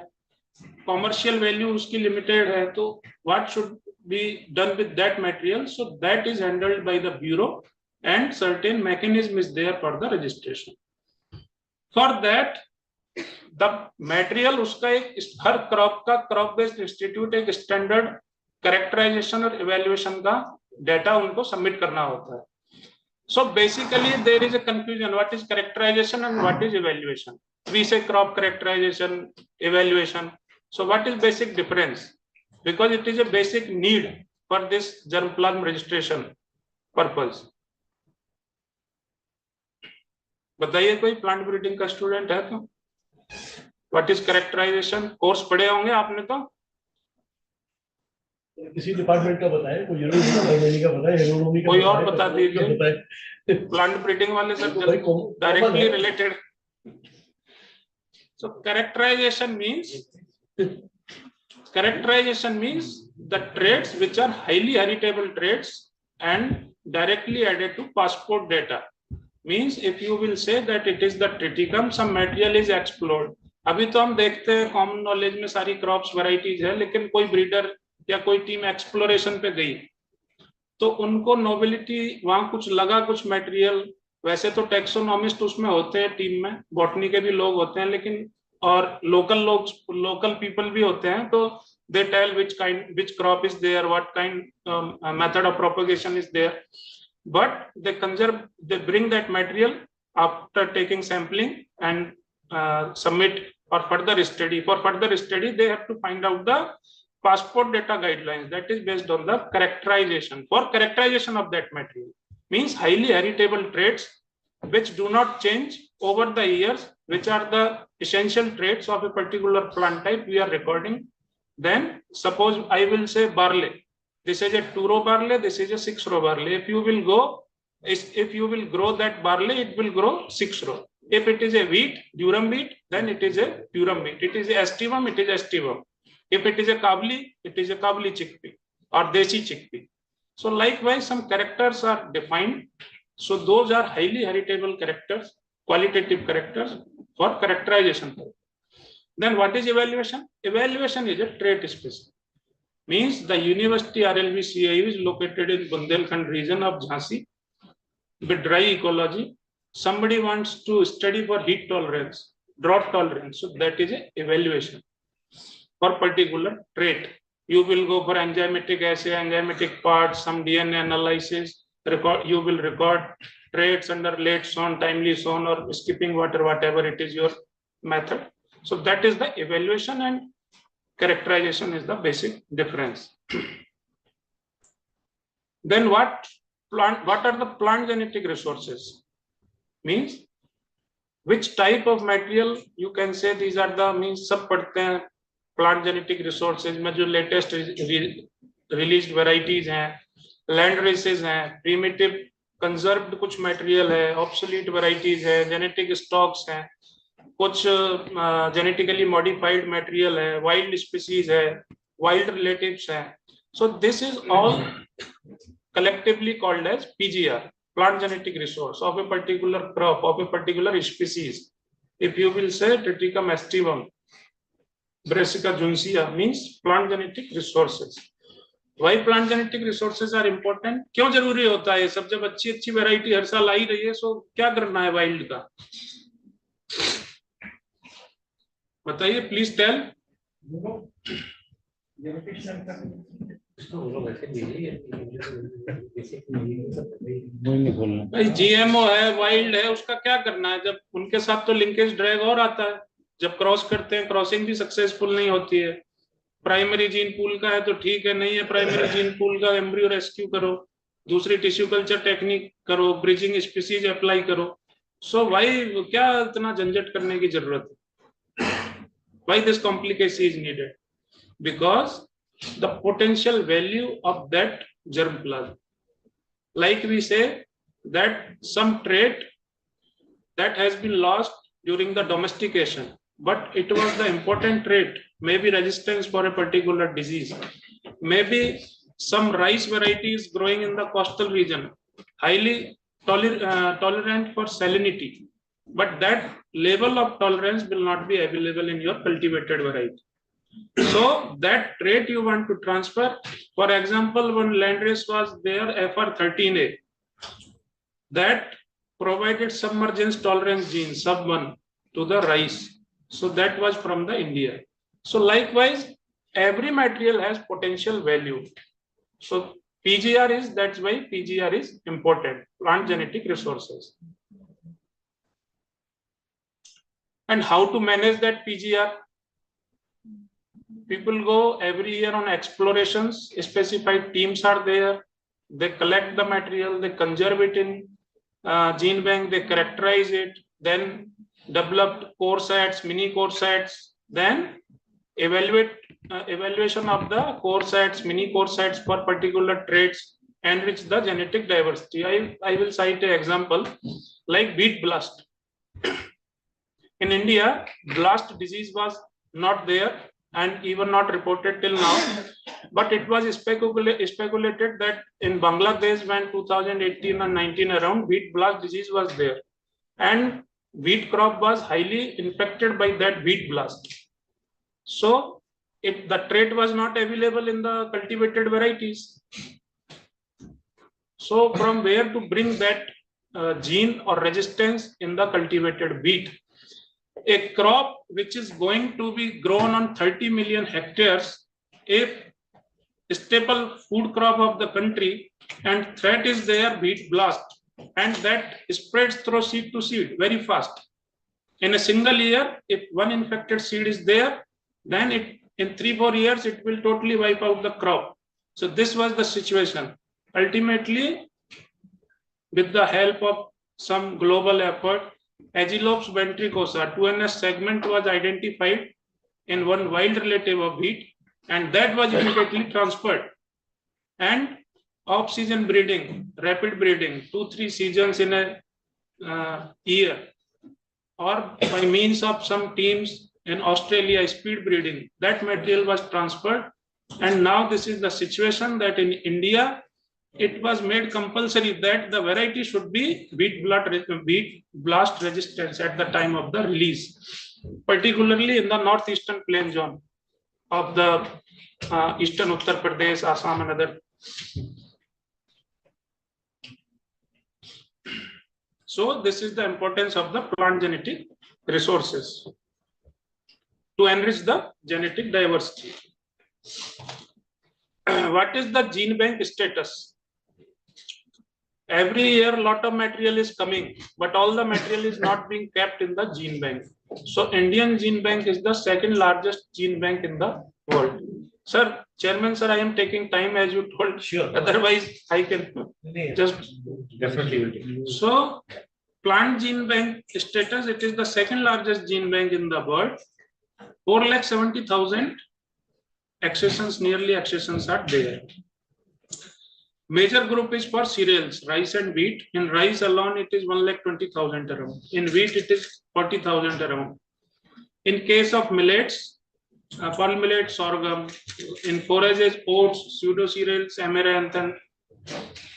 कॉमर्शियल वैल्यू उसकी लिमिटेड है, तो what should be done with that material? So that is handled by the bureau and certain mechanism is there for the registration. For that the material उसका एक हर crop का crop based institute एक standard characterization और evaluation का data उनको submit करना होता है. So basically there is a confusion, what is characterization and what is evaluation? We say crop characterization, evaluation. So what is basic difference? Because it is a basic need for this germplasm registration purpose. बताइए कोई plant breeding का student है तो? What is characterization? Course पढ़े होंगे आपने तो? किसी डिपार्टमेंट का बताएं, कोई यूरोलॉजी का बताएं, एग्रोनॉमी का कोई और बताएं, बता दीजिए, प्लांट ब्रीडिंग वाले सब directly related. So characterization means the traits which are highly heritable traits and directly added to passport data. Means if you will say that it is the triticum, some material is explored. अभी तो हम देखते हैं common knowledge में सारी crops varieties है, लेकिन कोई ब्रीडर या कोई टीम एक्सप्लोरेशन पे गई तो उनको नोबिलिटी वहां कुछ लगा, कुछ मटेरियल. वैसे तो टेक्सोनॉमिस्ट उसमें होते हैं टीम में, बॉटनी के भी लोग होते हैं, लेकिन और लोकल पीपल भी होते हैं, तो they tell which crop is there, what kind method of propagation is there, but they bring that material after taking sampling and submit for further study. For further study they have to find out the passport data guidelines, that is based on the characterization. For characterization of that material means highly heritable traits which do not change over the years, which are the essential traits of a particular plant type we are recording. Then suppose I will say barley, this is a 2-row barley, this is a 6-row barley. If you will grow that barley, it will grow 6-row. If it is a wheat, durum wheat, then it is a durum wheat. It is a estivum, it is estivum. If it is a kabli, it is a kabli chickpea or desi chickpea. So likewise some characters are defined. So those are highly heritable characters, qualitative characters for characterization. Then what is evaluation? Evaluation is a trait specific. Means the university RLBCAU is located in Bundelkhand region of Jhansi with dry ecology. Somebody wants to study for heat tolerance, drought tolerance. So that is a evaluation. For particular trait, you will go for enzymatic assay, enzymatic parts, some DNA analysis. You will record traits under late sown, timely sown, or skipping water, whatever it is your method. So that is the evaluation, and characterization is the basic difference. Then what are the plant genetic resources? Means which type of material you can say these are the means सब पढ़ते हैं. Plant genetic resources में जो latest released varieties हैं, land races हैं, primitive conserved कुछ material है, obsolete varieties है, जेनेटिक स्टॉक्स हैं, कुछ जेनेटिकली मॉडिफाइड मटेरियल है, वाइल्ड स्पीसीज है, वाइल्ड रिलेटिव्स हैं. So this is all collectively called as PGR, plant genetic resource of a particular crop, of a particular species. If you will say Triticum aestivum, Brassica juncea means plant genetic resources. Why plant genetic resources are important? क्यों जरूरी होता है सब? जब अच्छी अच्छी variety हर साल आ ही रही है, सो क्या करना है वाइल्ड का? बताइए प्लीज टेल. भाई जीएमओ है, वाइल्ड है, उसका क्या करना है? जब उनके साथ तो लिंकेज ड्रैग और आता है, जब क्रॉस करते हैं क्रॉसिंग भी सक्सेसफुल नहीं होती है. प्राइमरी जीन पूल का है तो ठीक है, नहीं है प्राइमरी जीन पूल का एम्ब्रियो रेस्क्यू करो. दूसरी टिश्यू कल्चर टेक्निक करो, ब्रिजिंग स्पीसीज अप्लाई करो. सो वाई क्या इतना झंझट करने की जरूरत है? Why this complication is needed? Because the potential value of that germplasm, like we say that some trait that has been lost during the domestication, but it was the important trait, maybe resistance for a particular disease, maybe some rice varieties growing in the coastal region, highly tolerant for salinity, but that level of tolerance will not be available in your cultivated variety. So that trait you want to transfer. For example, one landrace was there, FR13A, that provided submergence tolerance gene sub1 to the rice. So that was from the India. So likewise, every material has potential value. So PGR is, that's why PGR is important, plant genetic resources. And how to manage that PGR? People go every year on explorations, specified teams are there, they collect the material, they conserve it in gene bank, they characterize it, then develop core sets, mini core sets, then evaluation of the core sets, mini core sets for particular traits, enrich the genetic diversity. I will cite an example like wheat blast. In India, blast disease was not there and even not reported till now, but it was speculated that in Bangladesh when 2018 and 19 around, wheat blast disease was there and wheat crop was highly infected by that wheat blast. So if the trait was not available in the cultivated varieties, so from where to bring that gene or resistance in the cultivated wheat? A crop which is going to be grown on 30 million hectares, a staple food crop of the country, and threat is there, wheat blast, and that spreads through seed to seed very fast. In a single year, if one infected seed is there, then in 3-4 years it will totally wipe out the crop. So this was the situation. Ultimately, with the help of some global effort, Agilops ventricosa 2NS segment was identified in one wild relative of wheat, and that was immediately transferred. And off-season breeding, rapid breeding, 2-3 seasons in a year, or by means of some teams in Australia, speed breeding, that material was transferred. And now this is the situation that in India, it was made compulsory that the variety should be wheat blast resistance at the time of the release, particularly in the northeastern plain zone of the eastern Uttar Pradesh, Assam and other. So this is the importance of the plant genetic resources to enrich the genetic diversity. What is the gene bank status? Every year, a lot of material is coming, but all the material is not being kept in the gene bank. So Indian gene bank is the second largest gene bank in the world. Sir, Chairman, sir, I am taking time as you told. Sure. Otherwise, I can just definitely. So, plant gene bank status, it is the second largest gene bank in the world. 4,70,000 accessions, nearly accessions are there. Major group is for cereals, rice and wheat. In rice alone, it is 1,20,000 around. In wheat, it is 40,000 around. In case of millets, pearl millet, sorghum. In forages, oats, pseudo cereals, amaranth, and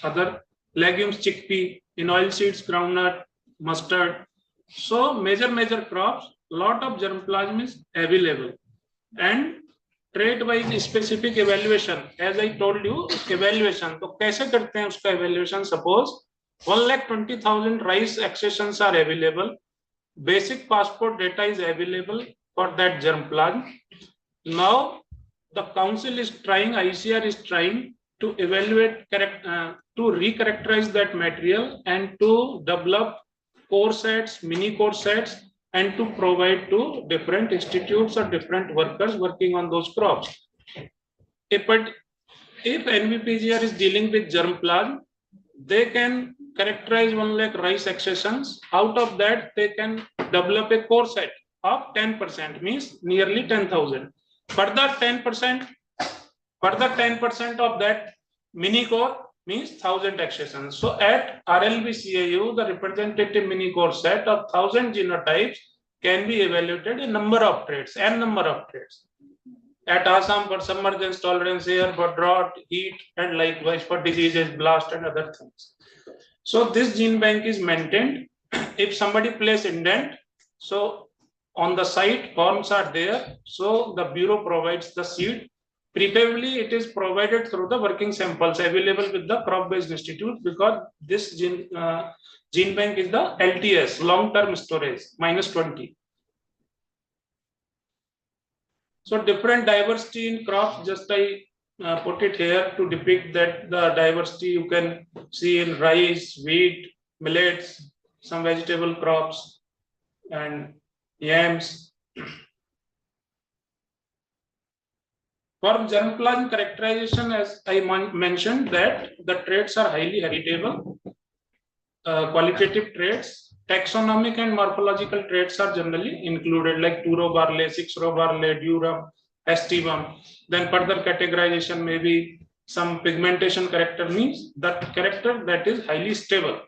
other legumes, chickpea. In oilseeds, groundnut, mustard. So major crops, lot of germplasm is available. And trade wise specific evaluation, as I told you, evaluation तो कैसे करते हैं उसका evaluation? Suppose 1,20,000 rice accessions are available, basic passport data is available for that germplasm. Now the council is trying, ICR is trying to evaluate, to recharacterize that material and to develop core sets, mini core sets, and to provide to different institutes or different workers working on those crops. If NVPGR is dealing with germplasm, they can characterize 1 lakh rice accessions. Out of that, they can develop a core set of 10%, means nearly 10,000. Further 10%, of that mini core means 1,000 accessions. So at RLBCAU, the representative mini core set of 1,000 genotypes can be evaluated in number of traits, n number of traits. At Assam for submergence tolerance, here for drought, heat, and likewise for diseases, blast, and other things. So this gene bank is maintained. If somebody place indent, so on the site forms are there. So the bureau provides the seed. Preferably, it is provided through the working samples available with the crop-based institute, because this gene bank is the LTS, long-term storage, -20. So different diversity in crops, just I put it here to depict that the diversity you can see in rice, wheat, millets, some vegetable crops, and yams. For germplasm characterization, as I mentioned, that the traits are highly heritable, qualitative traits. Taxonomic and morphological traits are generally included, like 2-row barley, 6-row barley, durum, estivum. Then further categorization may be some pigmentation character, means that character that is highly stable.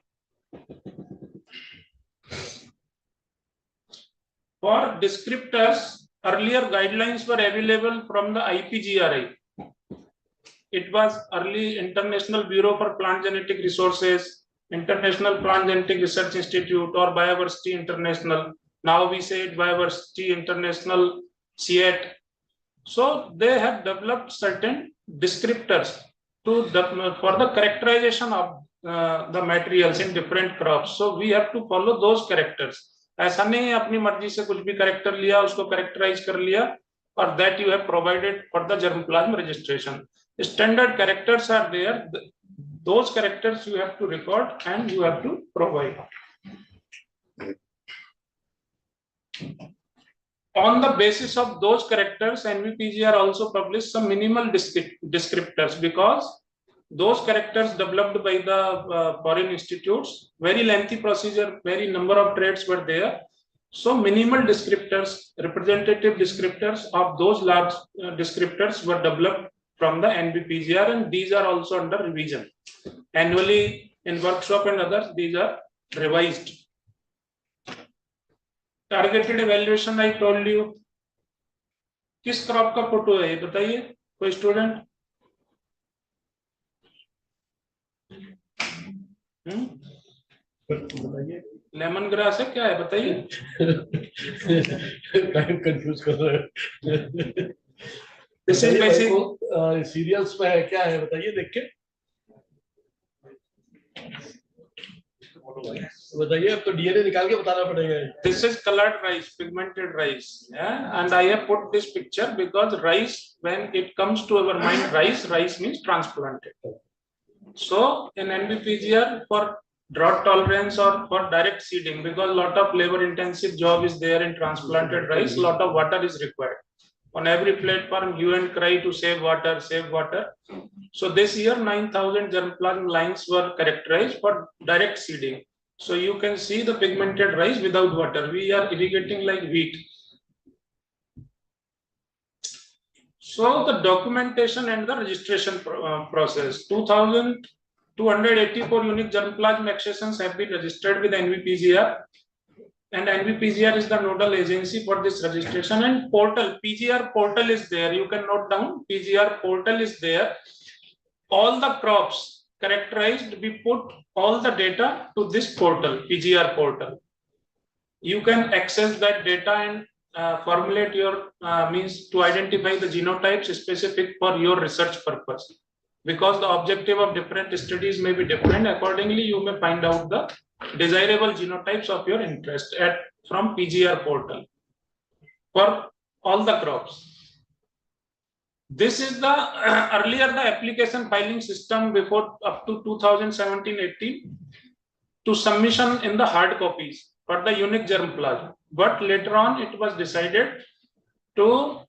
For descriptors, earlier guidelines were available from the IPGRI. It was early International Bureau for Plant Genetic Resources, International Plant Genetic Research Institute, or Biodiversity International. Now we say it Biodiversity International, CIAT. So they have developed certain descriptors for the characterization of the materials in different crops. So we have to follow those characters. ऐसा नहीं अपनी मर्जी से कुछ भी character लिया, उसको characterize कर लिया, or that you have provided for the germplasm registration. Standard characters are there. Those characters you have to record and you have to provide. On the basis of those characters, NVPGR also published some minimal descriptors, because those characters developed by the foreign institutes, very lengthy procedure, very number of traits were there. So minimal descriptors, representative descriptors of those large descriptors were developed from the NVPGR, and these are also under revision. Annually in workshop and others, these are revised. Targeted evaluation, I told you. किस crop का photo है ये बताइए कोई student? Lemon grass है, क्या है बताइए? टाइम कंफ्यूज कर रहे हैं। सीरियल्स में है, क्या है बताइए देख के बताइए, अब तो डीएनए निकाल के बताना पड़ेगा। This is colored rice, pigmented rice, yeah? And I have put this picture because rice, when it comes to our mind, rice means transplanted. So in NBPGR, for drought tolerance or for direct seeding, because a lot of labor intensive job is there in transplanted rice, a lot of water is required. On every platform, hue and cry to save water, save water. So this year, 9,000 germplasm lines were characterized for direct seeding. So you can see the pigmented rice without water. We are irrigating like wheat. So the documentation and the registration process. 2,284 unique germplasm accessions have been registered with NVPGR. And NVPGR is the nodal agency for this registration, and portal, PGR portal is there. You can note down, PGR portal is there. All the crops characterized, we put all the data to this portal, PGR portal. You can access that data and formulate your means to identify the genotypes specific for your research purpose. Because the objective of different studies may be different, accordingly you may find out the desirable genotypes of your interest from PGR portal for all the crops. This is the earlier the application filing system before up to 2017-18 to submission in the hard copies for the unique germplasm. But later on it was decided to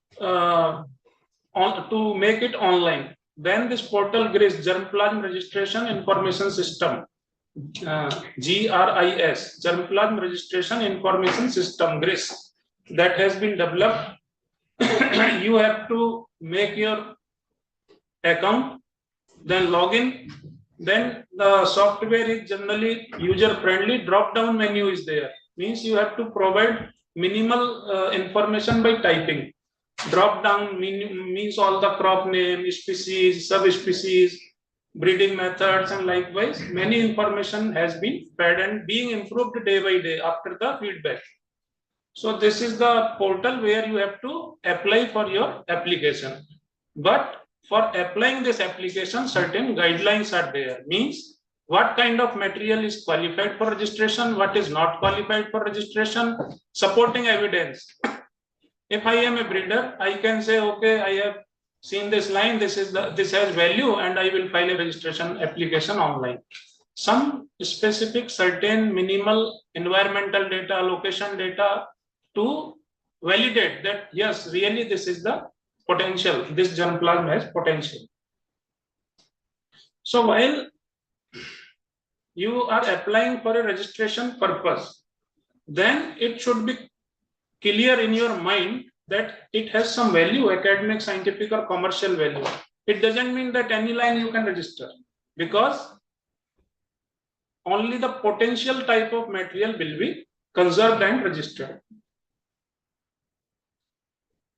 make it online. then this portal GRIS, Germplasm Registration Information System, GRIS, Germplasm Registration Information System, GRIS, that has been developed. You have to make your account, then log in. Then the software is generally user friendly. Drop down menu is there, means you have to provide minimal information by typing. Drop down means all the crop name, species, subspecies, breeding methods, and likewise many information has been fed and being improved day by day after the feedback. So this is the portal where you have to apply for your application. But for applying this application, certain guidelines are there. Means what kind of material is qualified for registration, what is not qualified for registration, supporting evidence. If I am a breeder, I can say, okay, I have seen this line, this has value, and I will file a registration application online. Some specific certain minimal environmental data, location data to validate that yes, really this is the potential, this germplasm has potential. So while you are applying for a registration purpose, then it should be clear in your mind that it has some value, academic, scientific, or commercial value. It doesn't mean that any line you can register, because only the potential type of material will be conserved and registered.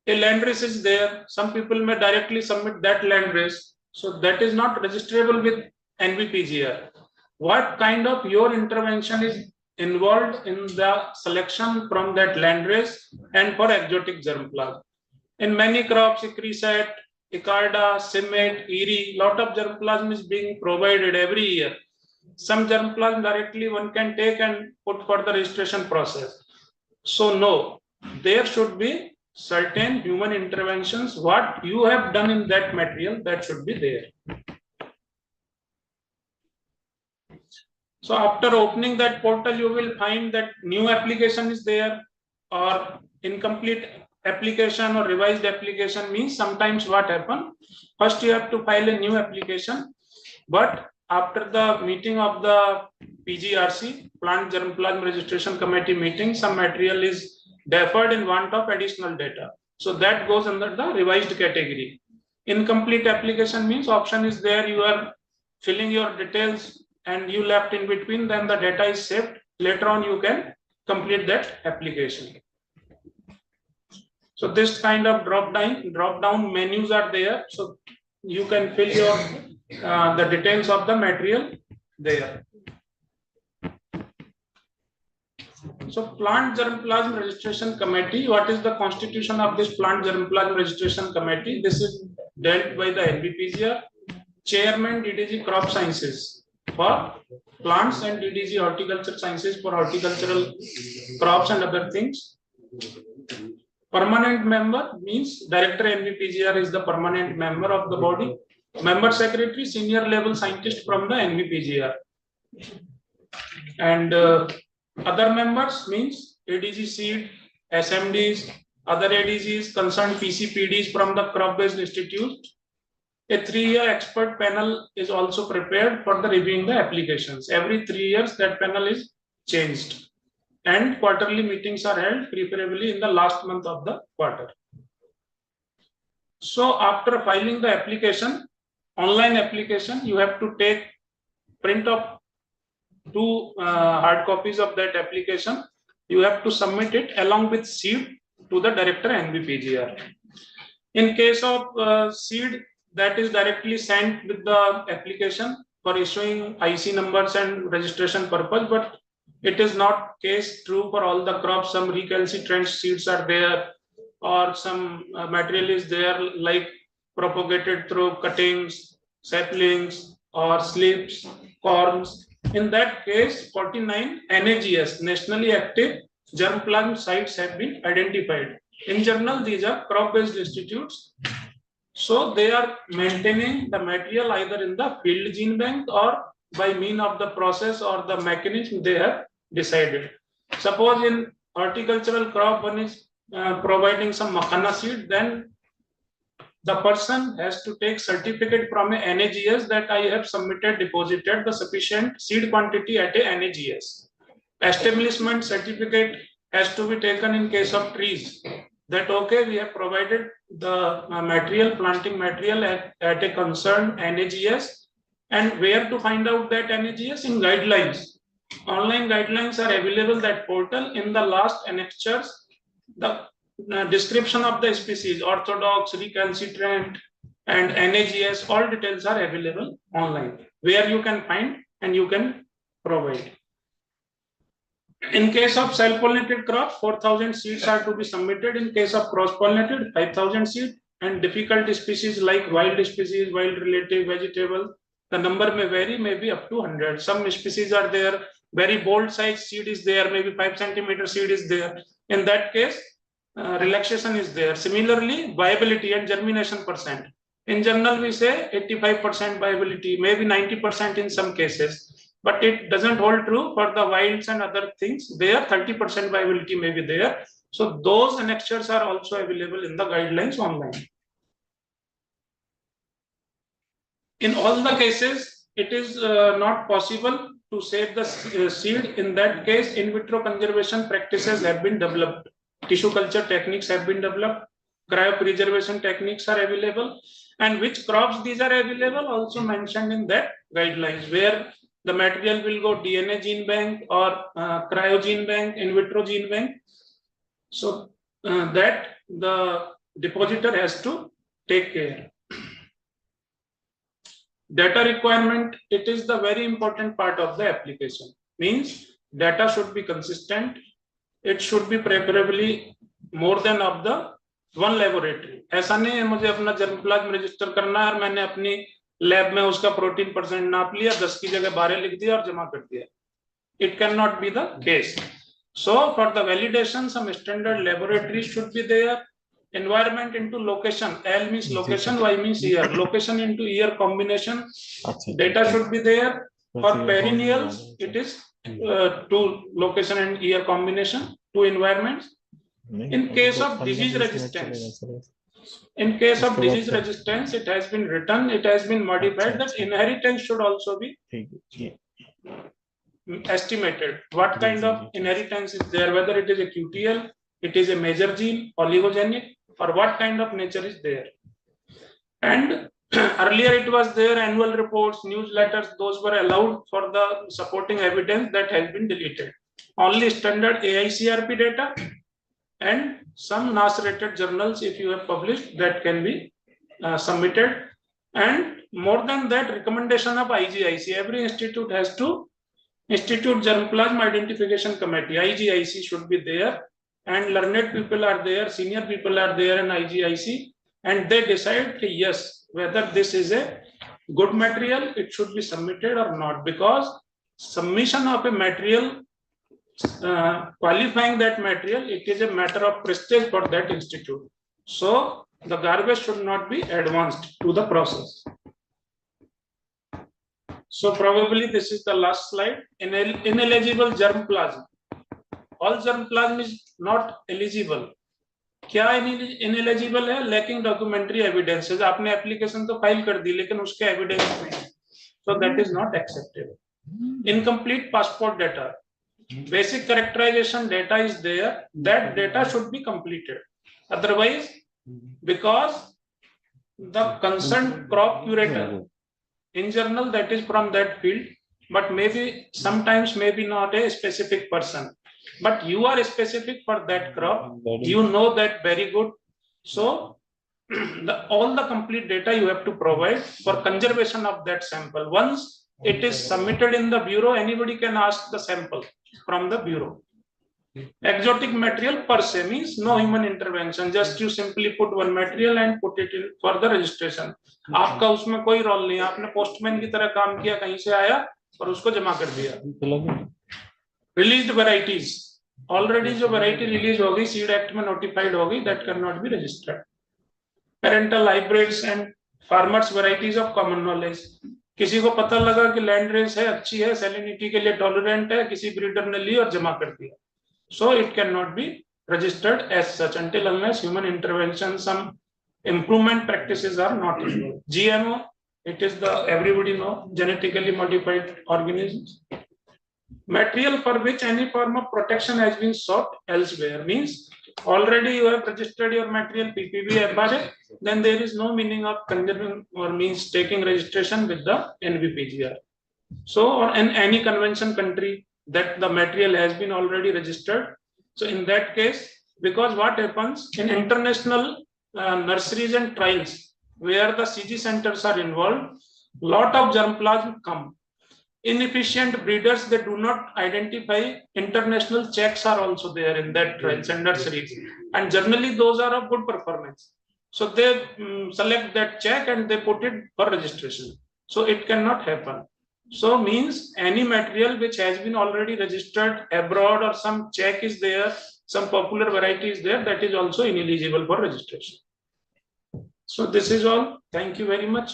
A landrace is there, some people may directly submit that landrace, so that is not registerable with NVPGR. What kind of your intervention is involved in the selection from that landrace and for exotic germplasm? In many crops, Icrisat, Icarda, Simate, Eri, lot of germplasm is being provided every year. Some germplasm directly one can take and put for the registration process. So no, there should be certain human interventions. What you have done in that material, that should be there. So after opening that portal, you will find that new application is there, or incomplete application or revised application. Means sometimes what happen, first you have to file a new application, but after the meeting of the PGRC, Plant Germplasm Registration Committee meeting, some material is deferred in want of additional data. So that goes under the revised category. Incomplete application means option is there, you are filling your details and you left in between, then the data is saved. Later on you can complete that application. So this kind of drop down menus are there. So you can fill your the details of the material there. So Plant Germplasm Registration Committee, what is the constitution of this Plant Germplasm Registration Committee? This is dealt by the NVPGR, Chairman DDG Crop Sciences for plants and DDG Horticulture Sciences for horticultural crops and other things. Permanent member means Director NVPGR is the permanent member of the body. Member Secretary, senior level scientist from the NVPGR. And other members means ADG Seed, SMDs, other ADGs, concerned PCPDs from the crop-based institute. A 3-year expert panel is also prepared for the reviewing the applications. Every 3 years that panel is changed. And quarterly meetings are held, preferably in the last month of the quarter. So after filing the application, online application, you have to take print of 2 hard copies of that application. You have to submit it along with seed to the Director NVPGR. In case of seed, that is directly sent with the application for issuing IC numbers and registration purpose, but it is not case true for all the crops. Some recalcitrant seeds are there, or some material is there like propagated through cuttings, saplings, or slips, corms. In that case, 49 NAGS, nationally active germplasm sites have been identified. In general, these are crop-based institutes. So they are maintaining the material either in the field gene bank or by means of the process or the mechanism they have decided. Suppose in horticultural crop one is providing some makhana seed, then the person has to take certificate from a NAGS that I have deposited the sufficient seed quantity at a NAGS. Establishment certificate has to be taken in case of trees, that okay, we have provided the material, planting material at a concerned NAGS. And where to find out that NAGS? In guidelines. Online guidelines are available, that portal. In the last annexures, the description of the species, orthodox, recalcitrant, and NAGS, all details are available online, where you can find and you can provide. In case of self-pollinated crops, 4,000 seeds are to be submitted. In case of cross-pollinated, 5,000 seeds. And difficult species like wild species, wild relative, vegetable, the number may vary, maybe up to 100. Some species are there, very bold size seed is there, maybe 5 centimeter seed is there. In that case, relaxation is there. Similarly, viability and germination percent. In general, we say 85% viability, maybe 90% in some cases. But it doesn't hold true for the wilds and other things. There 30% viability may be there. So those annexures are also available in the guidelines online. In all the cases, it is not possible to save the seed. In that case, in vitro conservation practices have been developed. Tissue culture techniques have been developed. Cryopreservation techniques are available. And which crops these are available also mentioned in that guidelines, where the material will go DNA gene bank or cryo gene bank, in vitro gene bank. So that the depositor has to take care. Data requirement, it is the very important part of the application. Means data should be consistent. It should be preferably more than of the one laboratory. ऐसा नहीं है मुझे अपना germplasm register करना है और मैंने अपनी लैब में उसका प्रोटीन परसेंट नाप लिया, 10 की जगह 12 लिख दिया और जमा कर दिया. It cannot be the case. So for the validation, some standard laboratories should be there. Environment into location. L means location, Y means year. Location into year combination. Data should be there. For perennials, it is two location and year combination, two environments. In case of disease resistance, it has been written, it has been modified that inheritance should also be estimated. What kind of inheritance is there, whether it is a QTL, it is a major gene, oligogenic, or what kind of nature is there. And earlier it was there, annual reports, newsletters, those were allowed for the supporting evidence, that has been deleted. Only standard AICRP data and some NAS rated journals, if you have published, that can be submitted. And more than that, recommendation of IGIC. Every institute has to, Institute Germplasm Identification Committee, IGIC should be there, and learned people are there, senior people are there in IGIC, and they decide, yes, whether this is a good material, it should be submitted or not, because submission of a material, qualifying that material, it is a matter of prestige for that institute. So the garbage should not be advanced to the process. So probably this is the last slide. Ineligible germplasm. All germplasm is not eligible. क्या ineligible है? Lacking documentary evidences. आपने application तो file कर दी, लेकिन उसके evidence नहीं है. So that is not acceptable. Incomplete passport data. Basic characterization data is there. That data should be completed. Otherwise, because the concerned crop curator, in general, that is from that field, but maybe sometimes maybe not a specific person, but you are specific for that crop, you know that very good. So all the complete data you have to provide for conservation of that sample. Once it is submitted in the bureau, anybody can ask the sample from the bureau. Exotic material per se means no human intervention, just you simply put one material and put it in for the registration. आपका उसमें कोई role नहीं, आपने postman की तरह काम किया, कहीं से आया और उसको जमा कर दिया. Released varieties, already जो variety release होगी, सीड एक्ट में notified होगी, that cannot be registered. Parental hybrids and farmers varieties of common knowledge. किसी को पता लगा कि लैंड रेस है, अच्छी है, salinity के लिए टॉलरेंट है, किसी ब्रीडर ने ली और जमा कर दिया. So it cannot be registered as such until unless human intervention, some improvement practices are not involved. GMO, it is the everybody know genetically modified organisms. Material for which any form of protection has been sought elsewhere means already you have registered your material PPB FRA, then there is no meaning of conserving or means taking registration with the NVPGR. So, or in any convention country that the material has been already registered. So in that case, because what happens in international nurseries and trials where the CG centers are involved, lot of germplasm come. Inefficient breeders, they do not identify. International checks are also there in that trials and nurseries, and generally those are of good performance. So they select that check and they put it for registration. So it cannot happen. So means any material which has been already registered abroad or some check is there, some popular variety is there, that is also ineligible for registration. So this is all. Thank you very much.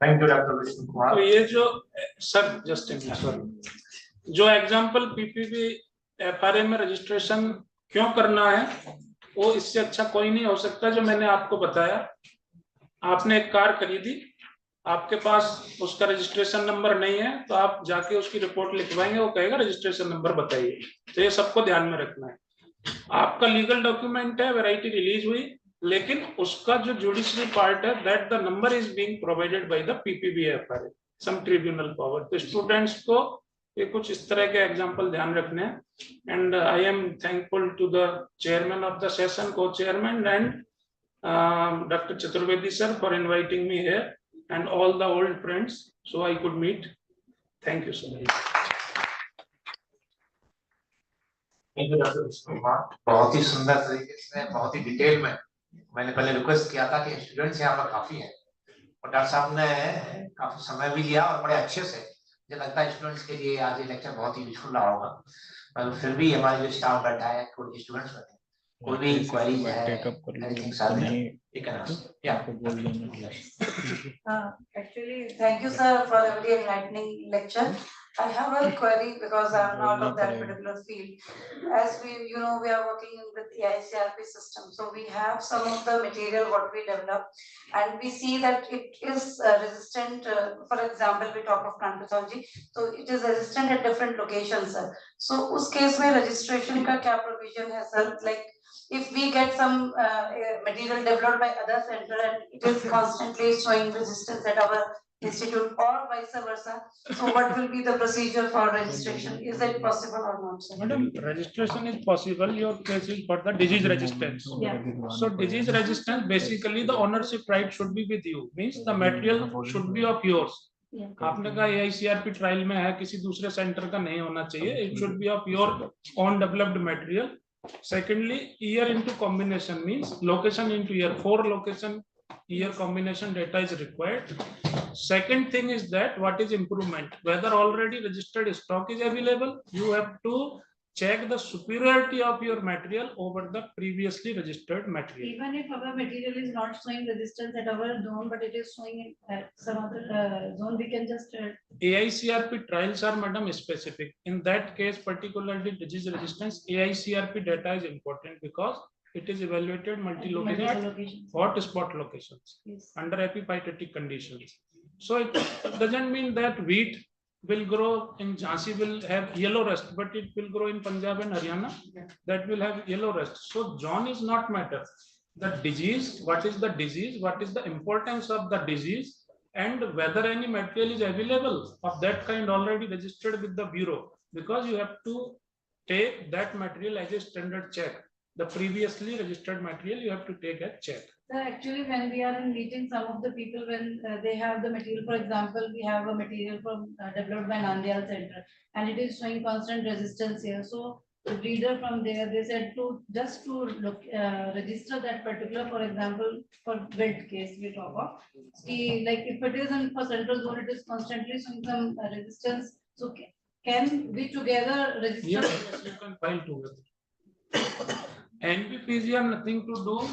Thank you, Dr. Vishnu Kumar. तो ये जो sir just जो example PPB FRA में registration क्यों करना है वो इससे अच्छा कोई नहीं हो सकता जो मैंने आपको बताया। आपने एक कार खरीदी, आपके पास उसका रजिस्ट्रेशन नंबर नहीं है तो आप जाके उसकी रिपोर्ट लिखवाएंगे, वो कहेगा रजिस्ट्रेशन नंबर बताइए। तो ये सबको ध्यान में रखना है। आपका लीगल डॉक्यूमेंट है, वैरायटी रिलीज हुई, लेकिन उसका जो जुडिशरी पार्ट है that the number is being provided by the PPB FRA, some tribunal power. तो स्टूडेंट्स को ये कुछ इस तरह के एग्जांपल ध्यान रखने हैं। And I am thankful to the chairman of the session, co chairman and Dr. Chaturvedi sir for inviting me here and all the old friends so I could meet. Thank you so much. Thank you, Dr. Vishnu Kumar. बहुत ही सुंदर तरीके से, बहुत ही detail में मैंने पहले request किया था कि स्टूडेंट्स यहाँ पर काफी हैं और डॉक्टर साहब ने काफी समय भी लिया और बड़े अच्छे से, मुझे लगता है स्टूडेंट्स के लिए आज ये लेक्चर बहुत ही यूजफुल रहा होगा। पर फिर भी हमारे जो स्टाफ बैठा है, कोई स्टूडेंट्स बैठे हैं, कोई भी क्वेरी है, anything sir you can ask. Yeah. Actually, thank you, sir, for a very enlightening lecture. I have a query because I am not of that particular field. As we, we are working with the ICRP system, so we have some of the material what we develop, and we see that it is resistant. For example, we talk of plant pathology, so it is resistant at different locations, sir. So, उस case में registration का क्या provision है, sir? Like, if we get some material developed by other center and it is constantly showing resistance at our institute or vice versa, so what will be the procedure for registration? Is it possible or not, sir? Madam, registration is possible. Your case is for the disease resistance. Yeah. So disease resistance, basically the ownership right should be with you. Means the material should be of yours. आपने कहा AICRP trial में है, किसी दूसरे centre का नहीं होना चाहिए. It should be of your own developed material. Secondly, year into combination means location into year, 4 location year combination data is required. Second thing is that what is improvement, whether already registered stock is available, you have to check the superiority of your material over the previously registered material. Even if our material is not showing resistance at our zone, but it is showing in some other zone, we can just AICRP trials are, madam, specific. In that case, particularly disease resistance, AICRP data is important because it is evaluated multi-location hot spot locations under epiphytic conditions. So it doesn't mean that wheat will grow in Jhansi will have yellow rust, but it will grow in Punjab and Haryana that will have yellow rust. So zone is not matter. The disease, what is the disease, what is the importance of the disease, and whether any material is available of that kind already registered with the bureau, because you have to take that material as a standard check. The previously registered material you have to take a check. So actually, when we are in meeting, some of the people, when they have the material, for example, we have a material from developed by Nandyal Center, and it is showing constant resistance here. So the breeder from there, they said to just to look register that particular, for example, for wilt case we talk of. See, like if it is in for central zone, it is constantly showing some resistance. So can we together register? Yes, you can file together. NPPG have nothing to do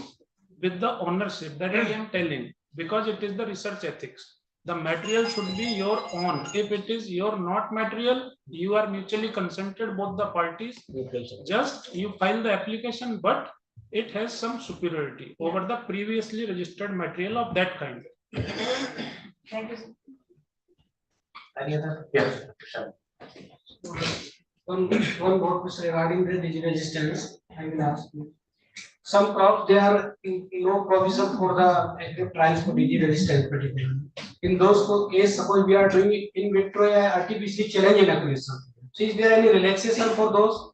with the ownership, that I am telling, because it is the research ethics. the material should be your own. If it is your not material, you are mutually consented, both the parties. Just you file the application, but it has some superiority over the previously registered material of that kind. Thank you. Any other? Yes. One more question regarding the disease resistance. I will ask you. Some crops, they are in no provision for the active trials for disease resistance particularly. In those cases, suppose we are doing in vitro artificially challenge inoculation. So is there any relaxation for those?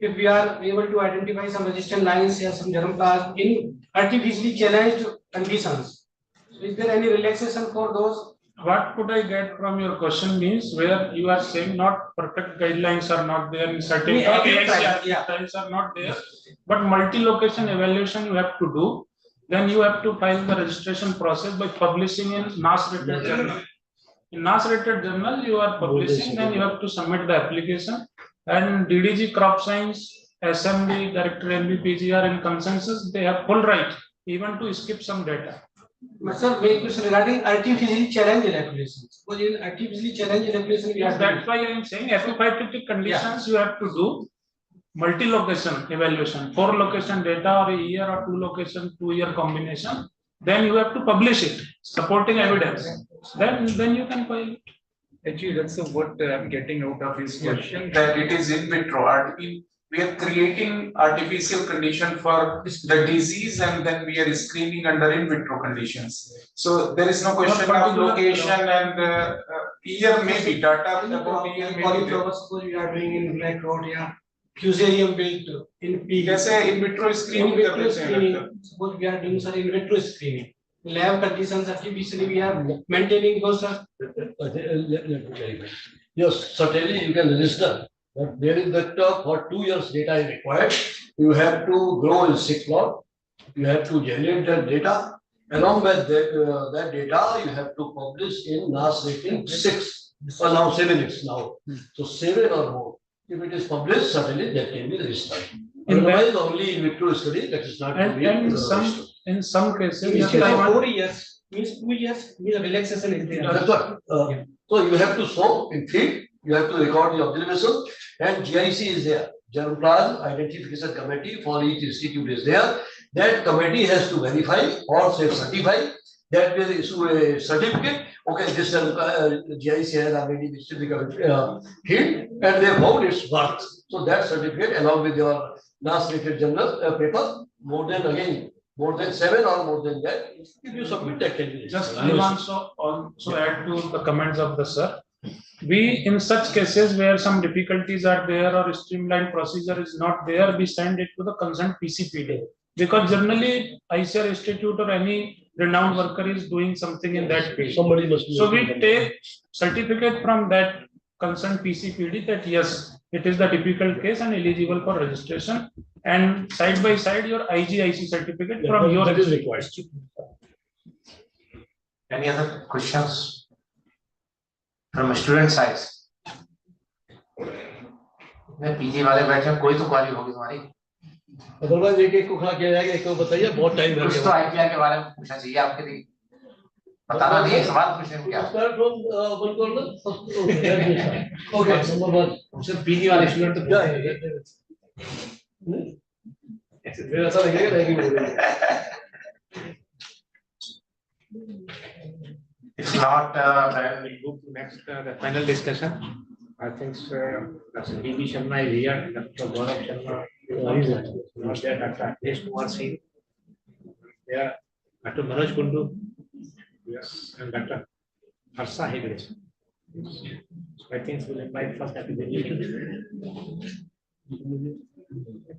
If we are able to identify some resistant lines or some germplasm in artificially challenged conditions, so is there any relaxation for those? What could I get from your question means where you are saying not perfect guidelines are not there in certain trials are not there, but multi-location evaluation you have to do. Then you have to file the registration process by publishing in NAS rated journal. In NAS rated journal you are publishing, then you have to submit the application. And DDG Crop Science, SMB, Director NBPG are in consensus, they have full right even to skip some data. Sir, my question regarding artificially challenged inoculation. Because in artificially challenged inoculation, yes, that's why I am saying epiphytic conditions you have to do multi-location evaluation, 4 location data or a year or 2 location 2-year combination. Then you have to publish it, supporting evidence. Then you can file it. Actually, that's what I'm getting out of his question, that it is in vitro. We are creating artificial condition for the disease and then we are screening under in vitro conditions. So there is no question of location and year maybe data about year maybe. Suppose we are doing in black road, yeah. Fusarium built in P. Yes, in vitro screening. In vitro screening. Suppose we are doing some in vitro screening. Lab conditions artificially we are maintaining those. Yes, certainly you can register, but there is that for 2 years data is required. You have to grow in 6 plot. You have to generate that data. Along with that data, you have to publish in NAS rating 6. Well, now 7 is now. So 7 or more. If it is published, certainly that can be registered. Otherwise, only in vitro study that is not to be registered. In some cases, in 4 years means 2 years means relaxation is there. That's what. So you have to show in field, you have to record the observation, and GIC is there. Germplasm Identification Committee for each institute is there. That committee has to verify or say certify that will issue a certificate. Okay, this GIC has already visited the field and they found its worth. So that certificate along with your last rated journal paper, more than 7 or more than that, if you submit that can be. Just I want to also add to the comments of the sir. We in such cases where some difficulties are there or streamlined procedure is not there, we send it to the concerned PCPD. Because generally ICR Institute or any renowned worker is doing something in that field. Somebody must be. So we take certificate from that concerned PCPD that yes, it is the typical case and eligible for registration, and side by side your IGIC certificate from your that is required. Any other questions from student side? मैं PG वाले बैठे हैं, कोई तो क्वारी होगी तुम्हारी। Otherwise एक को खा के जाएगा, एक को बताइए, बहुत टाइम लग कुछ तो आईपीआर के बारे में पूछना चाहिए आपके लिए, बताना नहीं, सवाल पूछने में क्या। Start from one corner. Okay, number 1. सिर्फ पीजी वाले स्टूडेंट तो क्या है? मेरा ऐसा लगेगा नहीं। If not, then we move to next the final discussion. I think Dr. B.B. Sharma is here, Dr. Gaurav Sharma is not there, Dr. Adesh Kumar Singh, there, Dr. Manoj Kundu, yes, and Dr. Harsha Hegde. So I think we'll invite first Dr.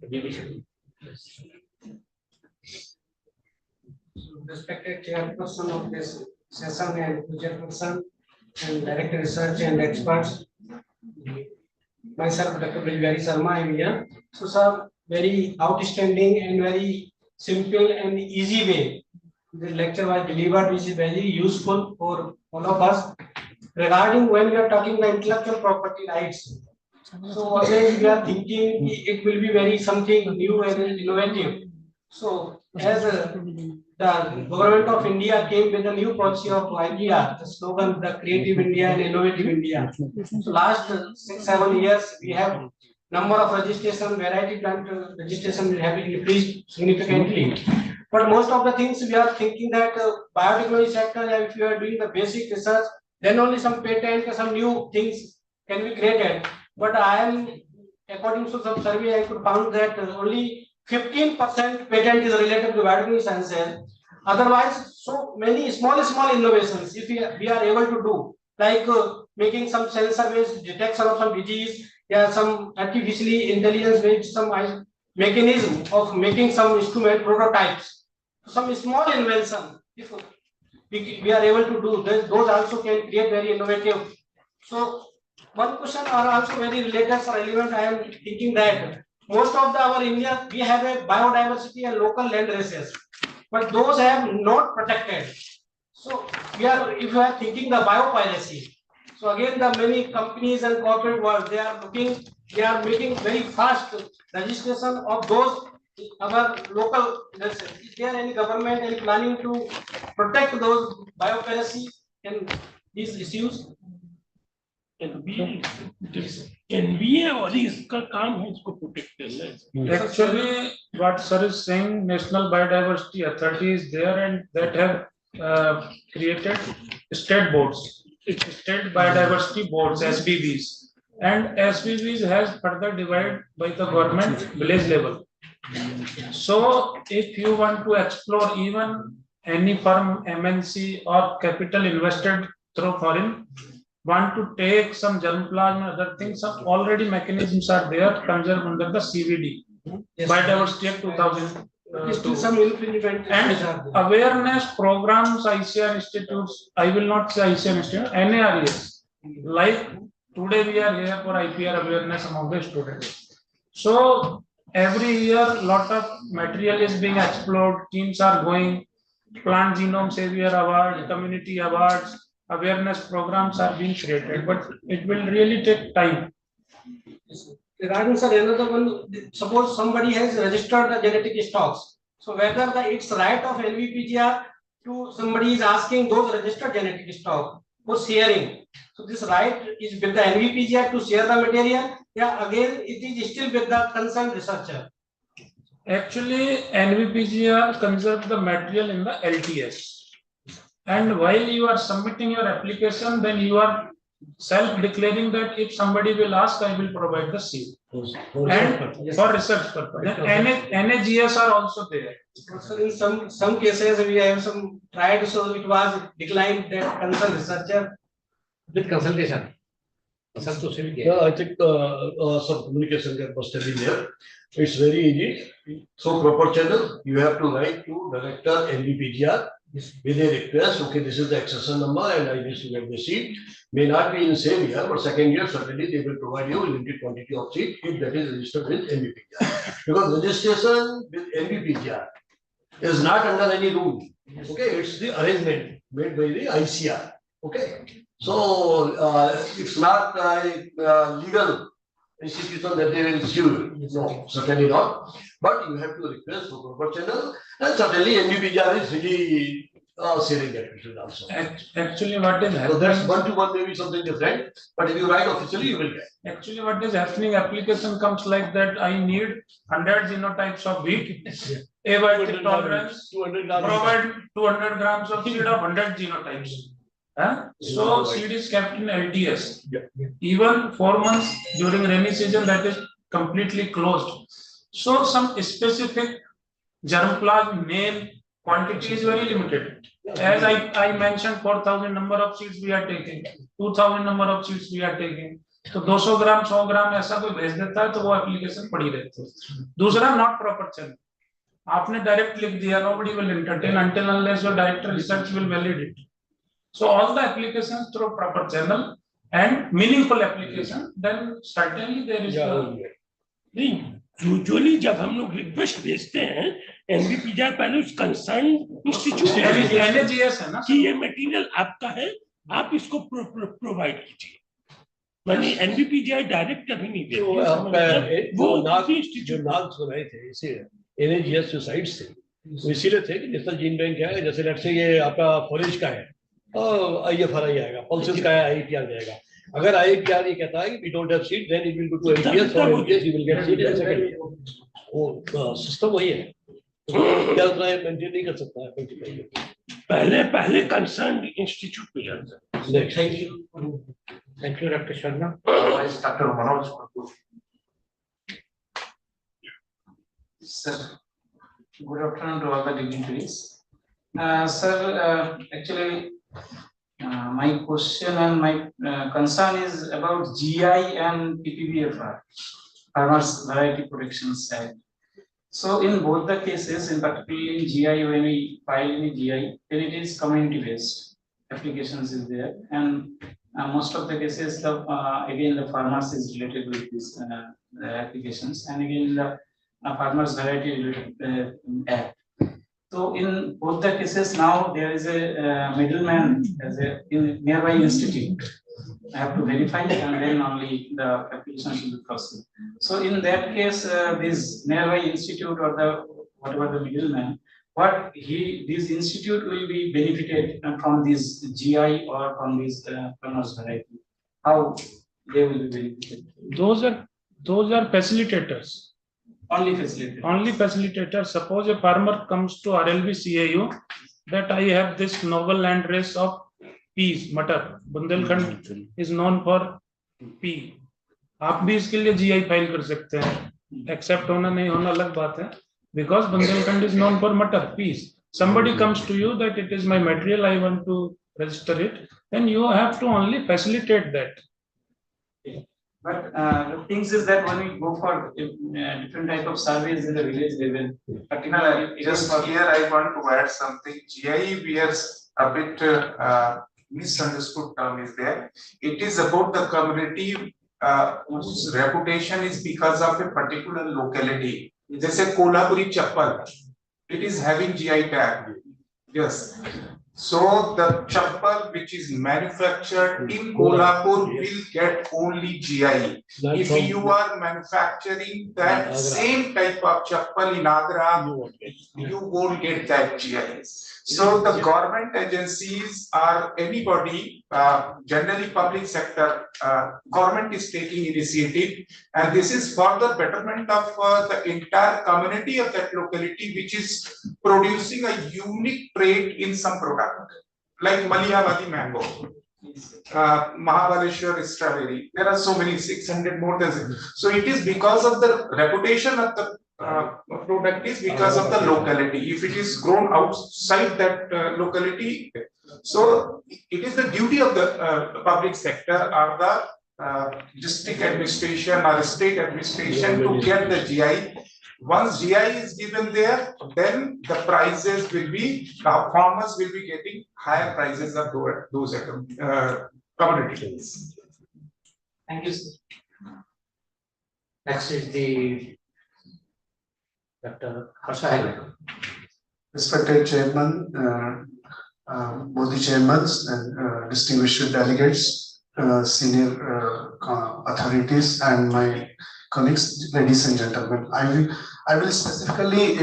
B.B. Sharma. Respected chairperson of this session and chairperson and director research and experts. Myself, Dr. Bilbari Sharma, I am here. So, sir, very outstanding and very simple and easy way. The lecture was delivered, which is very useful for all of us. Regarding when we are talking about intellectual property rights, so always we are thinking it will be very something new and innovative. So as the government of India came with a new policy of IPR, the slogan, the Creative India and Innovative India. So last 6-7 years, we have number of registration, variety plant registration have increased significantly. But most of the things we are thinking that biotechnology sector, if you are doing the basic research, then only some patent, some new things can be created. But I am, according to some survey, I could found that only 15% patent is related to biotechnology sciences. Otherwise, so many small innovations, if we are able to do, like making some sensor-based detection of some disease, some artificially intelligence-based some mechanism of making some instrument prototypes, some small invention. If we are able to do this, those also can create very innovative. So one question are also very related or relevant. I am thinking that most of our India, we have a biodiversity and local land races, but those have not protected. So we are, if you are thinking the biopiracy, so again the many companies and corporate world, they are looking, they are making very fast registration of those our local races. Is there any government any planning to protect those biopiracy and these issues? NVA और इसका काम है इसको protect करना. Actually, what sir is saying, National Biodiversity Authority is there and that have created state boards, state biodiversity boards, SBBs, and SBBs has further divided by the government village level. So if you want to explore even any firm, MNC or capital invested through foreign, want to take some germplasm and other things, some already mechanisms are there conserved under the CVD, Biodiversity Act 2002. And awareness programs, ICR institutes, I will not say ICR institute, NARES, like today we are here for IPR awareness among the students. So every year lot of material is being explored, teams are going, Plant Genome Savior Award, community awards, awareness programs are being created, but it will really take time. Regarding sir, another one, suppose somebody has registered the genetic stocks. So whether it's right of LVPGR to somebody is asking those registered genetic stock for sharing. So this right is with the LVPGR to share the material. Yeah, again it is still with the concerned researcher. Actually, NVPGR conserves the material in the LTS. And while you are submitting your application, then you are self-declaring that if somebody will ask, I will provide the seed. And for research purpose. NAGS are also there. So in some cases we have some tried, so it was declined that concerned researcher with consultation. Yeah, I think some communication that must have been there. It's very easy. So proper channel, you have to write to director NVPGR with a request. Okay, this is the accession number, and I wish to get the seat. May not be in same year, but second year certainly they will provide you limited quantity of seat if that is registered with NVPGR. Because registration with NVPGR is not under any rule. Okay, it's the arrangement made by the ICR. Okay, so it's not a legal institution that they will sue. No, certainly not. But you have to request for proper channel, and certainly NVPGR is really sharing that with you also. Actually, what is happening? So that's one-to-one maybe something different. But if you write officially, you will get. Actually, what is happening? Application comes like that. I need 100 genotypes of wheat. Abiotic tolerance. Provide 200 grams of seed of 100 genotypes. So seed is kept in LTS. Even 4 months during rainy season, that is completely closed. So some specific germplasm name quantity is very limited. As I mentioned, 4,000 number of seeds we are taking, 2,000 number of seeds we are taking. तो 200 ग्राम 100 ग्राम ऐसा कोई भेज देता है तो वो application पड़ी रहती है. दूसरा नॉट प्रॉपर चैनल, आपने डायरेक्ट लिख दिया, nobody will entertain until unless your director research will validate. So all the applications through proper channel and meaningful application, then certainly there is नहीं. यूजुअली जब हम लोग रिक्वेस्ट भेजते हैं एनवीपीआर पहले उस कंसर्न इंस्टीट्यूट NAGS है ना कि ये मटेरियल आपका है, आप इसको प्रोवाइड कीजिए. मानी एनवीपीआर डायरेक्ट कभी नहीं देते. वो नाम सुनाए थे इसे NAGS जो साइट्स थे वो इसीलिए थे कि नेशनल जीन बैंक क्या है, जैसे लेट्स से ये आपका फॉरेज का है IFRI आएगा, पल्सेस का है IPR जाएगा। अगर IPR ये कहता है कि we don't have seed, then it will go to LPS, और LPS you will get seed in second year. वो सिस्टम वही है, क्या उतना मेंटेन नहीं कर सकता है पहले कंसर्न इंस्टीट्यूट पे जाता है। Thank you, Dr. Sharma. Dr. Manoj. Sir, good afternoon to all the dignitaries. Sir, actually, my question and my concern is about GI and PPBFR, Farmers Variety Protection Act. So in both the cases, in particularly in GI, when we file in GI, then it is community-based applications is there, and most of the cases, the again the farmers is related with these applications, and again the Farmers Variety related Act. So in both the cases now there is a middleman as a nearby institute. I have to verify and then only the application should be processed. So in that case, this nearby institute or the whatever the middleman, this institute will be benefited from this GI or from this Farmers Variety. How they will be benefited? Those are facilitators. Only facilitators. Only facilitators. Suppose a farmer comes to RLBCAU that I have this novel land race of peas, मटर. Bundelkhand is known for pea. आप भी इसके लिए GI file कर सकते हैं. Accept होना नहीं होना अलग बात है. Because Bundelkhand is known for mutton, peas. Somebody comes to you that it is my material, I want to register it, then you have to only facilitate that. But the things is that when we go for different type of surveys in the village level, particularly just here I want to add something. GI wears a bit misunderstood term is there. It is about the community whose reputation is because of a particular locality. जैसे कोल्हापुरी चप्पल, it is having GI tag. Yes. So the chappal which is manufactured in Kolhapur will get only GI. If you are manufacturing that same type of chappal in Agra, you won't get that GI. So the government agencies or anybody, generally public sector, government is taking initiative, and this is for the betterment of the entire community of that locality, which is producing a unique trait in some product, like Malihavadi mango, Mahabaleshwar strawberry. There are so many, 600 more than. So it is because of the reputation of the product is because of the locality. If it is grown outside that locality, so it is the duty of the public sector or the district administration or state administration to get the GI. Once GI is given there, then the prices will be, farmers will be getting higher prices of those commodities. Thank you, sir. Next is the Dr. Harsha. Respected Chairman, both the chairmen and distinguished delegates, senior authorities, and my colleagues, ladies and gentlemen, I will specifically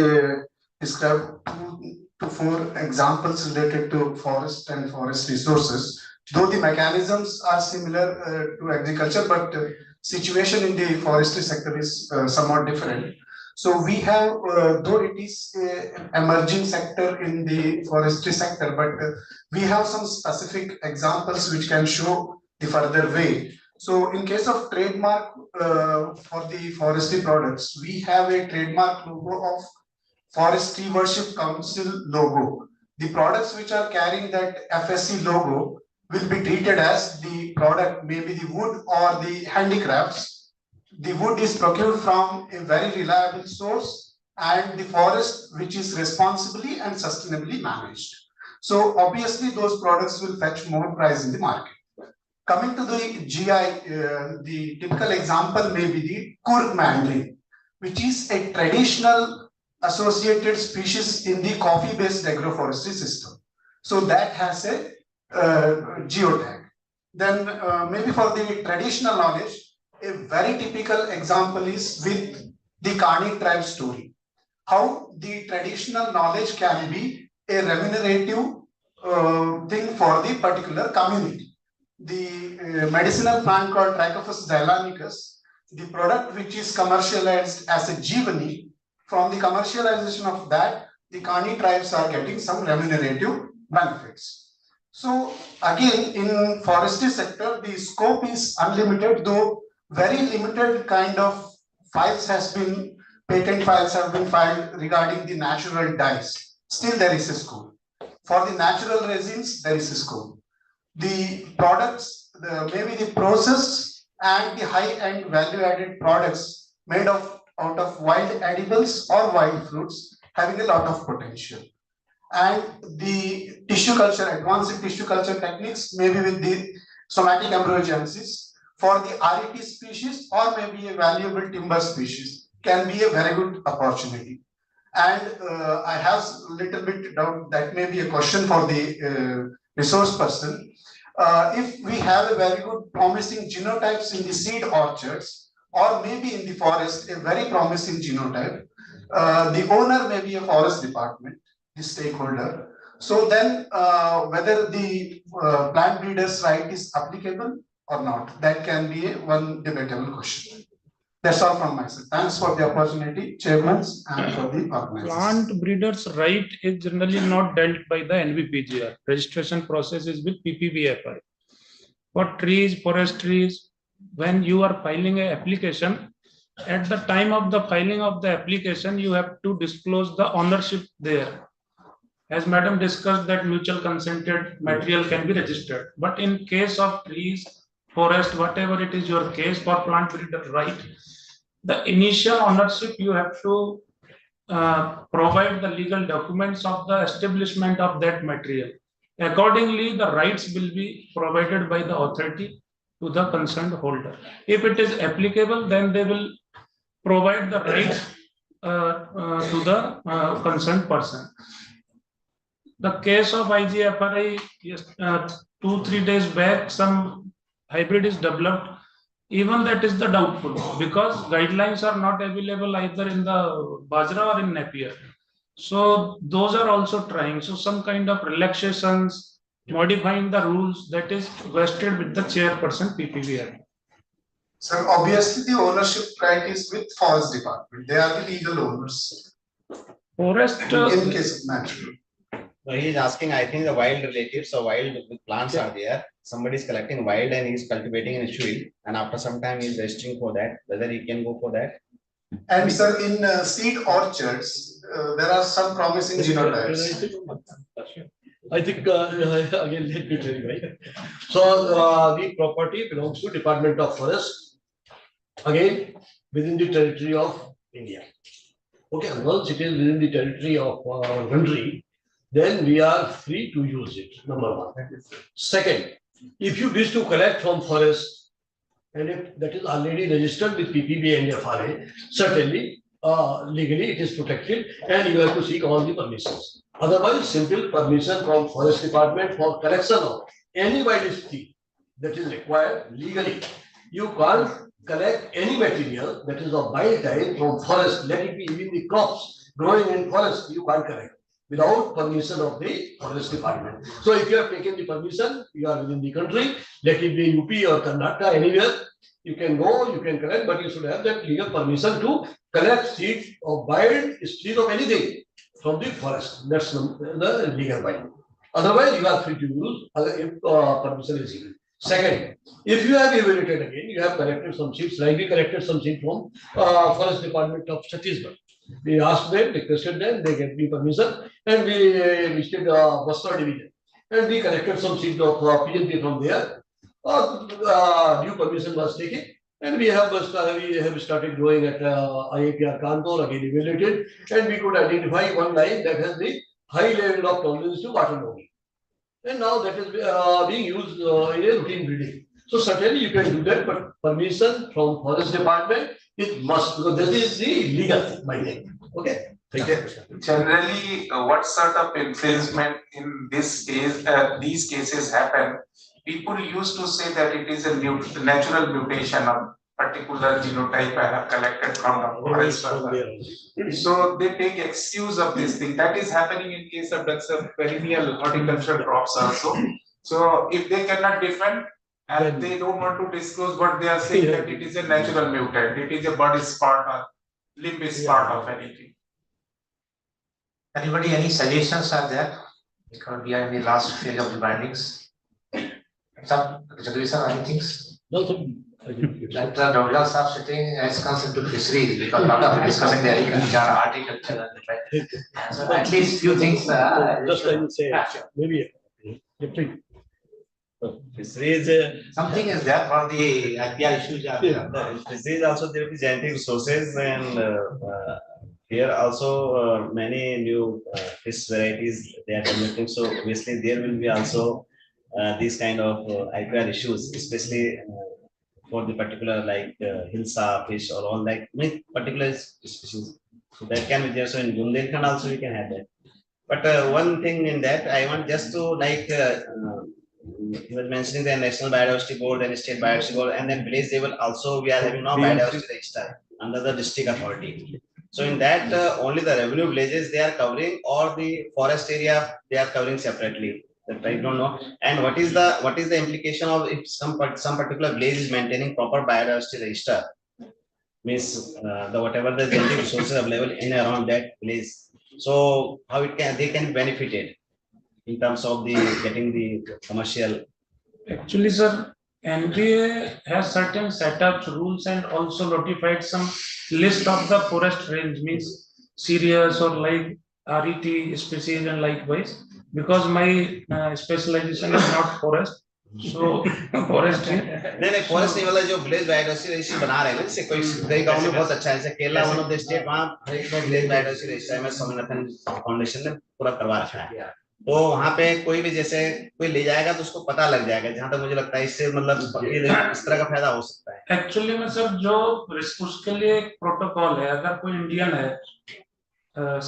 describe 2 to 4 examples related to forest and forest resources. Though the mechanisms are similar to agriculture, but situation in the forestry sector is somewhat different. So we have, though it is an emerging sector in the forestry sector, but we have some specific examples which can show the further way. So in case of trademark for the forestry products, we have a trademark logo of Forest Stewardship Council logo. The products which are carrying that FSC logo will be treated as the product, maybe the wood or the handicrafts. The wood is procured from a very reliable source, and the forest which is responsibly and sustainably managed. So obviously those products will fetch more price in the market. Coming to the GI, the typical example may be the Kurk mandarin, which is a traditional associated species in the coffee-based agroforestry system. So that has a geotag. Then maybe for the traditional knowledge, a very typical example is with the Karnik tribe story. how the traditional knowledge can be a remunerative thing for the particular community. The medicinal plant called Trichophus zeylanicus, the product which is commercialized as a Jeevani, from the commercialization of that, the Kani tribes are getting some remunerative benefits. So again, in forestry sector, the scope is unlimited, though very limited kind of patent files have been filed regarding the natural dyes. Still there is a scope. For the natural resins, there is a scope. The products, maybe the processed and the high-end value-added products made out of wild edibles or wild fruits having a lot of potential. And the tissue culture, advanced tissue culture techniques, maybe with the somatic embryogenesis for the RET species or maybe a valuable timber species can be a very good opportunity. And I have a little bit doubt that may be a question for the resource person. If we have a very good promising genotypes in the seed orchards or maybe in the forest, a very promising genotype, the owner may be a forest department, the stakeholder. So then whether the plant breeder's right is applicable or not, that can be one debatable question. That's all from my side. Thanks for the opportunity, chairman, and for the organizers. Plant breeders' right is generally not dealt by the NVPGR. Registration process is with PPBFI. For trees, forest trees, when you are filing an application, at the time of the filing of the application, you have to disclose the ownership there. As madam discussed that mutual consented material can be registered. But in case of trees, forest, whatever it is your case for plant breeder right, the initial ownership you have to provide the legal documents of the establishment of that material. Accordingly, the rights will be provided by the authority to the concerned holder. If it is applicable, then they will provide the rights to the concerned person. The case of IGFRI, 2-3 days back, some hybrid is developed. Even that is the doubtful because guidelines are not available either in the Bajra or in Napier. So those are also trying. So some kind of relaxations, modifying the rules, that is vested with the chairperson PPVR. Sir, obviously the ownership right is with forest department. They are the legal owners. Forest in case of natural. No, he is asking, I think the wild relatives, so wild plants are there. Somebody is collecting wild and he is cultivating in a field, and after some time he is registering for that. Whether he can go for that? And sir, in seed orchards, there are some promising genotypes. I think again, let me tell you, right? So the property belongs to Department of Forest, again within the territory of India. Okay, once it is within the territory of our country, then we are free to use it. Number one. Second, if you wish to collect from forest, and if that is already registered with PPB and FRA, certainly legally it is protected, and you have to seek all the permissions. Otherwise, simple permission from forest department for collection of any wild species that is required legally. You can't collect any material that is of wild type from forest. Let it be even the crops growing in forest, you can't collect without permission of the forest department. So if you have taken the permission, you are within the country, let it be UP or Karnataka, anywhere, you can go, you can collect, but you should have that legal permission to collect seeds of wild species of anything from the forest. That's the legal binding. Otherwise, you are free to use if permission is given. Second, if you have evaluated again, you have collected some seeds, like we collected some seeds from Forest Department of Chhattisgarh. We asked them, requested them, they gave me permission, and we visited Bastar division, and we collected some seeds of PNP from there. Due permission was taken, and we have started growing at IPR Kanpur, again evaluated, and we could identify one line that has the high level of tolerance to water logging. And now that is being used in a routine breeding. So certainly you can do that, but permission from Forest Department it must, because this is the legal binding. Okay. Thank you. Generally, what sort of infringement in this case, these cases happen? People used to say that it is a natural mutation of particular genotype I have collected from the forest. So they take excuse of this thing. That is happening in case of perennial horticultural crops also. So if they cannot defend and they don't want to disclose what they are saying, that it is a natural mutant, it is a bud is part or limb is part of anything. Anybody, any suggestions are there? Because we are in the last phase of the bindings. Some suggestions, anything? No, Like the Douglas are sitting as comes into fisheries because a lot of discussing the agriculture, horticulture, and so at least few things. Just I will say, maybe. Fisheries, something is there for the IPR issues. Fisheries also there is genetic resources and here also many new fish varieties they are developing. So obviously there will be also these kind of IPR issues, especially for the particular like hilsa fish or all like particular species. So that can be there. So in Bundelkhand also we can have that. But one thing in that I want just to like he was mentioning the National Biodiversity Board and State Biodiversity Board, and then village level also we are having now biodiversity register under the district authority. So in that only the revenue villages they are covering, or the forest area they are covering separately. That I don't know. And what is the implication of if some particular village is maintaining proper biodiversity register? Means the whatever the genetic resources available in and around that village. So how they can benefit it in terms of the getting the commercial. Actually, sir, NBA has certain setups, rules, and also notified some list of the forest range, means serious or like RET species and likewise. Because my specialization is not forest, so forest. नहीं forest वाला जो village biodiversity registry बना रहे हैं ना, जैसे कई गांव में बहुत अच्छा है, जैसे Kerala one of the state वहाँ village biodiversity registry में स्वामीनाथन फाउंडेशन ने पूरा करवा रखा है. तो वहाँ पे कोई भी जैसे कोई ले जाएगा तो उसको पता लग जाएगा, जहाँ तक मुझे लगता है इससे मतलब इस तरह का फायदा हो सकता है. एक्चुअली में सर जो उसके लिए एक प्रोटोकॉल है, अगर कोई इंडियन है,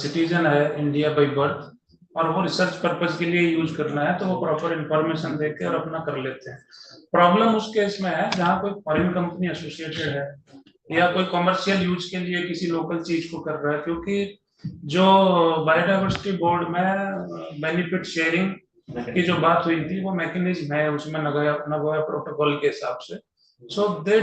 सिटीजन है इंडिया बाय बर्थ और वो रिसर्च पर्पस के लिए यूज करना है तो वो प्रॉपर इंफॉर्मेशन देके और अपना कर लेते हैं. प्रॉब्लम उस केस में है जहाँ कोई फॉरेन कंपनी एसोसिएटेड है या कोई कमर्शियल यूज के लिए किसी लोकल चीज को कर रहा है, क्योंकि जो बायोडाइवर्सिटी बोर्ड में बेनिफिट शेयरिंग की जो बात हुई थी वो मैकेनिज्म है उसमें नगोया प्रोटोकॉल के हिसाब से. So they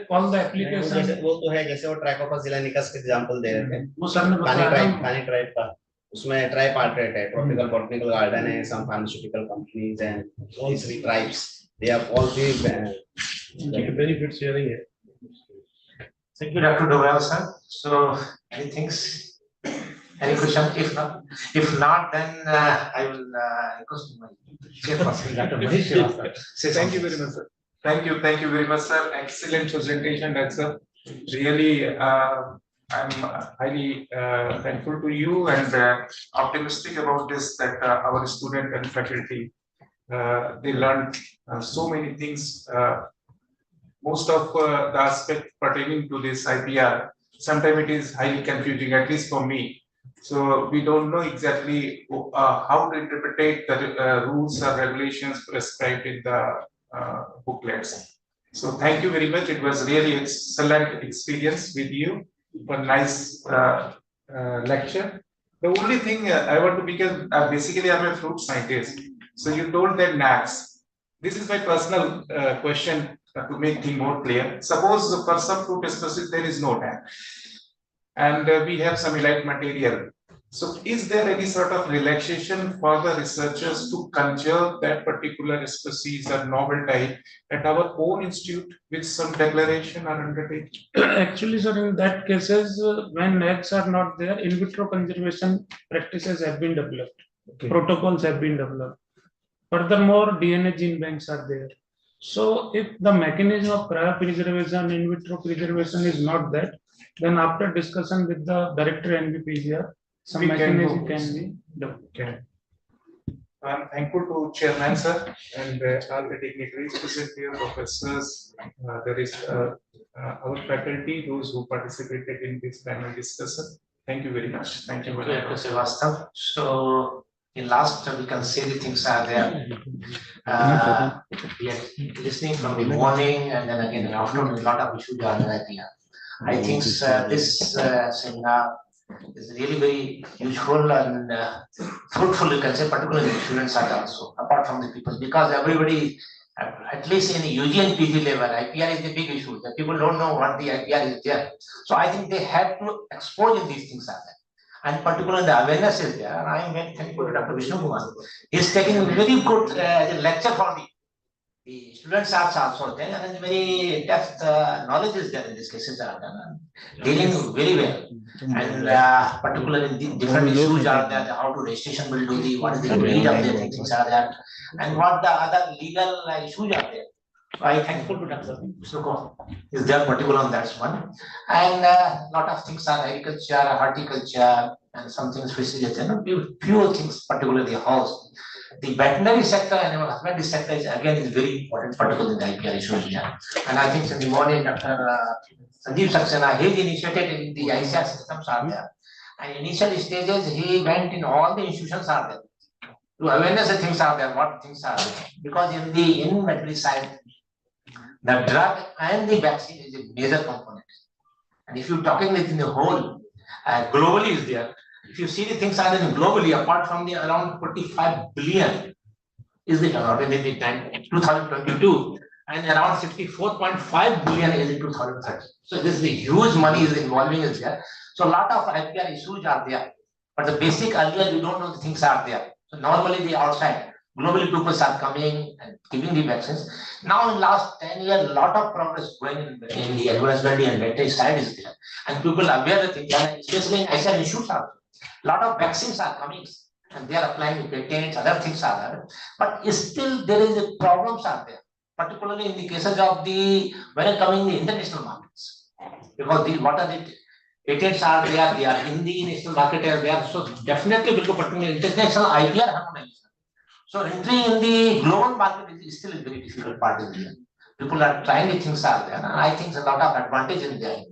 call the application. वो तो है, जैसे वो ट्राइकोपस जिलानिकस के एग्जांपल दे रहे थे, वो सर ने बताया कानी ट्राइब का, उसमें ट्राइपार्टेट है, ट्रॉपिकल बॉटनिकल गार्डन है, some pharmaceutical companies and all three tribes they have all the benefit sharing है. Thank you, Dr. Doval, sir. So, anything? Any question? If not, then I will request my chairperson, Dr. Manish Srivastava. Thank you very much, sir. Thank you very much, sir. Excellent presentation, sir. Really, I'm highly thankful to you and optimistic about this that our student and faculty they learned so many things. Most of the aspect pertaining to this IPR, sometimes it is highly confusing, at least for me. So we don't know exactly how to interpret the rules or regulations prescribed in the booklets. So thank you very much. It was really excellent experience with you. A nice lecture. The only thing I want to, because basically I'm a fruit scientist. So you told that gnats. This is my personal question to make things more clear. Suppose for some fruit species there is no gnat, and we have some elite material. So is there any sort of relaxation for the researchers to conserve that particular species or novel type at our own institute with some declaration or undertaking? Actually, sir, in that cases, when eggs are not there, in vitro conservation practices have been developed. Okay. Protocols have been developed. Furthermore, DNA gene banks are there. So if the mechanism of cryopreservation, in vitro preservation is not that, then after discussion with the director NBPGR, some mechanism can be developed. Okay. I'm thankful to Chairman, sir, and all the dignitaries present here, professors. There is our faculty, those who participated in this panel discussion. Thank you very much. Thank you very much. So In last, we can say the things are there. We are listening from the morning and then again in the afternoon, a lot of issues are there. I think this seminar is really very useful and fruitful, you can say, particularly the students are also, apart from the people, because everybody, at least in the UG and PG level, IPR is the big issue. The people don't know what the IPR is there. So I think they have to expose these things are there. And particularly the awareness is there. And I am very thankful to Dr. Vishnu Kumar. He is taking a very good lecture for the students are also there, and very depth knowledge is there in these cases are done, dealing very well. And particularly the different issues are there, how to registration will do the, what is the need of the things are there, and what the other legal issues are there. So I thankful to Dr. Vishnu Kumar is there particular on that one. And lot of things are agriculture, horticulture, and some things fisheries, few things, particularly house. The veterinary sector, animal husbandry sector is again is very important, particularly in the IPR issues here. And I think in the morning, Dr. Sanjeev Saxena, his initiative in the ICR systems are there. And initial stages, he went in all the institutions are there. To awareness the things are there, what things are there. Because in the veterinary side, the drug and the vaccine is a major component. And if you're talking within the whole, globally is there. If you see the things are there globally, apart from the around 45 billion is the turnover in the time 2022, and around 64.5 billion is in 2030. So this is the huge money is involving is there. So a lot of IPR issues are there, but the basic earlier we don't know the things are there. So normally the outside globally people are coming and giving the vaccines. Now in last 10 years, a lot of progress going in the advancement and veterinary side is there, and people are aware of things, especially in ICR issues are. A lot of vaccines are coming and they are applying patents, other things are there, but still there is a problems are there, particularly in the cases of the when coming the international markets, because the what are the patents are there, they are in the national market are there, so definitely because particularly international IPR harmonization. So entry in the global market is still a very difficult part in there. People are trying the things are there, and I think a lot of advantage in there.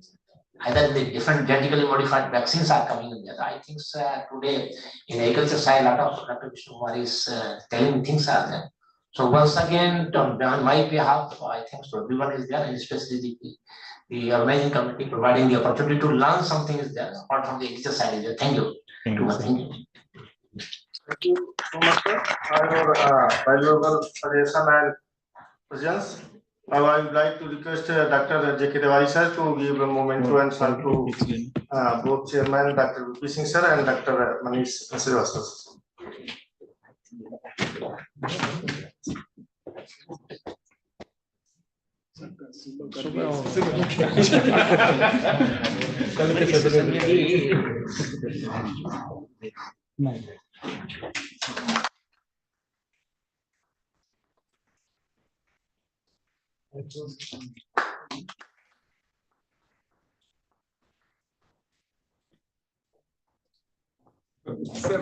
Either the different genetically modified vaccines are coming in there. I think today in agriculture side, a lot of Dr. Vishnu Kumar is telling things are there. So once again, on my behalf, I think so everyone is there, and especially the organizing committee providing the opportunity to learn something is there, apart from the agriculture side is there. Thank you. Thank you so much, sir, for your valuable suggestion and presence. Now I would like to request Dr. J.K. Dewari sir to give a memento and sir to both chairman Dr. V.P. Singh sir and Dr. Manish Srivastava.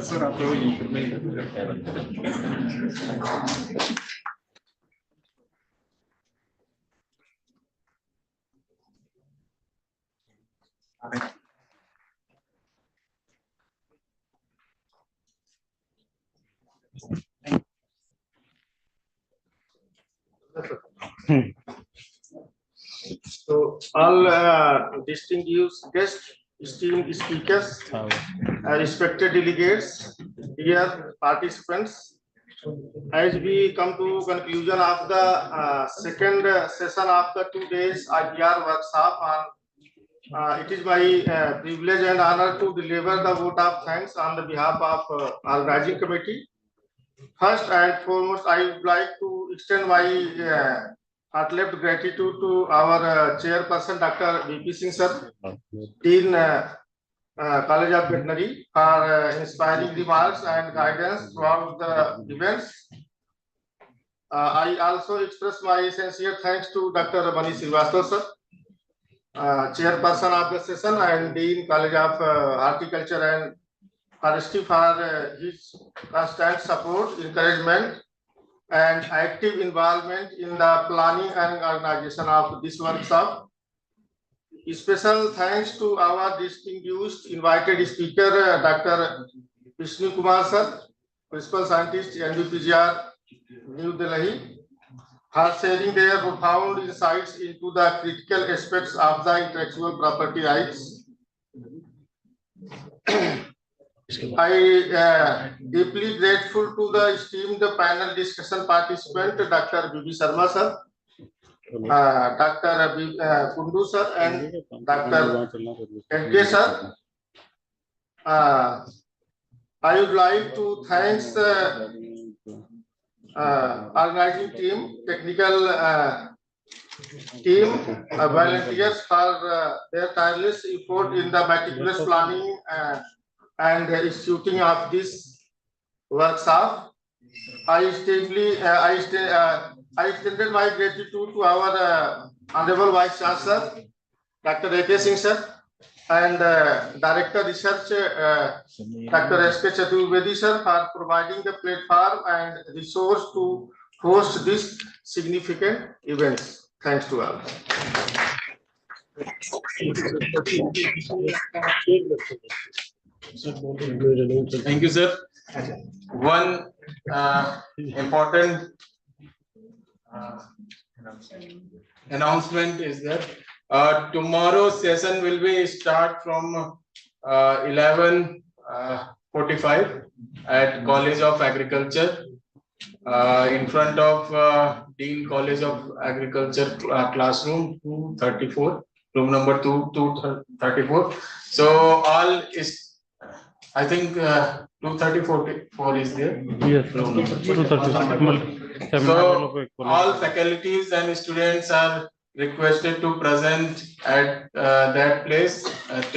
Sir, आप लोग So all distinguished guests, esteemed speakers, respected delegates, dear participants, as we come to conclusion of the second session of the 2 days IPR workshop, it is my privilege and honor to deliver the vote of thanks on the behalf of organizing committee. First and foremost, I would like to extend my heartfelt gratitude to our chairperson, Dr. V.P. Singh sir, Dean College of Veterinary, for inspiring remarks and guidance throughout the events. I also express my sincere thanks to Dr. Manish Srivastava sir, chairperson of the session, and Dean College of Horticulture and Forestry for his constant support, encouragement, and active involvement in the planning and organization of this workshop. Special thanks to our distinguished invited speaker, Dr. Vishnu Kumar sir, Principal Scientist, NBPGR, New Delhi, for sharing their profound insights into the critical aspects of the intellectual property rights. I deeply grateful to the esteemed panel discussion participant, Dr. B.B. Sharma sir, Dr. Kundu sir, and Dr. N.K. sir. I would like to thank organizing team, technical team, volunteers for their tireless effort in the meticulous planning and instituting of this workshop. I extended my gratitude to our Honorable Vice Chancellor, Dr. A.K. Singh sir, and Director Research, Dr. S.K. Chaturvedi sir, for providing the platform and resource to host this significant events. Thanks to all. Thank you, sir. One important announcement is that tomorrow's session will be start from 11:45 at College of Agriculture in front of Dean College of Agriculture classroom 234, room number 234. So all is, I think 234 is there. Yes, 230. So all faculties and students are requested to present at that place at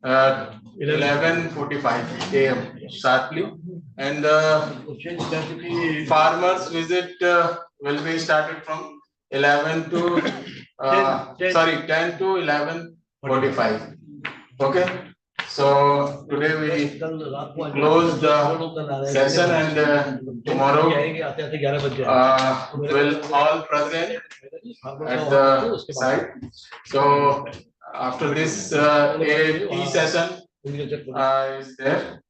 11:45 a.m. sharply, and farmers visit will be started from 10 to 11:45. Okay. So today we close the session, and tomorrow will all present at the site. So after this tea session is there.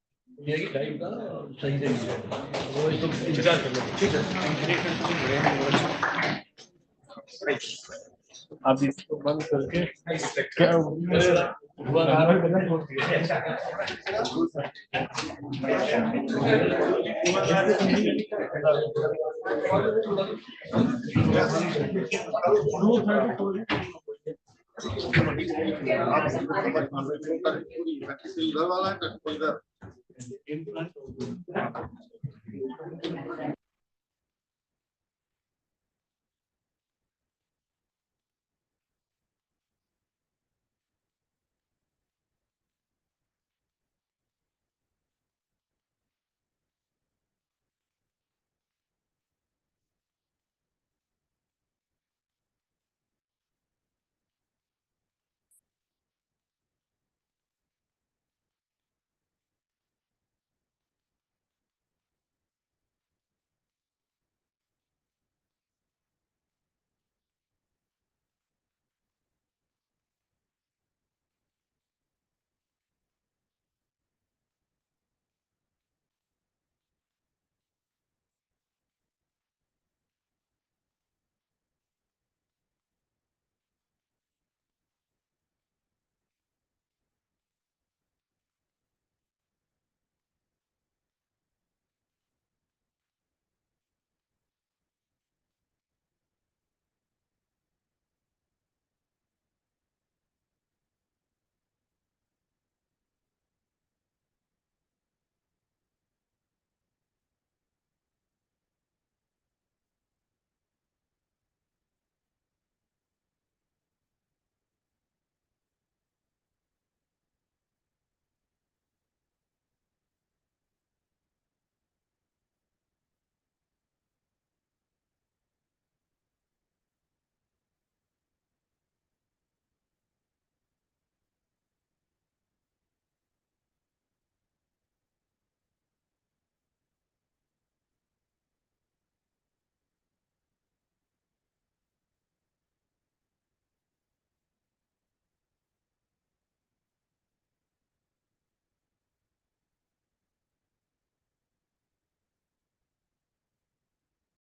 अब इसको बंद करके क्या